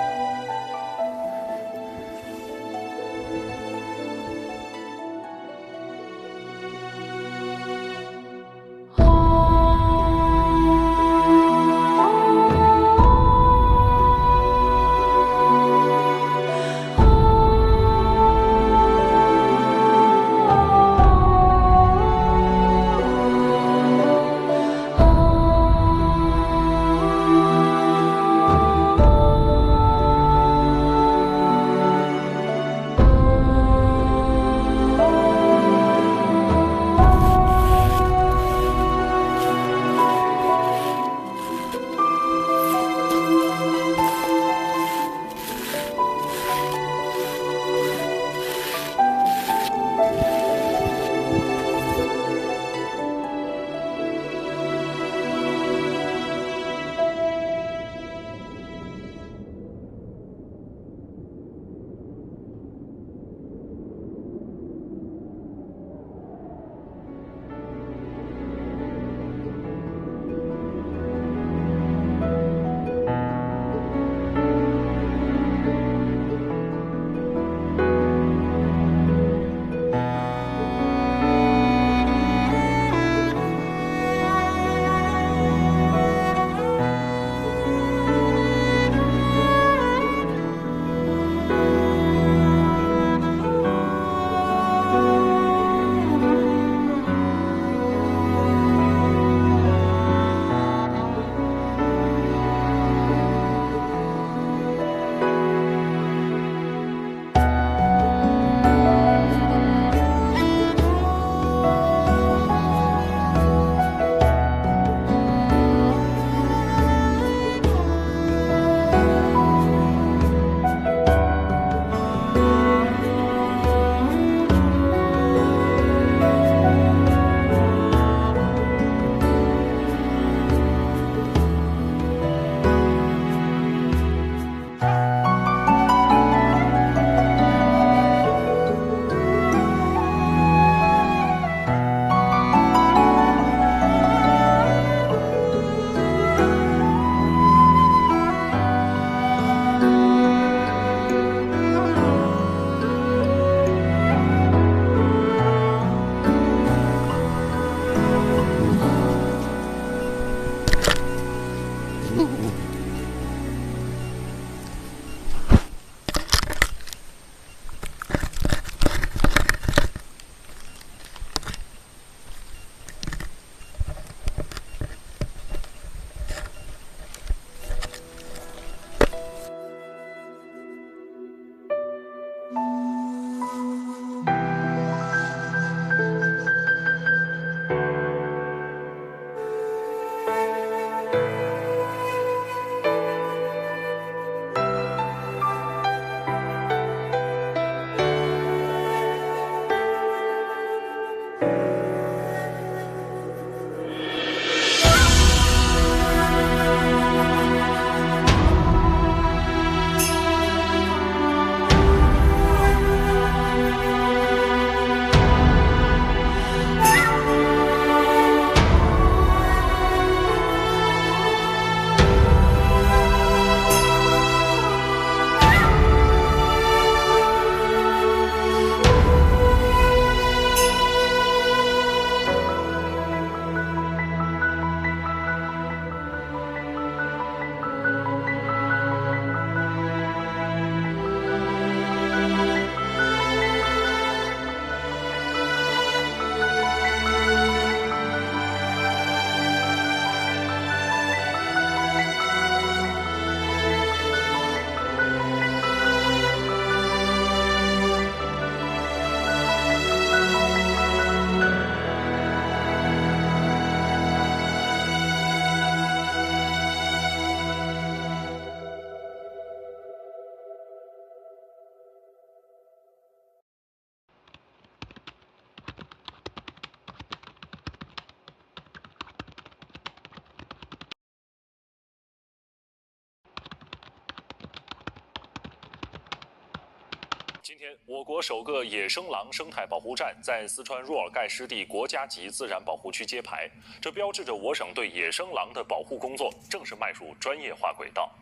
S20: 今天，我国首个野生狼生态保护站在四川若尔盖湿地国家级自然保护区揭牌，这标志着我省对野生狼的保护工作正式迈入专业化轨道。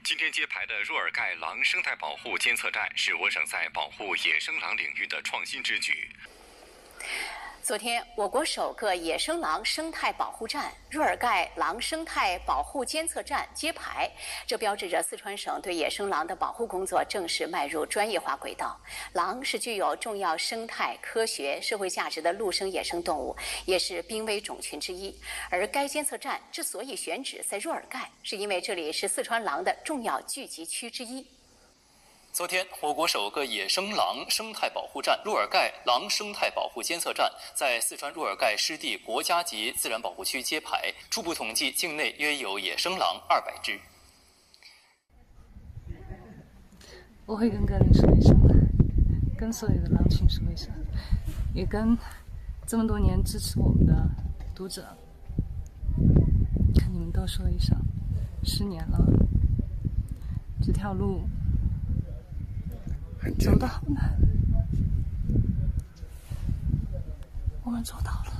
S22: 今天揭牌的若尔盖狼生态保护监测站是我省在保护野生狼领域的创新之举。
S23: 昨天，我国首个野生狼生态保护站若尔盖狼生态保护监测站揭牌，这标志着四川省对野生狼的保护工作正式迈入专业化轨道。狼是具有重要生态、科学、社会价值的陆生野生动物，也是濒危种群之一。而该监测站之所以选址在若尔盖，是因为这里是四川狼的重要聚集区之一。
S24: 昨天，我国首个野生狼生态保护站若尔盖狼生态保护监测站在四川若尔盖湿地国家级自然保护区揭牌，初步统计境内约有野生狼200只。
S4: 我会跟格林说一声，跟所有的狼群说一声，也跟这么多年支持我们的读者，跟你们都说一声，10年了，这条路走得好难，我们做到了，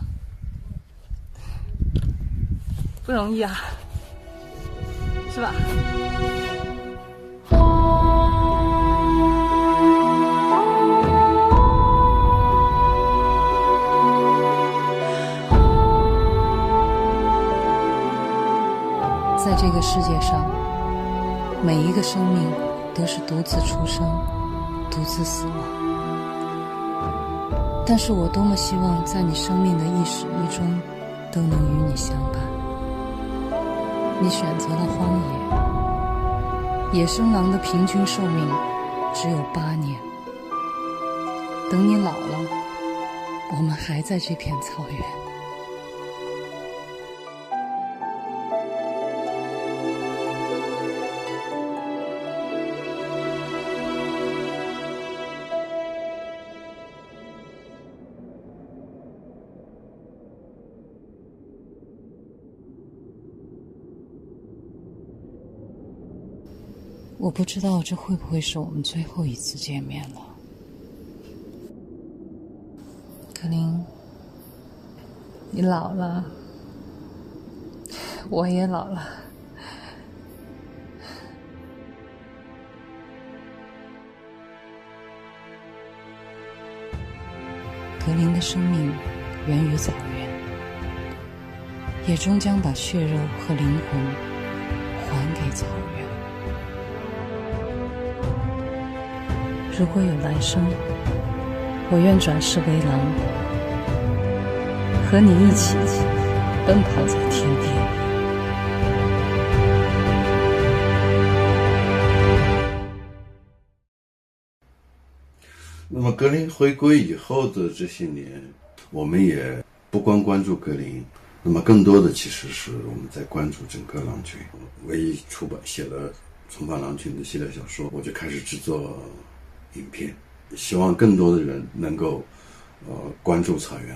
S4: 不容易啊，是吧？
S5: 在这个世界上，每一个生命都是独自出生，独自死亡。但是我多么希望在你生命的一始一终都能与你相伴。你选择了荒野，野生狼的平均寿命只有8年。等你老了，我们还在这片草原。我不知道这会不会是我们最后一次见面了，格林，你老了，我也老了。格林的生命源于草原，也终将把血肉和灵魂还给草原。如果有来生，我愿转世为狼，和你一起奔跑在天边。
S13: 那么格林回归以后的这些年，我们也不光关注格林，那么更多的其实是我们在关注整个狼群。唯一出版写了重返狼群的系列小说，我就开始制作影片，希望更多的人能够关注草原，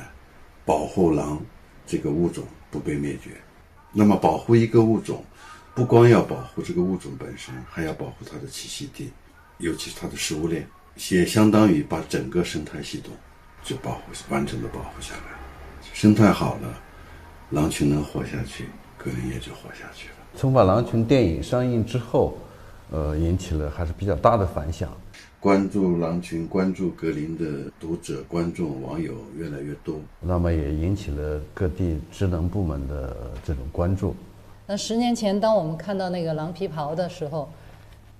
S13: 保护狼这个物种不被灭绝。那么保护一个物种，不光要保护这个物种本身，还要保护它的栖息地，尤其是它的食物链，也相当于把整个生态系统就完整的保护下来。生态好了，狼群能活下去，格林也就活下去了。
S25: 重返狼群电影上映之后，引起了还是比较大的反响。
S13: 关注狼群、关注格林的读者、观众、网友越来越多，
S25: 那么也引起了各地职能部门的这种关注。
S5: 那10年前，当我们看到那个狼皮袍的时候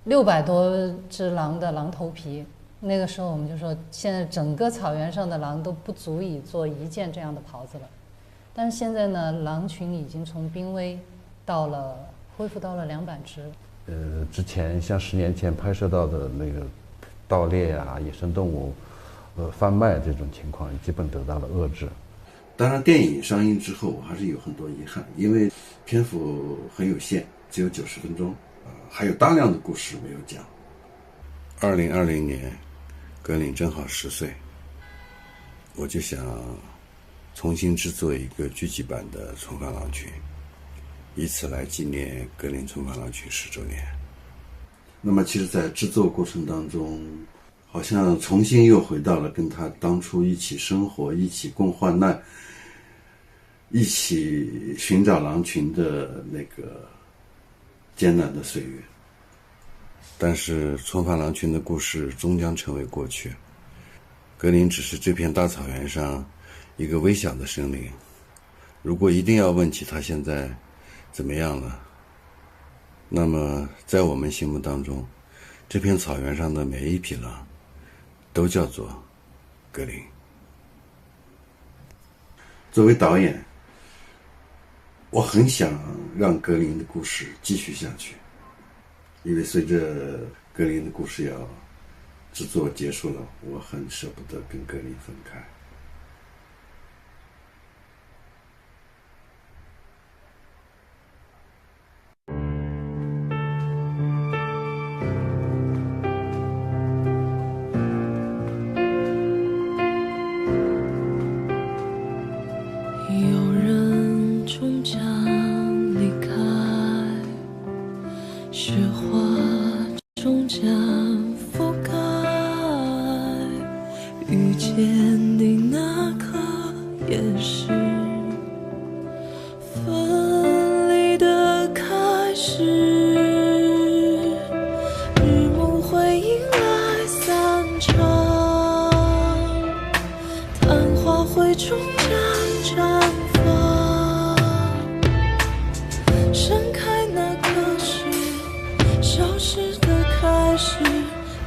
S5: ，600多只狼的狼头皮，那个时候我们就说，现在整个草原上的狼都不足以做一件这样的袍子了。但是现在呢，狼群已经从濒危恢复到了200只。
S25: 之前像10年前拍摄到的那个盗猎啊、野生动物贩卖这种情况，基本得到了遏制。
S13: 当然，电影上映之后，我还是有很多遗憾，因为篇幅很有限，只有90分钟，还有大量的故事没有讲。2020年，格林正好10岁，我就想重新制作一个剧集版的《重返狼群》，以此来纪念格林重返狼群10周年。那么，其实，在制作过程当中，好像重新又回到了跟他当初一起生活、一起共患难、一起寻找狼群的那个艰难的岁月。但是重返狼群的故事终将成为过去，格林只是这片大草原上一个微小的生灵。如果一定要问起他现在怎么样了，那么在我们心目当中，这片草原上的每一匹狼都叫做格林。作为导演，我很想让格林的故事继续下去，因为随着格林的故事要制作结束了，我很舍不得跟格林分开。
S1: 有人终将离开，雪花终将覆盖，遇见你那刻也是分离的开始，日暮会迎来散场，昙花会终将绽放，盛开那刻是消失的开始，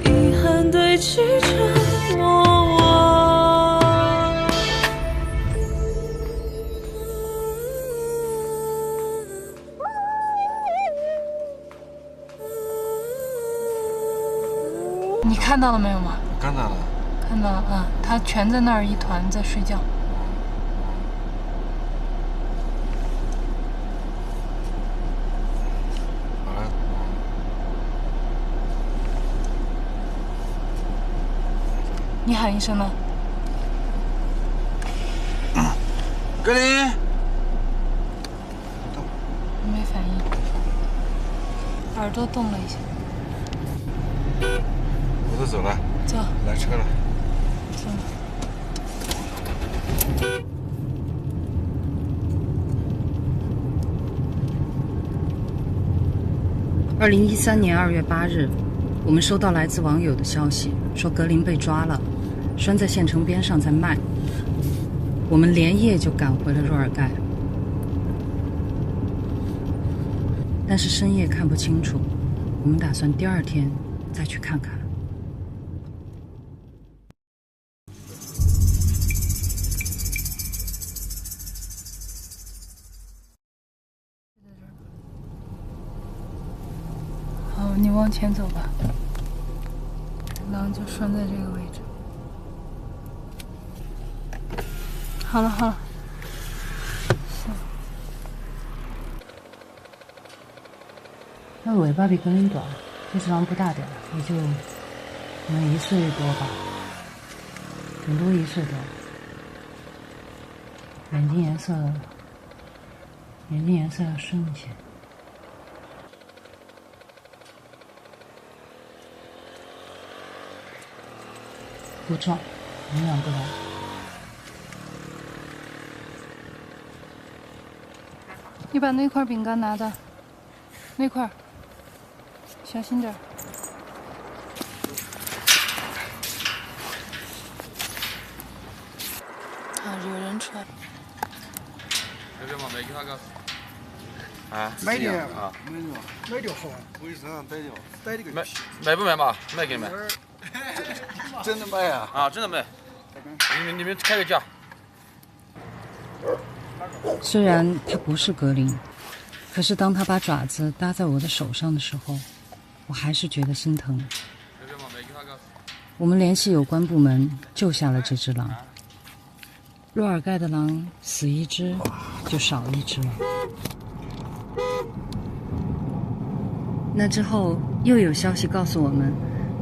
S1: 遗憾堆积成莫忘。
S4: 你看到了没有吗？
S10: 看到了。
S4: 看到了啊，他全在那儿一团在睡觉。
S10: 好了。
S4: 你喊一声呢？
S10: 格林，
S4: 没反应，耳朵动了一下。
S10: 我都走了。
S4: 走。
S10: 来车了。
S4: 走。
S5: 2013年2月8日，我们收到来自网友的消息，说格林被抓了，拴在县城边上在卖。我们连夜就赶回了若尔盖，但是深夜看不清楚，我们打算第二天再去看看。
S4: 你往前走吧，狼就拴在这个位置。好了好了，
S5: 那尾巴比格林短，这只狼不大点，也就可能1岁多吧，顶多1岁多。眼睛颜色要深一些。 不壮，营养不良。
S4: 你把那块饼干拿的，那块，小心点。啊，有人穿。
S10: 这边嘛，没给他个。啊，
S8: 买的
S10: 啊，
S8: 买的好，
S10: 我给身上带的，
S8: 带这个
S10: 卖不卖嘛？卖给你们。
S8: 真的卖啊！
S10: 啊，真的卖。你们开个价。
S5: 虽然他不是格林，可是当他把爪子搭在我的手上的时候，我还是觉得心疼。我们联系有关部门，救下了这只狼。若尔盖的狼死一只，就少一只了。那之后又有消息告诉我们。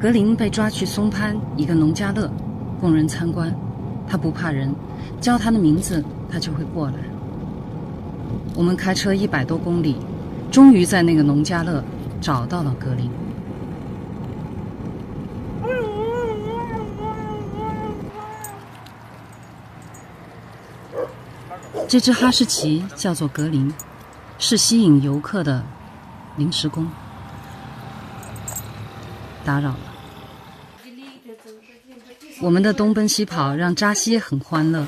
S5: 格林被抓去松潘一个农家乐，供人参观。他不怕人，叫他的名字，他就会过来。我们开车100多公里，终于在那个农家乐找到了格林。这只哈士奇叫做格林，是吸引游客的临时工。打扰了。我们的东奔西跑让扎西很欢乐。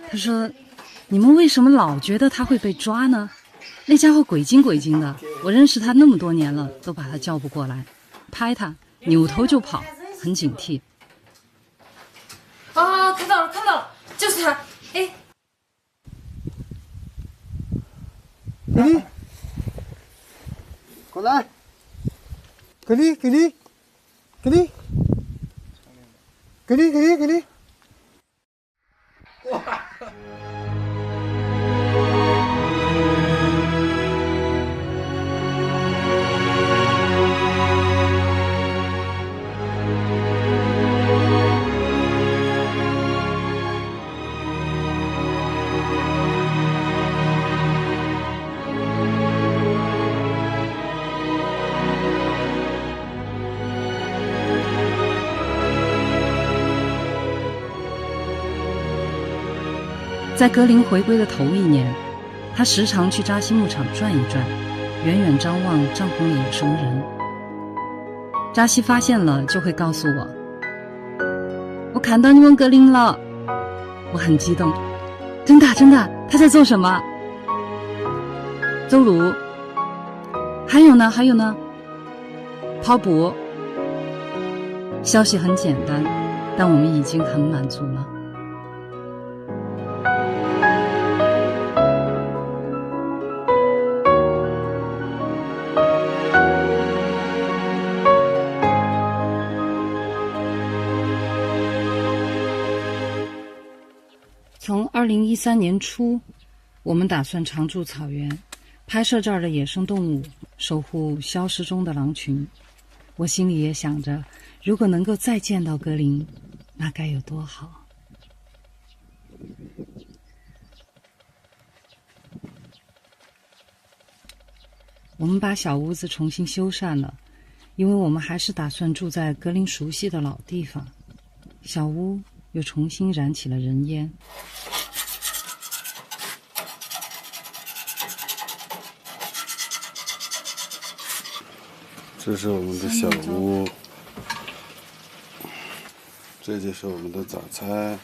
S5: 他说：“你们为什么老觉得他会被抓呢？那家伙鬼精鬼精的，我认识他那么多年了，都把他叫不过来，拍他扭头就跑，很警惕。”
S19: 啊，看到了，看到了，就是他！哎，
S21: 给你，过来，给你，给你，给你，给你，给你，给你。哇！
S5: 在格林回归的头1年，他时常去扎西牧场转一转，远远张望帐篷里有什么人。扎西发现了就会告诉我：“我看到你们格林了。”我很激动，真的真的，他在做什么？走路。还有呢，还有呢，跑步。消息很简单，但我们已经很满足了。从2013年初，我们打算常驻草原，拍摄这儿的野生动物，守护消失中的狼群。我心里也想着，如果能够再见到格林，那该有多好。我们把小屋子重新修缮了，因为我们还是打算住在格林熟悉的老地方。小屋又重新燃起了人烟。
S13: 这是我们的小屋，这就是我们的早餐。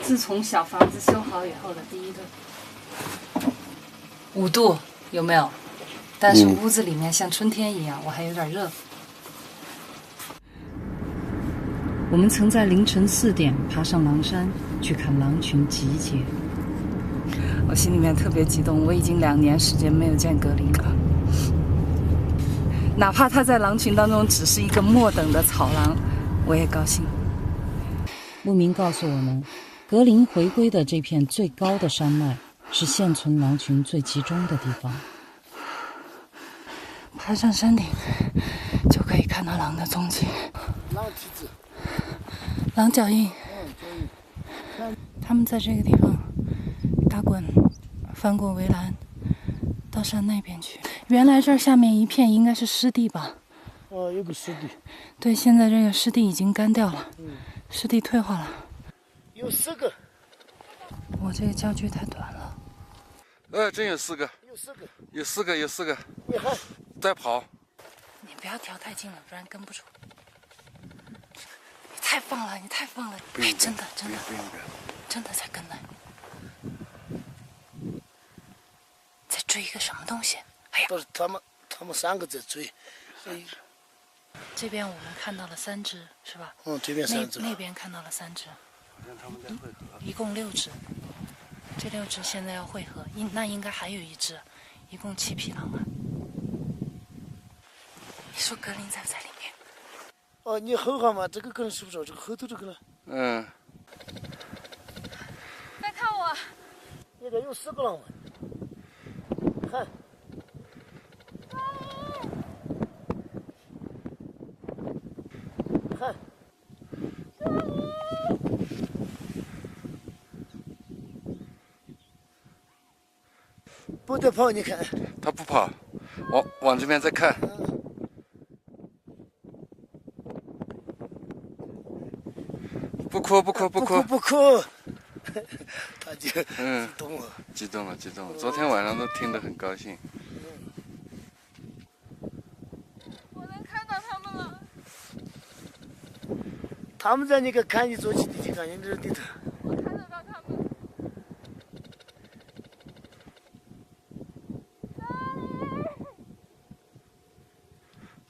S4: 自从小房子修好以后的第一顿，5度有没有？但是屋子里面像春天一样，我还有点热。我们曾在凌晨4点爬上狼山去看狼群集结，我心里面特别激动。我已经2年时间没有见格林了，哪怕他在狼群当中只是一个末等的草狼，我也高兴。牧民告诉我们，格林回归的这片最高的山脉是现存狼群最集中的地方。爬上山顶就可以看到狼的踪迹，
S21: 狼体质，
S4: 狼脚印。他们在这个地方打滚，翻过围栏，到山那边去。原来这儿下面一片应该是湿地吧？
S21: 哦，有个湿地。
S4: 对，现在这个湿地已经干掉了，湿地退化了。
S21: 有4个。
S4: 我这个焦距太短了。
S13: 真有4个。
S21: 有4个。
S13: 有4个，有4个。
S21: 你看。
S13: 再跑。
S4: 你不要调太近了，不然跟不住。你太棒了，你太棒了！哎，真的，真的，真的在跟来。在追一个什么东西？哎呀，
S21: 不是他们3个在追。
S4: 这边我们看到了3只，是吧？
S21: 这边3只。
S4: 那边看到了3只。一共6只。这6只现在要汇合，那应该还有1只，一共7匹狼啊！你说格林在不在里面？
S21: 哦，你后哈嘛，这个跟是不是这个后头这个呢？
S19: 快看我！
S21: 那个有4个狼，看。看。不得跑，你看。
S13: 他不跑，往这边再看。不哭，不哭，不哭，
S21: 不哭。他就
S13: 激动了。昨天晚上都听得很高兴。
S19: 我能看到他们了。
S21: 他们在那个看你做起的地方，你这地头。
S19: 我看得到他们。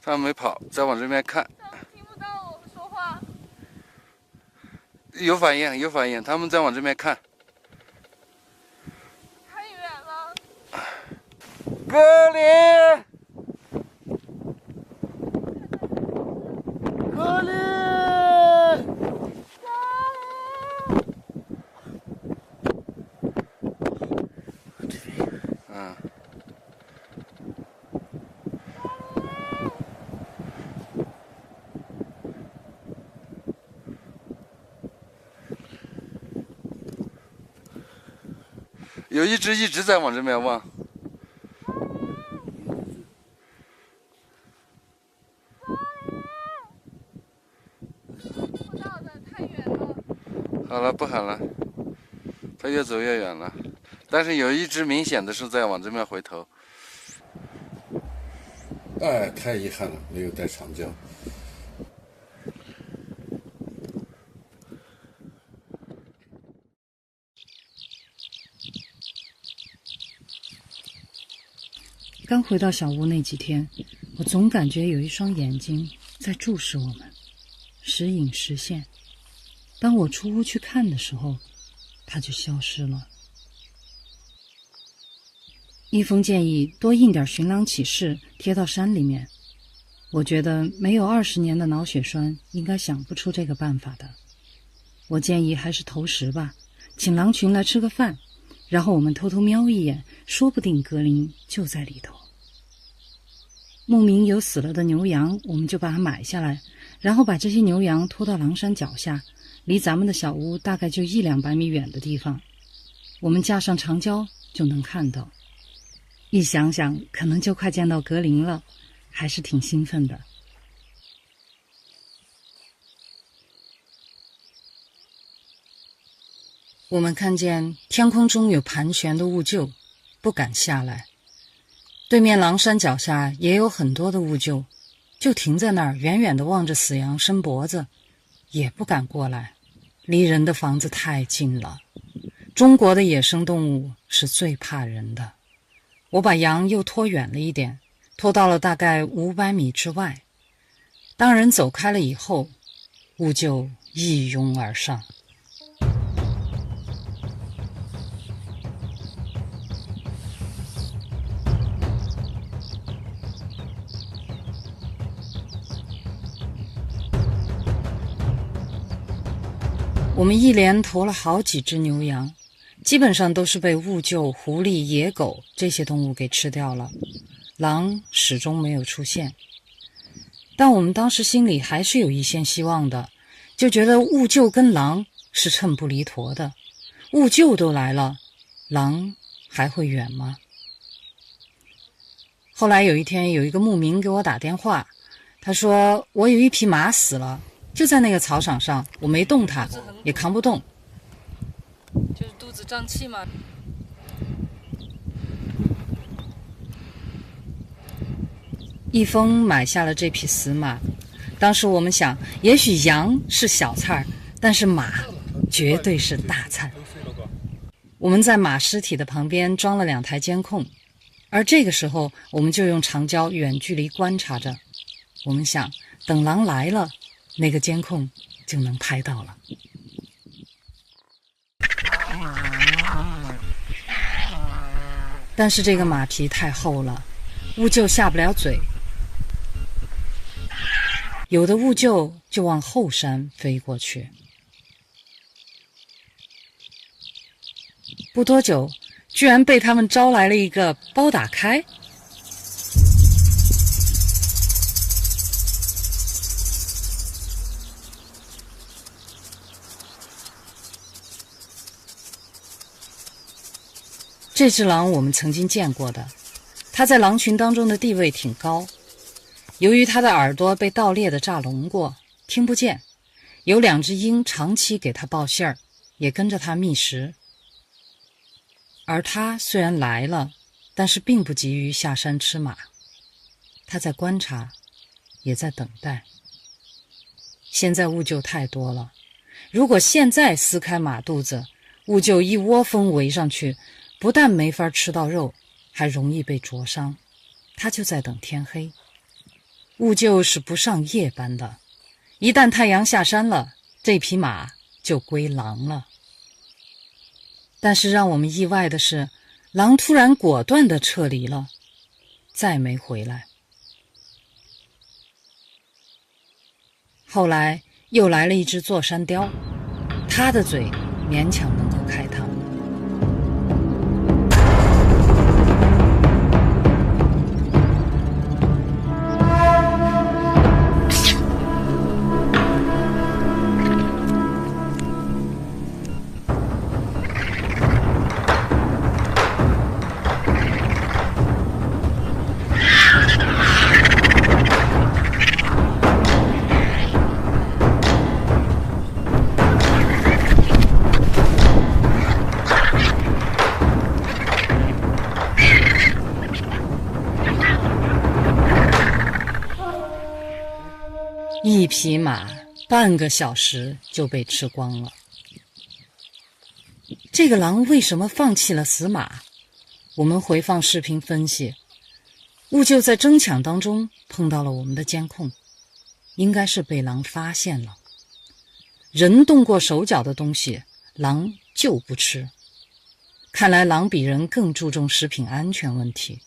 S13: 他们没跑，在往这边看。
S19: 他们听不到我说话。
S13: 有反应，他们在往这边看。
S19: 太远了。
S13: 格林。有一只一直在往这边望。
S19: 不到的，太远了。
S13: 好了，不喊了，它越走越远了。但是有一只明显的是在往这边回头。
S25: 哎，太遗憾了，没有带长焦。
S5: 刚回到小屋那几天，我总感觉有一双眼睛在注视我们，时隐时现。当我出屋去看的时候，它就消失了。一峰建议多印点寻狼启事贴到山里面，我觉得没有20年的脑血栓应该想不出这个办法的。我建议还是投食吧，请狼群来吃个饭，然后我们偷偷瞄一眼，说不定格林就在里头。牧民有死了的牛羊，我们就把它买下来，然后把这些牛羊拖到狼山脚下，离咱们的小屋大概就100-200米远的地方。我们架上长焦就能看到。一想想，可能就快见到格林了，还是挺兴奋的。我们看见天空中有盘旋的雾岫，不敢下来。对面狼山脚下也有很多的雾岫，就停在那儿远远地望着死羊伸脖子，也不敢过来，离人的房子太近了。中国的野生动物是最怕人的。我把羊又拖远了一点，拖到了大概500米之外。当人走开了以后，雾岫一拥而上。我们一连投了好几只牛羊，基本上都是被雾岫、狐狸、野狗这些动物给吃掉了，狼始终没有出现。但我们当时心里还是有一线希望的，就觉得雾岫跟狼是秤不离砣的。雾岫都来了，狼还会远吗？后来有一天，有一个牧民给我打电话，他说我有一匹马死了，就在那个草场上，我没动它，也扛不动。
S4: 就是肚子胀气嘛。
S5: 一峰买下了这匹死马，当时我们想，也许羊是小菜，但是马绝对是大菜。我们在马尸体的旁边装了2台监控，而这个时候我们就用长焦远距离观察着。我们想，等狼来了，那个监控就能拍到了。但是这个马皮太厚了，雾岫下不了嘴。有的雾岫就往后山飞过去。不多久，居然被他们招来了一个包打开。这只狼我们曾经见过的，它在狼群当中的地位挺高。由于它的耳朵被盗猎的炸聋过，听不见，有2只鹰长期给它报信儿，也跟着他觅食。而他虽然来了，但是并不急于下山吃马，他在观察，也在等待。现在兀鹫太多了，如果现在撕开马肚子，兀鹫一窝蜂围上去，不但没法吃到肉，还容易被灼伤。他就在等天黑。兀鹫是不上夜班的，一旦太阳下山了，这匹马就归狼了。但是让我们意外的是，狼突然果断地撤离了，再没回来。后来又来了一只座山雕，它的嘴勉强能够开膛。一匹马半个小时就被吃光了。这个狼为什么放弃了死马？我们回放视频分析，兀鹫在争抢当中碰到了我们的监控，应该是被狼发现了。人动过手脚的东西，狼就不吃。看来狼比人更注重食品安全问题。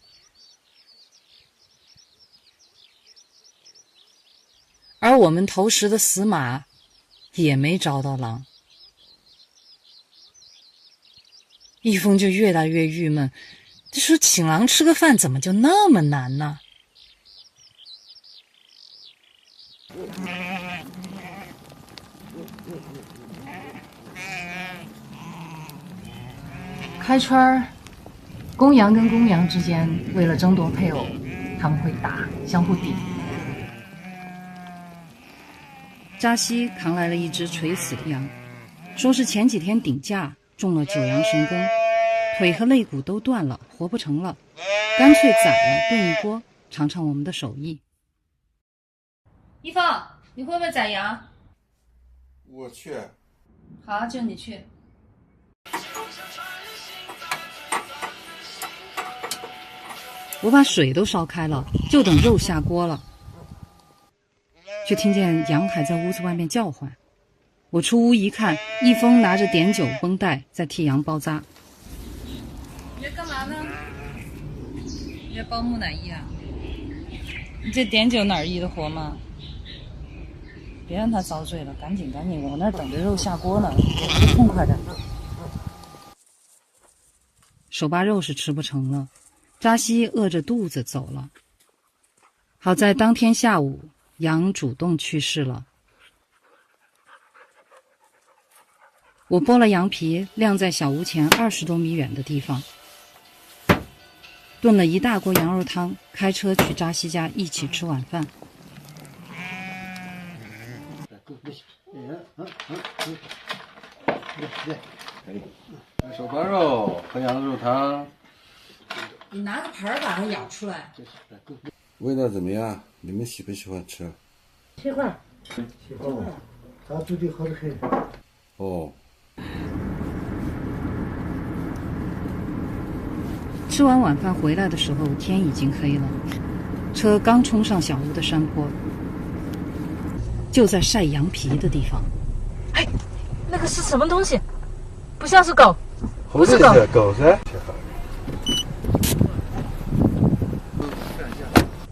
S5: 而我们投食的死马也没找到狼。一峰就越来越郁闷，这说请狼吃个饭怎么就那么难呢？
S4: 开春，公羊跟公羊之间为了争夺配偶，他们会打，相互顶。
S5: 扎西扛来了一只垂死的羊，说是前几天顶架中了九阳神功，腿和肋骨都断了，活不成了，干脆宰了炖一锅，尝尝我们的手艺。
S4: 一峰，你会不会宰羊？
S10: 我去。
S4: 好，就你去。
S5: 我把水都烧开了，就等肉下锅了。却听见羊还在屋子外面叫唤。我出屋一看，一峰拿着碘酒绷带在替羊包扎。
S4: 你在干嘛呢？
S5: 你在包木乃伊啊？你这碘酒哪儿医的活吗？别让他遭罪了，赶紧，我那儿等着肉下锅呢，不痛快的。手扒肉是吃不成了，扎西饿着肚子走了。好在当天下午，羊主动去世了。我剥了羊皮，晾在小屋前20多米远的地方，炖了一大锅羊肉汤，开车去扎西家一起吃晚饭。
S13: 手扒肉和羊肉汤。
S5: 你拿个盆把它舀出来。
S13: 味道怎么样？你们喜不喜欢吃？
S21: 喜欢，他煮的好得很。
S13: 哦。
S5: 吃完晚饭回来的时候，天已经黑了，车刚冲上小屋的山坡，就在晒羊皮的地方。
S4: 哎，那个是什么东西？不像是狗，
S13: 不是狗，狗噻。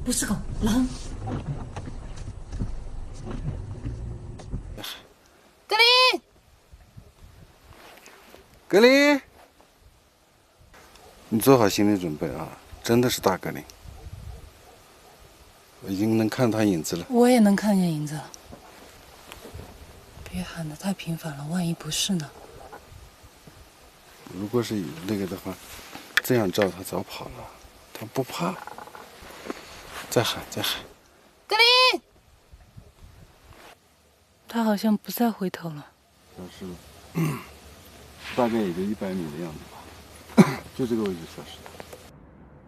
S5: 不是狗，狼。
S18: 格林，
S13: 格林，你做好心理准备啊！真的是大格林，我已经能看他影子了。
S5: 我也能看见影子。别喊得太频繁了，万一不是呢？
S13: 如果是那个的话，这样照他早跑了，他不怕。再喊，
S18: 格林！
S5: 他好像不再回头了。
S13: 但是
S7: 大概也就100米的样子吧，就这个位置消失的。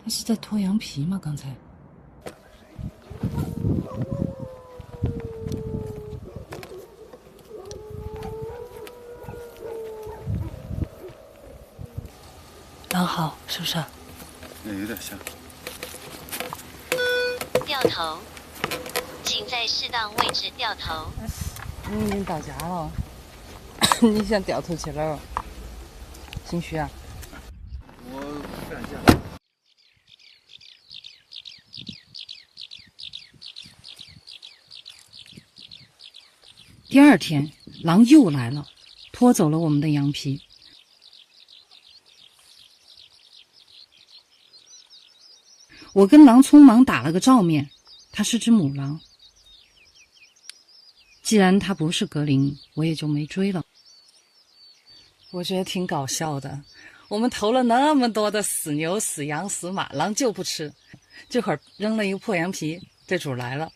S5: 他是在脱羊皮吗？刚才？狼嚎是不是？
S7: 有点像。
S3: 掉头，请在适当位置掉头。
S5: 你已经到家了，你想掉头去哪儿？心虚啊？
S7: 我不敢下。
S5: 第二天，狼又来了，拖走了我们的羊皮。我跟狼匆忙打了个照面，它是只母狼。既然它不是格林，我也就没追了。我觉得挺搞笑的，我们投了那么多的死牛、死羊、死马，狼就不吃。这会儿扔了一个破羊皮，这主来了，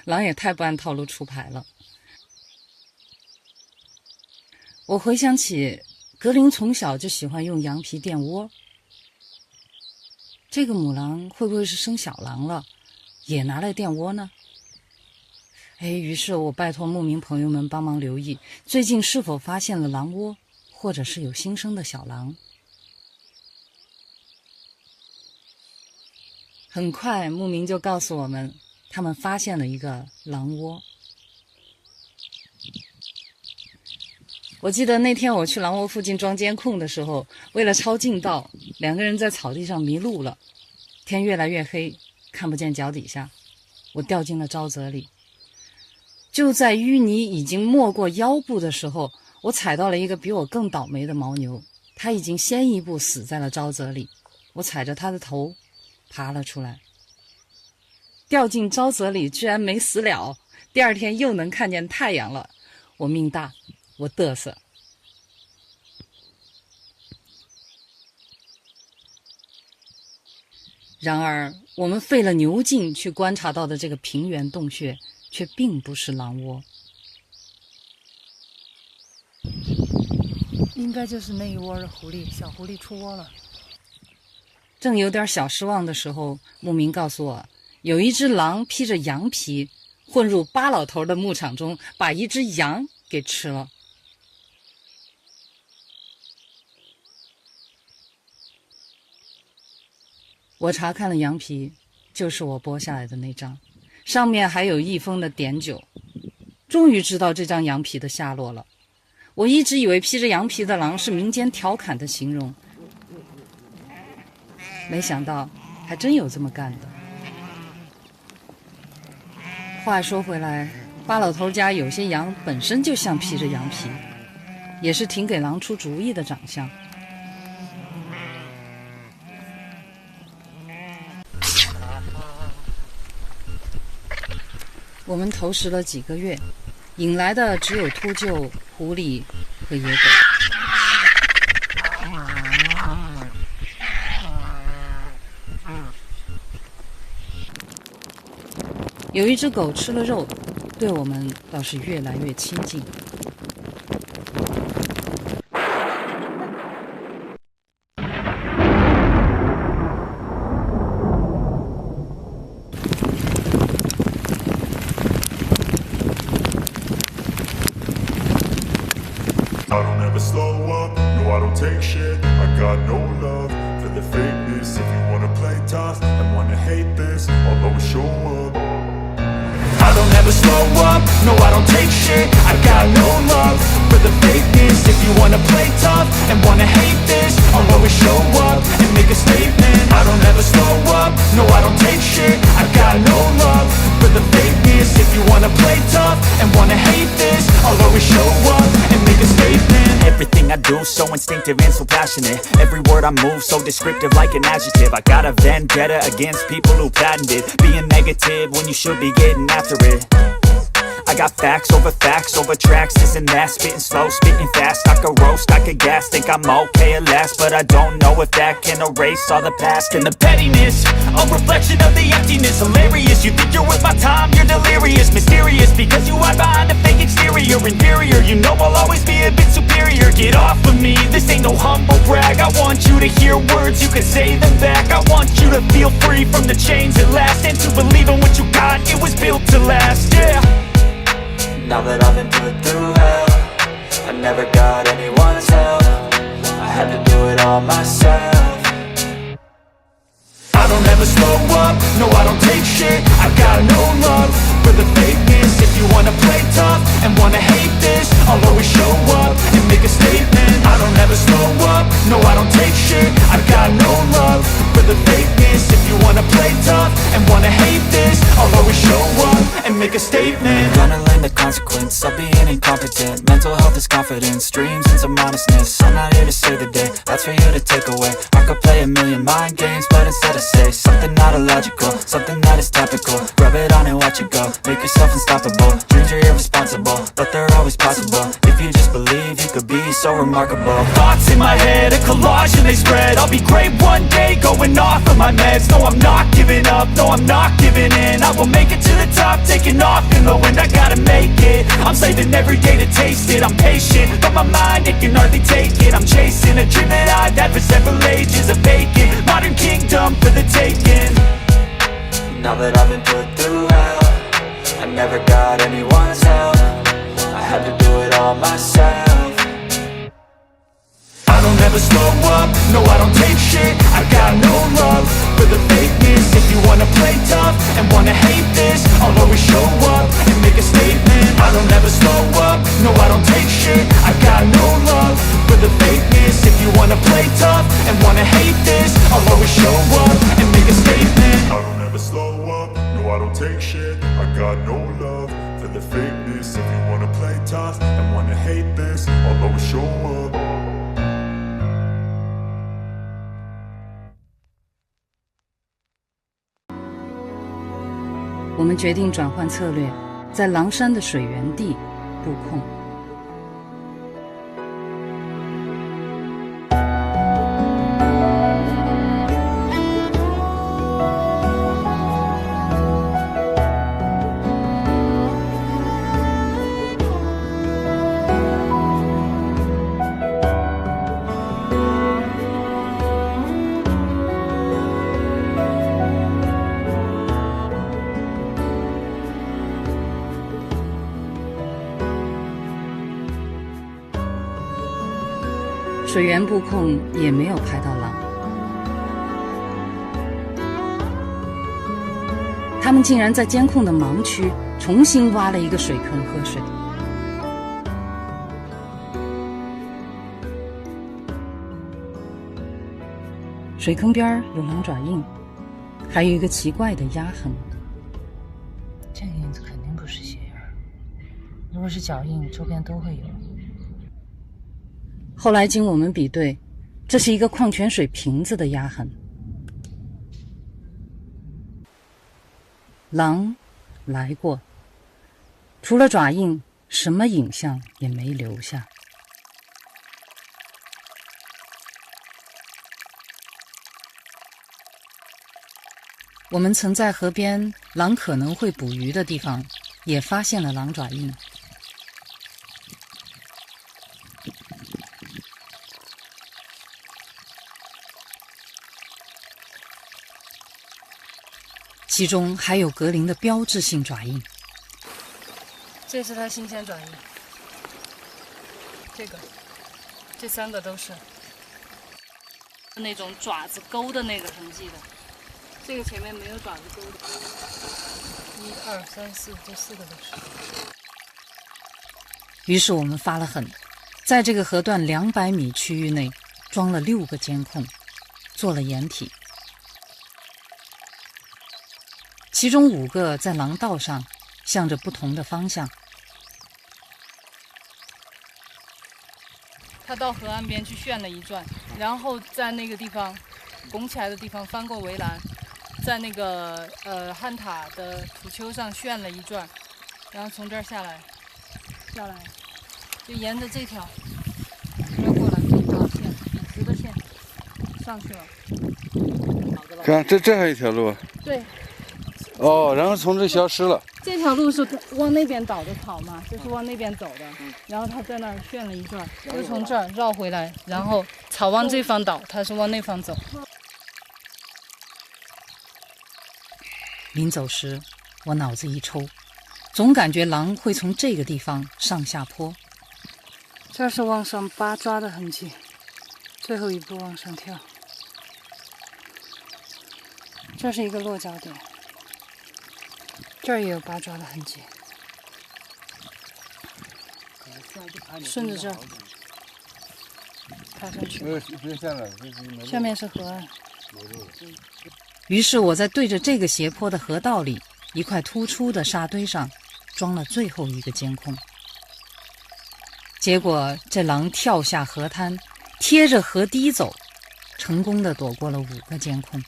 S5: 狼也太不按套路出牌了。我回想起格林从小就喜欢用羊皮垫窝，这个母狼会不会是生小狼了，也拿来垫窝呢？于是我拜托牧民朋友们帮忙留意，最近是否发现了狼窝，或者是有新生的小狼。很快牧民就告诉我们，他们发现了一个狼窝。我记得那天我去狼窝附近装监控的时候，为了抄近道，2个人在草地上迷路了。天越来越黑，看不见脚底下，我掉进了沼泽里。就在淤泥已经没过腰部的时候，我踩到了一个比我更倒霉的牦牛，它已经先一步死在了沼泽里。我踩着它的头爬了出来，掉进沼泽里居然没死了。第二天又能看见太阳了，我命大，我嘚瑟。然而我们费了牛劲去观察到的这个平原洞穴却并不是狼窝，
S4: 应该就是那一窝的狐狸，小狐狸出窝了。
S5: 正有点小失望的时候，牧民告诉我，有一只狼披着羊皮混入巴老头的牧场中，把一只羊给吃了。我查看了羊皮，就是我剥下来的那张，上面还有1封的碘酒。终于知道这张羊皮的下落了。我一直以为披着羊皮的狼是民间调侃的形容，没想到还真有这么干的。话说回来，巴老头家有些羊本身就像披着羊皮，也是挺给狼出主意的长相。我们投食了几个月，引来的只有秃鹫、狐狸和野狗。有一只狗吃了肉，对我们倒是越来越亲近。
S9: I don't ever slow up, no I don't take shit. I got no love for the fakeness. If you wanna play tough and wanna hate this, I'll always show up. I don't ever slow up, no I don't take shit. I got no love for the fakeness. If you wanna play tough and wanna hate this, I'll always show up and make a statement. I don't ever slow up, no I don't take shit. I got no love for the fakeness. If you wanna play tough and wanna hate this, I'll always show up and make a statement.
S12: Everything I do so instinctive and so passionate. Every word I move so descriptive like an adjective. I got a vendetta against people who patented being negative when you should be getting after it. I got facts over tracks, this and that. Spitting slow, spitting fast. I could roast, I could gas. Think I'm okay at last, but I don't know if that can erase all the past. And the pettiness, a reflection of the emptiness. Hilarious, you think you're worth my time, you're delirious. Mysterious, because you hide behind a fake exterior. Inferior, you know I'll always be a bit superior. Get off of me, this ain't no humble brag. I want you to hear words, you can say them back. I want you to feel free from the chains at last, and to believe in what you got, it was built to last, yeah.
S2: Now that I've been put through hell, I never got anyone's help. I had to do it all myself.
S12: I don't ever slow up, no I don't take shit. I got no love for the fakeness. If you wanna play tough and wanna hate this, I'll always show up and make a statement. I don't ever slow up, no I don't take shit. I got no love for the fakeness. If you wanna play tough and wanna hate this, I'll always show up and make a statement.
S2: Gonna learn the consequence of being incompetent. Mental health is confidence, dreams and some honestness. I'm not here to save the day, that's for you to take away. I could play a million mind games, but instead I say something not illogical, something that is topical. Rub it on and watch it go, make yourself unstoppable. Dreams are irresponsible, but they're always possible. If you just believe, you could be so remarkable.
S12: Thoughts in my head, a collage and they spread. I'll be great one day, going off of my meds. No, I'm not giving up, no, I'm not giving in. I will make it to the top, taking off in the wind. I gotta make it, I'm saving every day to taste it. I'm patient, but my mind, it can hardly take it. I'm chasing a dream that I've had for several ages. A vacant, modern kingdom for the taking.
S2: Now that I've been put through hell, I never got anyone's help. I had to do it all myself.
S12: I don't ever slow up, no I don't take shit. I got no love for the fakeness. If you wanna play tough and wanna hate this, I'll always show up and make a statement. I don't ever slow up, no I don't take shit. I got no love for the fakeness. If you wanna play tough and wanna hate this, I'll always show up and make a statement.
S9: I don't ever slow up, no I don't take shit. I got no love for the fakeness. If you wanna play tough and wanna hate this, I'll always show up.
S5: 我们决定转换策略，在狼山的水源地布控。水源布控也没有拍到狼，他们竟然在监控的盲区重新挖了一个水坑喝水。水坑边有狼爪印，还有一个奇怪的压痕。
S15: 这个印子肯定不是鞋印，如果是脚印，周边都会有。
S5: 后来经我们比对，这是一个矿泉水瓶子的压痕。狼来过，除了爪印，什么影像也没留下。我们曾在河边狼可能会捕鱼的地方，也发现了狼爪印。其中还有格林的标志性爪印。
S4: 这是它新鲜爪印，这3个都是那种爪子勾的那个痕迹的。这个前面没有爪子勾的。1、2、3、4，这4个都是。
S5: 于是我们发了狠，在这个河段200米区域内装了6个监控，做了掩体。其中5个在廊道上，向着不同的方向。
S4: 他到河岸边去旋了一转，然后在那个地方拱起来的地方翻过围栏，在那个旱塔的土丘上旋了一转，然后从这儿下来，就沿着这条绕过来，这条线直的线上去了。
S13: 看这还有一条路。
S4: 对。
S13: 哦，然后从这消失了。
S4: 这条路是往那边倒的草嘛，就是往那边走的。然后他在那儿旋了一转，就从这儿绕回来，然后草往这方倒，他是往那方走。
S5: 临走时，我脑子一抽，总感觉狼会从这个地方上下坡。
S4: 这是往上八抓的痕迹，最后一步往上跳。这是一个落脚点。这儿也有八爪的痕迹，顺着这儿爬上去。下面是河岸。
S5: 于是我在对着这个斜坡的河道里一块突出的沙堆上装了最后一个监控。结果这狼跳下河滩，贴着河堤走，成功地躲过了5个监控。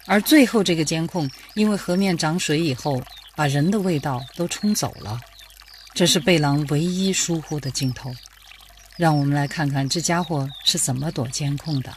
S5: 而最后这个监控因为河面涨水以后把人的味道都冲走了，这是被狼唯一疏忽的镜头。让我们来看看这家伙是怎么躲监控的。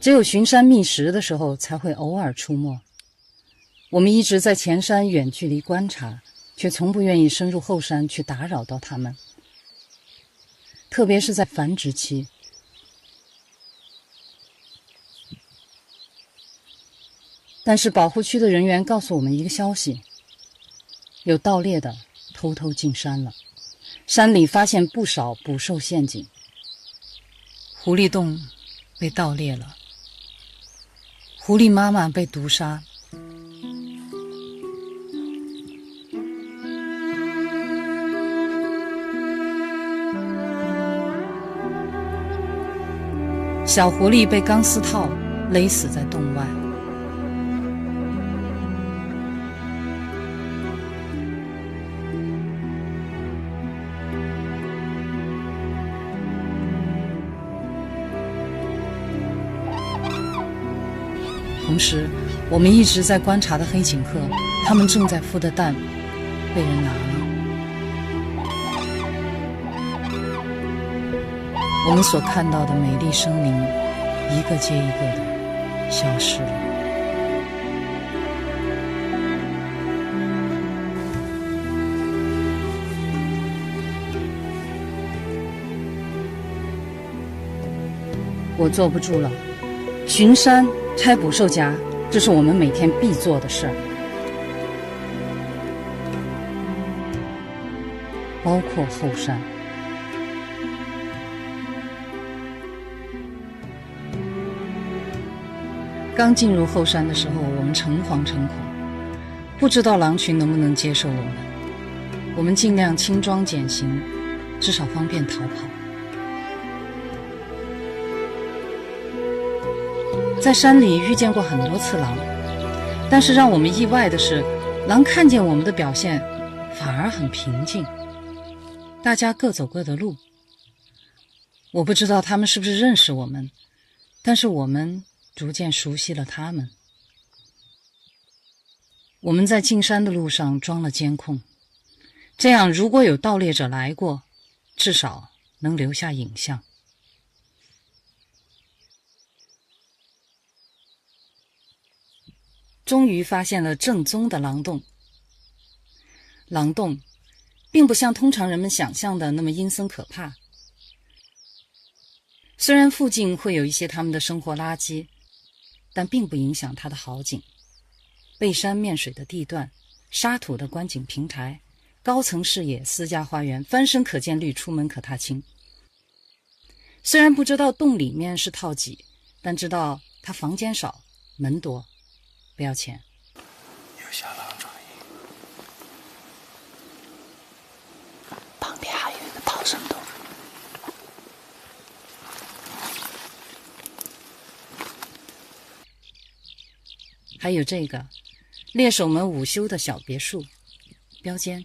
S5: 只有巡山觅食的时候才会偶尔出没。我们一直在前山远距离观察，却从不愿意深入后山去打扰到它们，特别是在繁殖期。但是保护区的人员告诉我们一个消息，有盗猎的偷偷进山了，山里发现不少捕兽陷阱，狐狸洞被盗猎了，狐狸妈妈被毒杀，小狐狸被钢丝套勒死在洞外。同时，我们一直在观察的黑颈鹤，它们正在孵的蛋被人拿了。我们所看到的美丽生灵，一个接一个的消失了。我坐不住了，巡山、拆捕兽夹，这是我们每天必做的事儿，包括后山。刚进入后山的时候，我们诚惶诚恐，不知道狼群能不能接受我们。我们尽量轻装简行，至少方便逃跑。在山里遇见过很多次狼，但是让我们意外的是，狼看见我们的表现反而很平静，大家各走各的路。我不知道他们是不是认识我们，但是我们逐渐熟悉了他们。我们在进山的路上装了监控，这样如果有盗猎者来过，至少能留下影像。终于发现了正宗的狼洞。狼洞并不像通常人们想象的那么阴森可怕，虽然附近会有一些他们的生活垃圾，但并不影响它的好景。背山面水的地段，沙土的观景平台，高层视野，私家花园，翻身可见绿，出门可踏青。虽然不知道洞里面是套几，但知道它房间少，门多，不要钱。
S6: 有小狼转移，旁边还有一个逃生洞。
S5: 还有这个猎手们午休的小别墅，标间。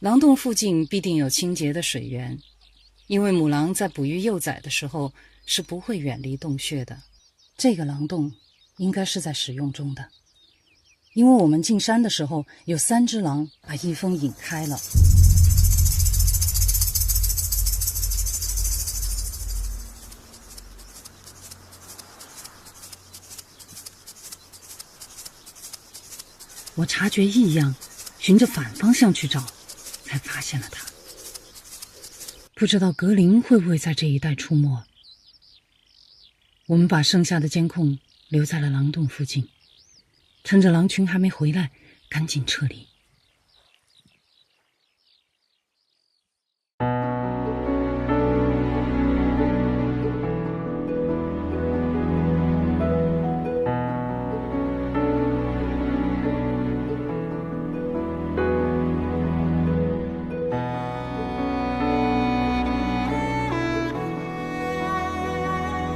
S5: 狼洞附近必定有清洁的水源，因为母狼在哺育幼崽的时候是不会远离洞穴的。这个狼洞应该是在使用中的，因为我们进山的时候，有3只狼把一峰引开了。我察觉异样，循着反方向去找，才发现了它。不知道格林会不会在这一带出没。我们把剩下的监控留在了狼洞附近，趁着狼群还没回来，赶紧撤离。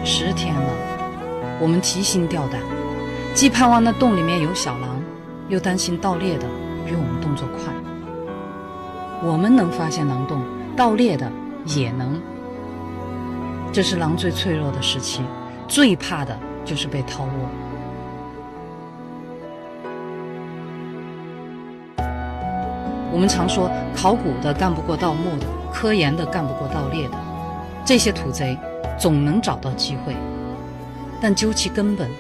S5: 10天了，我们提心吊胆，既盼望那洞里面有小狼，又担心盗猎的比我们动作快。我们能发现狼洞，盗猎的也能。这是狼最脆弱的时期，最怕的就是被掏窝。我们常说考古的干不过盗墓的，科研的干不过盗猎的，这些土贼总能找到机会，但究其根本，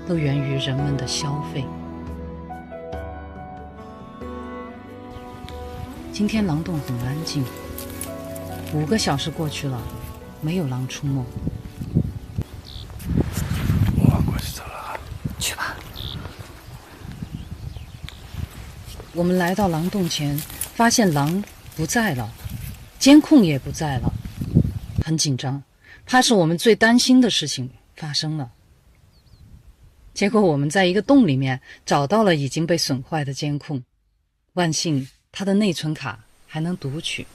S5: 都源于人们的消费。今天狼洞很安静，5个小时过去了，没有狼出没。
S13: 我过去走了，
S5: 去吧。我们来到狼洞前，发现狼不在了，监控也不在了，很紧张，怕是我们最担心的事情发生了。结果我们在一个洞里面找到了已经被损坏的监控，万幸它的内存卡还能读取。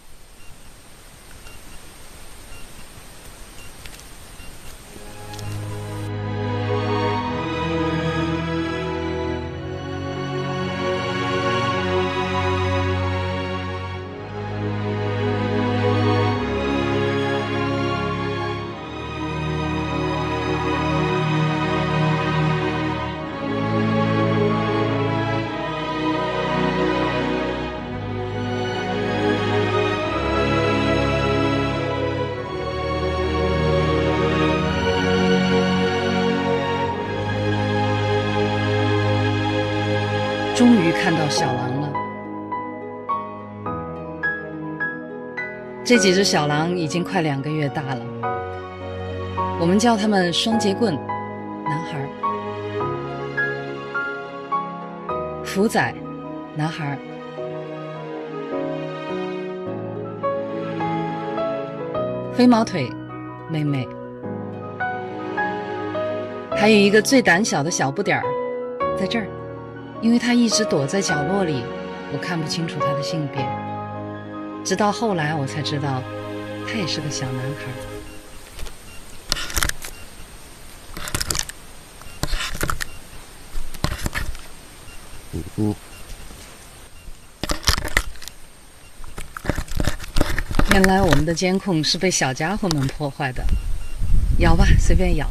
S5: 终于看到小狼了。这几只小狼已经快2个月大了，我们叫它们双节棍男孩，福仔男孩，飞毛腿妹妹，还有一个最胆小的小不点儿在这儿，因为他一直躲在角落里，我看不清楚他的性别。直到后来我才知道，他也是个小男孩。原来我们的监控是被小家伙们破坏的。咬吧，随便咬。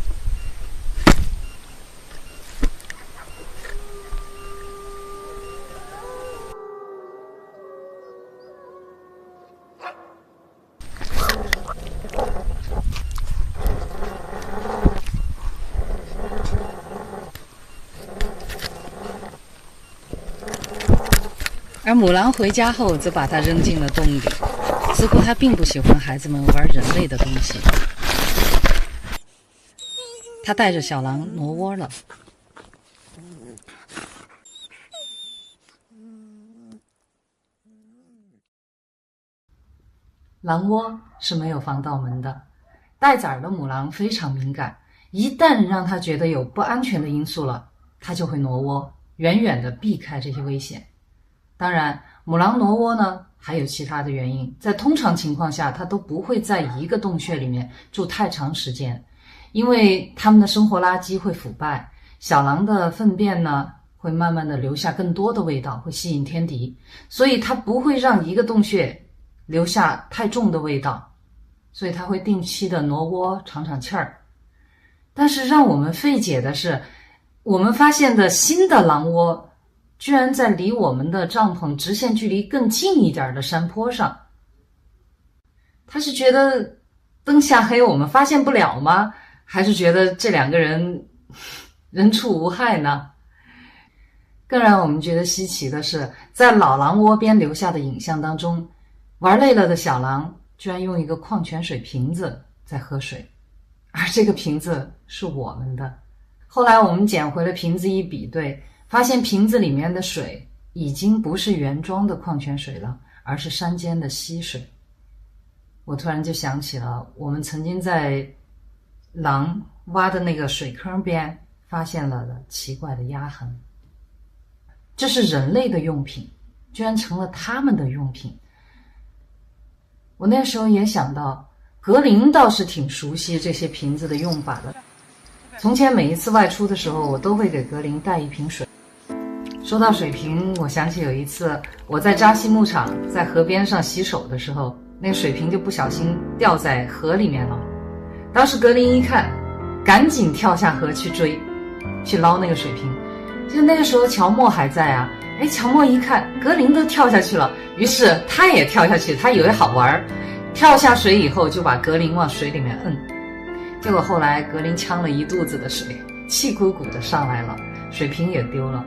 S5: 而母狼回家后则把它扔进了洞里，似乎它并不喜欢孩子们玩人类的东西。它带着小狼挪窝了。狼窝是没有防盗门的，带崽儿的母狼非常敏感，一旦让它觉得有不安全的因素了，它就会挪窝，远远地避开这些危险。当然，母狼挪窝呢，还有其他的原因。在通常情况下，它都不会在一个洞穴里面住太长时间，因为它们的生活垃圾会腐败，小狼的粪便呢，会慢慢的留下更多的味道，会吸引天敌，所以它不会让一个洞穴留下太重的味道，所以它会定期的挪窝喘喘气儿。但是让我们费解的是，我们发现的新的狼窝居然在离我们的帐篷直线距离更近一点的山坡上。他是觉得灯下黑我们发现不了吗？还是觉得这2个人人畜无害呢？更让我们觉得稀奇的是，在老狼窝边留下的影像当中，玩累了的小狼居然用一个矿泉水瓶子在喝水，而这个瓶子是我们的。后来我们捡回了瓶子一比对，发现瓶子里面的水已经不是原装的矿泉水了，而是山间的溪水。我突然就想起了我们曾经在狼挖的那个水坑边发现了奇怪的压痕。这是人类的用品，居然成了他们的用品。我那时候也想到，格林倒是挺熟悉这些瓶子的用法的。从前每一次外出的时候，我都会给格林带一瓶水。说到水瓶，我想起有一次我在扎西牧场在河边上洗手的时候，那个水瓶就不小心掉在河里面了。当时格林一看，赶紧跳下河去追，去捞那个水瓶。就那个时候乔莫还在啊，
S4: 哎，乔莫一看格林都跳下去了，于是他也跳下去，他以为好玩，跳下水以后就把格林往水里面摁。结果后来格林呛了一肚子的水，气鼓鼓的上来了，水瓶也丢了。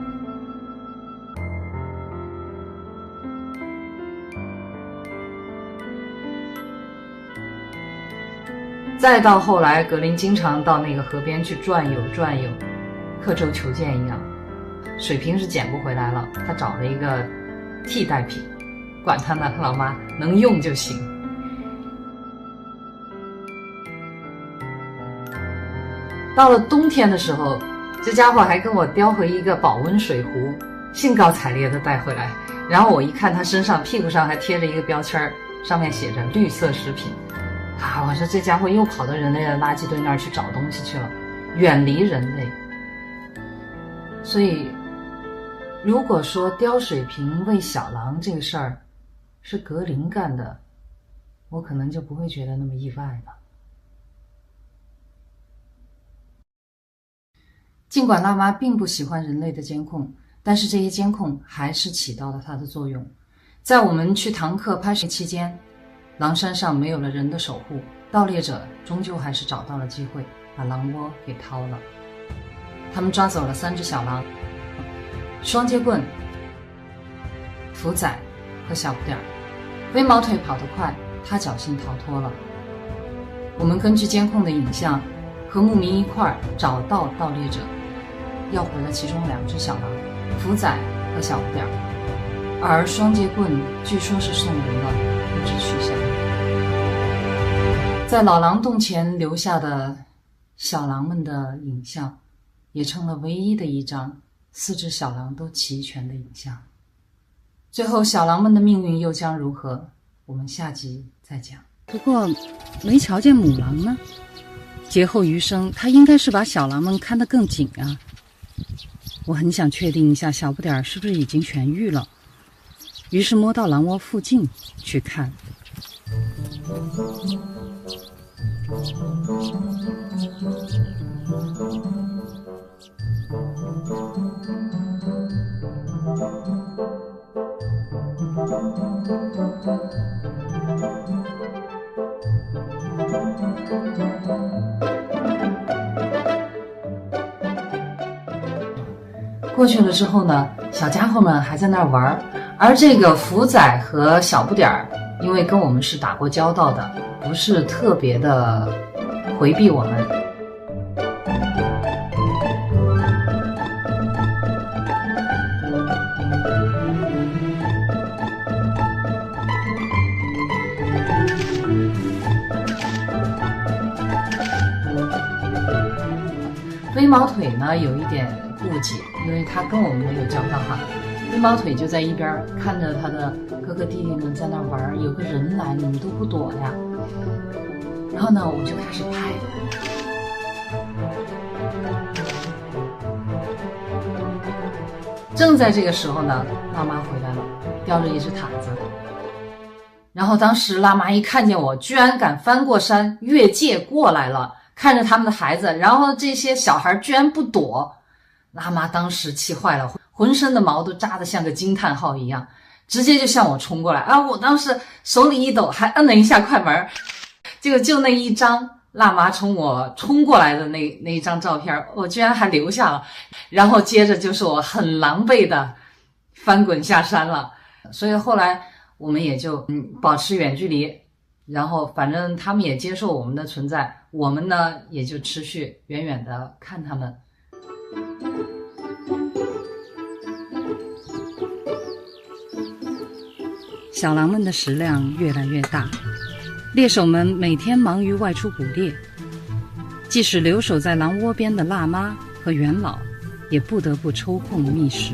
S4: 再到后来，格林经常到那个河边去转悠，刻舟求剑一样。水瓶是捡不回来了，他找了一个替代品，管他呢，老妈能用就行。到了冬天的时候，这家伙还跟我叼回一个保温水壶，兴高采烈地带回来。然后我一看他身上屁股上还贴着一个标签，上面写着绿色食品。我说这家伙又跑到人类的垃圾堆那儿去找东西去了，远离人类。所以如果说叼水瓶喂小狼这个事儿是格林干的，我可能就不会觉得那么意外了。尽管辣妈并不喜欢人类的监控，但是这些监控还是起到了它的作用。在我们去唐克拍摄期间，狼山上没有了人的守护，盗猎者终究还是找到了机会，把狼窝给掏了。他们抓走了3只小狼，双截棍、福仔和小不点儿。飞毛腿跑得快，他侥幸逃脱了。我们根据监控的影像和牧民一块儿找到盗猎者，要回了其中2只小狼，福仔和小不点儿。而双截棍据说是送人了，不知去向。在老狼洞前留下的小狼们的影像，也成了唯一的一张4只小狼都齐全的影像。最后小狼们的命运又将如何，我们下集再讲。
S5: 不过没瞧见母狼呢，劫后余生他应该是把小狼们看得更紧啊。我很想确定一下小不点儿是不是已经痊愈了，于是摸到狼窝附近去看。
S4: 过去了之后呢，小家伙们还在那儿玩，而这个福仔和小不点儿，因为跟我们是打过交道的，不是特别的回避我们。飞毛腿呢有一点顾忌，因为他跟我们没有交道哈。飞毛腿就在一边看着他的哥哥弟弟们在那玩，有个人来你们都不躲呀。然后呢我就开始拍。正在这个时候呢，辣妈回来了，叼着一只毯子。然后当时辣妈一看见我，居然敢翻过山越界过来了，看着他们的孩子，然后这些小孩居然不躲。辣妈当时气坏了，浑身的毛都扎得像个惊叹号一样，直接就向我冲过来啊！我当时手里一抖，还摁了一下快门，结果就那一张辣妈冲我冲过来的那一张照片，我居然还留下了。然后接着就是我很狼狈的翻滚下山了。所以后来我们也就保持远距离，然后反正他们也接受我们的存在，我们呢也就持续远远的看他们。
S5: 小狼们的食量越来越大，猎手们每天忙于外出捕猎，即使留守在狼窝边的辣妈和元老也不得不抽空觅食。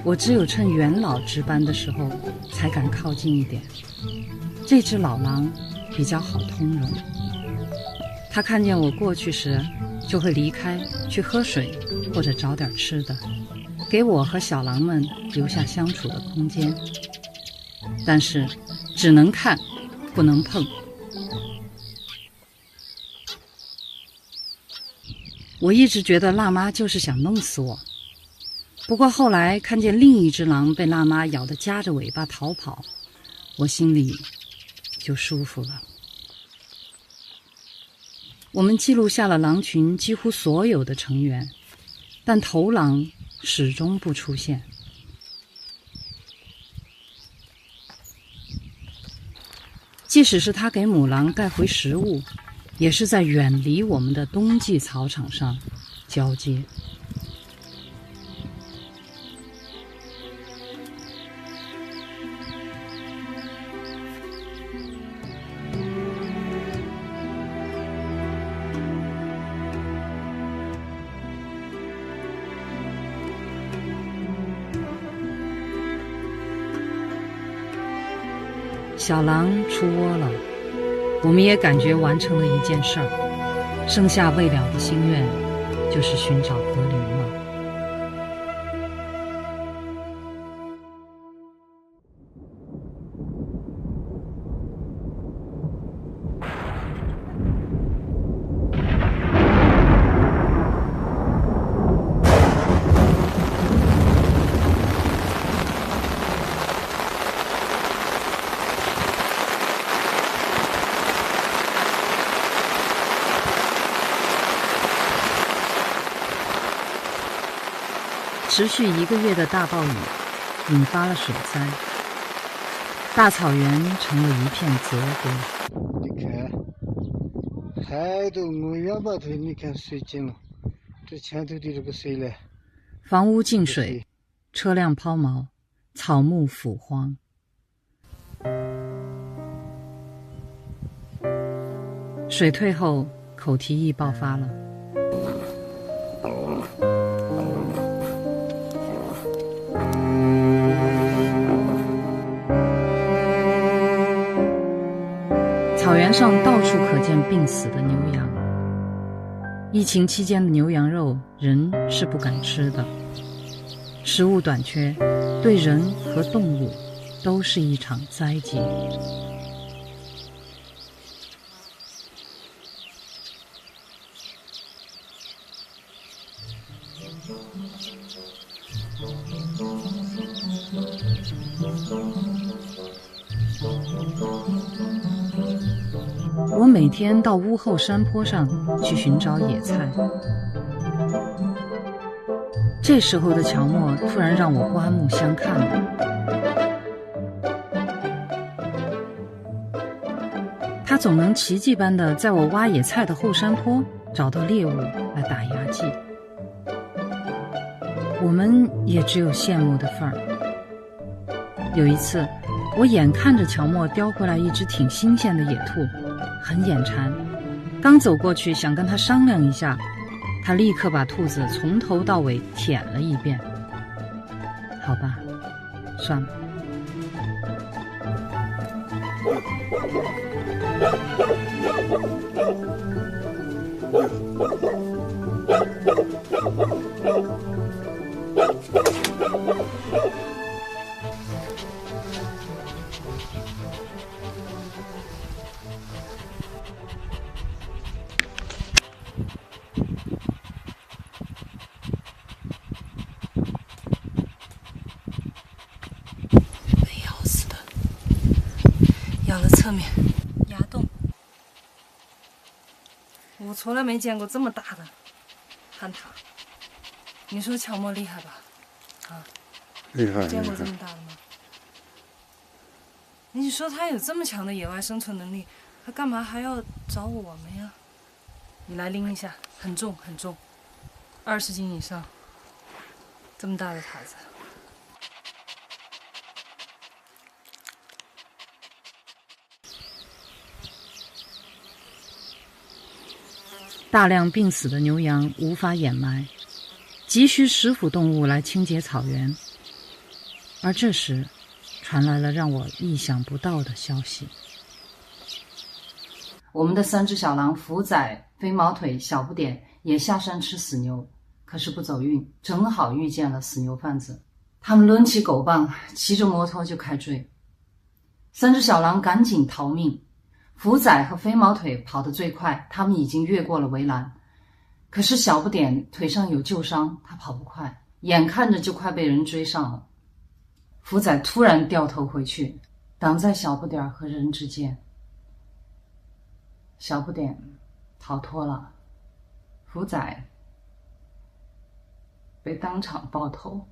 S5: 我只有趁元老值班的时候才敢靠近一点。这只老狼比较好通融，它看见我过去时就会离开去喝水或者找点吃的，给我和小狼们留下相处的空间。但是只能看不能碰。我一直觉得辣妈就是想弄死我，不过后来看见另一只狼被辣妈咬得夹着尾巴逃跑，我心里就舒服了。我们记录下了狼群几乎所有的成员，但头狼始终不出现。即使是他给母狼带回食物，也是在远离我们的冬季草场上交接。小狼出窝了，我们也感觉完成了一件事儿，剩下未了的心愿就是寻找格林了。持续1个月的大暴雨引发了水灾，大草原成了一片泽国。
S21: 你看，海都没远把头，你看水进了，这前头的这个水嘞，
S5: 房屋进水，车辆抛锚，草木腐荒。水退后，口蹄疫爆发了。草原上到处可见病死的牛羊。疫情期间的牛羊肉，人是不敢吃的。食物短缺，对人和动物都是一场灾劫。我每天到屋后山坡上去寻找野菜，这时候的乔默突然让我刮目相看了。他总能奇迹般的在我挖野菜的后山坡找到猎物来打牙祭，我们也只有羡慕的份儿。有一次，我眼看着乔默叼回来一只挺新鲜的野兔，很眼馋，刚走过去想跟他商量一下，他立刻把兔子从头到尾舔了一遍。好吧，算了。
S19: 咬了侧面牙洞，我从来没见过这么大的旱獭。你说乔默厉害吧？啊，
S7: 厉害！
S19: 见过这么大的吗？你说他有这么强的野外生存能力，他干嘛还要找我们呀？你来拎一下，很重很重，20斤以上，这么大的塔子。
S5: 大量病死的牛羊无法掩埋，急需食腐动物来清洁草原。而这时，传来了让我意想不到的消息。我们的3只小狼福仔、飞毛腿、小不点也下山吃死牛，可是不走运，正好遇见了死牛贩子。他们抡起狗棒，骑着摩托就开追。3只小狼赶紧逃命，福仔和飞毛腿跑得最快，他们已经越过了围栏。可是小不点腿上有旧伤，他跑不快，眼看着就快被人追上了。福仔突然掉头回去，挡在小不点和人之间。小不点逃脱了，福仔被当场爆头。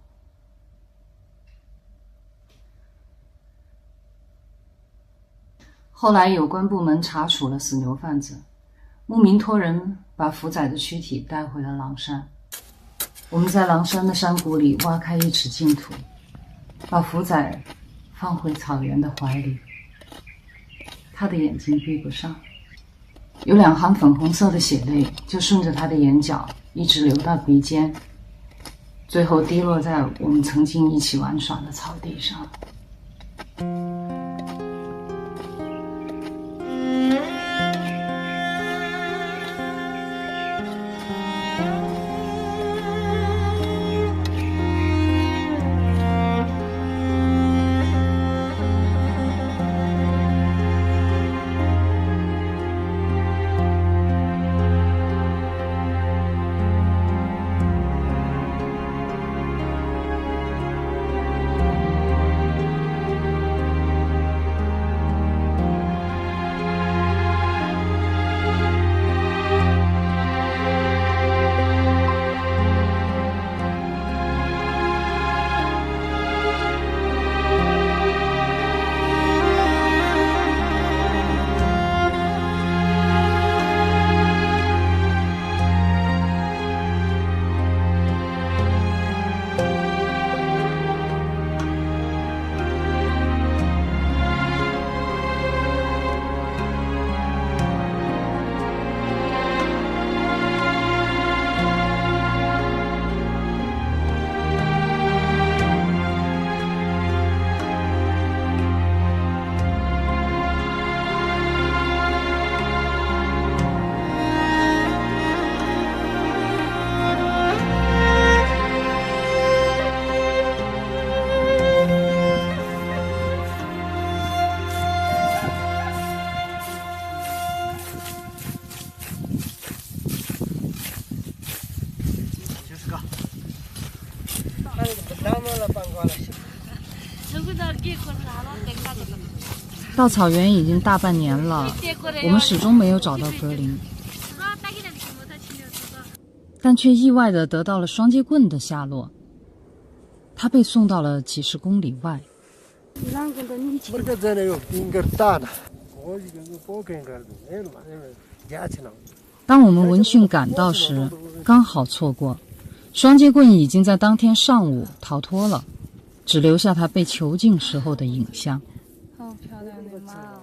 S5: 后来有关部门查处了死牛贩子，牧民托人把福仔的躯体带回了狼山。我们在狼山的山谷里挖开1尺净土，把福仔放回草原的怀里。他的眼睛闭不上，有2行粉红色的血泪就顺着他的眼角一直流到鼻尖，最后滴落在我们曾经一起玩耍的草地上。到草原已经大半年了，我们始终没有找到格林，但却意外地得到了双截棍的下落。他被送到了几10公里外。当我们闻讯赶到时，刚好错过，双截棍已经在当天上午逃脱了，只留下他被囚禁时候的影像。
S4: 好漂亮的马啊！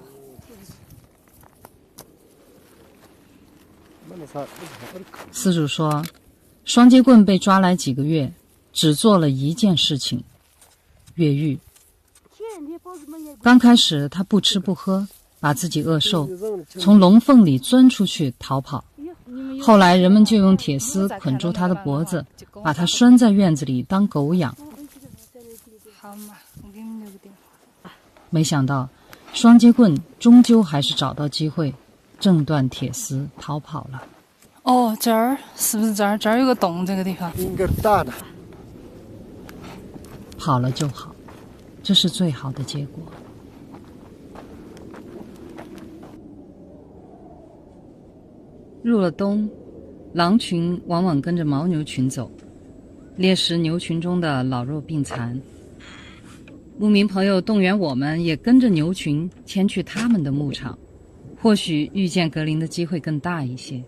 S5: 司主说，双截棍被抓来几个月，只做了一件事情：越狱。刚开始他不吃不喝，把自己饿瘦，从龙缝里钻出去逃跑。后来人们就用铁丝捆住他的脖子，把他拴在院子里当狗养。
S4: 好嘛，我给你留个电话。
S5: 没想到双截棍终究还是找到机会，挣断铁丝逃跑了。
S4: 哦，这儿是不是这儿？这儿有个洞，这个地方。应该是大的。
S5: 跑了就好，这是最好的结果。入了冬，狼群往往跟着牦牛群走，猎食牛群中的老弱病残。牧民朋友动员我们也跟着牛群前去他们的牧场，或许遇见格林的机会更大一些。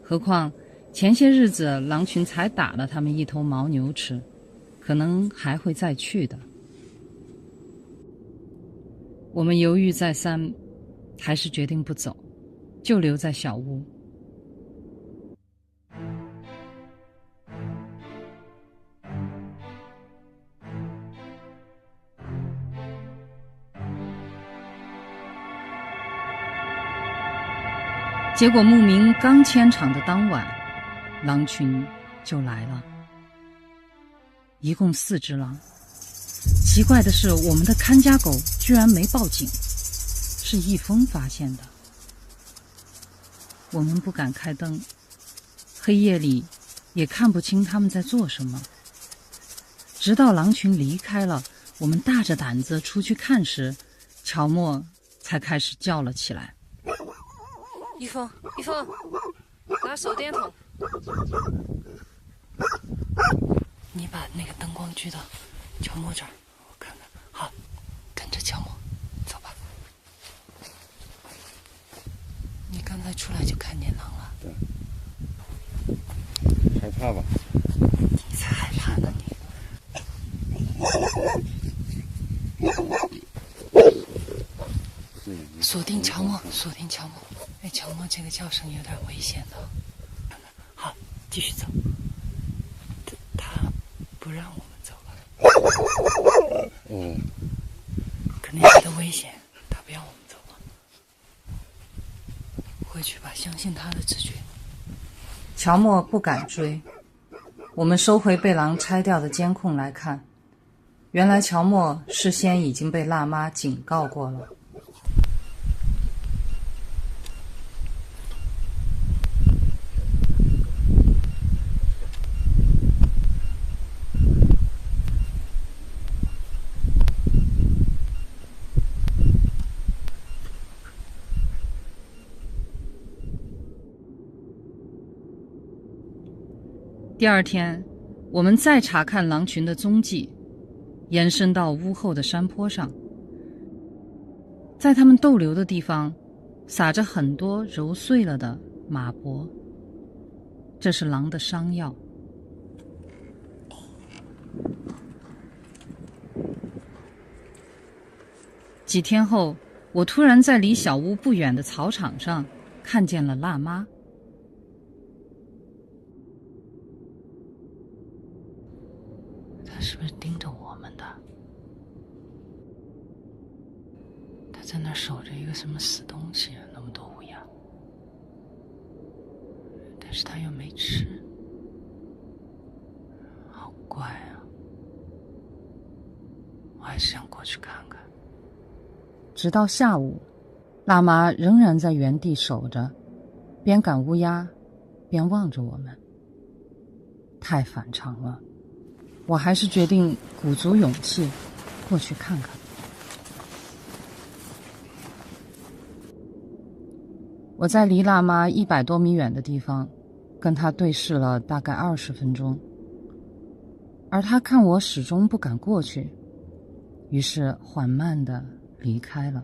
S5: 何况前些日子狼群才打了他们1头牦牛吃，可能还会再去的。我们犹豫再三，还是决定不走，就留在小屋。结果牧民刚牵场的当晚，狼群就来了，一共4只狼。奇怪的是，我们的看家狗居然没报警，是易峰发现的。我们不敢开灯，黑夜里也看不清他们在做什么。直到狼群离开了，我们大着胆子出去看时，乔默才开始叫了起来。
S19: 一峰，拿手电筒。
S5: 你把那个灯光举到乔默这儿，我看看。好，跟着乔默走吧。你刚才出来就看见狼了？
S13: 对。害怕吧？
S5: 你才害怕呢你。锁定乔默，锁定乔默。哎，乔默这个叫声有点危险的。好，继续走。他不让我们走了。
S13: 哦。
S5: 肯定觉得危险，他不让我们走了。回去吧，相信他的直觉。乔默不敢追。我们收回被狼拆掉的监控来看，原来乔默事先已经被辣妈警告过了。第二天，我们再查看狼群的踪迹，延伸到屋后的山坡上。在它们逗留的地方，撒着很多揉碎了的马脖，这是狼的伤药。几天后，我突然在离小屋不远的草场上看见了辣妈。他是不是盯着我们的？他在那儿守着一个什么死东西，那么多乌鸦，但是他又没吃，好怪啊！我还是想过去看看。直到下午，辣妈仍然在原地守着，边赶乌鸦边望着我们，太反常了。我还是决定鼓足勇气过去看看。我在离辣妈100多米远的地方跟她对视了大概20分钟，而她看我始终不敢过去，于是缓慢地离开了。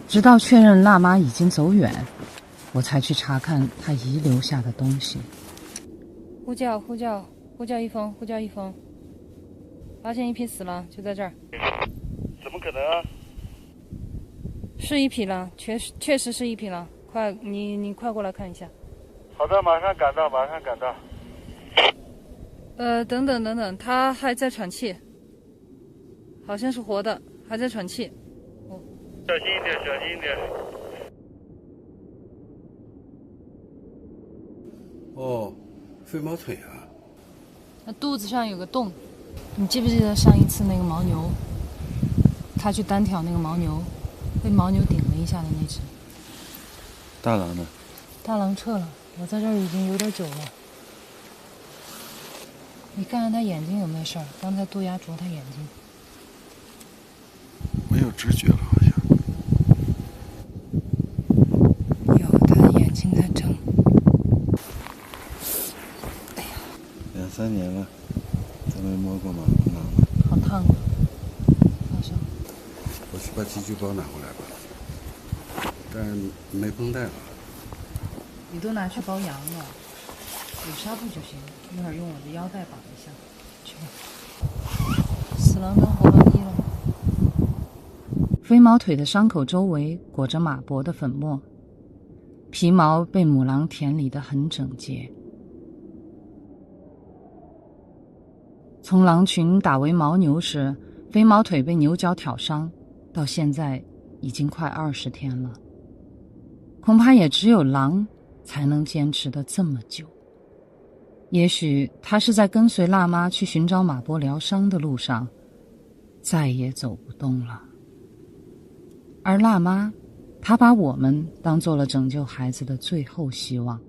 S5: 直到确认辣妈已经走远，我才去查看她遗留下的东西。
S19: 呼叫一峰，发现一匹死狼，就在这儿。
S11: 怎么可能啊？
S19: 是一匹狼，确实是一匹狼。快，你快过来看一下。
S11: 好的，马上赶到。
S19: 等等，他还在喘气，好像是活的，还在喘气。
S11: 小心一点。
S13: 哦，飞毛腿啊！
S19: 那肚子上有个洞，你记不记得上一次那个牦牛，他去单挑那个牦牛，被牦牛顶了一下的那只？
S13: 大狼呢？
S19: 大狼撤了，我在这儿已经有点久了。你看看他眼睛有没有事儿？刚才渡鸦啄他眼睛。
S13: 没有知觉了，好像。
S19: 有，他的眼睛在睁。哎呀
S13: ，2、3年了，都没摸过狼了。
S19: 好烫啊！发烧。
S13: 我去把急救包拿回来吧，但是没绷带了。
S19: 你都拿去包羊了，有纱布就行，一会儿用我的腰带绑一下。去吧。死狼当活狼医了。
S5: 飞毛腿的伤口周围裹着马脖的粉末，皮毛被母狼舔理得很整洁。从狼群打为牦牛时，飞毛腿被牛角挑伤，到现在已经快20天了。恐怕也只有狼才能坚持得这么久。也许他是在跟随辣妈去寻找马波疗伤的路上，再也走不动了。而辣妈，她把我们当做了拯救孩子的最后希望。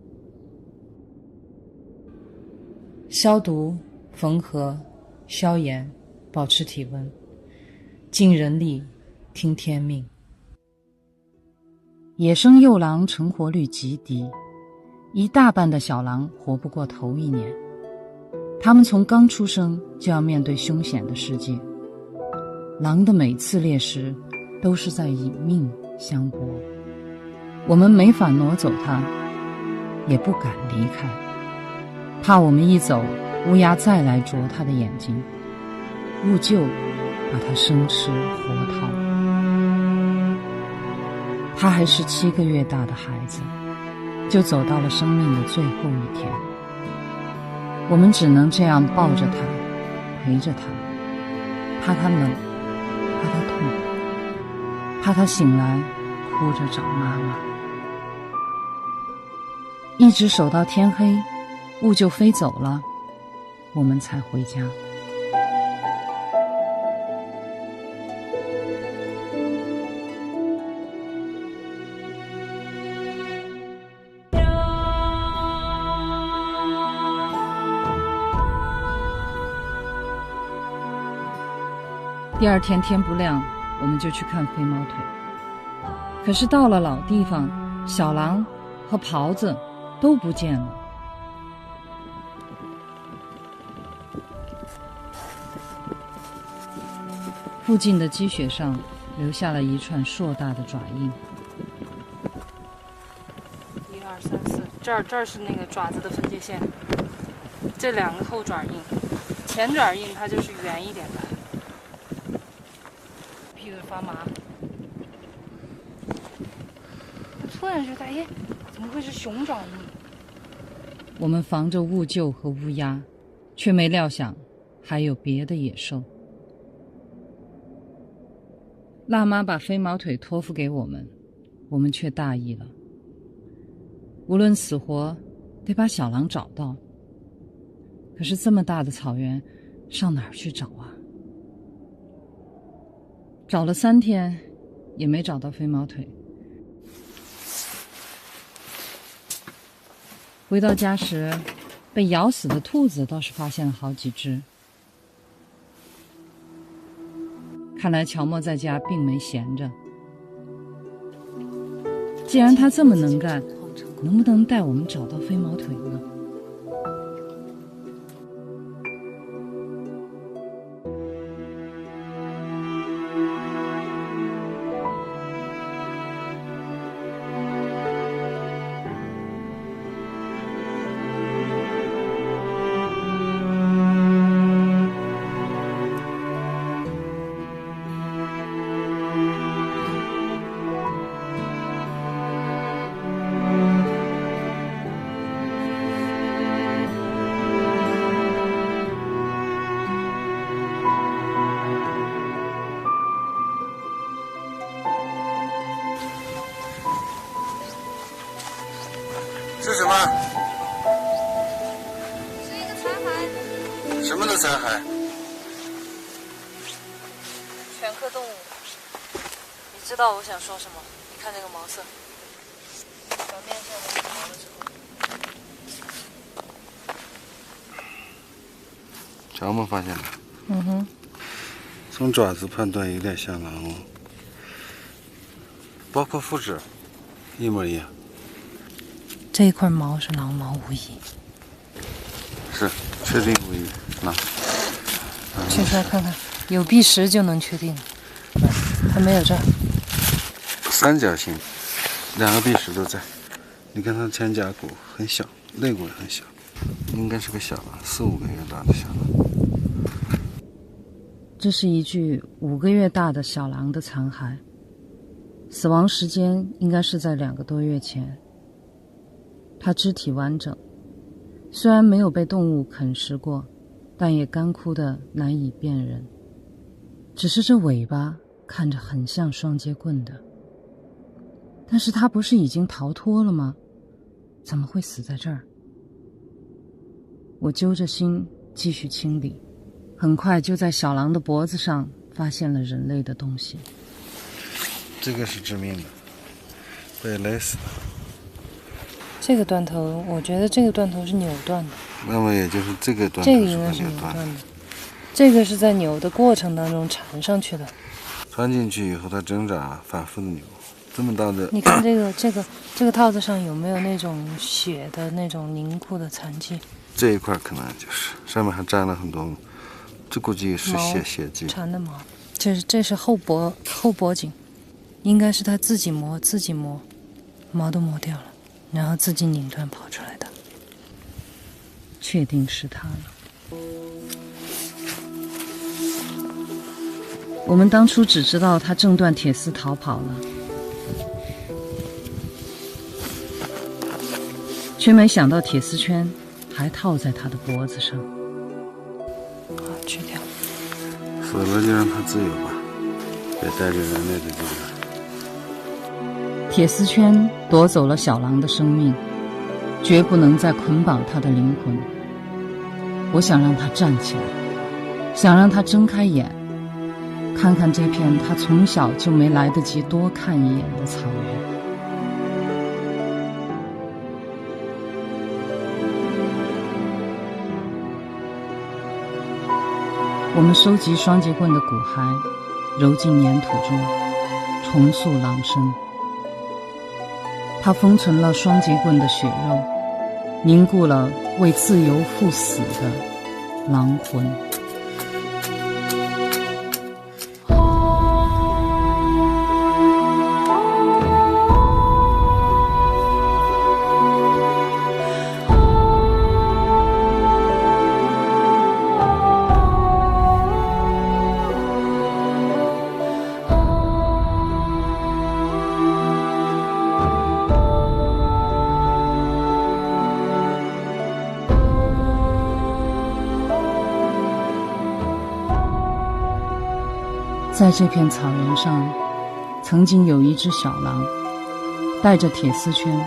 S5: 消毒、缝合、消炎，保持体温，尽人力，听天命。野生幼狼成活率极低，一大半的小狼活不过头1年。它们从刚出生就要面对凶险的世界，狼的每次猎食都是在以命相搏。我们没法挪走它，也不敢离开，怕我们一走，乌鸦再来啄它的眼睛，兀鹫把它生吃活掏。他还是7个月大的孩子，就走到了生命的最后一天。我们只能这样抱着他，陪着他，怕他冷，怕他痛，怕他醒来哭着找妈妈，一直守到天黑，兀鹫飞走了，我们才回家。第二天天不亮，我们就去看飞毛腿。可是到了老地方，小狼和狍子都不见了。附近的积雪上留下了一串硕大的爪印。
S4: 1、2、3、4，这儿是那个爪子的分界线，这2个后爪印，前爪印它就是圆一点的。屁股发麻，突然觉得，哎，怎么会是熊爪印？
S5: 我们防着兀鹫和乌鸦，却没料想还有别的野兽。辣妈把飞毛腿托付给我们，我们却大意了。无论死活，得把小狼找到。可是这么大的草原，上哪儿去找啊？找了3天，也没找到飞毛腿。回到家时，被咬死的兔子倒是发现了好几只。看来乔默在家并没闲着。既然他这么能干，能不能带我们找到飞毛腿呢？
S13: 是什么？
S18: 是一个残骸。
S13: 什么的残骸？
S4: 犬科动物。你知道我想说什么？你看这个毛色，表面上的毛了之后。
S13: 乔默发现的。
S5: 嗯哼。
S13: 从爪子判断有点像狼哦，包括肤质，一模一样。
S5: 这一块毛是狼毛无疑，
S13: 是确定无疑。那
S5: 取出来看看，有壁石就能确定。还没有这儿。
S13: 三角形，2个壁石都在。你看它前胛骨很小，肋骨也很小，应该是个小狼，4、5个月大的小狼。
S5: 这是一具5个月大的小狼的残骸，死亡时间应该是在2个多月前。它肢体完整，虽然没有被动物啃食过，但也干枯的难以辨认。只是这尾巴看着很像双节棍的。但是他不是已经逃脱了吗？怎么会死在这儿？我揪着心继续清理，很快就在小狼的脖子上发现了人类的东西。
S13: 这个是致命的，被勒死的。
S4: 这个断头，我觉得这个断头是扭断的。
S13: 那么也就是这个断头，
S4: 这个应该是扭断的，这个是在扭的过程当中缠上去的。
S13: 穿进去以后，它挣扎，反复的扭，这么大的。
S4: 你看这个套子上有没有那种血的那种凝固的残迹？
S13: 这一块可能就是上面还沾了很多，这估计是血迹。
S4: 缠的毛，这是后脖颈，应该是他自己磨，毛都磨掉了，然后自己拧断跑出来的。
S5: 确定是他了。我们当初只知道他挣断铁丝逃跑了，却没想到铁丝圈还套在他的脖子上。
S4: 好，去掉。
S13: 死了就让他自由吧，别带着人类的力量。
S5: 铁丝圈夺走了小狼的生命，绝不能再捆绑他的灵魂。我想让他站起来，想让他睁开眼，看看这片他从小就没来得及多看一眼的草原。我们收集双节棍的骨骸，揉进粘土中，重塑狼身。它封存了双节棍的血肉，凝固了为自由赴死的狼魂。在这片草原上，曾经有一只小狼，带着铁丝圈，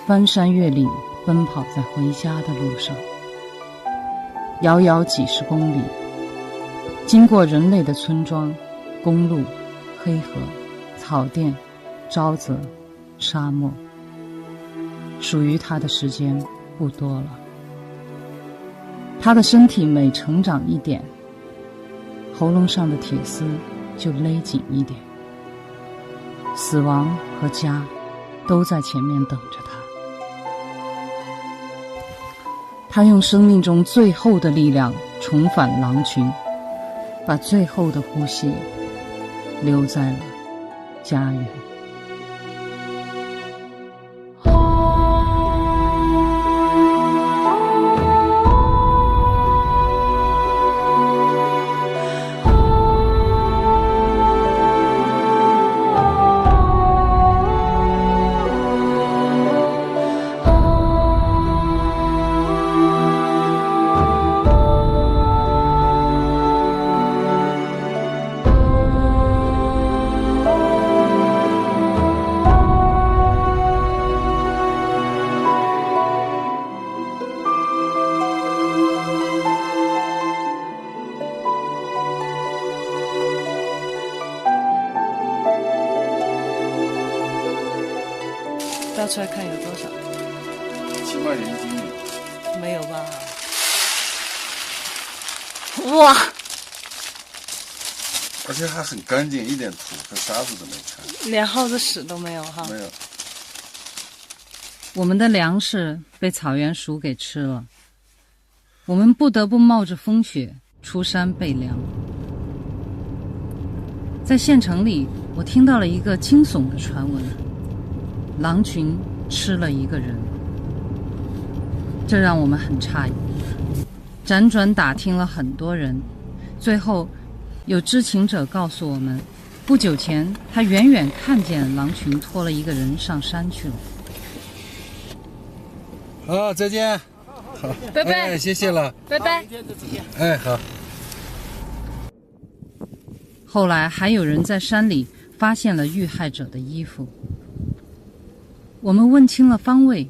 S5: 翻山越岭，奔跑在回家的路上。遥遥几十公里，经过人类的村庄、公路、黑河、草甸、沼泽、沙漠，属于它的时间不多了。它的身体每成长一点，喉咙上的铁丝就勒紧一点，死亡和家都在前面等着他。他用生命中最后的力量重返狼群，把最后的呼吸留在了家园。
S4: 倒出来看有多少
S13: ？7万人斤米。
S4: 没有吧？哇！
S13: 而且还很干净，一点土和沙子都没看，
S4: 连耗子屎都没有哈。
S13: 没有。
S5: 我们的粮食被草原鼠给吃了，我们不得不冒着风雪出山备粮。在县城里，我听到了一个惊悚的传闻：狼群吃了一个人。这让我们很诧异，辗转打听了很多人，最后有知情者告诉我们，不久前他远远看见狼群拖了一个人上山去了。
S13: 好，再见。好，
S4: 拜拜。
S13: 哎，谢谢了。
S4: 拜拜。
S13: 哎，好。
S5: 后来还有人在山里发现了遇害者的衣服，我们问清了方位，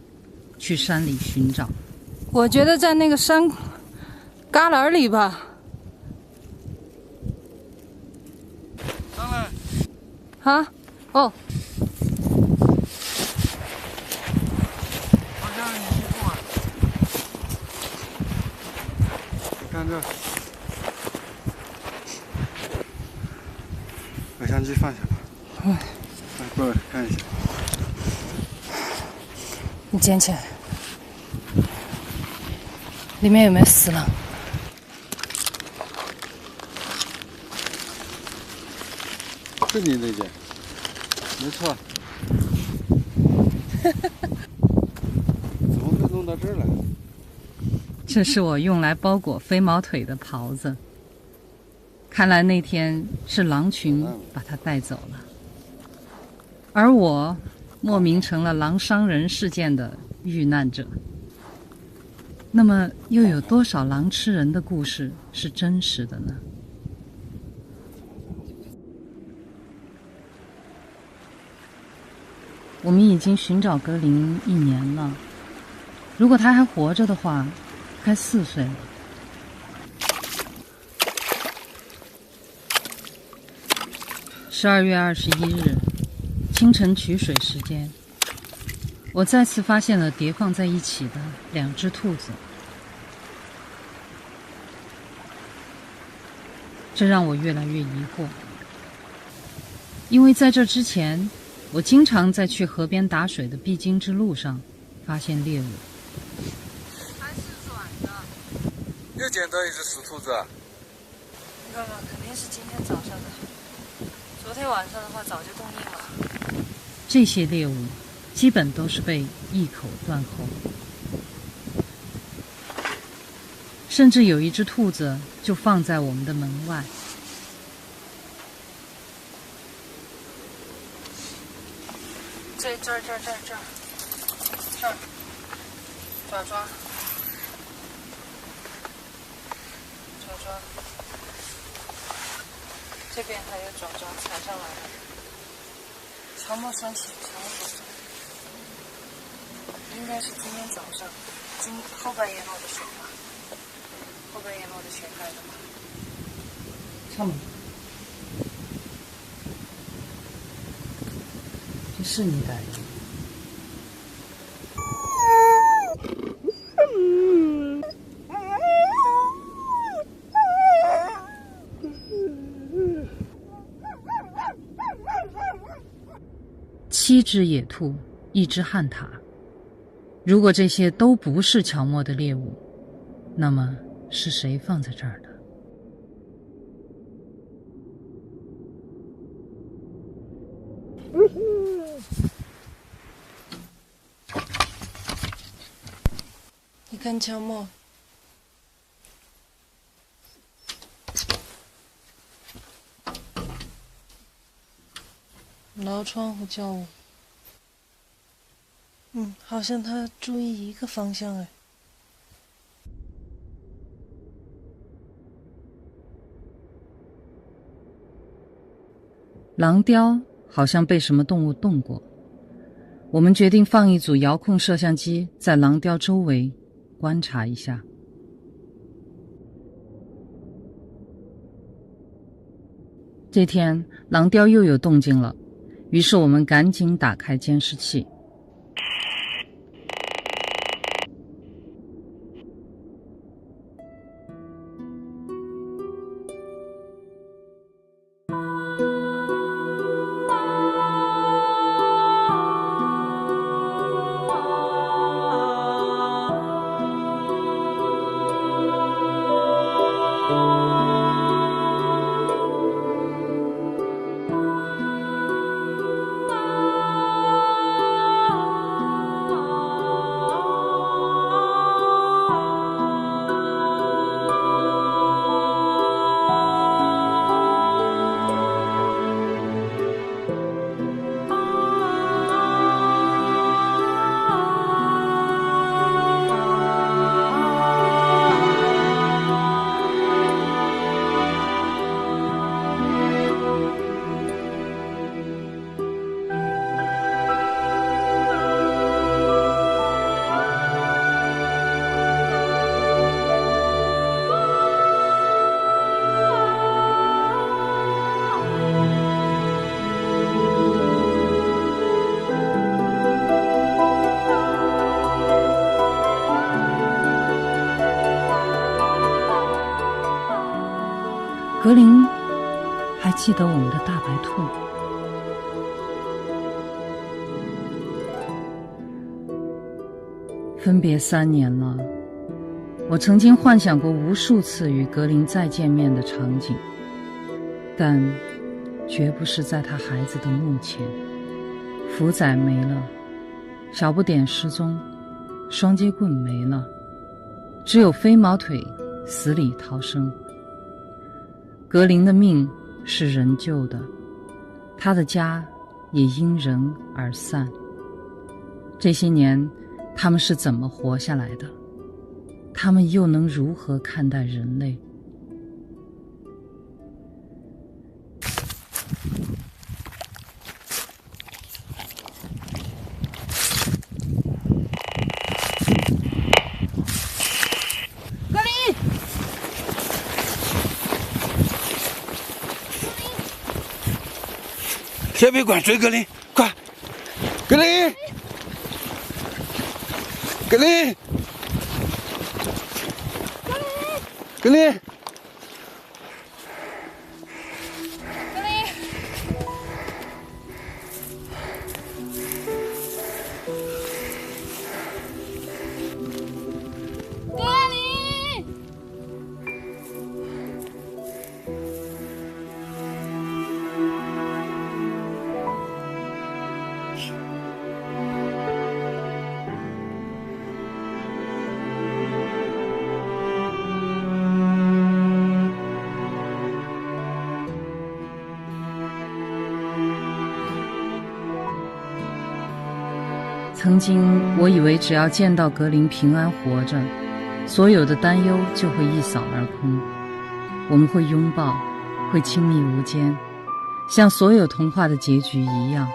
S5: 去山里寻找。
S4: 我觉得在那个山旮旯里吧。
S10: 上来。
S4: 啊？哦。
S10: 放下你衣服啊！看这，把相机放下吧。来，过来看一下。
S4: 你捡起来，里面有没有死狼？
S10: 是你那件，没错。怎么会弄到这儿来？
S5: 这是我用来包裹飞毛腿的袍子。看来那天是狼群把它带走了，而我莫名成了狼伤人事件的遇难者。那么，又有多少狼吃人的故事是真实的呢？我们已经寻找格林1年了，如果他还活着的话，该4岁了。12月21日，清晨取水时间，我再次发现了叠放在一起的2只兔子，这让我越来越疑惑，因为在这之前，我经常在去河边打水的必经之路上发现猎物。
S10: 还是转的。又捡到一只死兔子啊！
S4: 你看看，肯定是今天早上的。昨天晚上的话，早就供应了。
S5: 这些猎物基本都是被一口断后，甚至有一只兔子就放在我们的门外。
S4: 这儿，爪爪，这边还有爪爪踩上来了，乔木酸血，乔木手上，应该是今天早上，后半夜落的雪吧，后半夜落的雪盖的吧。
S5: 上面，这是你逮的？7只野兔，1只旱獭。如果这些都不是乔莫的猎物，那么是谁放在这儿的？
S4: 你看乔莫，挠窗户叫我。好像他注意一个方向哎。
S5: 狼雕好像被什么动物动过，我们决定放一组遥控摄像机在狼雕周围观察一下。这天狼雕又有动静了，于是我们赶紧打开监视器。格林还记得我们的大白兔。分别3年了，我曾经幻想过无数次与格林再见面的场景，但绝不是在他孩子的墓前。福仔没了，小不点失踪，双截棍没了，只有飞毛腿死里逃生。格林的命是人救的，他的家也因人而散。这些年他们是怎么活下来的？他们又能如何看待人类？
S19: 格林，
S7: 先别管，追格林，快！格林，格林，格林。
S5: 曾经我以为只要见到格林平安活着，所有的担忧就会一扫而空，我们会拥抱，会亲密无间，像所有童话的结局一样。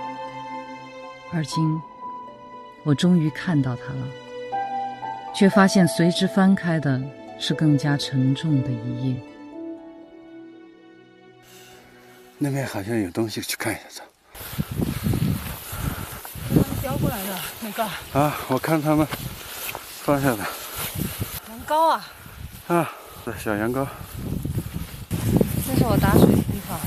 S5: 而今我终于看到他了，却发现随之翻开的是更加沉重的一页。
S7: 那边好像有东西，去看一下走。
S4: 叼过来的那个
S7: 啊，我看他们放下的
S4: 羊羔啊！
S7: 啊，对，小羊羔。
S4: 这是我打水的地方。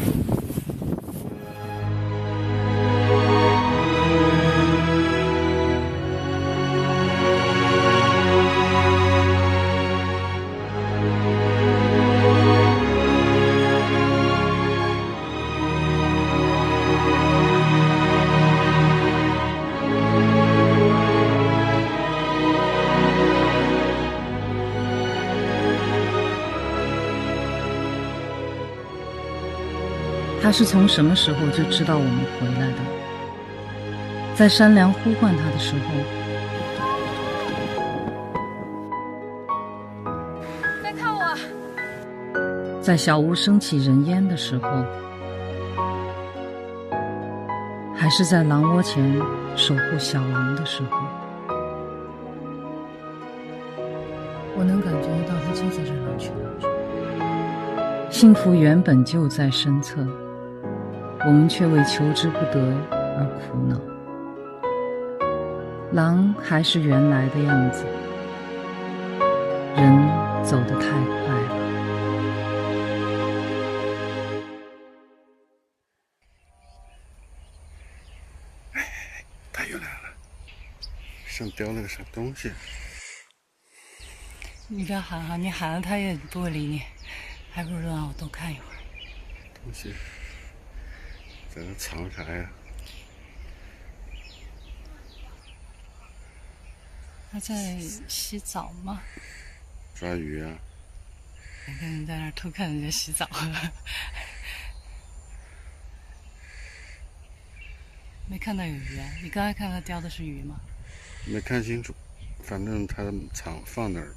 S5: 他是从什么时候就知道我们回来的？在山梁呼唤他的时候，
S19: 再看我，
S5: 在小屋升起人烟的时候，还是在狼窝前守护小狼的时候。我能感觉到他就在这狼群当中。幸福原本就在身侧，我们却为求之不得而苦恼。狼还是原来的样子，人走得太快了。
S7: 他又来了，上叼了个啥东西？
S4: 你不要喊哈，你喊了他也不会理你，还不如让我多看一会儿。
S7: 东西在那藏啥呀？
S4: 他在洗澡吗？
S7: 抓鱼啊！
S4: 你看你在那儿偷看人家洗澡。没看到有鱼啊？你刚才看他叼的是鱼吗？
S7: 没看清楚，反正他放那儿了。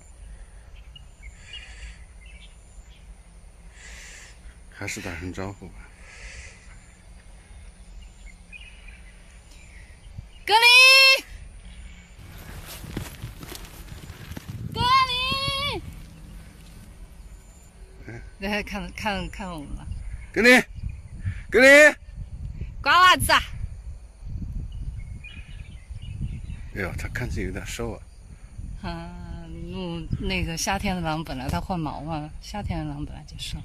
S7: 还是打声招呼吧。
S19: 格林，格林，
S4: 你还看我们了？
S7: 格林，格林，
S19: 刮袜子啊！
S7: 哎呦，他看起来有点瘦啊。
S4: 那个夏天的狼本来它换毛嘛，夏天的狼本来就瘦。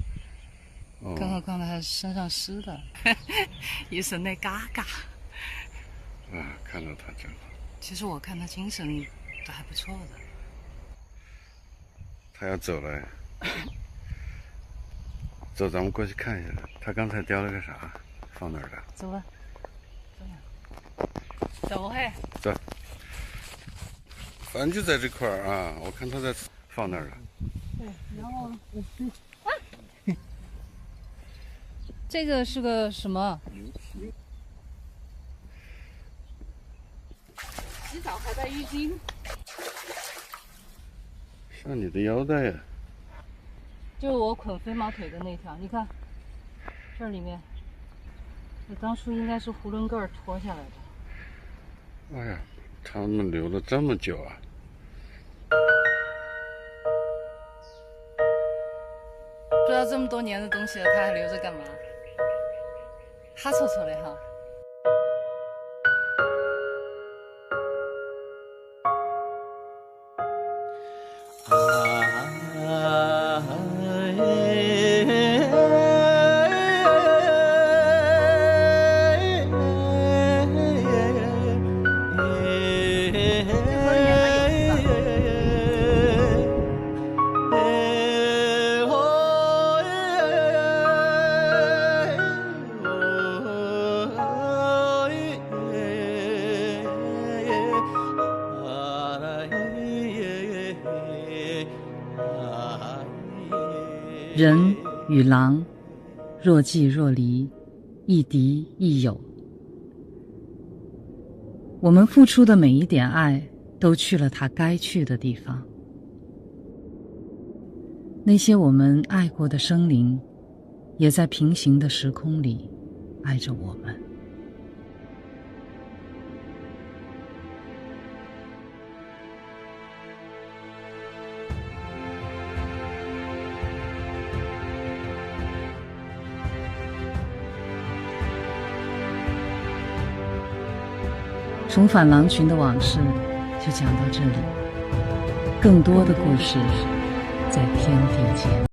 S5: 更何况他身上湿的，一身的嘎嘎。
S13: 看到他真好。
S5: 其实我看他精神都还不错的。
S13: 他要走了，走，咱们过去看一下。他刚才叼了个啥？放哪儿了？
S5: 走吧，走嘿。
S13: 走。反正就在这块儿啊，我看他在放那儿了。
S5: 对，然后这个是个什么？洗澡还带浴巾。
S13: 像你的腰带呀。
S5: 就是我捆飞毛腿的那条，你看，这里面，这当初应该是囫囵个儿脱下来的。
S13: 哎呀，他们留了这么久啊！
S5: 不知道这么多年的东西了，他还留着干嘛？哈戳戳的哈。人与狼，若即若离，亦敌亦友。我们付出的每一点爱，都去了它该去的地方。那些我们爱过的生灵，也在平行的时空里爱着我们。重返狼群的往事就讲到这里，更多的故事在天地间。